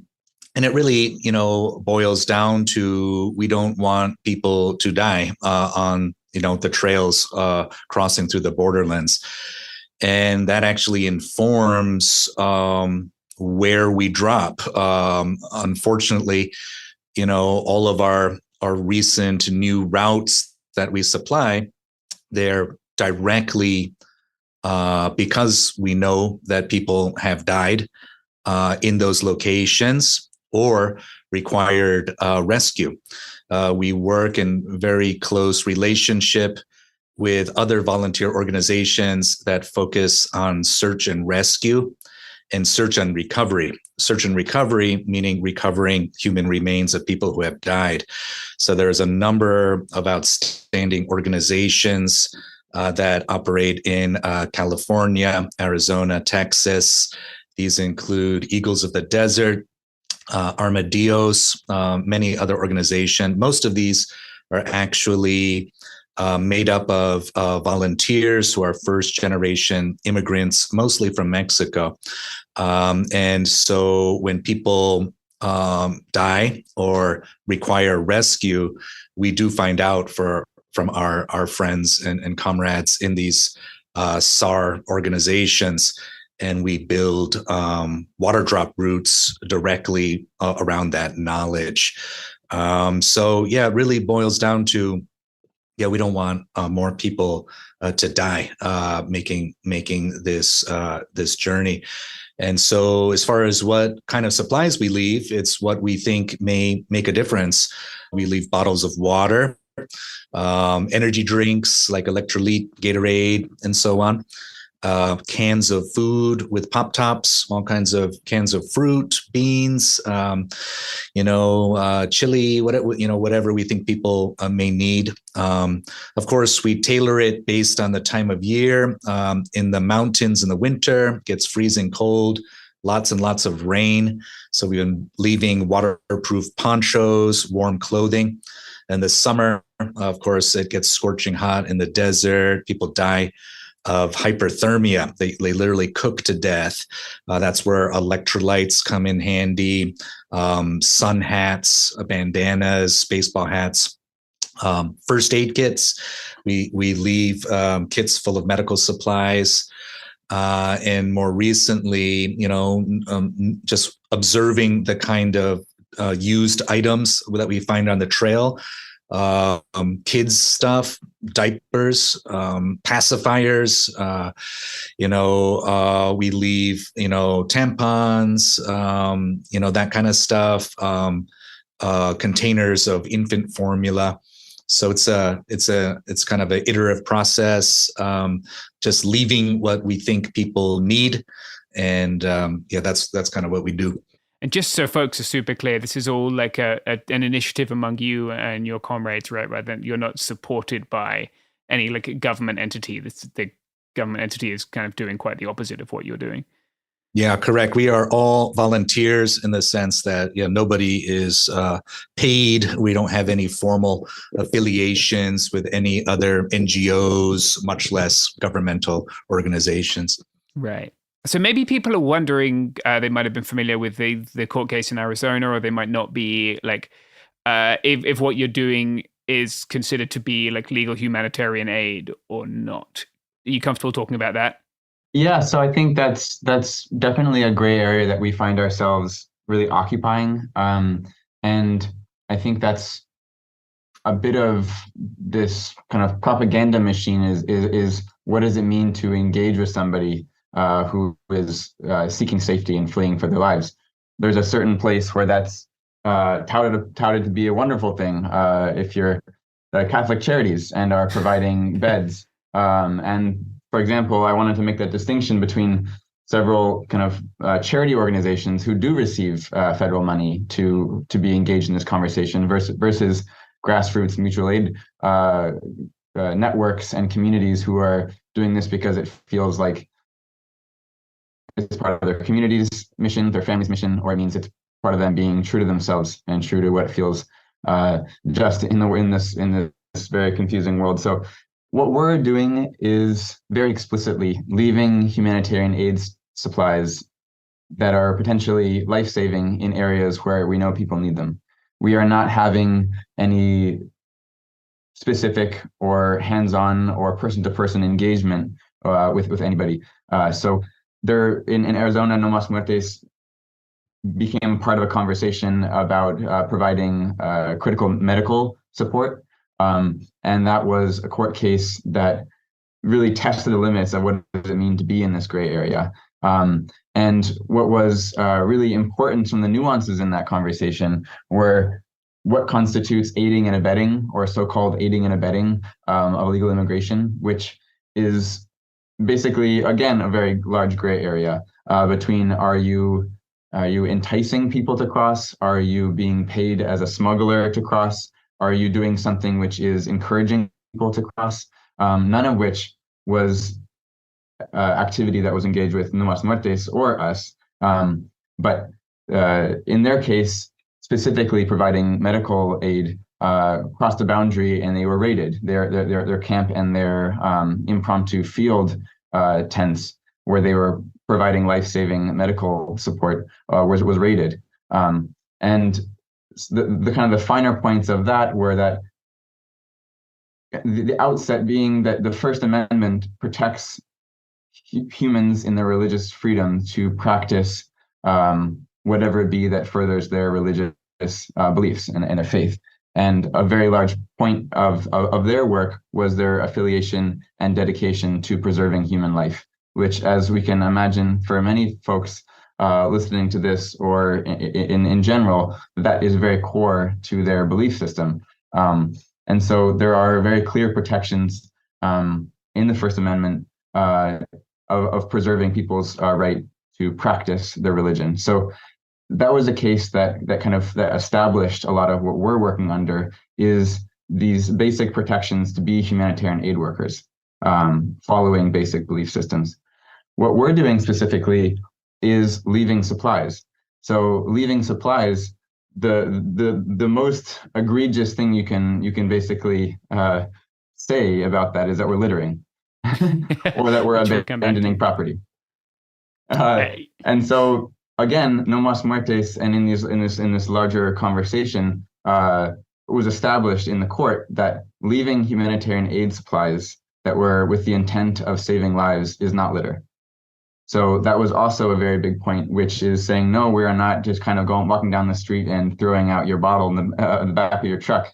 Speaker 19: it really, boils down to we don't want people to die on the trails crossing through the borderlands. And that actually informs where we drop. Unfortunately, all of our recent new routes that we supply, they're directly because we know that people have died in those locations or required rescue. We work in very close relationship with other volunteer organizations that focus on search and rescue and search and recovery. Search and recovery, meaning recovering human remains of people who have died. So there's a number of outstanding organizations that operate in California, Arizona, Texas. These include Eagles of the Desert, Armadillos, many other organizations. Most of these are actually made up of volunteers who are first-generation immigrants, mostly from Mexico. And so when people die or require rescue, we do find out from our friends and comrades in these SAR organizations, and we build water drop routes directly around that knowledge. So yeah, it really boils down to, we don't want more people to die making this journey. And so as far as what kind of supplies we leave, it's what we think may make a difference. We leave bottles of water, energy drinks like Electrolyte, Gatorade, and so on. Cans of food with Pop Tops, all kinds of cans of fruit, beans, chili, whatever we think people may need. Of course, we tailor it based on the time of year. In the mountains in the winter, it gets freezing cold, lots and lots of rain. So we've been leaving waterproof ponchos, warm clothing. In the summer, of course, it gets scorching hot in the desert. People die of hyperthermia. They literally cook to death. That's where electrolytes come in handy. Sun hats, bandanas, baseball hats, first aid kits. We leave kits full of medical supplies. And more recently, just observing the kind of used items that we find on the trail. Kids stuff, diapers, pacifiers, we leave, tampons, that kind of stuff, containers of infant formula. So it's kind of an iterative process, just leaving what we think people need. And that's kind of what we do.
Speaker 7: And just so folks are super clear, this is all like an initiative among you and your comrades, right? Rather than you're not supported by any like government entity. The government entity is kind of doing quite the opposite of what you're doing.
Speaker 19: Yeah, correct. We are all volunteers in the sense that nobody is paid. We don't have any formal affiliations with any other NGOs, much less governmental organizations.
Speaker 7: Right. So maybe people are wondering, they might have been familiar with the court case in Arizona, or they might not be, like, if what you're doing is considered to be like legal humanitarian aid or not. Are you comfortable talking about that?
Speaker 18: Yeah, so I think that's definitely a gray area that we find ourselves really occupying. And I think that's a bit of this kind of propaganda machine is what does it mean to engage with somebody who is seeking safety and fleeing for their lives? There's a certain place where that's touted to be a wonderful thing. If you're Catholic Charities and are providing beds. And for example, I wanted to make that distinction between several kind of charity organizations who do receive federal money to be engaged in this conversation versus grassroots mutual aid networks and communities who are doing this because it feels like it's part of their community's mission, their family's mission, or it means it's part of them being true to themselves and true to what feels just in this very confusing world. So what we're doing is very explicitly leaving humanitarian aid supplies that are potentially life-saving in areas where we know people need them. We are not having any specific or hands-on or person-to-person engagement with anybody. So there in Arizona, No Mas Muertes became part of a conversation about providing critical medical support. And that was a court case that really tested the limits of what does it mean to be in this gray area. And what was really important from the nuances in that conversation were what constitutes aiding and abetting, or so-called aiding and abetting of illegal immigration, which is basically, again, a very large gray area between are you enticing people to cross? Are you being paid as a smuggler to cross? Are you doing something which is encouraging people to cross? None of which was activity that was engaged with No Mas Muertes or us. But in their case, specifically providing medical aid, crossed the boundary and they were raided. Their camp and their impromptu field tents where they were providing life-saving medical support was raided. And the kind of the finer points of that were that the outset being that the First Amendment protects humans in their religious freedom to practice whatever it be that furthers their religious beliefs and their faith. And a very large point of their work was their affiliation and dedication to preserving human life, which, as we can imagine, for many folks listening to this or in general, that is very core to their belief system. And so there are very clear protections in the First Amendment of preserving people's right to practice their religion. So that was a case that established a lot of what we're working under is these basic protections to be humanitarian aid workers, following basic belief systems. What we're doing specifically is leaving supplies. So leaving supplies, the most egregious thing you can basically say about that is that we're littering, or that we're abandoning property. And so again, No Mas Muertes, and in this larger conversation, was established in the court that leaving humanitarian aid supplies that were with the intent of saving lives is not litter. So that was also a very big point, which is saying, no, we are not just kind of walking down the street and throwing out your bottle in the back of your truck.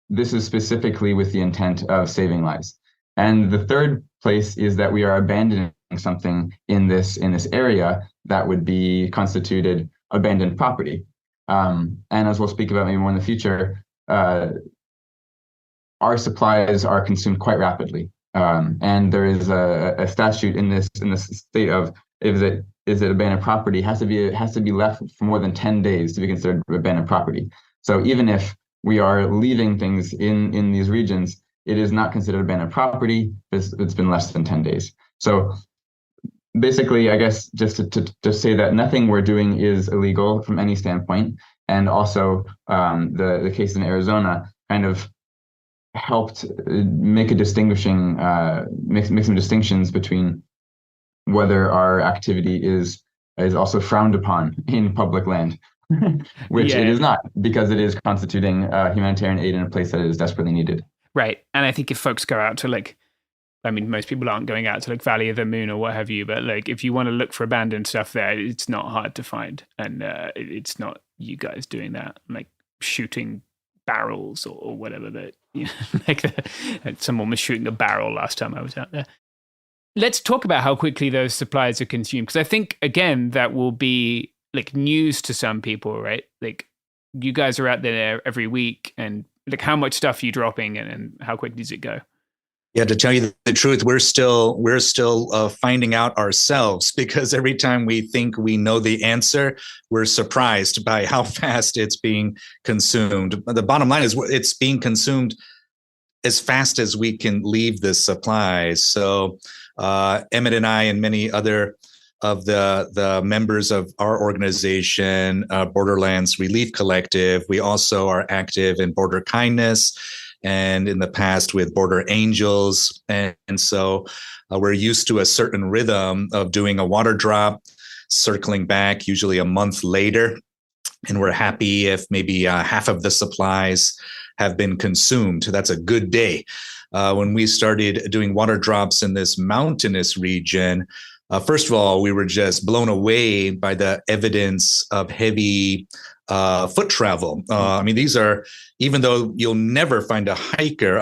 Speaker 18: This is specifically with the intent of saving lives. And the third place is that we are abandoning something in this area that would be constituted abandoned property. And as we'll speak about maybe more in the future, our supplies are consumed quite rapidly. And there is a statute in this state of, if it is it abandoned property has to be left for more than 10 days to be considered abandoned property. So even if we are leaving things in these regions, it is not considered abandoned property. It's been less than 10 days. So basically, I guess just to say that nothing we're doing is illegal from any standpoint. And also the case in Arizona kind of helped make a distinguishing, make some distinctions between whether our activity is also frowned upon in public land, which it is not, because it is constituting humanitarian aid in a place that is desperately needed.
Speaker 7: Right. And I think if folks go out to most people aren't going out to Valley of the Moon or what have you, but if you want to look for abandoned stuff there, it's not hard to find. And it's not you guys doing that, shooting barrels or whatever that, someone was shooting a barrel last time I was out there. Let's talk about how quickly those supplies are consumed, because I think, again, that will be news to some people, right? You guys are out there every week, and how much stuff are you dropping, and how quick does it go?
Speaker 19: Yeah, to tell you the truth, we're still finding out ourselves, because every time we think we know the answer, we're surprised by how fast it's being consumed. The bottom line is it's being consumed as fast as we can leave the supplies. So Emmett and I and many other of the members of our organization, Borderlands Relief Collective, we also are active in Border Kindness, and in the past with Border Angels. And so we're used to a certain rhythm of doing a water drop, circling back usually a month later. And we're happy if maybe half of the supplies have been consumed. That's a good day. When we started doing water drops in this mountainous region, first of all, we were just blown away by the evidence of heavy foot travel. These are, even though you'll never find a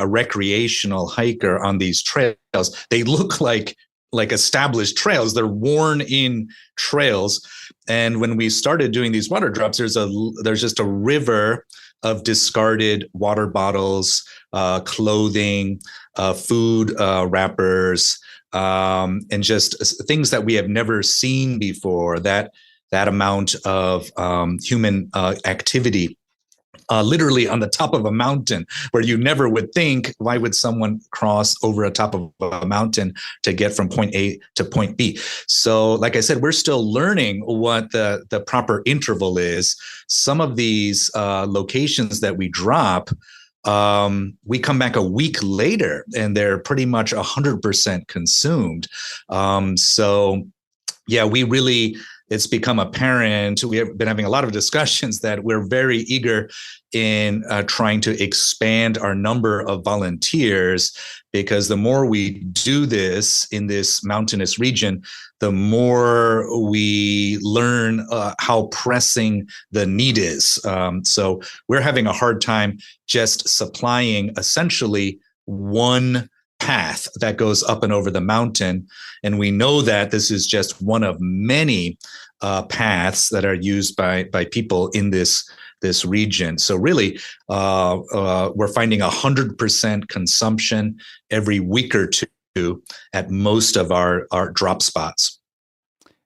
Speaker 19: recreational hiker on these trails, they look like established trails. They're worn in trails. And when we started doing these water drops, there's just a river of discarded water bottles, clothing, food wrappers, and just things that we have never seen before. That amount of human activity, literally on the top of a mountain, where you never would think, why would someone cross over a top of a mountain to get from point A to point B? So, like I said, we're still learning what the proper interval is. Some of these locations that we drop, we come back a week later and they're pretty much 100% consumed. So yeah, it's become apparent. We have been having a lot of discussions that we're very eager in trying to expand our number of volunteers, because the more we do this in this mountainous region, the more we learn how pressing the need is. So we're having a hard time just supplying essentially one path that goes up and over the mountain. And we know that this is just one of many paths that are used by people in this region. So really, we're finding 100% consumption every week or two at most of our drop spots.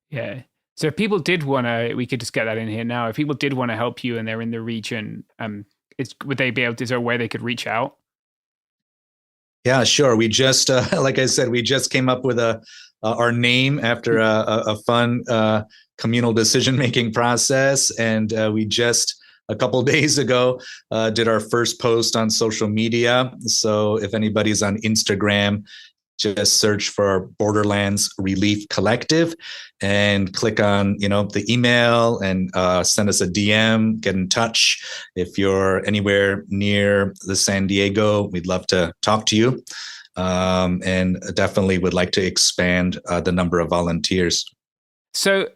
Speaker 7: Yeah. So if people did want to, we could just get that in here now. If people did want to help you and they're in the region, would they be able to, is there a way they could reach out?
Speaker 19: Yeah, sure. We just, like I said, we just came up with our name after a fun communal decision-making process. And we just, a couple of days ago, did our first post on social media. So if anybody's on Instagram, just search for Borderlands Relief Collective and click on, the email and send us a DM, get in touch. If you're anywhere near the San Diego, we'd love to talk to you. And definitely would like to expand the number of volunteers.
Speaker 7: So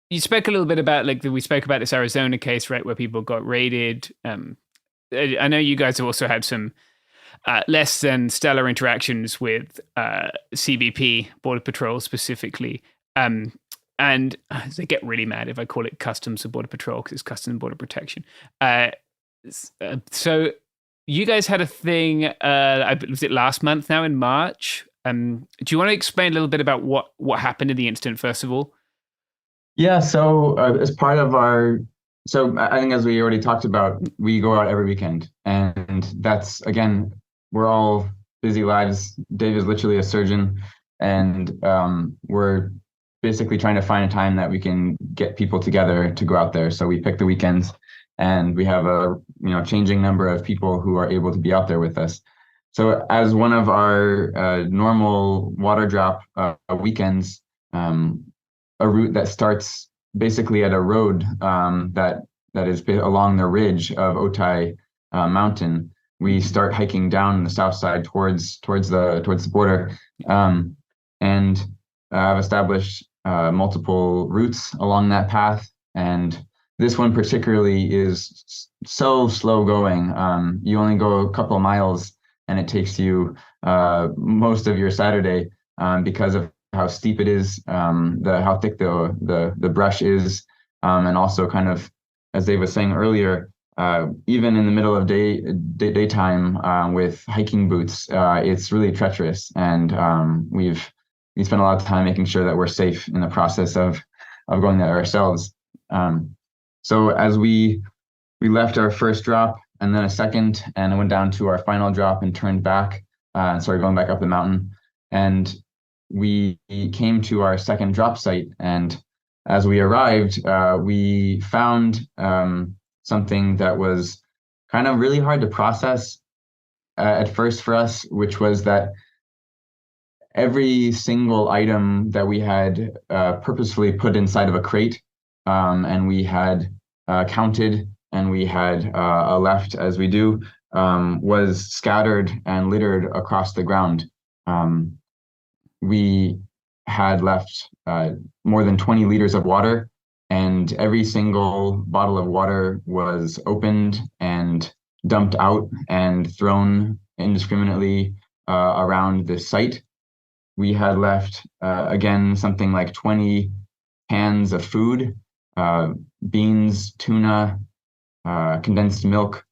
Speaker 7: you spoke a little bit about, we spoke about this Arizona case, right, where people got raided. I know you guys have also had some less than stellar interactions with CBP, Border Patrol specifically. And they get really mad if I call it Customs and Border Patrol, because it's Customs and Border Protection. So you guys had a thing, was it last month now in March? Do you want to explain a little bit about what happened in the incident, first of all?
Speaker 18: Yeah, so as part of so I think as we already talked about, we go out every weekend, and that's, again, we're all busy lives. Dave is literally a surgeon, and we're basically trying to find a time that we can get people together to go out there. So we pick the weekends, and we have a changing number of people who are able to be out there with us. So as one of our normal water drop weekends, a route that starts basically at a road that is along the ridge of Otay Mountain. We start hiking down the south side towards the border, and I've established multiple routes along that path. And this one particularly is so slow going. You only go a couple of miles, and it takes you most of your Saturday because of how steep it is, how thick the brush is, and also kind of, as Dave was saying earlier, even in the middle of daytime with hiking boots, it's really treacherous, and we spend a lot of time making sure that we're safe in the process of going there ourselves. So as we left our first drop and then a second, and went down to our final drop and turned back and started going back up the mountain, and we came to our second drop site. And as we arrived, we found something that was kind of really hard to process at first for us, which was that every single item that we had purposefully put inside of a crate, and we had counted, and we had left, as we do, was scattered and littered across the ground. We had left more than 20 liters of water, and every single bottle of water was opened and dumped out and thrown indiscriminately around the site. We had left, again, something like 20 cans of food, beans, tuna, condensed milk,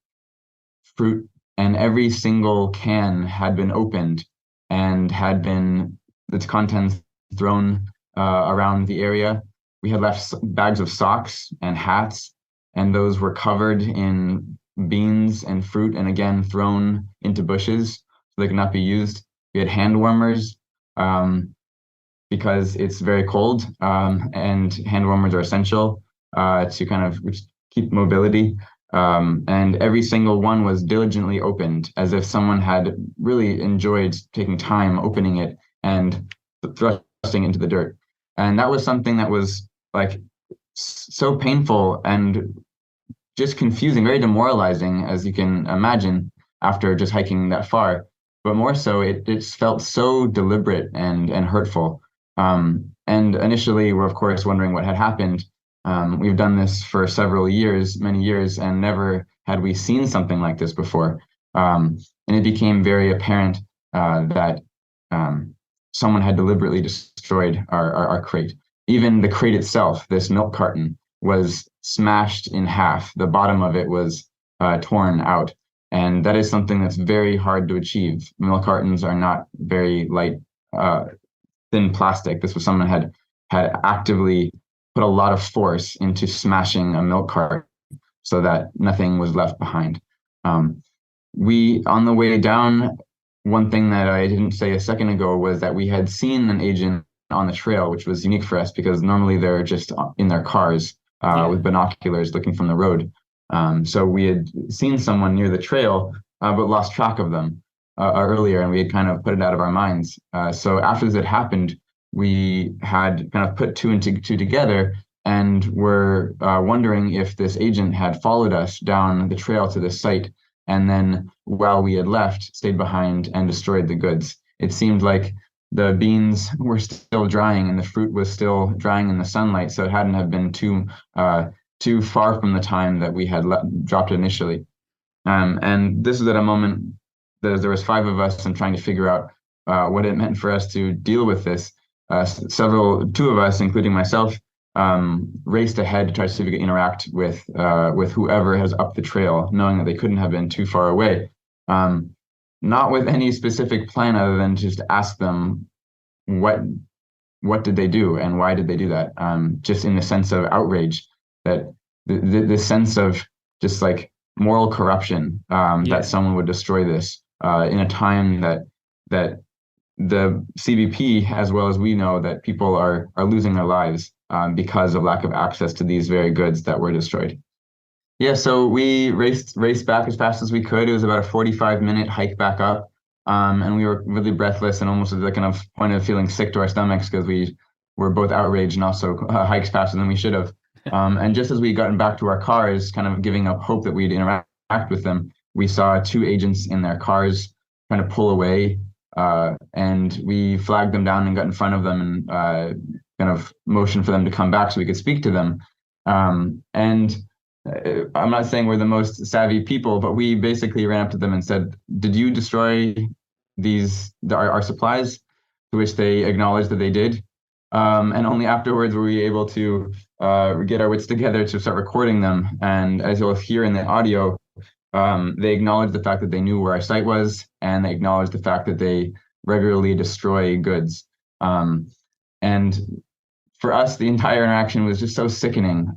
Speaker 18: fruit, and every single can had been opened and had been its contents thrown around the area. We had left bags of socks and hats, and those were covered in beans and fruit, and again thrown into bushes so they could not be used. We had hand warmers because it's very cold, and hand warmers are essential to kind of keep mobility. And every single one was diligently opened, as if someone had really enjoyed taking time opening it and thrusting into the dirt. And that was something that was like so painful and just confusing, very demoralizing, as you can imagine, after just hiking that far. But more so, it felt so deliberate and hurtful. And initially, we're of course wondering what had happened. We've done this for many years, and never had we seen something like this before. And it became very apparent that someone had deliberately destroyed our crate. Even the crate itself, this milk carton, was smashed in half. The bottom of it was torn out. And that is something that's very hard to achieve. Milk cartons are not very light, thin plastic. This was someone had actively put a lot of force into smashing a milk carton so that nothing was left behind. On the way down, one thing that I didn't say a second ago was that we had seen an agent on the trail, which was unique for us because normally they're just in their cars with binoculars looking from the road. So we had seen someone near the trail, but lost track of them earlier, and we had kind of put it out of our minds. So after this had happened, we had kind of put two and two together, and were wondering if this agent had followed us down the trail to this site, and then while we had left, stayed behind and destroyed the goods. It seemed like the beans were still drying and the fruit was still drying in the sunlight, so it hadn't have been too far from the time that we had dropped it initially. And this was at a moment that there was 5 of us and trying to figure out what it meant for us to deal with this. 2 of us, including myself, raced ahead to try to see if we could interact with whoever has up the trail, knowing that they couldn't have been too far away. Not with any specific plan other than just ask them what what did they do and why did they do that? Just in the sense of outrage, that the sense of just like moral corruption, that someone would destroy this in a time that the CBP, as well as we know, that people are losing their lives because of lack of access to these very goods that were destroyed. Yeah, so we raced back as fast as we could. It was about a 45-minute hike back up, and we were really breathless and almost at the kind of point of feeling sick to our stomachs because we were both outraged and also hiked faster than we should have. And just as we gotten back to our cars, kind of giving up hope that we'd interact with them, we saw 2 agents in their cars trying to pull away, and we flagged them down and got in front of them and kind of motioned for them to come back so we could speak to them. And I'm not saying we're the most savvy people, but we basically ran up to them and said, "Did you destroy our supplies?" To which they acknowledged that they did. And only afterwards were we able to get our wits together to start recording them. And as you'll hear in the audio, they acknowledged the fact that they knew where our site was, and they acknowledged the fact that they regularly destroy goods. And for us, the entire interaction was just so sickening.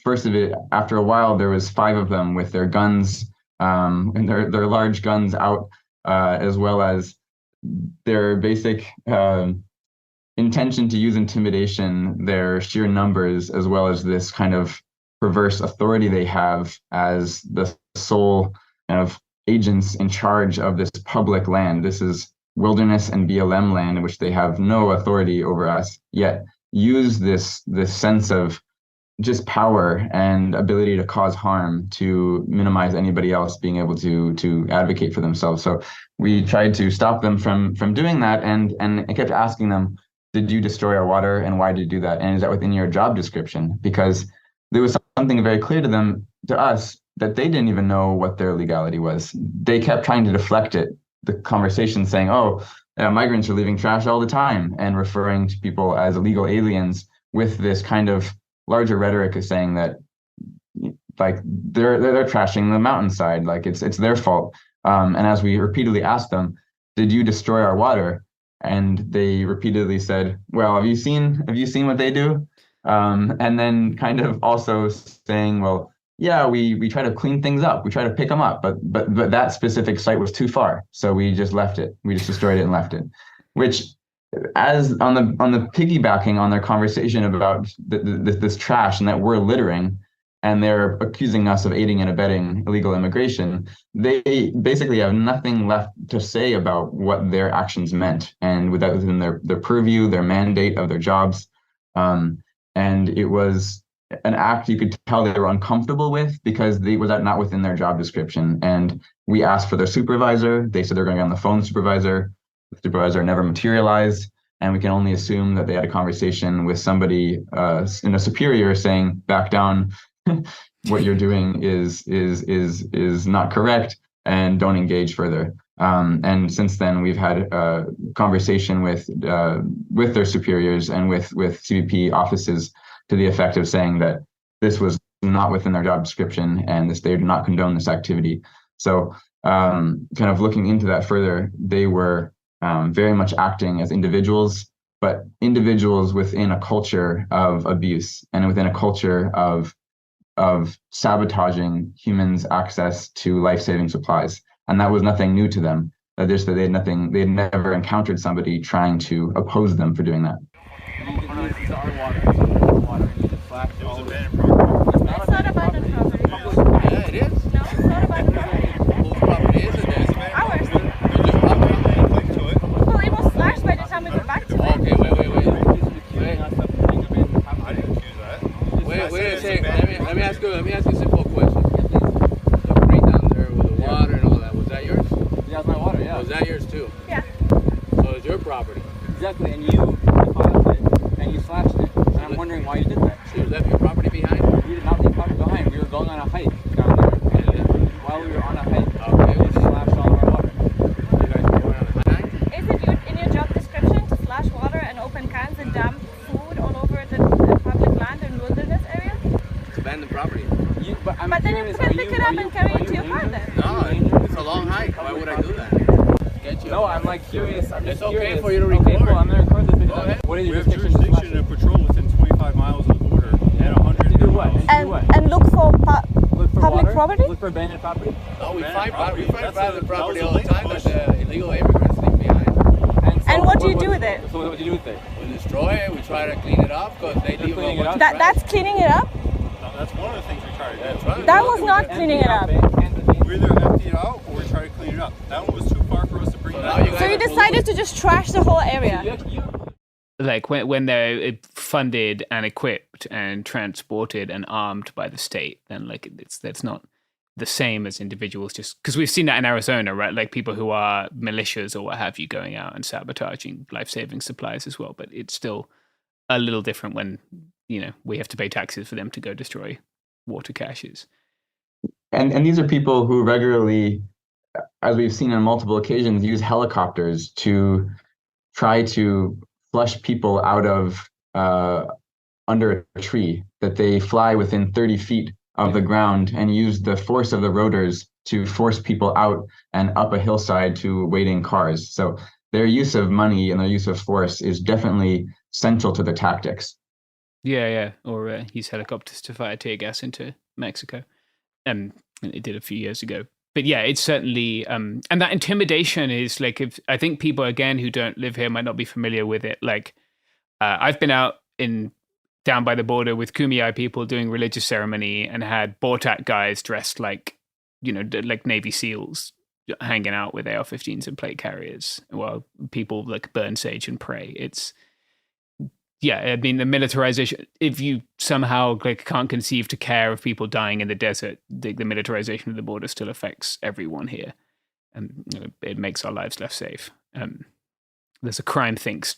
Speaker 18: First of it, after a while, there was 5 of them with their guns and their large guns out, as well as their basic intention to use intimidation, their sheer numbers, as well as this kind of perverse authority they have as the sole kind of agents in charge of this public land. This is wilderness and BLM land in which they have no authority over us, yet use this sense of just power and ability to cause harm to minimize anybody else being able to advocate for themselves. So we tried to stop them from doing that, and I kept asking them, "Did you destroy our water, and why did you do that? And is that within your job description?" Because there was something very clear to us, that they didn't even know what their legality was. They kept trying to deflect the conversation, saying, "Oh, migrants are leaving trash all the time," and referring to people as illegal aliens with this kind of larger rhetoric of saying that, like, they're trashing the mountainside, like it's their fault. And as we repeatedly asked them, "Did you destroy our water?" And they repeatedly said, "Well, have you seen what they do?" And then kind of also saying, "Well, yeah, we try to clean things up. We try to pick them up, but that specific site was too far, so we just left it. We just destroyed it and left it." Which, as on the piggybacking on their conversation about this trash and that we're littering, and they're accusing us of aiding and abetting illegal immigration, they basically have nothing left to say about what their actions meant, and within their purview, their mandate of their jobs. And it was an act you could tell they were uncomfortable with, because they was not within their job description. And we asked for their supervisor. They said they're going to get on the phone with the supervisor. The supervisor never materialized, and we can only assume that they had a conversation with somebody in a superior saying, "Back down, what you're doing is not correct, and don't engage further." And since then, we've had a conversation with their superiors and with CBP offices to the effect of saying that this was not within their job description, and they did not condone this activity. So kind of looking into that further, they were very much acting as individuals, but individuals within a culture of abuse and within a culture of sabotaging humans' access to life-saving supplies. And that was nothing new to them. Just that they'd never encountered somebody trying to oppose them for doing that.
Speaker 20: It's not abandoned property. Yeah, it is. No, it's not abandoned property. Whose property is it? Ours. Well, it was slashed by the time we got back to it. Okay, wait. I didn't choose that. Wait a second. Let me ask you a simple question. The green down there with the water and all that, was that yours? Yeah, it's my water, yeah. Was that yours too? Yeah. So it's your property. Exactly, and you defiled it, and you slashed it. And I'm wondering why you did that. So you left your property behind? We did not leave property behind. We were going on a hike down there. And while we were on a hike, we slashed all of our water. You guys were going on a hike? Is it in your job description to slash water and open cans and dump food all over the public land and wilderness area? It's abandoned property. But then you could pick it up and carry it to your car then. No, it's a long hike. Why would I do that? No, I'm like curious. It's okay for you to record. Okay, cool. I'm going to record this video.
Speaker 9: What is your jurisdiction to patrol within 25 miles of the border at 100? To do what?
Speaker 21: And look for public property?
Speaker 9: Look for abandoned property?
Speaker 20: No, we find private property all the time that illegal immigrants leave behind.
Speaker 21: And what do you do with it?
Speaker 9: So what do you do with it?
Speaker 20: We destroy it, we try to clean it up because they leave a bunch of
Speaker 21: That's cleaning it up?
Speaker 9: No, that's one of the things we try to do.
Speaker 20: That's right.
Speaker 21: That was not cleaning it up.
Speaker 9: We either empty it out or we try to clean it up. That one was too far for us to bring back.
Speaker 21: So you decided to just trash the whole area?
Speaker 7: Like when they're funded and equipped and transported and armed by the state, then like that's not the same as individuals, just because we've seen that in Arizona, right? Like people who are militias or what have you going out and sabotaging life-saving supplies as well. But it's still a little different when, you know, we have to pay taxes for them to go destroy water caches.
Speaker 18: And these are people who regularly, as we've seen on multiple occasions, use helicopters to try to flush people out of under a tree, that they fly within 30 feet of the ground and use the force of the rotors to force people out and up a hillside to waiting cars. So their use of money and their use of force is definitely central to the tactics.
Speaker 7: Yeah. Or use helicopters to fire tear gas into Mexico. It did a few years ago. But yeah, it's certainly, and that intimidation is like, if I think people, again, who don't live here might not be familiar with it. Like, I've been out down by the border with Kumeyaay people doing religious ceremony and had BORTAC guys dressed like, you know, like Navy SEALs hanging out with AR-15s and plate carriers while people like burn sage and pray. It's, yeah, I mean, the militarization, if you somehow like can't conceive to care of people dying in the desert, the militarization of the border still affects everyone here. And you know, it makes our lives less safe. There's a crime thinks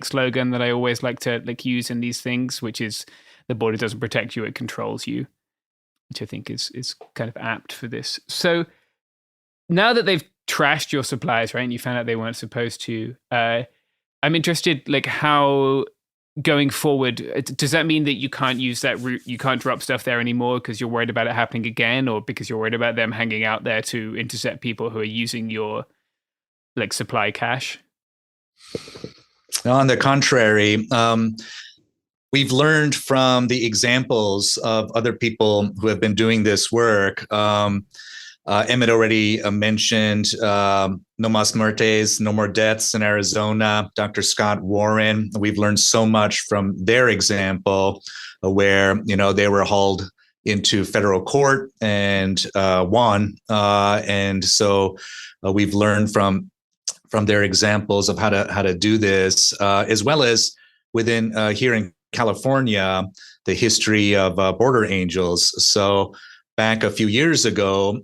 Speaker 7: slogan that I always like to use in these things, which is the border doesn't protect you, it controls you, which I think is kind of apt for this. So now that they've trashed your supplies, right, and you found out they weren't supposed to, I'm interested, like, how going forward, does that mean that you can't use that route, you can't drop stuff there anymore because you're worried about it happening again, or because you're worried about them hanging out there to intercept people who are using your like supply cache?
Speaker 19: On the contrary, we've learned from the examples of other people who have been doing this work. Emmett already mentioned No Mas Muertes, No More Deaths in Arizona, Dr. Scott Warren. We've learned so much from their example where, you know, they were hauled into federal court and won. And so we've learned from their examples of how to do this, as well as within here in California, the history of Border Angels. So back a few years ago,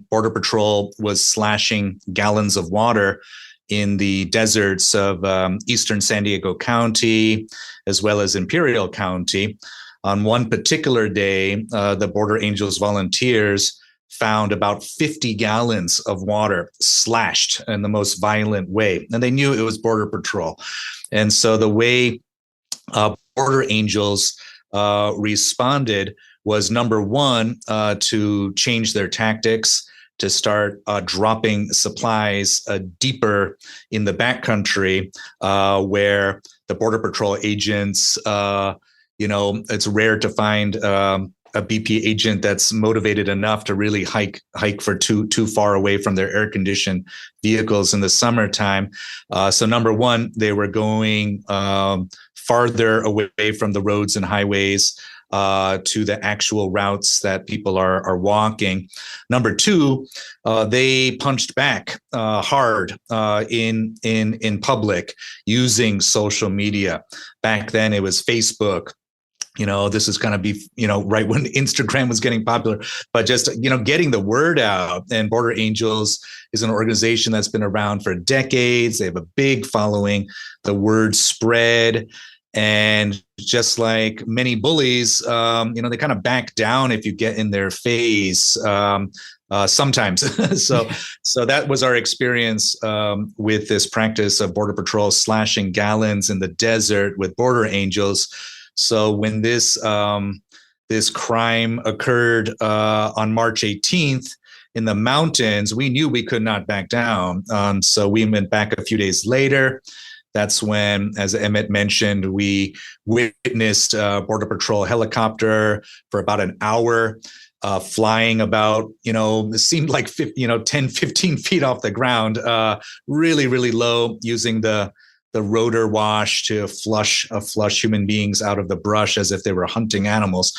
Speaker 19: Border Patrol was slashing gallons of water in the deserts of eastern San Diego County, as well as Imperial County. On one particular day, the Border Angels volunteers found about 50 gallons of water slashed in the most violent way. And they knew it was Border Patrol. And so the way Border Angels responded was, number one, to change their tactics, to start dropping supplies deeper in the backcountry, where the Border Patrol agents, it's rare to find a BP agent that's motivated enough to really hike for too far away from their air-conditioned vehicles in the summertime. So number one, they were going farther away from the roads and highways to the actual routes that people are walking. Number two, they punched back hard in public using social media. Back then, it was Facebook. This is going to be, right when Instagram was getting popular, but just, getting the word out. And Border Angels is an organization that's been around for decades. They have a big following. The word spread. And just like many bullies, they kind of back down if you get in their face sometimes. So that was our experience with this practice of Border Patrol slashing gallons in the desert with Border Angels. So when this crime occurred on March 18th in the mountains, we knew we could not back down. So we went back a few days later. That's when, as Emmett mentioned, we witnessed a Border Patrol helicopter for about an hour, flying about, it seemed like 10, 15 feet off the ground, really, really low, using the rotor wash to flush human beings out of the brush as if they were hunting animals.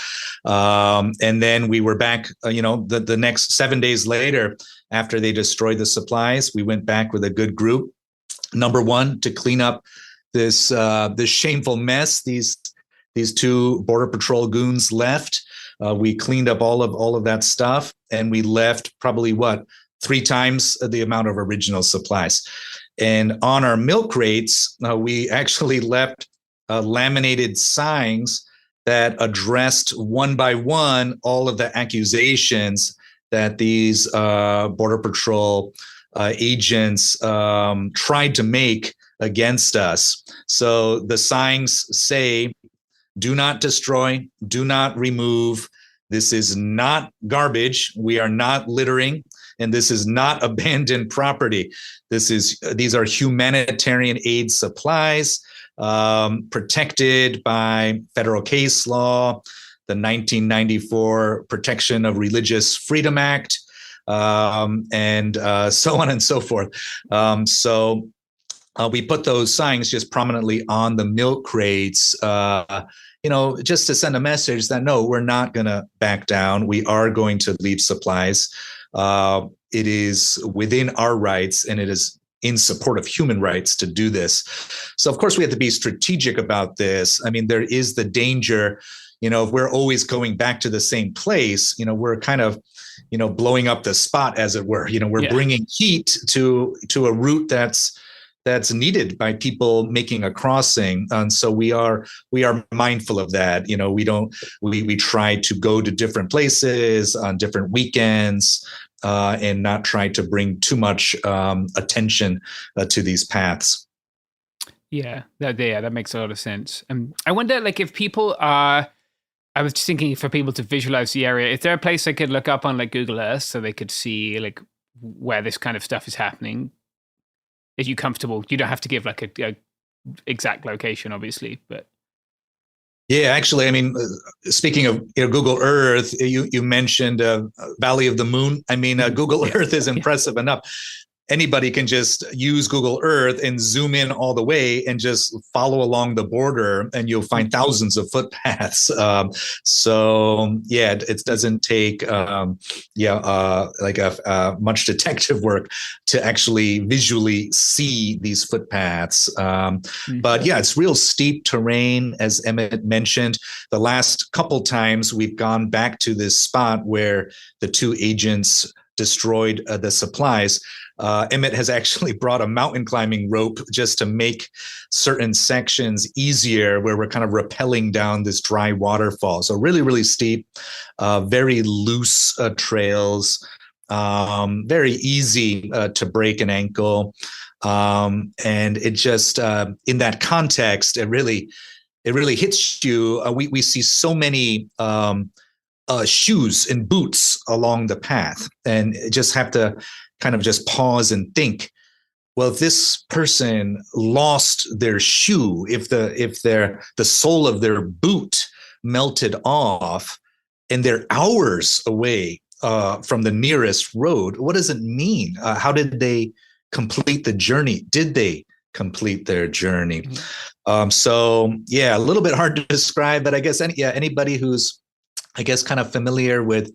Speaker 19: And then we were back, the next 7 days later, after they destroyed the supplies, we went back with a good group. Number one, to clean up this shameful mess these two Border Patrol goons left. We cleaned up all of that stuff, and we left probably 3 times the amount of original supplies. And on our milk crates, we actually left laminated signs that addressed one by one all of the accusations that these Border Patrol agents tried to make against us. So the signs say, do not destroy, do not remove. This is not garbage. We are not littering, and this is not abandoned property. These are humanitarian aid supplies protected by federal case law, the 1994 Protection of Religious Freedom Act, and so on and so forth. So we put those signs just prominently on the milk crates, just to send a message that, no, we're not going to back down. We are going to leave supplies. It is within our rights, and it is in support of human rights to do this. So, of course, we have to be strategic about this. I mean, there is the danger, if we're always going back to the same place, we're kind of, blowing up the spot, as it were. We're bringing heat to a route that's needed by people making a crossing. And so we are mindful of that. We try to go to different places on different weekends, and not try to bring too much attention to these paths.
Speaker 7: Yeah, that makes a lot of sense. I wonder, if people are, I was just thinking, for people to visualize the area, is there a place they could look up on Google Earth so they could see where this kind of stuff is happening? Are you comfortable? You don't have to give a exact location, obviously, but.
Speaker 19: Yeah, actually, I mean, speaking of Google Earth, you mentioned Valley of the Moon. I mean, Google Earth is impressive enough. Anybody can just use Google Earth and zoom in all the way and just follow along the border, and you'll find thousands of footpaths. So yeah, it doesn't take much detective work to actually visually see these footpaths. But yeah, it's real steep terrain, as Emmett mentioned. The last couple times we've gone back to this spot where the two agents destroyed the supplies. Emmett has actually brought a mountain climbing rope just to make certain sections easier, where we're kind of rappelling down this dry waterfall. So really, really steep, very loose trails, very easy to break an ankle. And it just, in that context, it really hits you. We see so many shoes and boots along the path, and just have to kind of just pause and think, well, if this person lost their shoe, if the sole of their boot melted off, and they're hours away from the nearest road, what does it mean? How did they complete the journey? Did they complete their journey? So yeah, a little bit hard to describe, but I guess anybody who's, I guess, kind of familiar with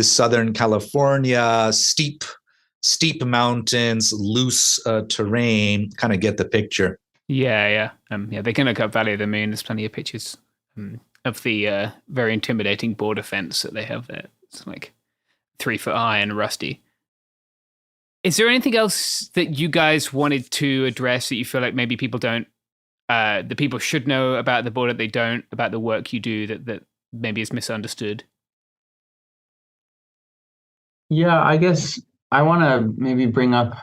Speaker 19: Southern California, steep mountains, loose terrain, kind of get the picture.
Speaker 7: Yeah. They can look up Valley of the Moon. There's plenty of pictures of the very intimidating border fence that they have there. It's 3 foot high and rusty. Is there anything else that you guys wanted to address that you feel like maybe people don't, the people should know about the border, they don't, about the work you do that maybe is misunderstood?
Speaker 18: Yeah, I guess I want to maybe bring up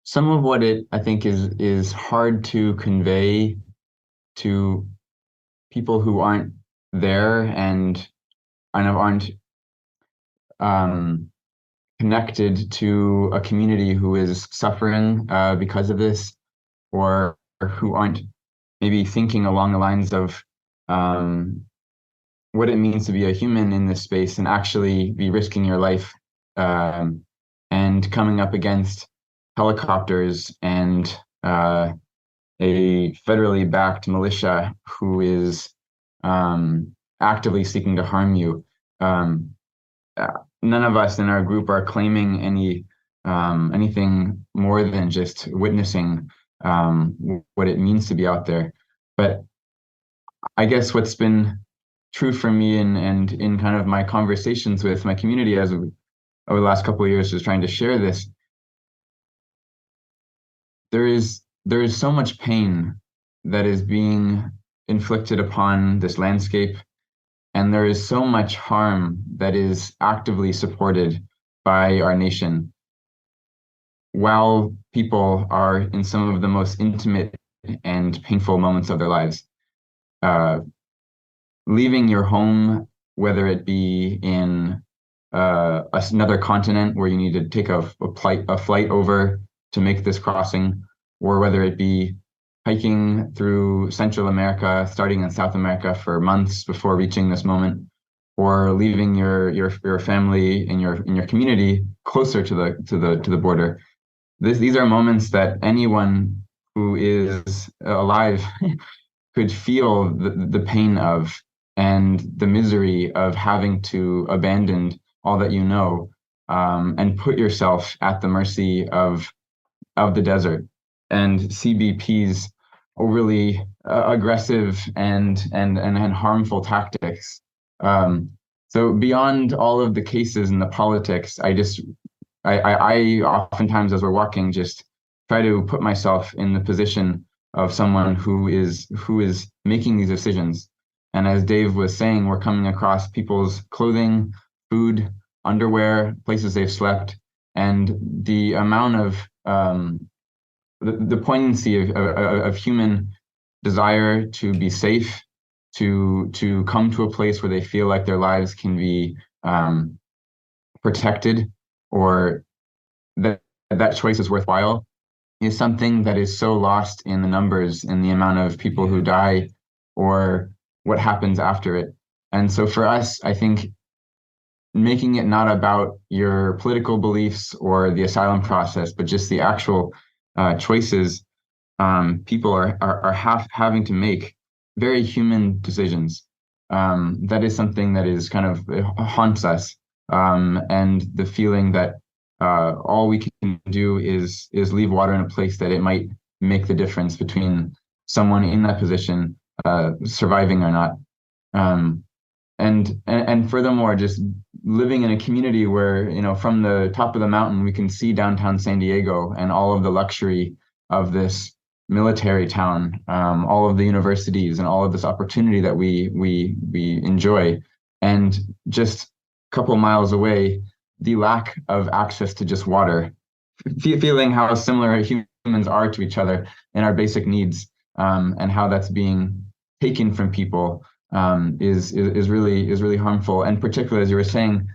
Speaker 18: some of what I think is hard to convey to people who aren't there and kind of aren't connected to a community who is suffering because of this, or who aren't maybe thinking along the lines of what it means to be a human in this space and actually be risking your life and coming up against helicopters and a federally backed militia who is actively seeking to harm you. None of us in our group are claiming anything more than just witnessing what it means to be out there. But I guess what's been true for me and in kind of my conversations with my community over the last couple of years is trying to share this. There is so much pain that is being inflicted upon this landscape, and there is so much harm that is actively supported by our nation, while people are in some of the most intimate and painful moments of their lives. Leaving your home, whether it be in another continent where you need to take a flight over to make this crossing, or whether it be hiking through Central America, starting in South America for months before reaching this moment, or leaving your family and your community closer to the border. These are moments that anyone who is alive could feel the pain of, and the misery of having to abandon all that you know, and put yourself at the mercy of the desert and CBP's overly aggressive and harmful tactics. So beyond all of the cases and the politics, I oftentimes, as we're walking, just try to put myself in the position of someone who is making these decisions. And as Dave was saying, we're coming across people's clothing, food, underwear, places they've slept, and the amount of the poignancy of human desire to be safe, to come to a place where they feel like their lives can be protected, or that choice is worthwhile, is something that is so lost in the numbers and the amount of people who die or what happens after it. And so for us, I think making it not about your political beliefs or the asylum process, but just the actual choices people are having to make, very human decisions. That is something that is kind of haunts us, and the feeling that all we can do is leave water in a place that it might make the difference between someone in that position surviving or not. And furthermore, just living in a community where, from the top of the mountain, we can see downtown San Diego and all of the luxury of this military town, all of the universities and all of this opportunity that we enjoy. And just a couple miles away, the lack of access to just water, feeling how similar humans are to each other in our basic needs, and how that's being taken from people is really harmful. And particularly, as you were saying,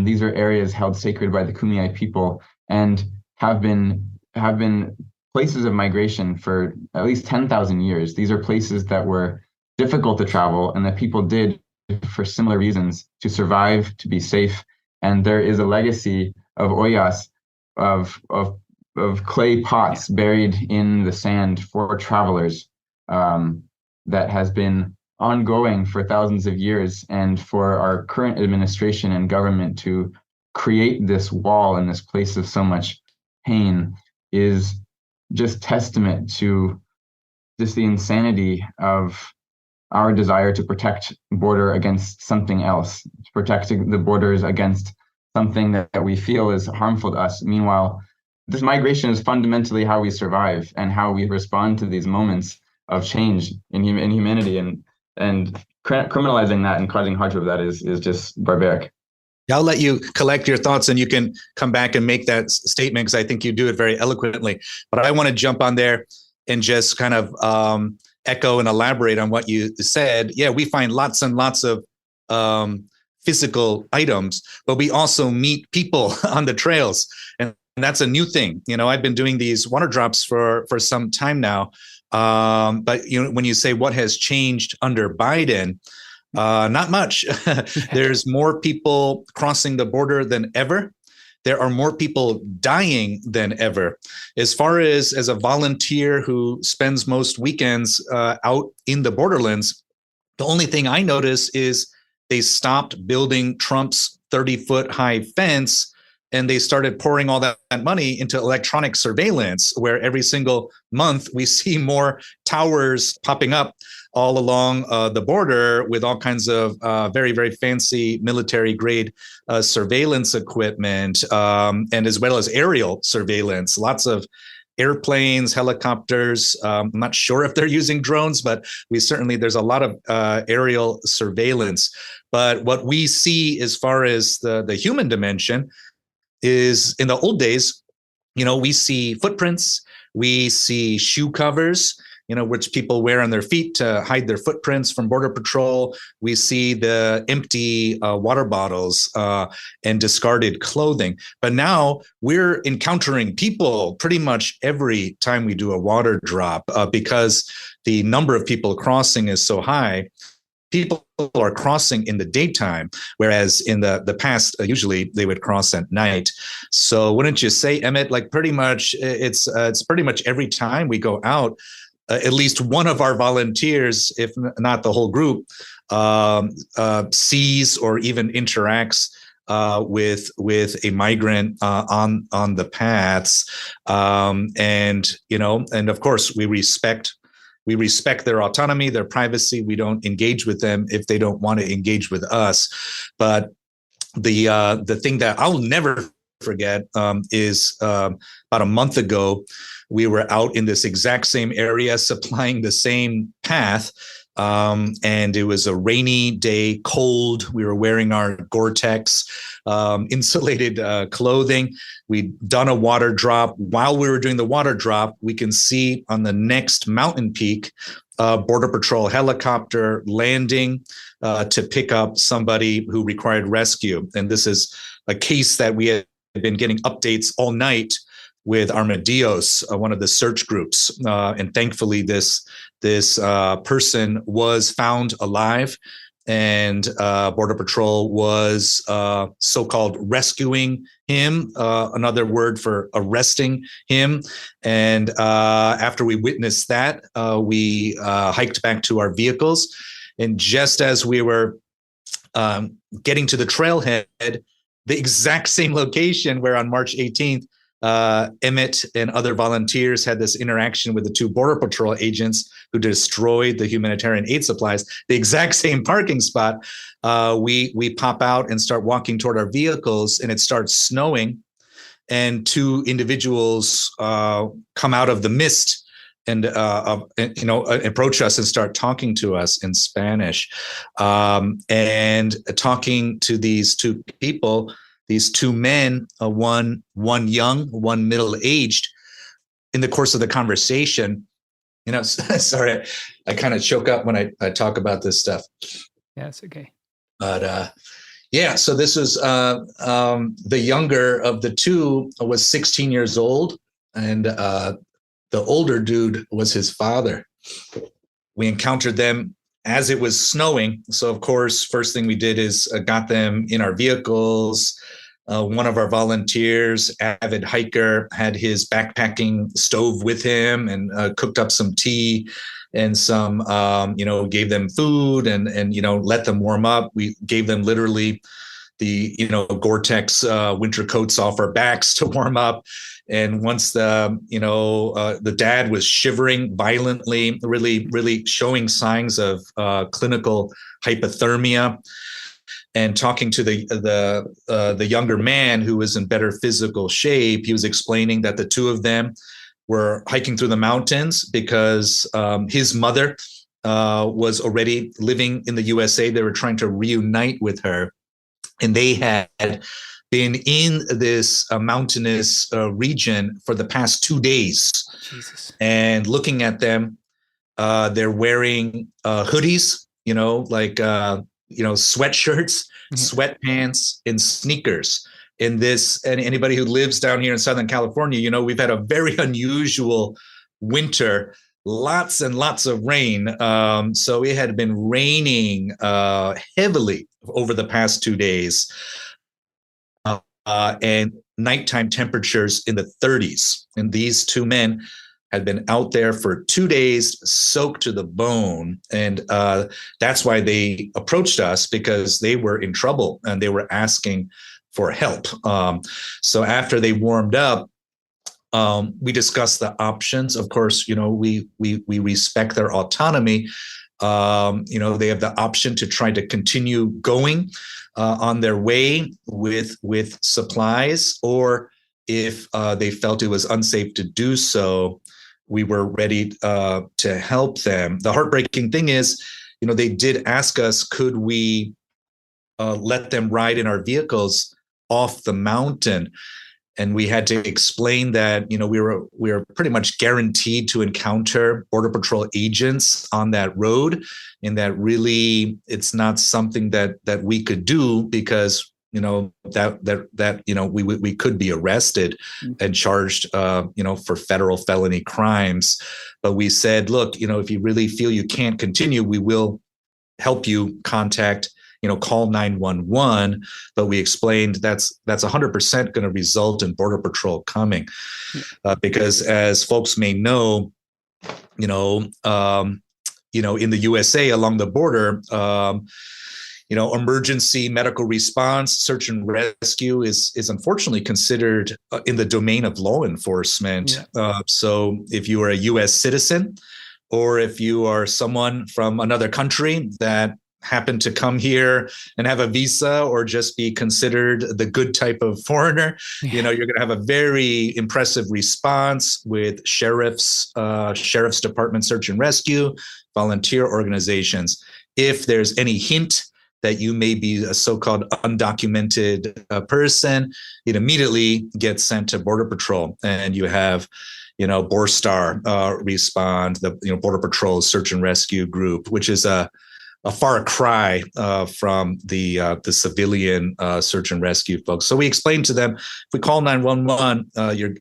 Speaker 18: these are areas held sacred by the Kumeyaay people and have been places of migration for at least 10,000 years. These are places that were difficult to travel and that people did for similar reasons, to survive, to be safe. And there is a legacy of ollas, of clay pots buried in the sand for travelers, that has been ongoing for thousands of years. And for our current administration and government to create this wall in this place of so much pain is just testament to just the insanity of our desire to protect border against something else, protecting the borders against something that we feel is harmful to us. Meanwhile, this migration is fundamentally how we survive and how we respond to these moments of change in humanity, and criminalizing that and causing hardship of that is just barbaric.
Speaker 19: I'll let you collect your thoughts and you can come back and make that statement, because I think you do it very eloquently. But I want to jump on there and just kind of echo and elaborate on what you said. Yeah, we find lots and lots of physical items, but we also meet people on the trails. And that's a new thing. I've been doing these water drops for some time now. But when you say what has changed under Biden, not much. There's more people crossing the border than ever. There are more people dying than ever. As far as a volunteer who spends most weekends out in the borderlands, the only thing I notice is they stopped building Trump's 30-foot high fence, and they started pouring all that money into electronic surveillance, where every single month we see more towers popping up all along the border with all kinds of very, very fancy military-grade surveillance equipment, and as well as aerial surveillance. Lots of airplanes, helicopters. I'm not sure if they're using drones, but there's a lot of aerial surveillance. But what we see as far as the human dimension is, in the old days, we see footprints, we see shoe covers, which people wear on their feet to hide their footprints from Border Patrol. We see the empty water bottles and discarded clothing. But now we're encountering people pretty much every time we do a water drop because the number of people crossing is so high. People are crossing in the daytime, whereas in the past, usually they would cross at night. So wouldn't you say, Emmett, like pretty much it's pretty much every time we go out, at least one of our volunteers, if not the whole group, sees or even interacts with a migrant on the paths, and of course we respect their autonomy, their privacy. We don't engage with them if they don't want to engage with us. But the thing that I'll never forget is about a month ago, we were out in this exact same area supplying the same path. And it was a rainy day, cold. We were wearing our Gore-Tex insulated clothing. We'd done a water drop. While we were doing the water drop, we can see on the next mountain peak, Border Patrol helicopter landing to pick up somebody who required rescue. And this is a case that we had been getting updates all night with Armadillos, one of the search groups. And thankfully, this person was found alive, and Border Patrol was so-called rescuing him, another word for arresting him. And after we witnessed that, we hiked back to our vehicles. And just as we were getting to the trailhead, the exact same location where on March 18th, Emmett and other volunteers had this interaction with the two Border Patrol agents who destroyed the humanitarian aid supplies, the exact same parking spot. We pop out and start walking toward our vehicles, and it starts snowing, and two individuals come out of the mist and approach us and start talking to us in Spanish, and talking to these two people. These two men, one young, one middle-aged. In the course of the conversation, sorry, I kind of choke up when I talk about this stuff.
Speaker 7: Yeah, it's okay.
Speaker 19: But so this was the younger of the two was 16 years old, and the older dude was his father. We encountered them as it was snowing. So, of course, first thing we did is got them in our vehicles. One of our volunteers, avid hiker, had his backpacking stove with him and cooked up some tea and some, gave them food and let them warm up. We gave them literally the, Gore-Tex winter coats off our backs to warm up. And once the dad was shivering violently, really, really showing signs of clinical hypothermia, and talking to the younger man who was in better physical shape, he was explaining that the two of them were hiking through the mountains because his mother was already living in the USA. They were trying to reunite with her, and they had been in this mountainous region for the past 2 days.
Speaker 7: Jesus.
Speaker 19: And looking at them, they're wearing hoodies, sweatshirts, sweatpants, and sneakers. In this, and anybody who lives down here in Southern California, we've had a very unusual winter, lots and lots of rain. So it had been raining heavily over the past 2 days. And nighttime temperatures in the 30s. And these two men had been out there for 2 days, soaked to the bone. And that's why they approached us, because they were in trouble and they were asking for help. So after they warmed up, we discussed the options. Of course, we respect their autonomy. They have the option to try to continue going on their way with supplies, or if they felt it was unsafe to do so, we were ready to help them. The heartbreaking thing is, they did ask us, could we let them ride in our vehicles off the mountain? And we had to explain that, we were pretty much guaranteed to encounter Border Patrol agents on that road, and that really it's not something that we could do, because we could be arrested and charged for federal felony crimes. But we said, look, if you really feel you can't continue, we will help you contact, call 911. But we explained that's 100% going to result in Border Patrol coming, because as folks may know, in the USA along the border, emergency medical response, search and rescue is unfortunately considered in the domain of law enforcement. So if you are a U.S. citizen, or if you are someone from another country that happen to come here and have a visa, or just be considered the good type of foreigner, you're going to have a very impressive response with sheriff's department, search and rescue, volunteer organizations. If there's any hint that you may be a so-called undocumented person, it immediately gets sent to Border Patrol, and you have, BORSTAR respond, the Border Patrol Search and Rescue Group, which is a far cry from the civilian search and rescue folks. So we explained to them, if we call 911,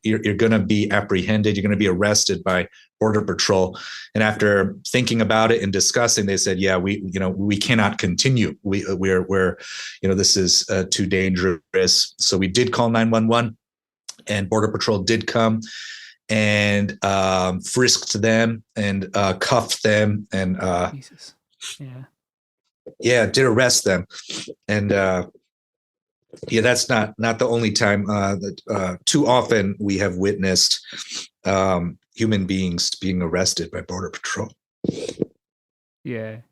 Speaker 19: you're going to be apprehended, you're going to be arrested by Border Patrol. And after thinking about it and discussing, they said, yeah, we cannot continue. We're this is too dangerous. So we did call 911, and Border Patrol did come and frisked them and cuffed them, and
Speaker 7: Jesus.
Speaker 19: did arrest them. And that's not the only time. Too often we have witnessed human beings being arrested by Border Patrol.
Speaker 7: Thank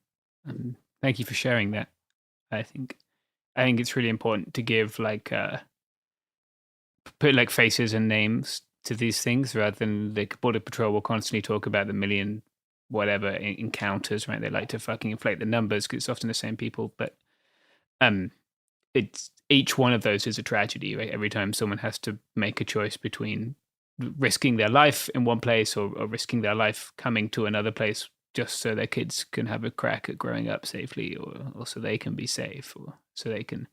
Speaker 7: you for sharing that. I think it's really important to give put faces and names to these things, rather than Border Patrol will constantly talk about the million whatever encounters, right? They like to fucking inflate the numbers because it's often the same people, but it's each one of those is a tragedy, right? Every time someone has to make a choice between risking their life in one place or risking their life coming to another place just so their kids can have a crack at growing up safely, or so they can be safe, or so they can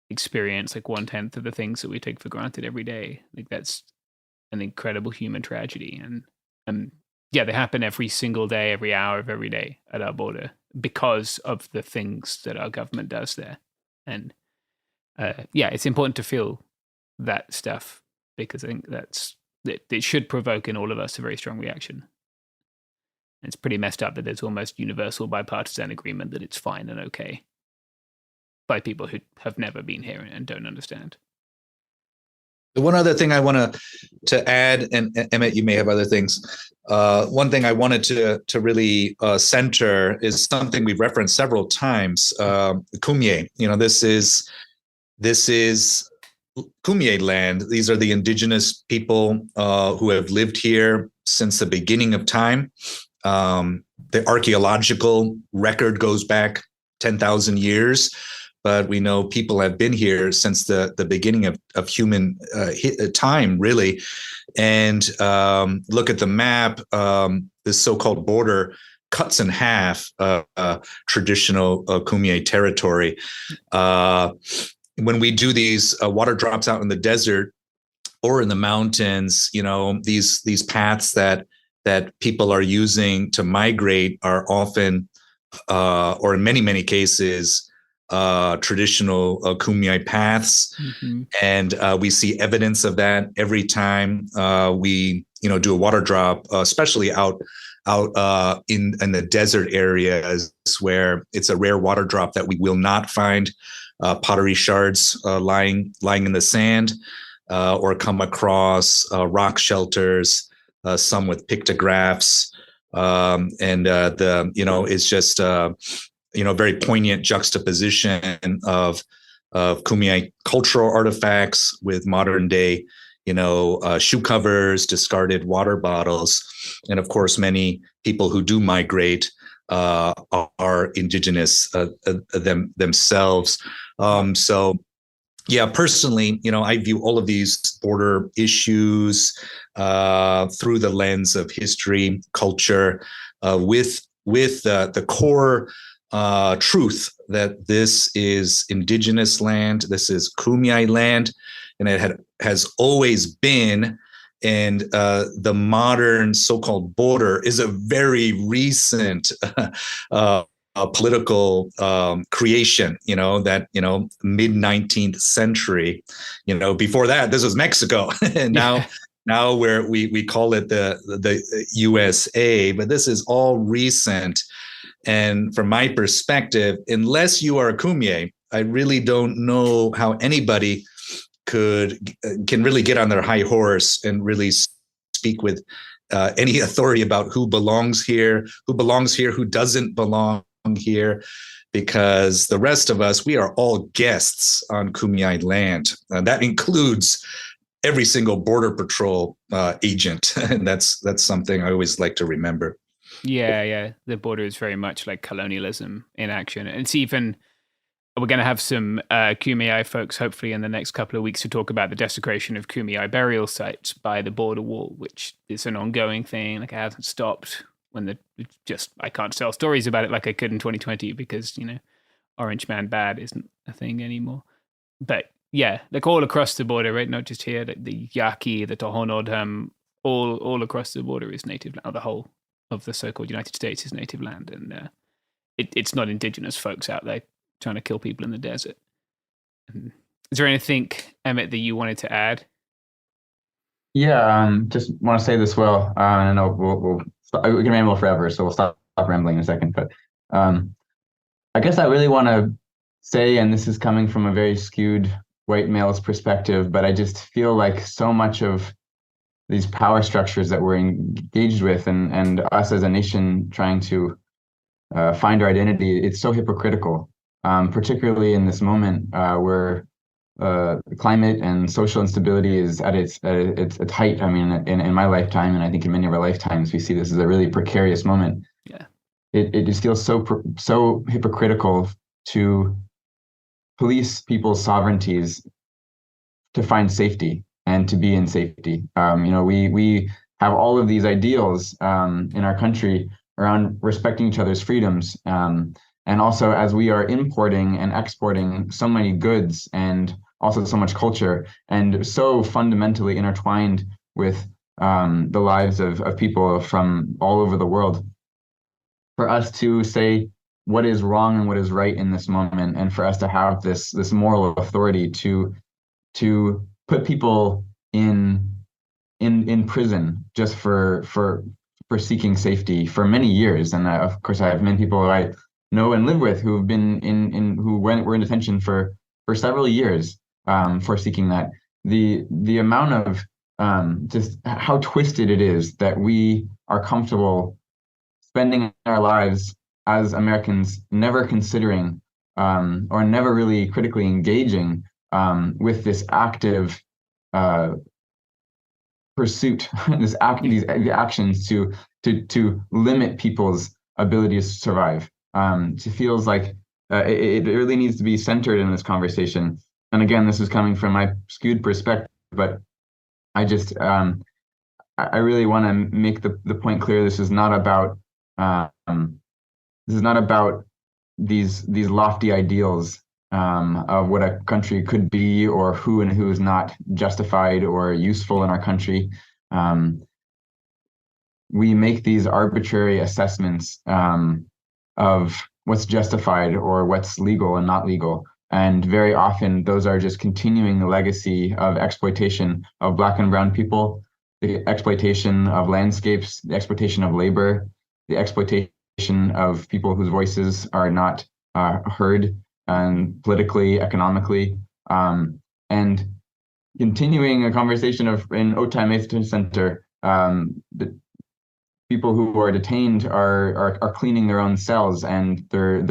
Speaker 7: experience 1/10 of the things that we take for granted every day. That's an incredible human tragedy. And they happen every single day, every hour of every day at our border, because of the things that our government does there. And it's important to feel that stuff, because I think it should provoke in all of us a very strong reaction. And it's pretty messed up that there's almost universal bipartisan agreement that it's fine and okay by people who have never been here and don't understand.
Speaker 19: The one other thing I want to add, and Emmett, you may have other things. One thing I wanted to really center is something we've referenced several times. Kumeyaay. This is Kumeyaay land. These are the indigenous people who have lived here since the beginning of time. The archaeological record goes back 10,000 years. But we know people have been here since the beginning of human time, really. And look at the map. This so-called border cuts in half traditional Kumeyaay territory. When we do these water drops out in the desert or in the mountains, these paths that people are using to migrate are often, or in many cases, traditional Kumeyaay paths. Mm-hmm. And we see evidence of that every time we do a water drop, especially out in the desert areas where it's a rare water drop that we will not find pottery shards lying in the sand, or come across rock shelters, some with pictographs, and it's just very poignant juxtaposition of Kumeyaay cultural artifacts with modern day shoe covers, discarded water bottles, and of course many people who do migrate are indigenous themselves. So yeah, personally, I view all of these border issues through the lens of history, culture, with the core truth that this is indigenous land, this is Kumeyaay land, and it has always been. And the modern so-called border is a very recent political creation, that mid-19th century. Before that, this was Mexico, and now where we call it the USA, but this is all recent. And from my perspective, unless you are a Kumeyaay, I really don't know how anybody can really get on their high horse and really speak with any authority about who belongs here, who doesn't belong here, because the rest of us, we are all guests on Kumeyaay land. That includes every single Border Patrol agent, and that's something I always like to remember.
Speaker 7: Yeah. The border is very much like colonialism in action. And it's even, we're going to have some Kumeyaay folks, hopefully in the next couple of weeks, to talk about the desecration of Kumeyaay burial sites by the border wall, which is an ongoing thing. Like, it hasn't stopped I can't tell stories about it like I could in 2020 because, Orange Man bad isn't a thing anymore. But yeah, like all across the border, right? Not just here, like the Yaqui, the Tohono, all across the border is native land. The whole of the so-called United States is native land, and it's not indigenous folks out there trying to kill people in the desert. Is there anything, Emmett, that you wanted to add?
Speaker 18: Yeah, just want to say this well. I know we can ramble forever, so we'll stop rambling in a second. But I guess I really want to say, and this is coming from a very skewed white male's perspective, but I just feel like so much of these power structures that we're engaged with, and us as a nation trying to find our identity, it's so hypocritical, particularly in this moment where climate and social instability is at its height. I mean, in my lifetime, and I think in many of our lifetimes, we see this as a really precarious moment.
Speaker 7: Yeah,
Speaker 18: it just feels so hypocritical to police people's sovereignties to find safety and to be in safety. We have all of these ideals in our country around respecting each other's freedoms, and also as we are importing and exporting so many goods and also so much culture, and so fundamentally intertwined with the lives of people from all over the world, for us to say what is wrong and what is right in this moment, and for us to have this moral authority to put people in prison just for seeking safety for many years. And of course, I have many people I know and live with who have been were in detention for several years for seeking that. The amount of just how twisted it is that we are comfortable spending our lives as Americans never considering or never really critically engaging with this active pursuit, these actions to limit people's ability to survive. It feels like it really needs to be centered in this conversation. And again, this is coming from my skewed perspective, but I just I really want to make the point clear. This is not about This is not about these lofty ideals of what a country could be, or who and who is not justified or useful in our country. We make these arbitrary assessments of what's justified or what's legal and not legal. And very often those are just continuing the legacy of exploitation of Black and brown people, the exploitation of landscapes, the exploitation of labor, the exploitation of people whose voices are not heard politically, economically, and continuing a conversation in Otay Mesa Center, the people who are detained are cleaning their own cells, and their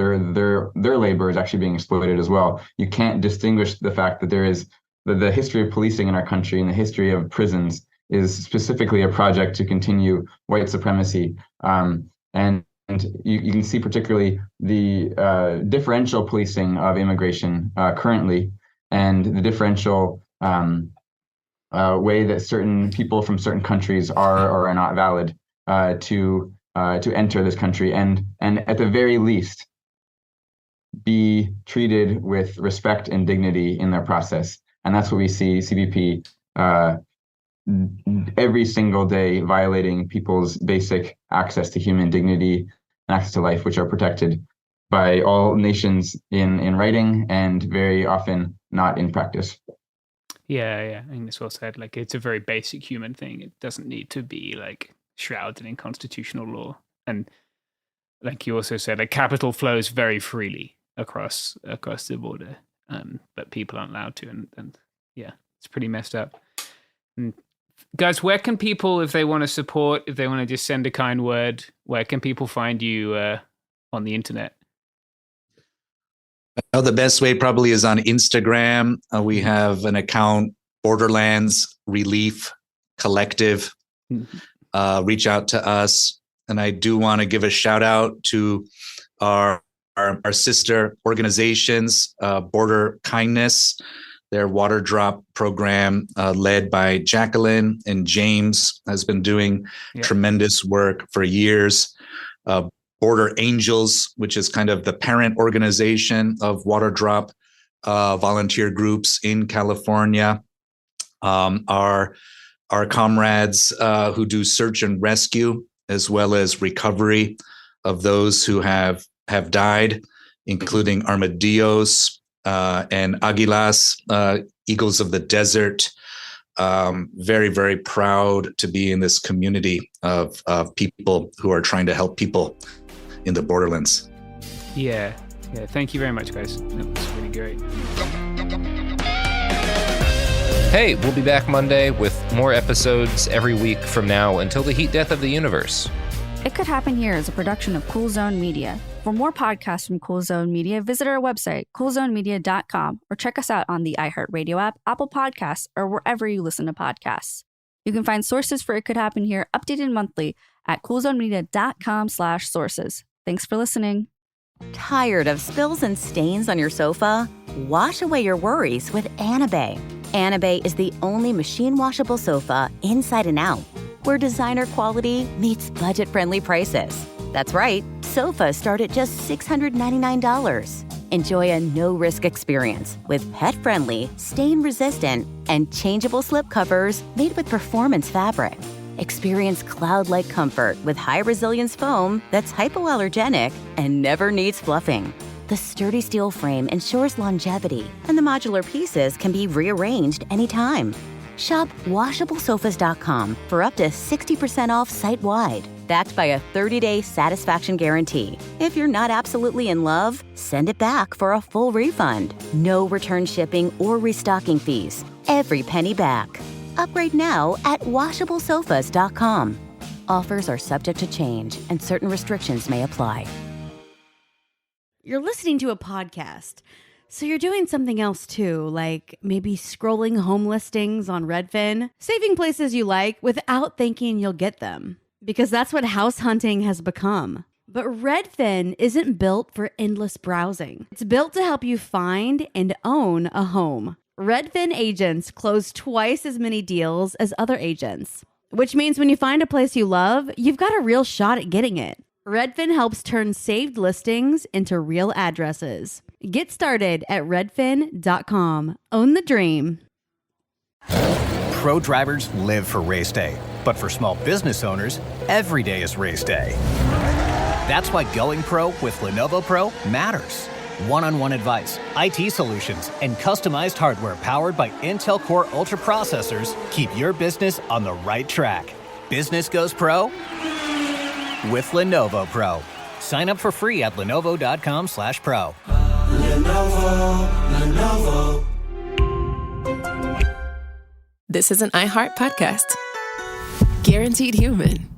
Speaker 18: labor is actually being exploited as well. You can't distinguish the fact that there is the history of policing in our country and the history of prisons is specifically a project to continue white supremacy. And you can see particularly the differential policing of immigration currently, and the differential way that certain people from certain countries are or are not valid to enter this country, and at the very least be treated with respect and dignity in their process. And that's what we see CBP every single day violating people's basic access to human dignity and access to life, which are protected by all nations in writing and very often not in practice.
Speaker 7: Yeah, I think that's well said. Like, it's a very basic human thing. It doesn't need to be like shrouded in constitutional law. And like you also said, like, capital flows very freely across the border, but people aren't allowed to. And yeah, it's pretty messed up. And guys, where can people, if they want to support, if they want to just send a kind word, where can people find you on the internet?
Speaker 19: The best way probably is on Instagram. We have an account, Borderlands Relief Collective. Reach out to us. And I do want to give a shout out to our sister organizations, Border Kindness, their water drop program led by Jacqueline and James has been doing tremendous work for years. Border Angels, which is kind of the parent organization of water drop volunteer groups in California. Our comrades who do search and rescue, as well as recovery of those who have died, including armadillos and aguilas, eagles of the desert. Very, very proud to be in this community of people who are trying to help people in the borderlands.
Speaker 7: Yeah. Thank you very much, guys. That was really great.
Speaker 5: Hey, we'll be back Monday with more episodes every week from now until the heat death of the universe.
Speaker 1: It Could Happen Here is a production of Cool Zone Media. For more podcasts from Cool Zone Media, visit our website, coolzonemedia.com, or check us out on the iHeartRadio app, Apple Podcasts, or wherever you listen to podcasts. You can find sources for It Could Happen Here updated monthly at coolzonemedia.com/sources. Thanks for listening.
Speaker 4: Tired of spills and stains on your sofa? Wash away your worries with Anabei. Anabei is the only machine washable sofa inside and out, where designer quality meets budget-friendly prices. That's right, sofas start at just $699. Enjoy a no-risk experience with pet-friendly, stain-resistant, and changeable slipcovers made with performance fabric. Experience cloud-like comfort with high-resilience foam that's hypoallergenic and never needs fluffing. The sturdy steel frame ensures longevity, and the modular pieces can be rearranged anytime. Shop WashableSofas.com for up to 60% off site-wide, backed by a 30-day satisfaction guarantee. If you're not absolutely in love, send it back for a full refund. No return shipping or restocking fees. Every penny back. Upgrade now at WashableSofas.com. Offers are subject to change, and certain restrictions may apply.
Speaker 2: You're listening to a podcast, so you're doing something else too, like maybe scrolling home listings on Redfin, saving places you like without thinking you'll get them, because that's what house hunting has become. But Redfin isn't built for endless browsing. It's built to help you find and own a home. Redfin agents close twice as many deals as other agents, which means when you find a place you love, you've got a real shot at getting it. Redfin helps turn saved listings into real addresses. Get started at redfin.com. Own the dream.
Speaker 6: Pro drivers live for race day, but for small business owners, every day is race day. That's why going pro with Lenovo Pro matters. One-on-one advice, IT solutions, and customized hardware powered by Intel Core Ultra processors keep your business on the right track. Business goes pro with Lenovo Pro. Sign up for free at lenovo.com/pro.
Speaker 22: Lenovo. This is an iHeart podcast. Guaranteed Human.